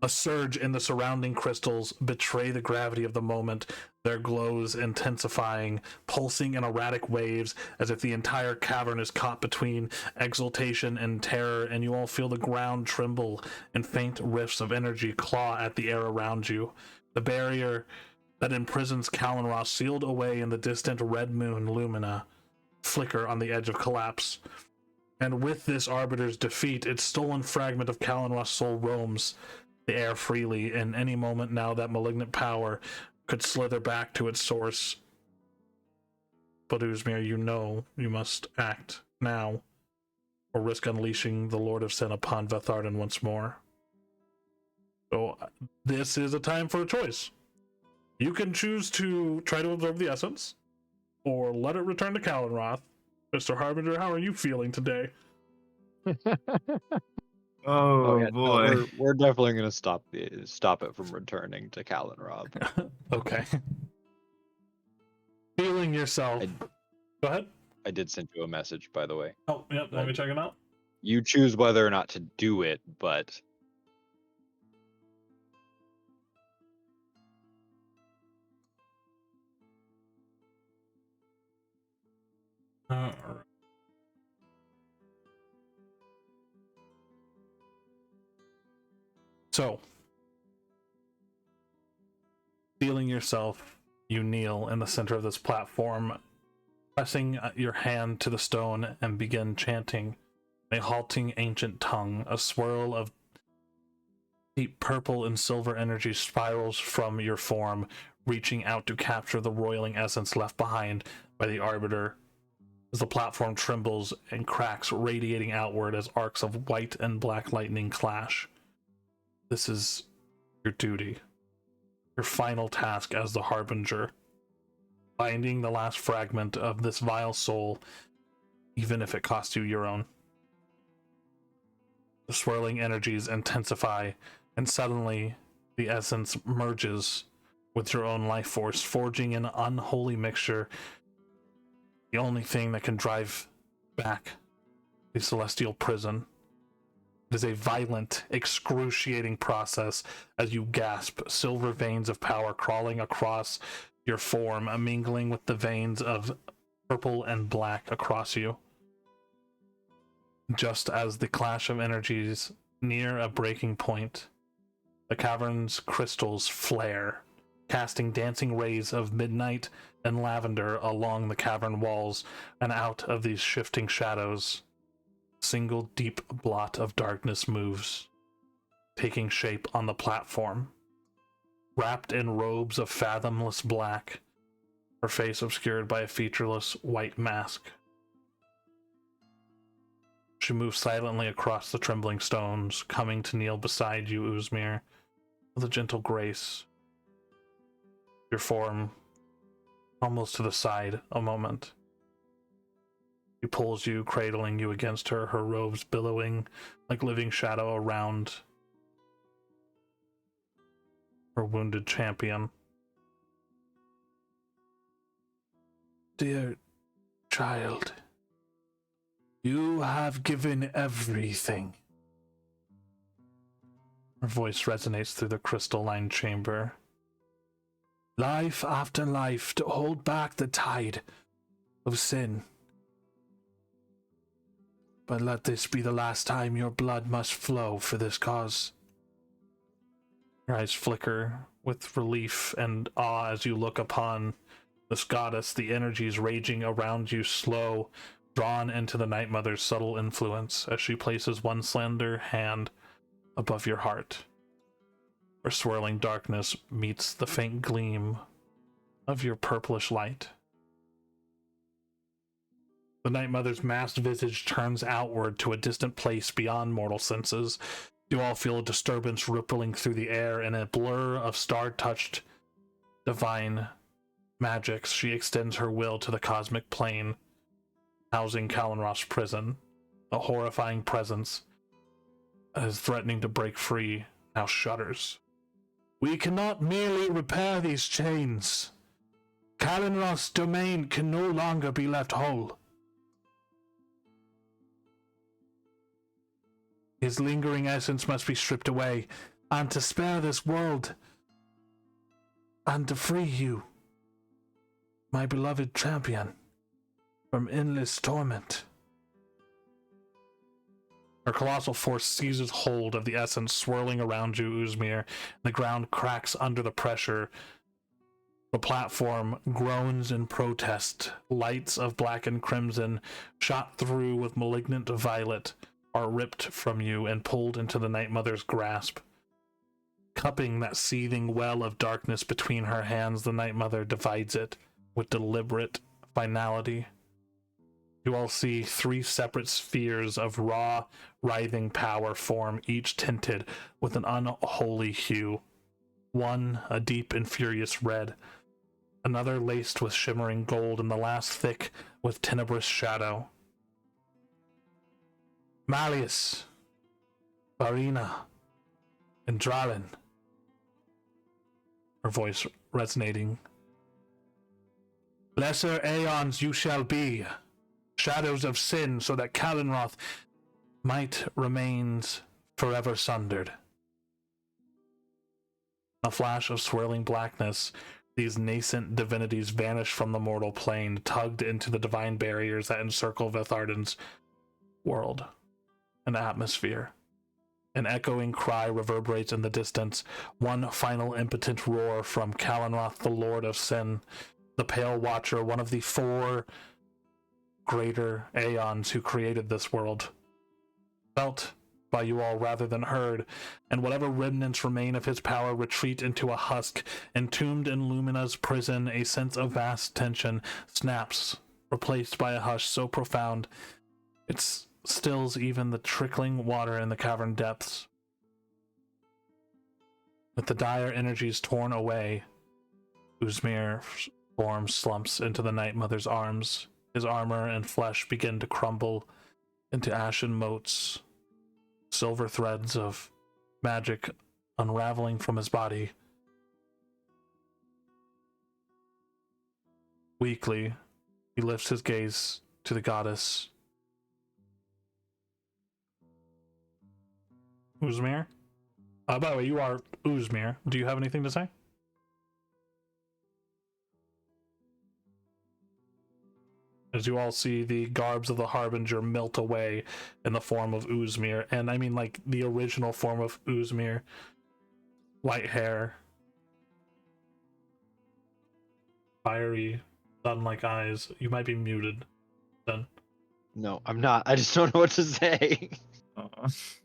A surge in the surrounding crystals betray the gravity of the moment, their glows intensifying, pulsing in erratic waves as if the entire cavern is caught between exultation and terror, and you all feel the ground tremble and faint rifts of energy claw at the air around you. The barrier that imprisons Kalenroth, sealed away in the distant red moon lumina, flicker on the edge of collapse. And with this Arbiter's defeat, its stolen fragment of Kalenroth's soul roams the air freely. In any moment now, that malignant power could slither back to its source. But Uzmir, you know you must act now, or risk unleashing the Lord of Sin upon Veth'arden once more. So this is a time for a choice. You can choose to try to absorb the essence, or let it return to Kalenroth. Mr. Harbinger, how are you feeling today? Oh, yeah, boy. no, we're definitely gonna stop it from returning to Kalenroth. Okay. Feeling yourself. Go ahead. I did send you a message, by the way. Oh, yeah, let me check it out. You choose whether or not to do it, but Alright. So, feeling yourself, you kneel in the center of this platform, pressing your hand to the stone and begin chanting a halting ancient tongue. A swirl of deep purple and silver energy spirals from your form, reaching out to capture the roiling essence left behind by the Arbiter. As the platform trembles and cracks, radiating outward as arcs of white and black lightning clash. This is your duty, your final task as the Harbinger, finding the last fragment of this vile soul, even if it costs you your own. The swirling energies intensify, and suddenly the essence merges with your own life force, forging an unholy mixture, the only thing that can drive back the celestial prison. It is a violent, excruciating process as you gasp, silver veins of power crawling across your form, mingling with the veins of purple and black across you. Just as the clash of energies near a breaking point, the cavern's crystals flare, casting dancing rays of midnight and lavender along the cavern walls and out of these shifting shadows. A single deep blot of darkness moves, taking shape on the platform. Wrapped in robes of fathomless black, her face obscured by a featureless white mask. She moves silently across the trembling stones, coming to kneel beside you, Uzmir, with a gentle grace. Your form almost to the side a moment. She pulls you, cradling you against her, her robes billowing like living shadow around her wounded champion. Dear child, you have given everything. Her voice resonates through the crystalline chamber. Life after life to hold back the tide of sin. But let this be the last time your blood must flow for this cause. Your eyes flicker with relief and awe as you look upon this goddess, the energies raging around you slow, drawn into the Night Mother's subtle influence as she places one slender hand above your heart, where swirling darkness meets the faint gleam of your purplish light. The Night Mother's masked visage turns outward to a distant place beyond mortal senses. You all feel a disturbance rippling through the air in a blur of star-touched divine magics. She extends her will to the cosmic plane, housing Kalenroth's prison. A horrifying presence that is threatening to break free now shudders. We cannot merely repair these chains. Kalenroth's domain can no longer be left whole. His lingering essence must be stripped away, and to spare this world, and to free you, my beloved champion, from endless torment. Her colossal force seizes hold of the essence swirling around you, Uzmir. The ground cracks under the pressure. The platform groans in protest. Lights of black and crimson, shot through with malignant violet, are ripped from you and pulled into the Night Mother's grasp. Cupping that seething well of darkness between her hands, the Night Mother divides it with deliberate finality. You all see three separate spheres of raw, writhing power form, each tinted with an unholy hue. One a deep and furious red, another laced with shimmering gold, and the last thick with tenebrous shadow. Malleus, Varina, and Dralin. Her voice resonating. Lesser aeons you shall be, shadows of sin, so that Kalenroth might remain forever sundered. A flash of swirling blackness, these nascent divinities vanish from the mortal plane, tugged into the divine barriers that encircle Veth'arden's world and atmosphere. An echoing cry reverberates in the distance, one final impotent roar from Kalenroth, the Lord of Sin, the Pale Watcher, one of the four greater aeons who created this world. Felt by you all rather than heard, and whatever remnants remain of his power retreat into a husk. Entombed in Lumina's prison, a sense of vast tension snaps, replaced by a hush so profound it stills even the trickling water in the cavern depths. With the dire energies torn away, Uzmir's form slumps into the Night Mother's arms. His armor and flesh begin to crumble into ashen motes, silver threads of magic unraveling from his body. Weakly, he lifts his gaze to the goddess. Uzmir? By the way, you are Uzmir. Do you have anything to say? As you all see the garbs of the Harbinger melt away in the form of Uzmir, and I mean like the original form of Uzmir. White hair, fiery, sun-like eyes. You might be muted, then. No, I'm not. I just don't know what to say.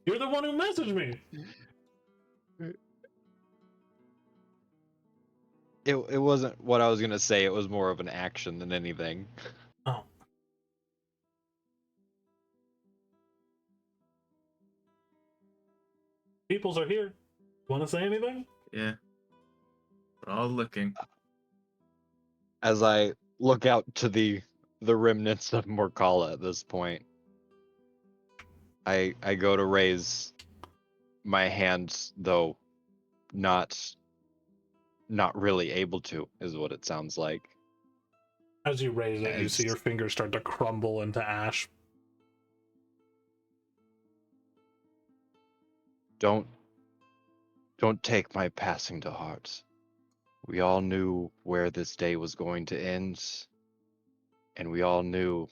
You're the one who messaged me! It wasn't what I was gonna say. It was more of an action than anything. Oh. Peoples are here. Want to say anything? Yeah. We're all looking. As I look out to the remnants of Morkala at this point, I go to raise my hands, though not really able to, is what it sounds like. As you raise it, you see your fingers start to crumble into ash. Don't take my passing to heart. We all knew where this day was going to end, and we all knew,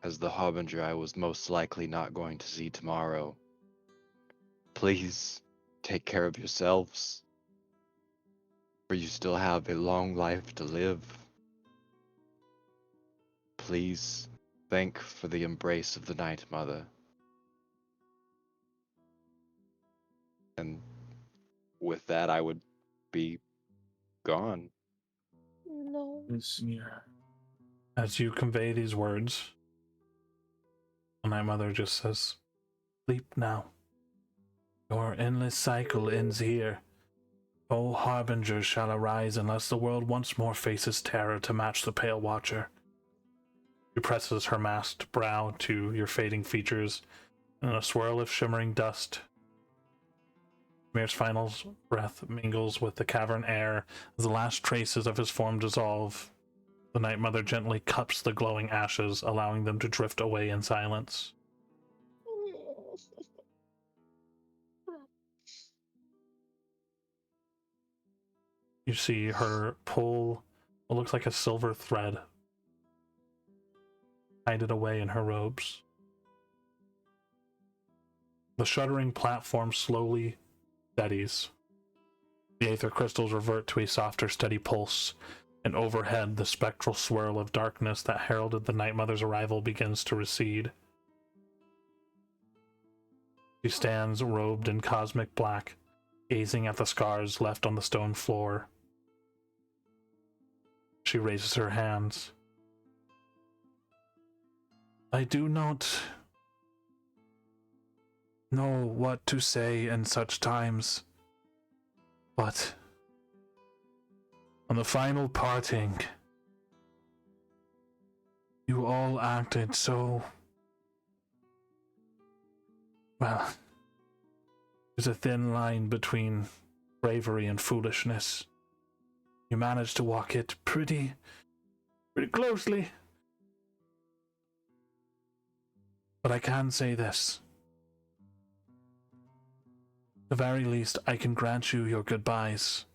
as the Harbinger, I was most likely not going to see tomorrow. Please take care of yourselves, for you still have a long life to live. Please thank for the embrace of the Night Mother. And with that, I would be gone. No. As you convey these words, the Night Mother just says, "Sleep now. Your endless cycle ends here. O Harbinger shall arise unless the world once more faces terror to match the Pale Watcher." She presses her masked brow to your fading features, and in a swirl of shimmering dust, Mir's final breath mingles with the cavern air as the last traces of his form dissolve. The Night Mother gently cups the glowing ashes, allowing them to drift away in silence. You see her pull what looks like a silver thread, hide it away in her robes. The shuddering platform slowly steadies. The aether crystals revert to a softer, steady pulse, and overhead, the spectral swirl of darkness that heralded the Night Mother's arrival begins to recede. She stands robed in cosmic black, gazing at the scars left on the stone floor. She raises her hands. I do not know what to say in such times, but on the final parting, you all acted so... well, there's a thin line between bravery and foolishness. You managed to walk it pretty closely. But I can say this. At the very least, I can grant you your goodbyes.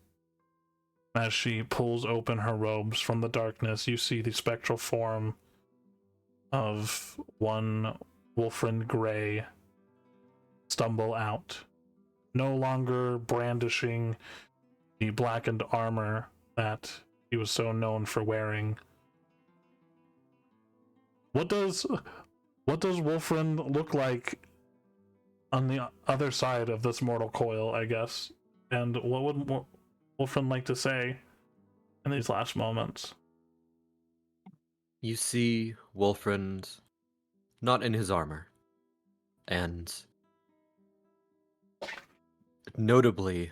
As she pulls open her robes from the darkness, you see the spectral form of one Wolfrind Grey stumble out, no longer brandishing the blackened armor that he was so known for wearing. What does Wolfrind look like on the other side of this mortal coil, I guess? And what would Wolfrind like to say in these last moments? You see Wolfrind not in his armor, and notably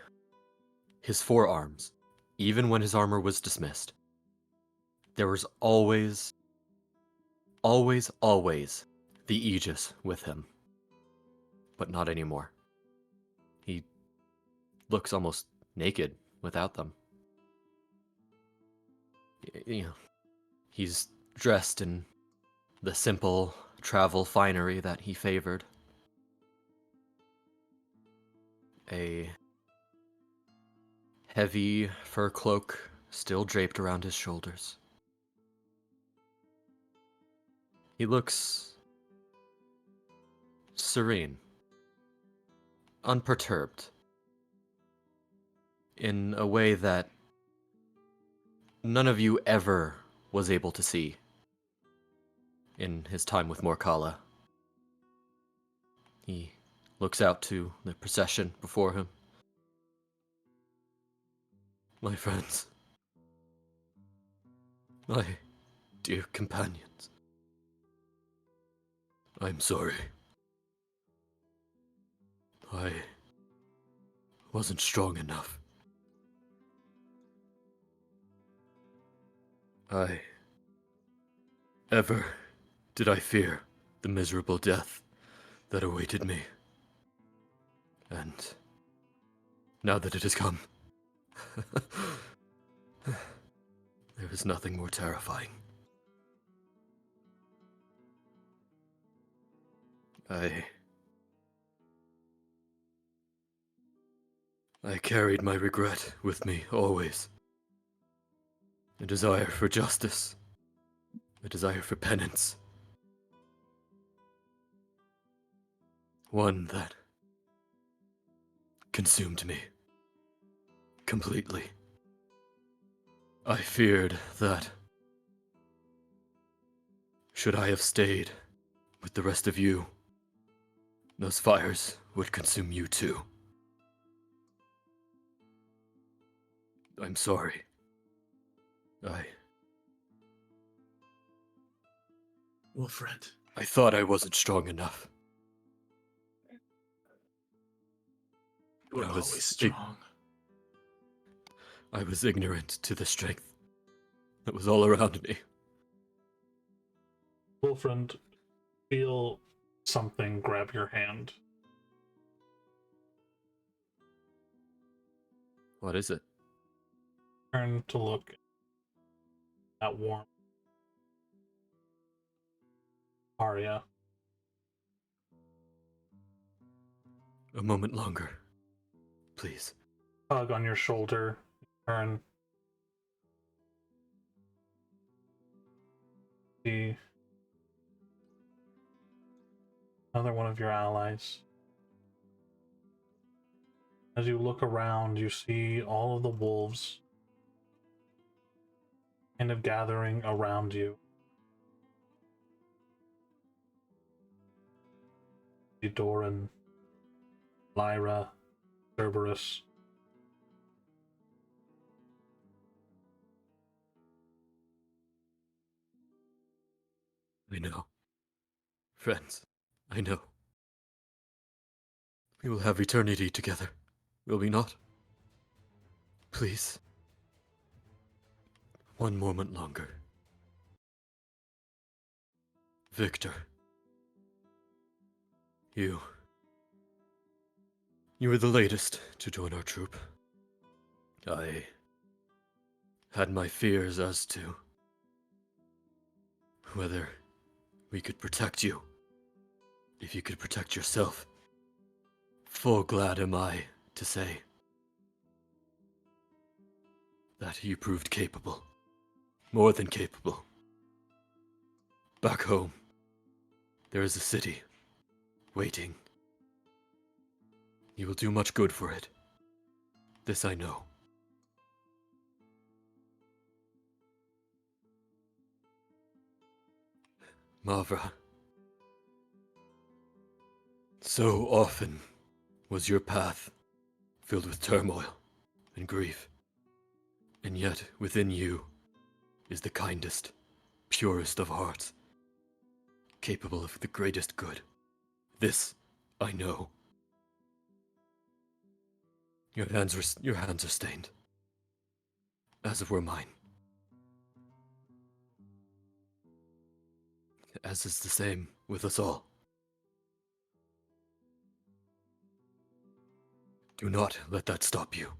his forearms, even when his armor was dismissed. There was always the Aegis with him, but not anymore. He looks almost naked without them. You know, he's dressed in the simple travel finery that he favored. A heavy fur cloak still draped around his shoulders. He looks serene, unperturbed, in a way that none of you ever was able to see in his time with Morkala. He looks out to the procession before him. My friends, my dear companions, I'm sorry. I wasn't strong enough. Ever did I fear the miserable death that awaited me. And now that it has come, there is nothing more terrifying. I carried my regret with me always. A desire for justice. A desire for penance. One that consumed me completely. I feared that should I have stayed with the rest of you, those fires would consume you too. I'm sorry. Wilfred. I thought I wasn't strong enough. You were I was always strong. I was ignorant to the strength that was all around me. Wilfred, feel something grab your hand. What is it? Turn to look at warm Arya. A moment longer, please. Hug on your shoulder. Turn. See another one of your allies. As you look around, you see all of the wolves kind of gathering around you. Doran, Lyra, Cerberus. I know. Friends, I know. We will have eternity together, will we not? Please. One moment longer. Victor. You were the latest to join our troop. I had my fears as to whether we could protect you, if you could protect yourself. Full glad am I to say that you proved capable, more than capable. Back home, there is a city waiting. You will do much good for it. This I know. Mavra, so often was your path filled with turmoil and grief, and yet within you is the kindest, purest of hearts, capable of the greatest good. This I know. Your hands are stained, as were mine. As is the same with us all. Do not let that stop you.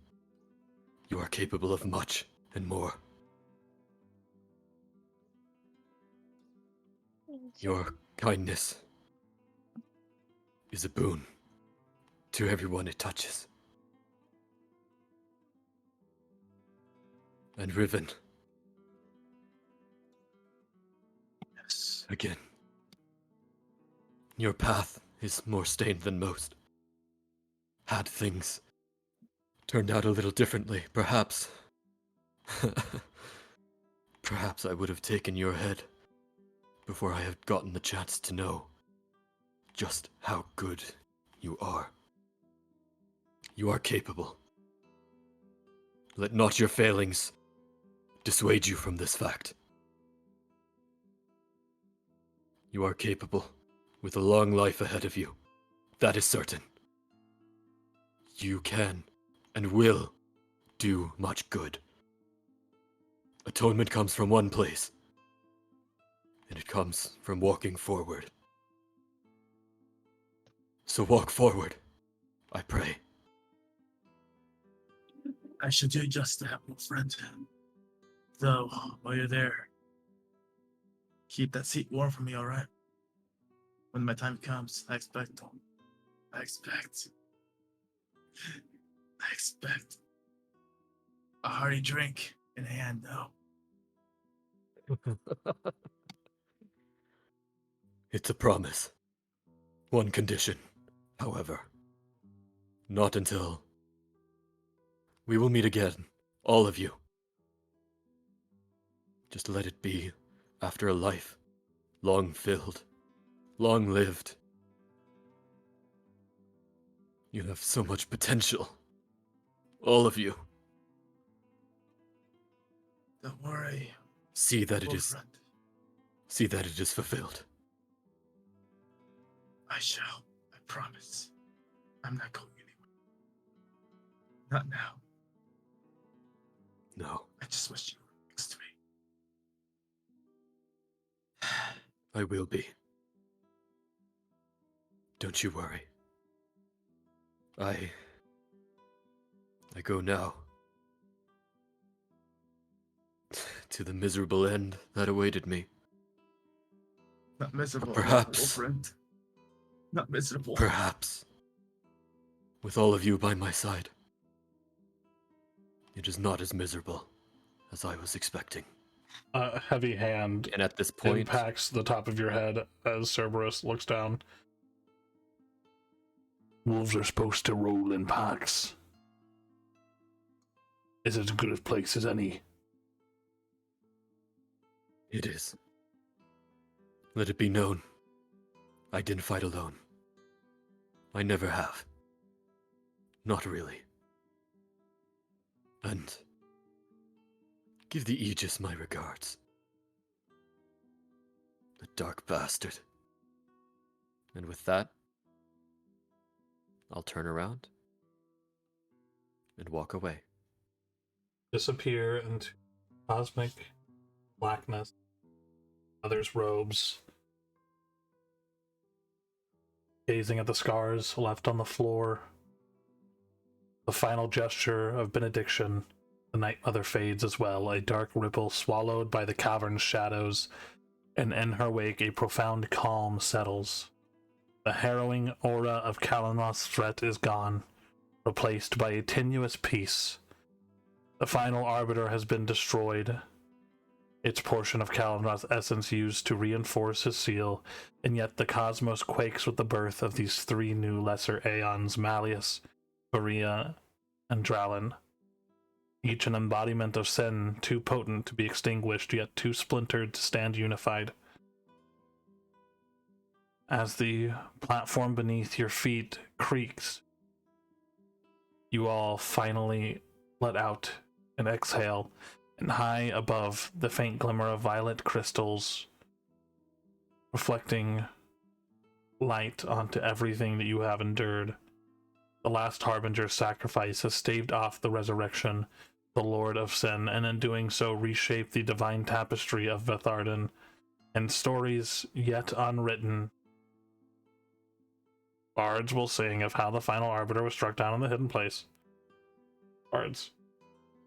You are capable of much and more. Your kindness is a boon to everyone it touches. And Riven. Yes. Again. Your path is more stained than most. Had things turned out a little differently, perhaps. Perhaps I would have taken your head before I had gotten the chance to know just how good you are. You are capable. Let not your failings dissuade you from this fact. You are capable, with a long life ahead of you. That is certain. You can and will do much good. Atonement comes from one place, and it comes from walking forward. So walk forward, I pray. I shall do just that, my friend. Though, while you're there, keep that seat warm for me, all right? When my time comes, I expect a hearty drink in hand, though. It's a promise. One condition, however. Not until we will meet again, all of you. Just let it be after a life long filled, long lived. You have so much potential. All of you. Don't worry. See that it old is friend. see that it is fulfilled. I shall. I promise. I'm not going anywhere. Not now. No, I just wish you were next to me. I will be. Don't you worry. I go now to the miserable end that awaited me. Not miserable, Perhaps. old friend. Not miserable. Perhaps, with all of you by my side, it is not as miserable as I was expecting. A heavy hand And at this point, impacts the top of your head as Cerberus looks down. Wolves are supposed to roll in packs. Is it as good a place as any? It is. Let it be known, I didn't fight alone. I never have. Not really. And give the Aegis my regards. The dark bastard. And with that, I'll turn around and walk away. Disappear into cosmic blackness. Others' robes. Gazing at the scars left on the floor. The final gesture of benediction. The Night Mother fades as well, a dark ripple swallowed by the cavern's shadows, and in her wake a profound calm settles. The harrowing aura of Kalimnoth's threat is gone, replaced by a tenuous peace. The final arbiter has been destroyed, its portion of Kalimnoth's essence used to reinforce his seal, and yet the cosmos quakes with the birth of these three new lesser aeons, Malleus, Varia, and Dralin. Each an embodiment of sin, too potent to be extinguished, yet too splintered to stand unified. As the platform beneath your feet creaks, you all finally let out an exhale, and high above the faint glimmer of violet crystals, reflecting light onto everything that you have endured. The last Harbinger's sacrifice has staved off the resurrection, the Lord of Sin, and in doing so reshaped the divine tapestry of Veth'arden, and stories yet unwritten. Bards will sing of how the final arbiter was struck down in the hidden place. Bards.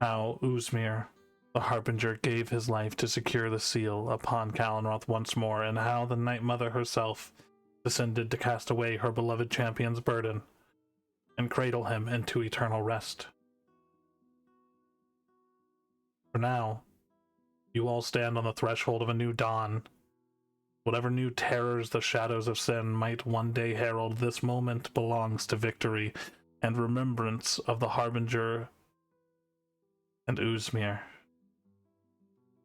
How Uzmir, the Harbinger, gave his life to secure the seal upon Kalimnoth once more, and how the Night Mother herself descended to cast away her beloved champion's burden and cradle him into eternal rest. For now, you all stand on the threshold of a new dawn. Whatever new terrors the shadows of sin might one day herald, this moment belongs to victory and remembrance of the Harbinger and Uzmir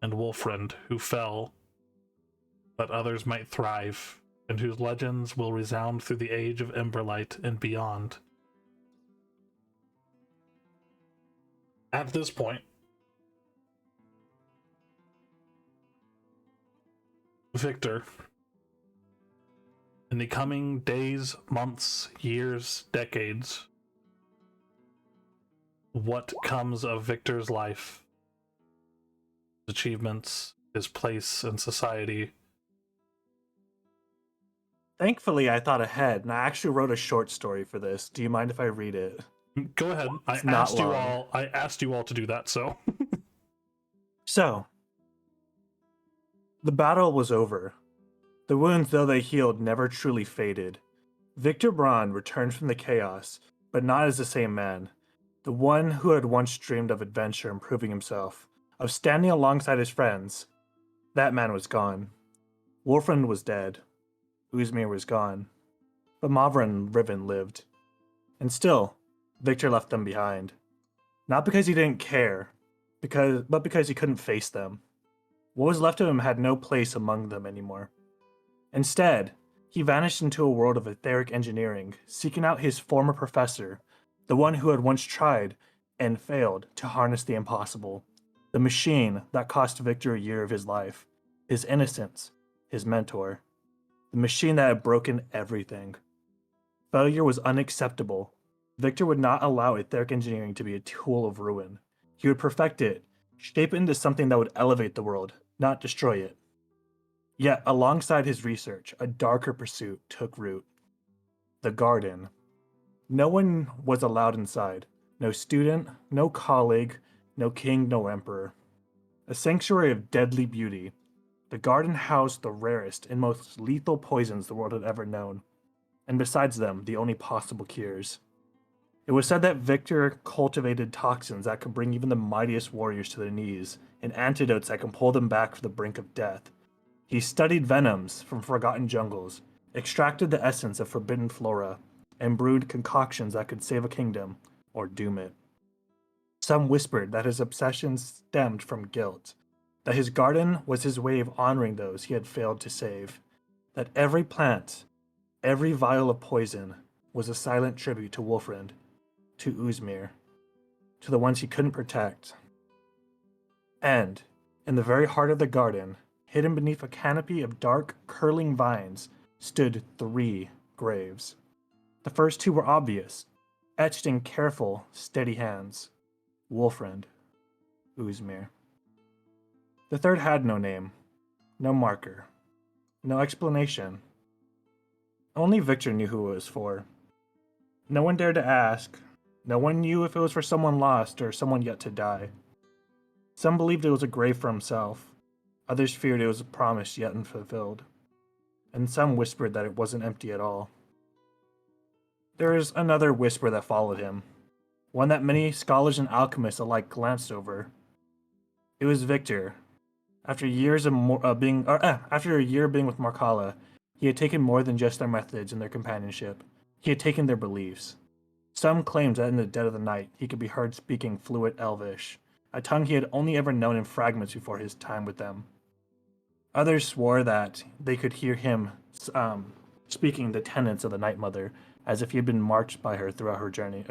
and Wolfrind, who fell that others might thrive, and whose legends will resound through the age of Emberlight and beyond. At this point, Victor, in the coming days, months, years, decades, what comes of Victor's life, his achievements, his place in society. Thankfully, I thought ahead, and I actually wrote a short story for this. Do you mind if I read it? Go ahead. It's not long. I asked you all to do that, so. So, the battle was over. The wounds, though they healed, never truly faded. Victor Braun returned from the chaos, but not as the same man. The one who had once dreamed of adventure and proving himself, of standing alongside his friends. That man was gone. Wolfrind was dead. Uzmir was gone. But Mavra and Riven lived. And still, Victor left them behind. Not because he didn't care, but because he couldn't face them. What was left of him had no place among them anymore. Instead, he vanished into a world of etheric engineering, seeking out his former professor, the one who had once tried and failed to harness the impossible, the machine that cost Victor a year of his life, his innocence, his mentor, the machine that had broken everything. Failure was unacceptable. Victor would not allow etheric engineering to be a tool of ruin. He would perfect it, shape it into something that would elevate the world, not destroy it. Yet, alongside his research, a darker pursuit took root. The garden. No one was allowed inside. No student, no colleague, no king, no emperor. A sanctuary of deadly beauty, the garden housed the rarest and most lethal poisons the world had ever known, and besides them, the only possible cures. It was said that Victor cultivated toxins that could bring even the mightiest warriors to their knees, and antidotes that can pull them back from the brink of death. He studied venoms from forgotten jungles, extracted the essence of forbidden flora, and brewed concoctions that could save a kingdom or doom it. Some whispered that his obsessions stemmed from guilt, that his garden was his way of honoring those he had failed to save, that every plant, every vial of poison was a silent tribute to Wolfrind, to Uzmir, to the ones he couldn't protect. And, in the very heart of the garden, hidden beneath a canopy of dark, curling vines, stood 3 graves. The first 2 were obvious, etched in careful, steady hands. Wolfrind, Uzmir. The third had no name, no marker, no explanation. Only Victor knew who it was for. No one dared to ask. No one knew if it was for someone lost or someone yet to die. Some believed it was a grave for himself. Others feared it was a promise yet unfulfilled. And some whispered that it wasn't empty at all. There was another whisper that followed him, one that many scholars and alchemists alike glanced over. It was Victor. After a year being with Markala, he had taken more than just their methods and their companionship. He had taken their beliefs. Some claimed that in the dead of the night he could be heard speaking fluent Elvish, a tongue he had only ever known in fragments before his time with them. Others swore that they could hear him speaking the tenets of the Night Mother, as if he had been marched by her throughout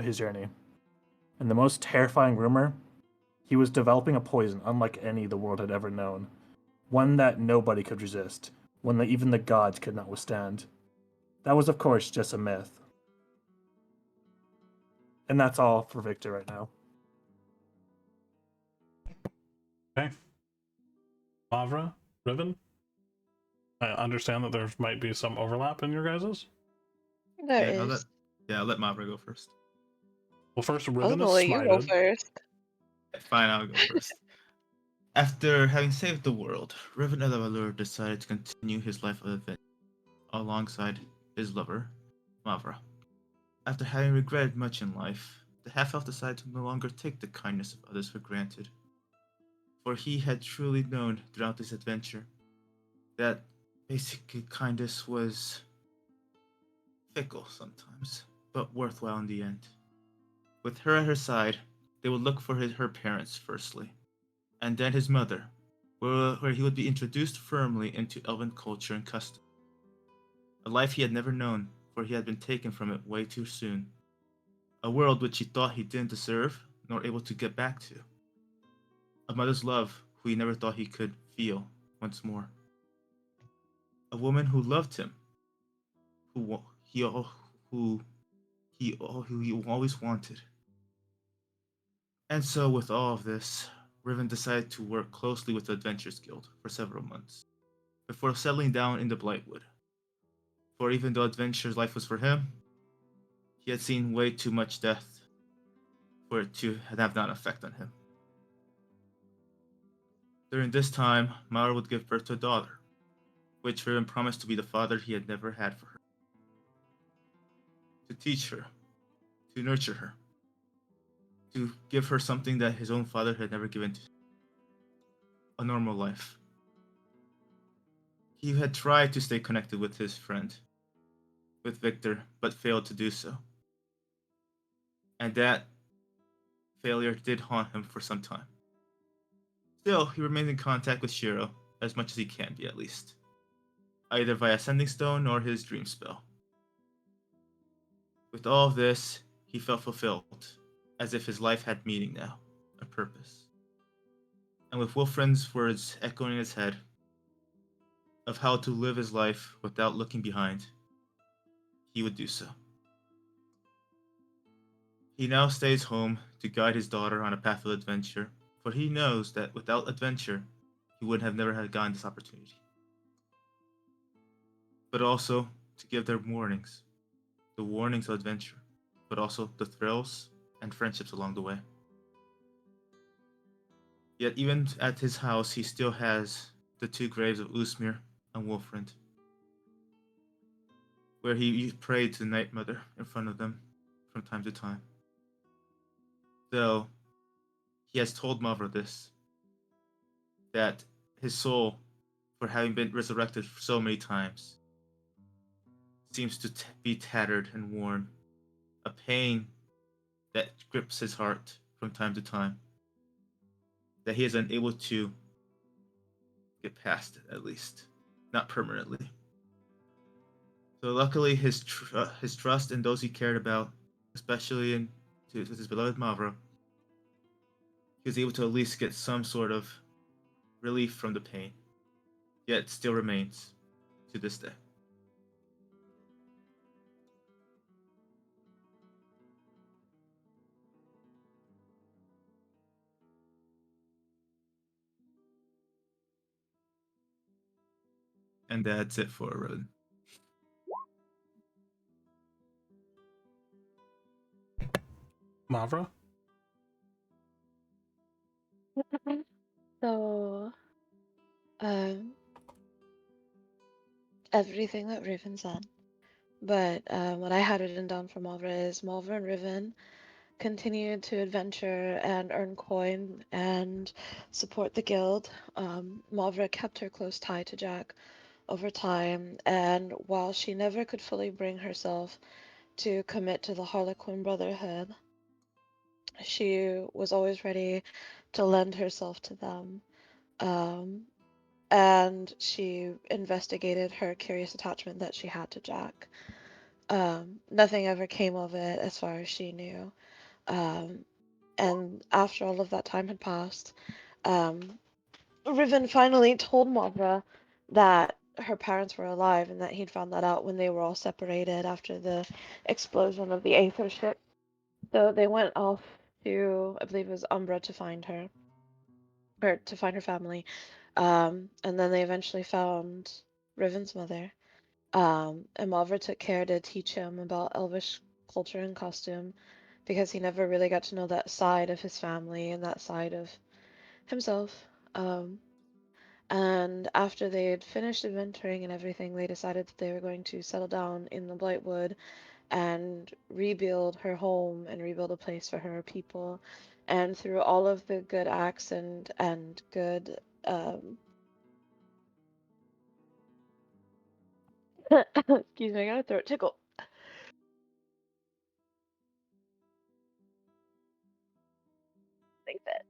his journey. And the most terrifying rumor, he was developing a poison unlike any the world had ever known, one that nobody could resist, one that even the gods could not withstand. That was, of course, just a myth. And that's all for Victor right now. Okay. Mavra, Riven? I understand that there might be some overlap in your guys's. There Yeah, is. I'll let Mavra go first. Well, first, I was Riven gonna is let you go smited. first. Fine, I'll go first. After having saved the world, Riven Valor decided to continue his life of adventure alongside his lover, Mavra. After having regretted much in life, the half-elf decided to no longer take the kindness of others for granted. For he had truly known throughout this adventure that basically kindness was fickle sometimes, but worthwhile in the end. With her at her side, they would look for her parents firstly, and then his mother, where he would be introduced firmly into elven culture and custom. A life he had never known, for he had been taken from it way too soon. A world which he thought he didn't deserve, nor able to get back to. A mother's love who he never thought he could feel once more. A woman who loved him, who he always wanted. And so, with all of this, Riven decided to work closely with the Adventurers Guild for several months before settling down in the Blightwood. For even though adventure's life was for him, he had seen way too much death for it to have not effect on him. During this time, Mara would give birth to a daughter, which Riven promised to be the father he had never had for her. To teach her, to nurture her, to give her something that his own father had never given to a normal life. He had tried to stay connected with his friend, with Victor, but failed to do so. And that failure did haunt him for some time. Still, he remains in contact with Shiro, as much as he can be at least, either via Sending Stone or his Dream Spell. With all of this, he felt fulfilled, as if his life had meaning now, a purpose. And with Wolfren's words echoing in his head of how to live his life without looking behind, he would do so. He now stays home to guide his daughter on a path of adventure, for he knows that without adventure, he would have never had gotten this opportunity. But also to give them warnings, the warnings of adventure, but also the thrills and friendships along the way. Yet even at his house, he still has the two graves of Usmir and Wolfrind, where he prayed to the Night Mother in front of them from time to time. Though he has told Mavra this, that his soul, for having been resurrected so many times, seems to be tattered and worn, a pain that grips his heart from time to time, that he is unable to get past it, at least, not permanently. So luckily, his trust in those he cared about, especially in with his beloved Mavra, he was able to at least get some sort of relief from the pain, yet still remains to this day. And that's it for Roden. Mavra? So, everything that Riven said. But what I had written down for Malvra is Malvra and Riven continued to adventure and earn coin and support the guild. Malvra kept her close tie to Jack over time, and while she never could fully bring herself to commit to the Harlequin Brotherhood, she was always ready to lend herself to them. Um, and she investigated her curious attachment that she had to Jack. Nothing ever came of it as far as she knew. Um, and after all of that time had passed, Riven finally told Mavra that her parents were alive and that he'd found that out when they were all separated after the explosion of the Aether ship. So they went off to, I believe it was Umbra, to find her, or to find her family. And then they eventually found Riven's mother. And Malvra took care to teach him about Elvish culture and costume because he never really got to know that side of his family and that side of himself. Um, and after they had finished adventuring and everything, they decided that they were going to settle down in the Blightwood and rebuild her home and rebuild a place for her people. And through all of the good acts and good excuse me, I got a throat tickle. Like that.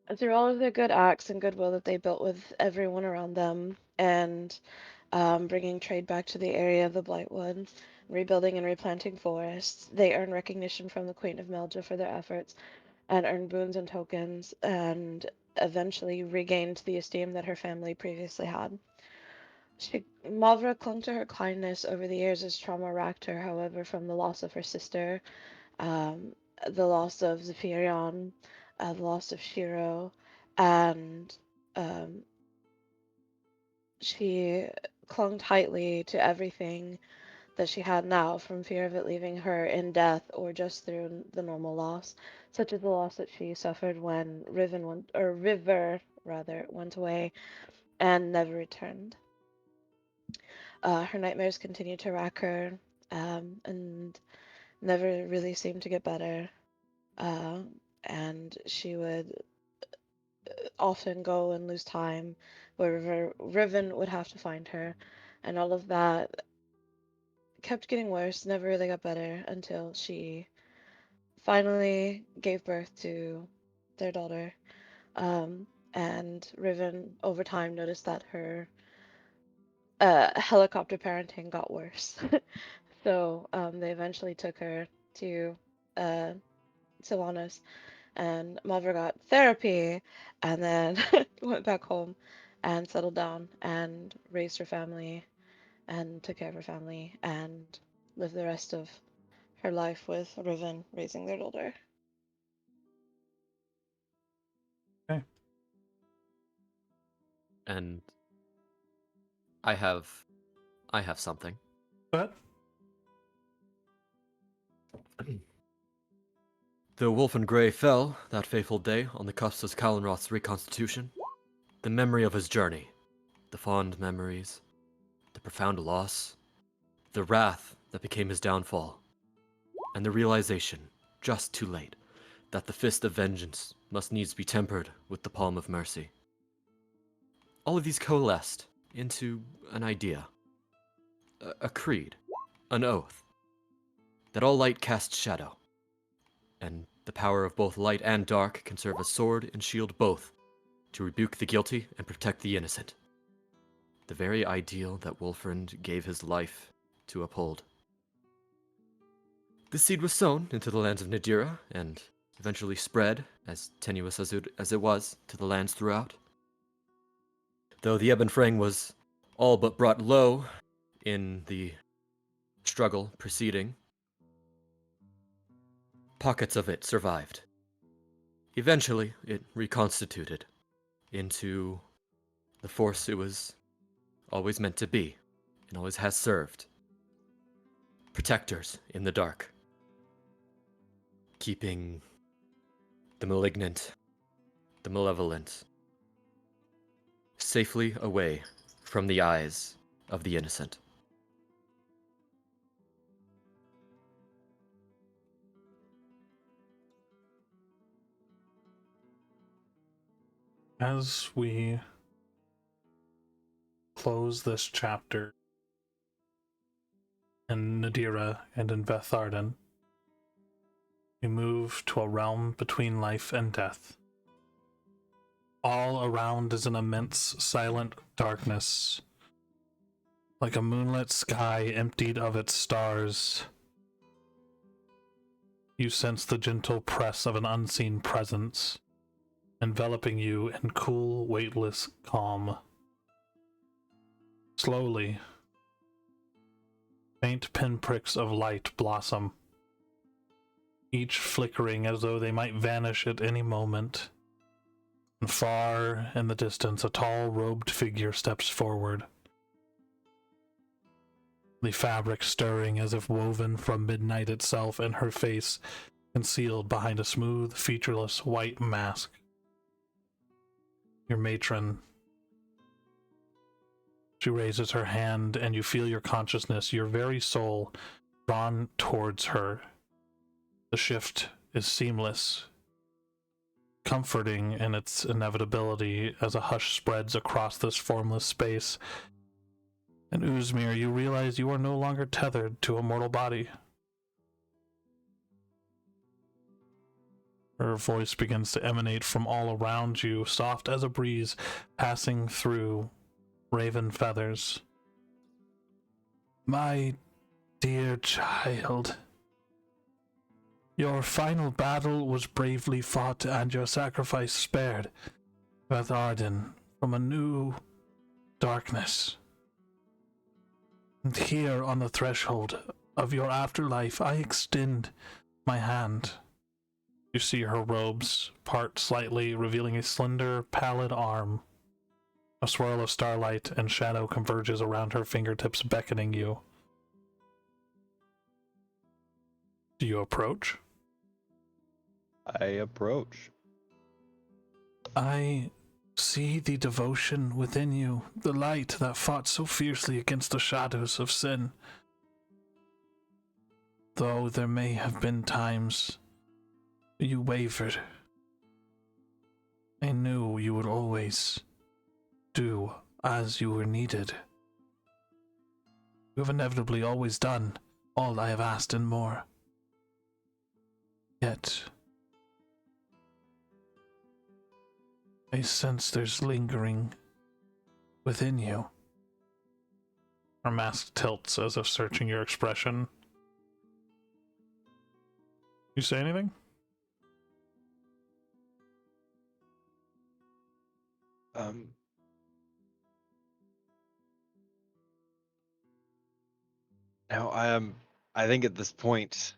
And through all of their good acts and goodwill that they built with everyone around them, and bringing trade back to the area of the Blightwood, rebuilding and replanting forests, they earned recognition from the Queen of Melja for their efforts, and earned boons and tokens, and eventually regained the esteem that her family previously had. Mavra clung to her kindness over the years as trauma racked her, however, from the loss of her sister, the loss of Zephyrion, the loss of Shiro, and she clung tightly to everything that she had now from fear of it leaving her in death or just through the normal loss, such as the loss that she suffered when River rather went away and never returned. Her nightmares continued to rack her, and never really seemed to get better. And she would often go and lose time where Riven would have to find her, and all of that kept getting worse, never really got better until she finally gave birth to their daughter. And Riven, over time, noticed that her helicopter parenting got worse. So they eventually took her to Sylvanas, and Mavra got therapy, and then went back home and settled down and raised her family and took care of her family and lived the rest of her life with Riven raising their daughter. And I have something. But Though Wolf and Grey fell that fateful day on the cusp of Kalenroth's reconstitution, the memory of his journey, the fond memories, the profound loss, the wrath that became his downfall, and the realization, just too late, that the fist of vengeance must needs be tempered with the palm of mercy. All of these coalesced into an idea, a creed, an oath, that all light casts shadow, and the power of both light and dark can serve as sword and shield both, to rebuke the guilty and protect the innocent. The very ideal that Wolfrand gave his life to uphold. This seed was sown into the lands of Nadira, and eventually spread, as tenuous as it was, to the lands throughout. Though the Ebenfrang was all but brought low in the struggle preceding, pockets of it survived. Eventually, it reconstituted into the force it was always meant to be, and always has served. Protectors in the dark. Keeping the malignant, the malevolent, safely away from the eyes of the innocent. as we close this chapter in Nadira and in Veth'arden, we move to a realm between life and death. All around is an immense, silent darkness, like a moonlit sky emptied of its stars. You sense the gentle press of an unseen presence, enveloping you in cool, weightless calm. Slowly, faint pinpricks of light blossom, each flickering as though they might vanish at any moment. And far in the distance, a tall, robed figure steps forward, the fabric stirring as if woven from midnight itself, and her face concealed behind a smooth, featureless white mask. Your matron. She raises her hand, and you feel your consciousness, your very soul, drawn towards her. The shift is seamless, comforting in its inevitability as a hush spreads across this formless space. And Uzmir, you realize you are no longer tethered to a mortal body. Her voice begins to emanate from all around you, soft as a breeze passing through raven feathers. My dear child, your final battle was bravely fought and your sacrifice spared Veth'arden from a new darkness. And here on the threshold of your afterlife, I extend my hand. You see her robes part slightly, revealing a slender, pallid arm. A swirl of starlight and shadow converges around her fingertips, beckoning you. Do you approach? I approach. I see the devotion within you, the light that fought so fiercely against the shadows of sin. Though there may have been times you wavered, I knew you would always do as you were needed. You have inevitably always done all I have asked and more. Yet, I sense there's lingering within you. Her mask tilts as if searching your expression. You say anything? Now, I think at this point,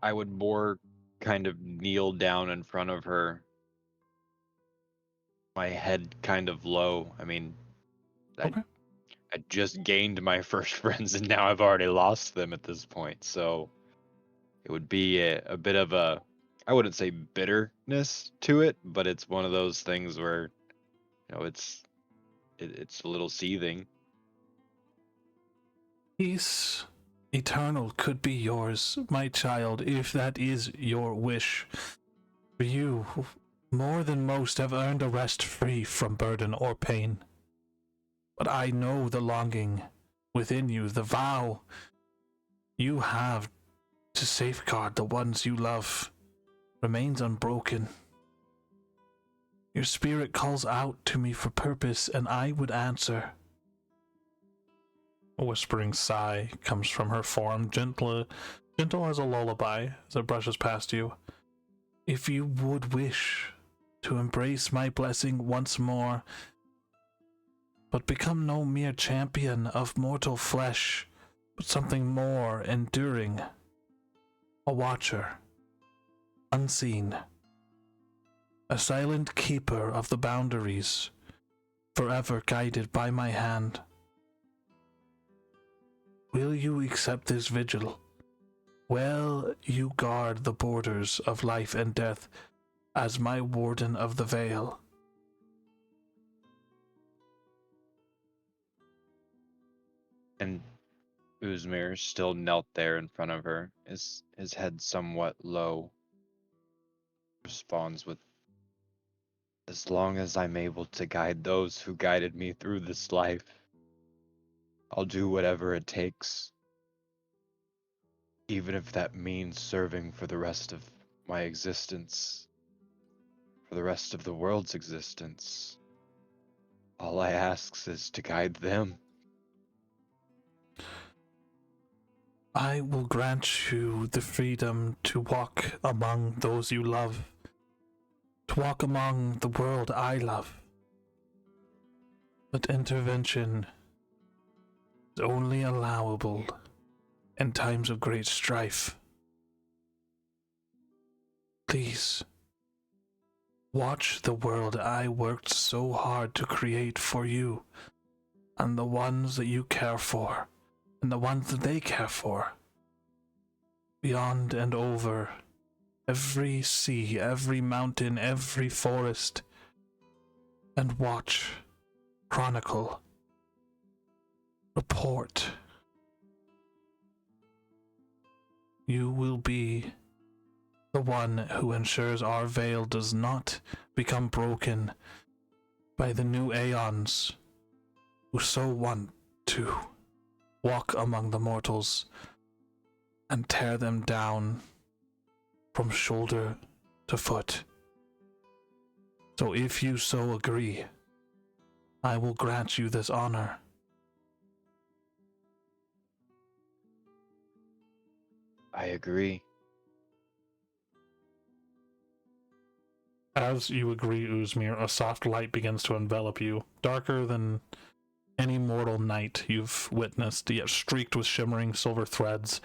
I would more kind of kneel down in front of her, my head kind of low. I mean, Okay. I just gained my first friends, and now I've already lost them at this point. So it would be a bit of a, I wouldn't say bitterness to it, but it's one of those things where, it's a little seething. Peace eternal could be yours, my child, if that is your wish. For you, more than most, have earned a rest free from burden or pain. But I know the longing within you, the vow you have to safeguard the ones you love remains unbroken. Your spirit calls out to me for purpose, and I would answer. A whispering sigh comes from her form, gentle as a lullaby, as it brushes past you. If you would wish to embrace my blessing once more, but become no mere champion of mortal flesh, but something more enduring, a watcher, unseen, a silent keeper of the boundaries, forever guided by my hand. Will you accept this vigil? Will you guard the borders of life and death as my warden of the veil? And Uzmir still knelt there in front of her, his head somewhat low. Responds with, as long as I'm able to guide those who guided me through this life, I'll do whatever it takes. Even if that means serving for the rest of my existence, for the rest of the world's existence. All I ask is to guide them. I will grant you the freedom to walk among those you love, to walk among the world I love. But intervention is only allowable in times of great strife. Please, watch the world I worked so hard to create for you, and the ones that you care for, and the ones that they care for. Beyond and over every sea, every mountain, every forest. And watch, chronicle, report. You will be the one who ensures our veil does not become broken by the new aeons who so want to walk among the mortals and tear them down from shoulder to foot. So if you so agree, I will grant you this honor. I agree. As you agree, Uzmir, a soft light begins to envelop you, darker than any mortal night you've witnessed, yet streaked with shimmering silver threads.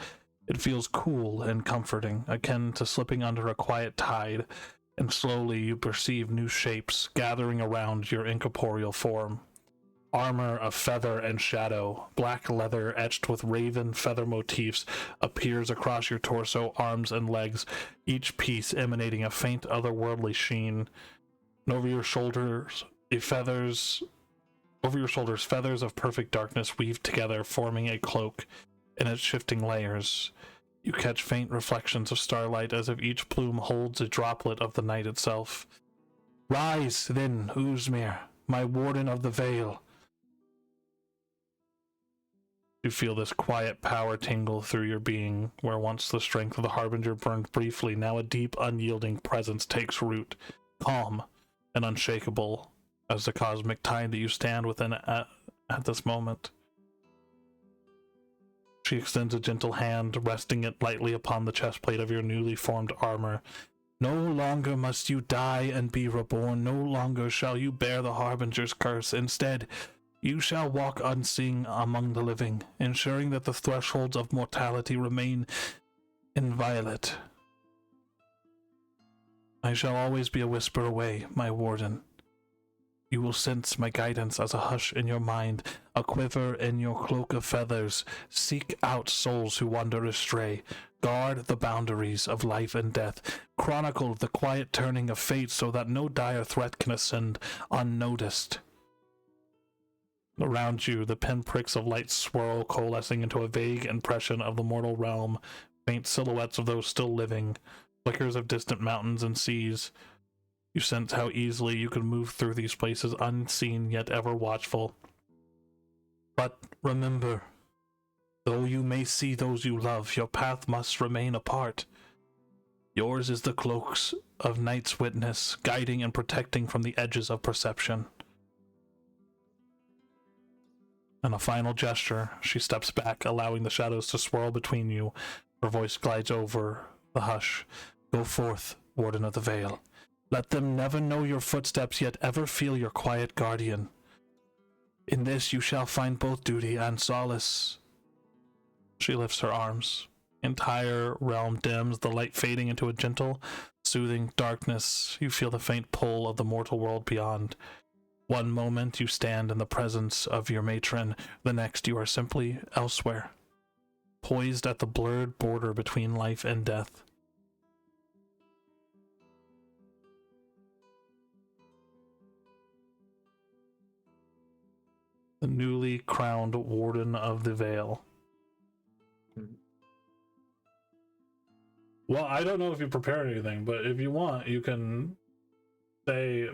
It feels cool and comforting, akin to slipping under a quiet tide, and slowly you perceive new shapes gathering around your incorporeal form. Armor of feather and shadow, black leather etched with raven feather motifs appears across your torso, arms, and legs, each piece emanating a faint otherworldly sheen. And over your shoulders, feathers of perfect darkness weave together, forming a cloak in its shifting layers. You catch faint reflections of starlight as if each plume holds a droplet of the night itself. Rise, then, Uzmir, my warden of the Vale. You feel this quiet power tingle through your being, where once the strength of the Harbinger burned briefly, now a deep, unyielding presence takes root, calm and unshakable as the cosmic tide that you stand within at this moment. She extends a gentle hand, resting it lightly upon the chestplate of your newly formed armor. No longer must you die and be reborn. No longer shall you bear the Harbinger's curse. Instead, you shall walk unseen among the living, ensuring that the thresholds of mortality remain inviolate. I shall always be a whisper away, my warden. You will sense my guidance as a hush in your mind, a quiver in your cloak of feathers. Seek out souls who wander astray. Guard the boundaries of life and death. Chronicle the quiet turning of fate so that no dire threat can ascend unnoticed. Around you, the pinpricks of light swirl, coalescing into a vague impression of the mortal realm, faint silhouettes of those still living, flickers of distant mountains and seas. You sense how easily you can move through these places unseen yet ever watchful. But remember, though you may see those you love, your path must remain apart. Yours is the cloaks of night's witness, guiding and protecting from the edges of perception. In a final gesture, she steps back, allowing the shadows to swirl between you. Her voice glides over the hush. Go forth, Warden of the Vale. Let them never know your footsteps, yet ever feel your quiet guardian. In this you shall find both duty and solace. She lifts her arms. Entire realm dims, the light fading into a gentle, soothing darkness. You feel the faint pull of the mortal world beyond. One moment you stand in the presence of your matron, the next you are simply elsewhere, poised at the blurred border between life and death. The newly crowned Warden of the Vale. Well, I don't know if you prepared anything, but if you want, you can say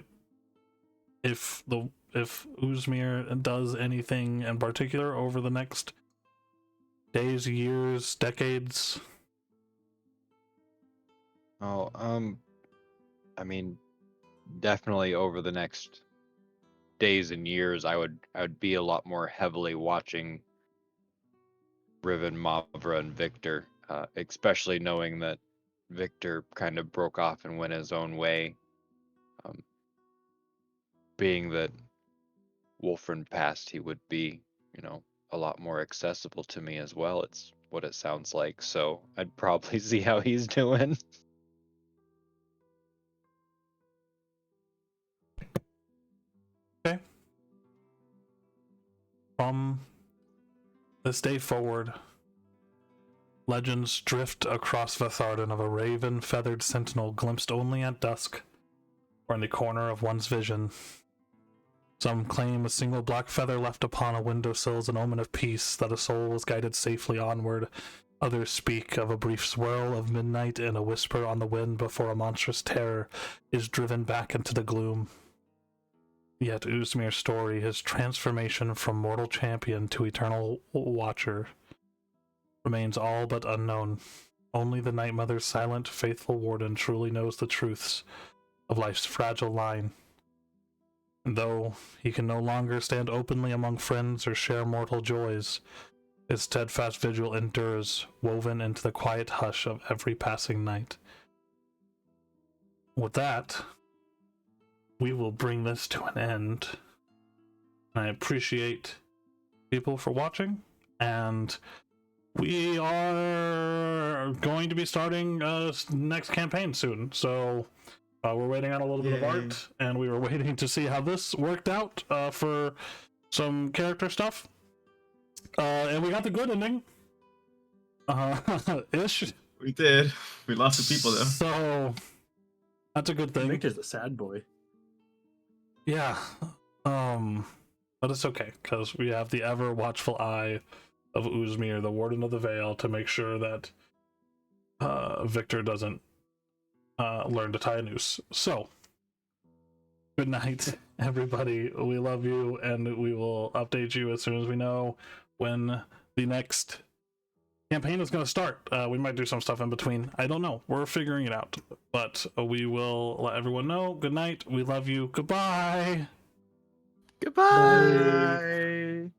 if Uzmir does anything in particular over the next days, years, decades. Oh, I mean, definitely over the next days and years, I would be a lot more heavily watching Riven, Mavra, and Victor, especially knowing that Victor kind of broke off and went his own way. Being that Wolfren passed, he would be, a lot more accessible to me as well. It's what it sounds like. So I'd probably see how he's doing. Okay. From this day forward, legends drift across Veth'arden of a raven-feathered sentinel glimpsed only at dusk, or in the corner of one's vision. Some claim a single black feather left upon a windowsill is an omen of peace, that a soul was guided safely onward. Others speak of a brief swirl of midnight and a whisper on the wind before a monstrous terror is driven back into the gloom. Yet Uzmir's story, his transformation from mortal champion to eternal watcher, remains all but unknown. Only the Night Mother's silent, faithful warden truly knows the truths of life's fragile line. And though he can no longer stand openly among friends or share mortal joys, his steadfast vigil endures, woven into the quiet hush of every passing night. With that, we will bring this to an end. I appreciate people for watching, and we are going to be starting next campaign soon. So we're waiting on a little bit of Yay. art, and we were waiting to see how this worked out for some character stuff. And we got the good ending. Ish. We did. We lost the people though. So that's a good thing. Victor's a sad boy. Yeah. But it's okay, because we have the ever watchful eye of Uzmir, the Warden of the Vale, to make sure that Victor doesn't learn to tie a noose. So, good night, everybody. We love you, and we will update you as soon as we know when the next campaign is going to start. We might do some stuff in between. I don't know. We're figuring it out. But we will let everyone know. Good night. We love you. Goodbye. Goodbye. Bye.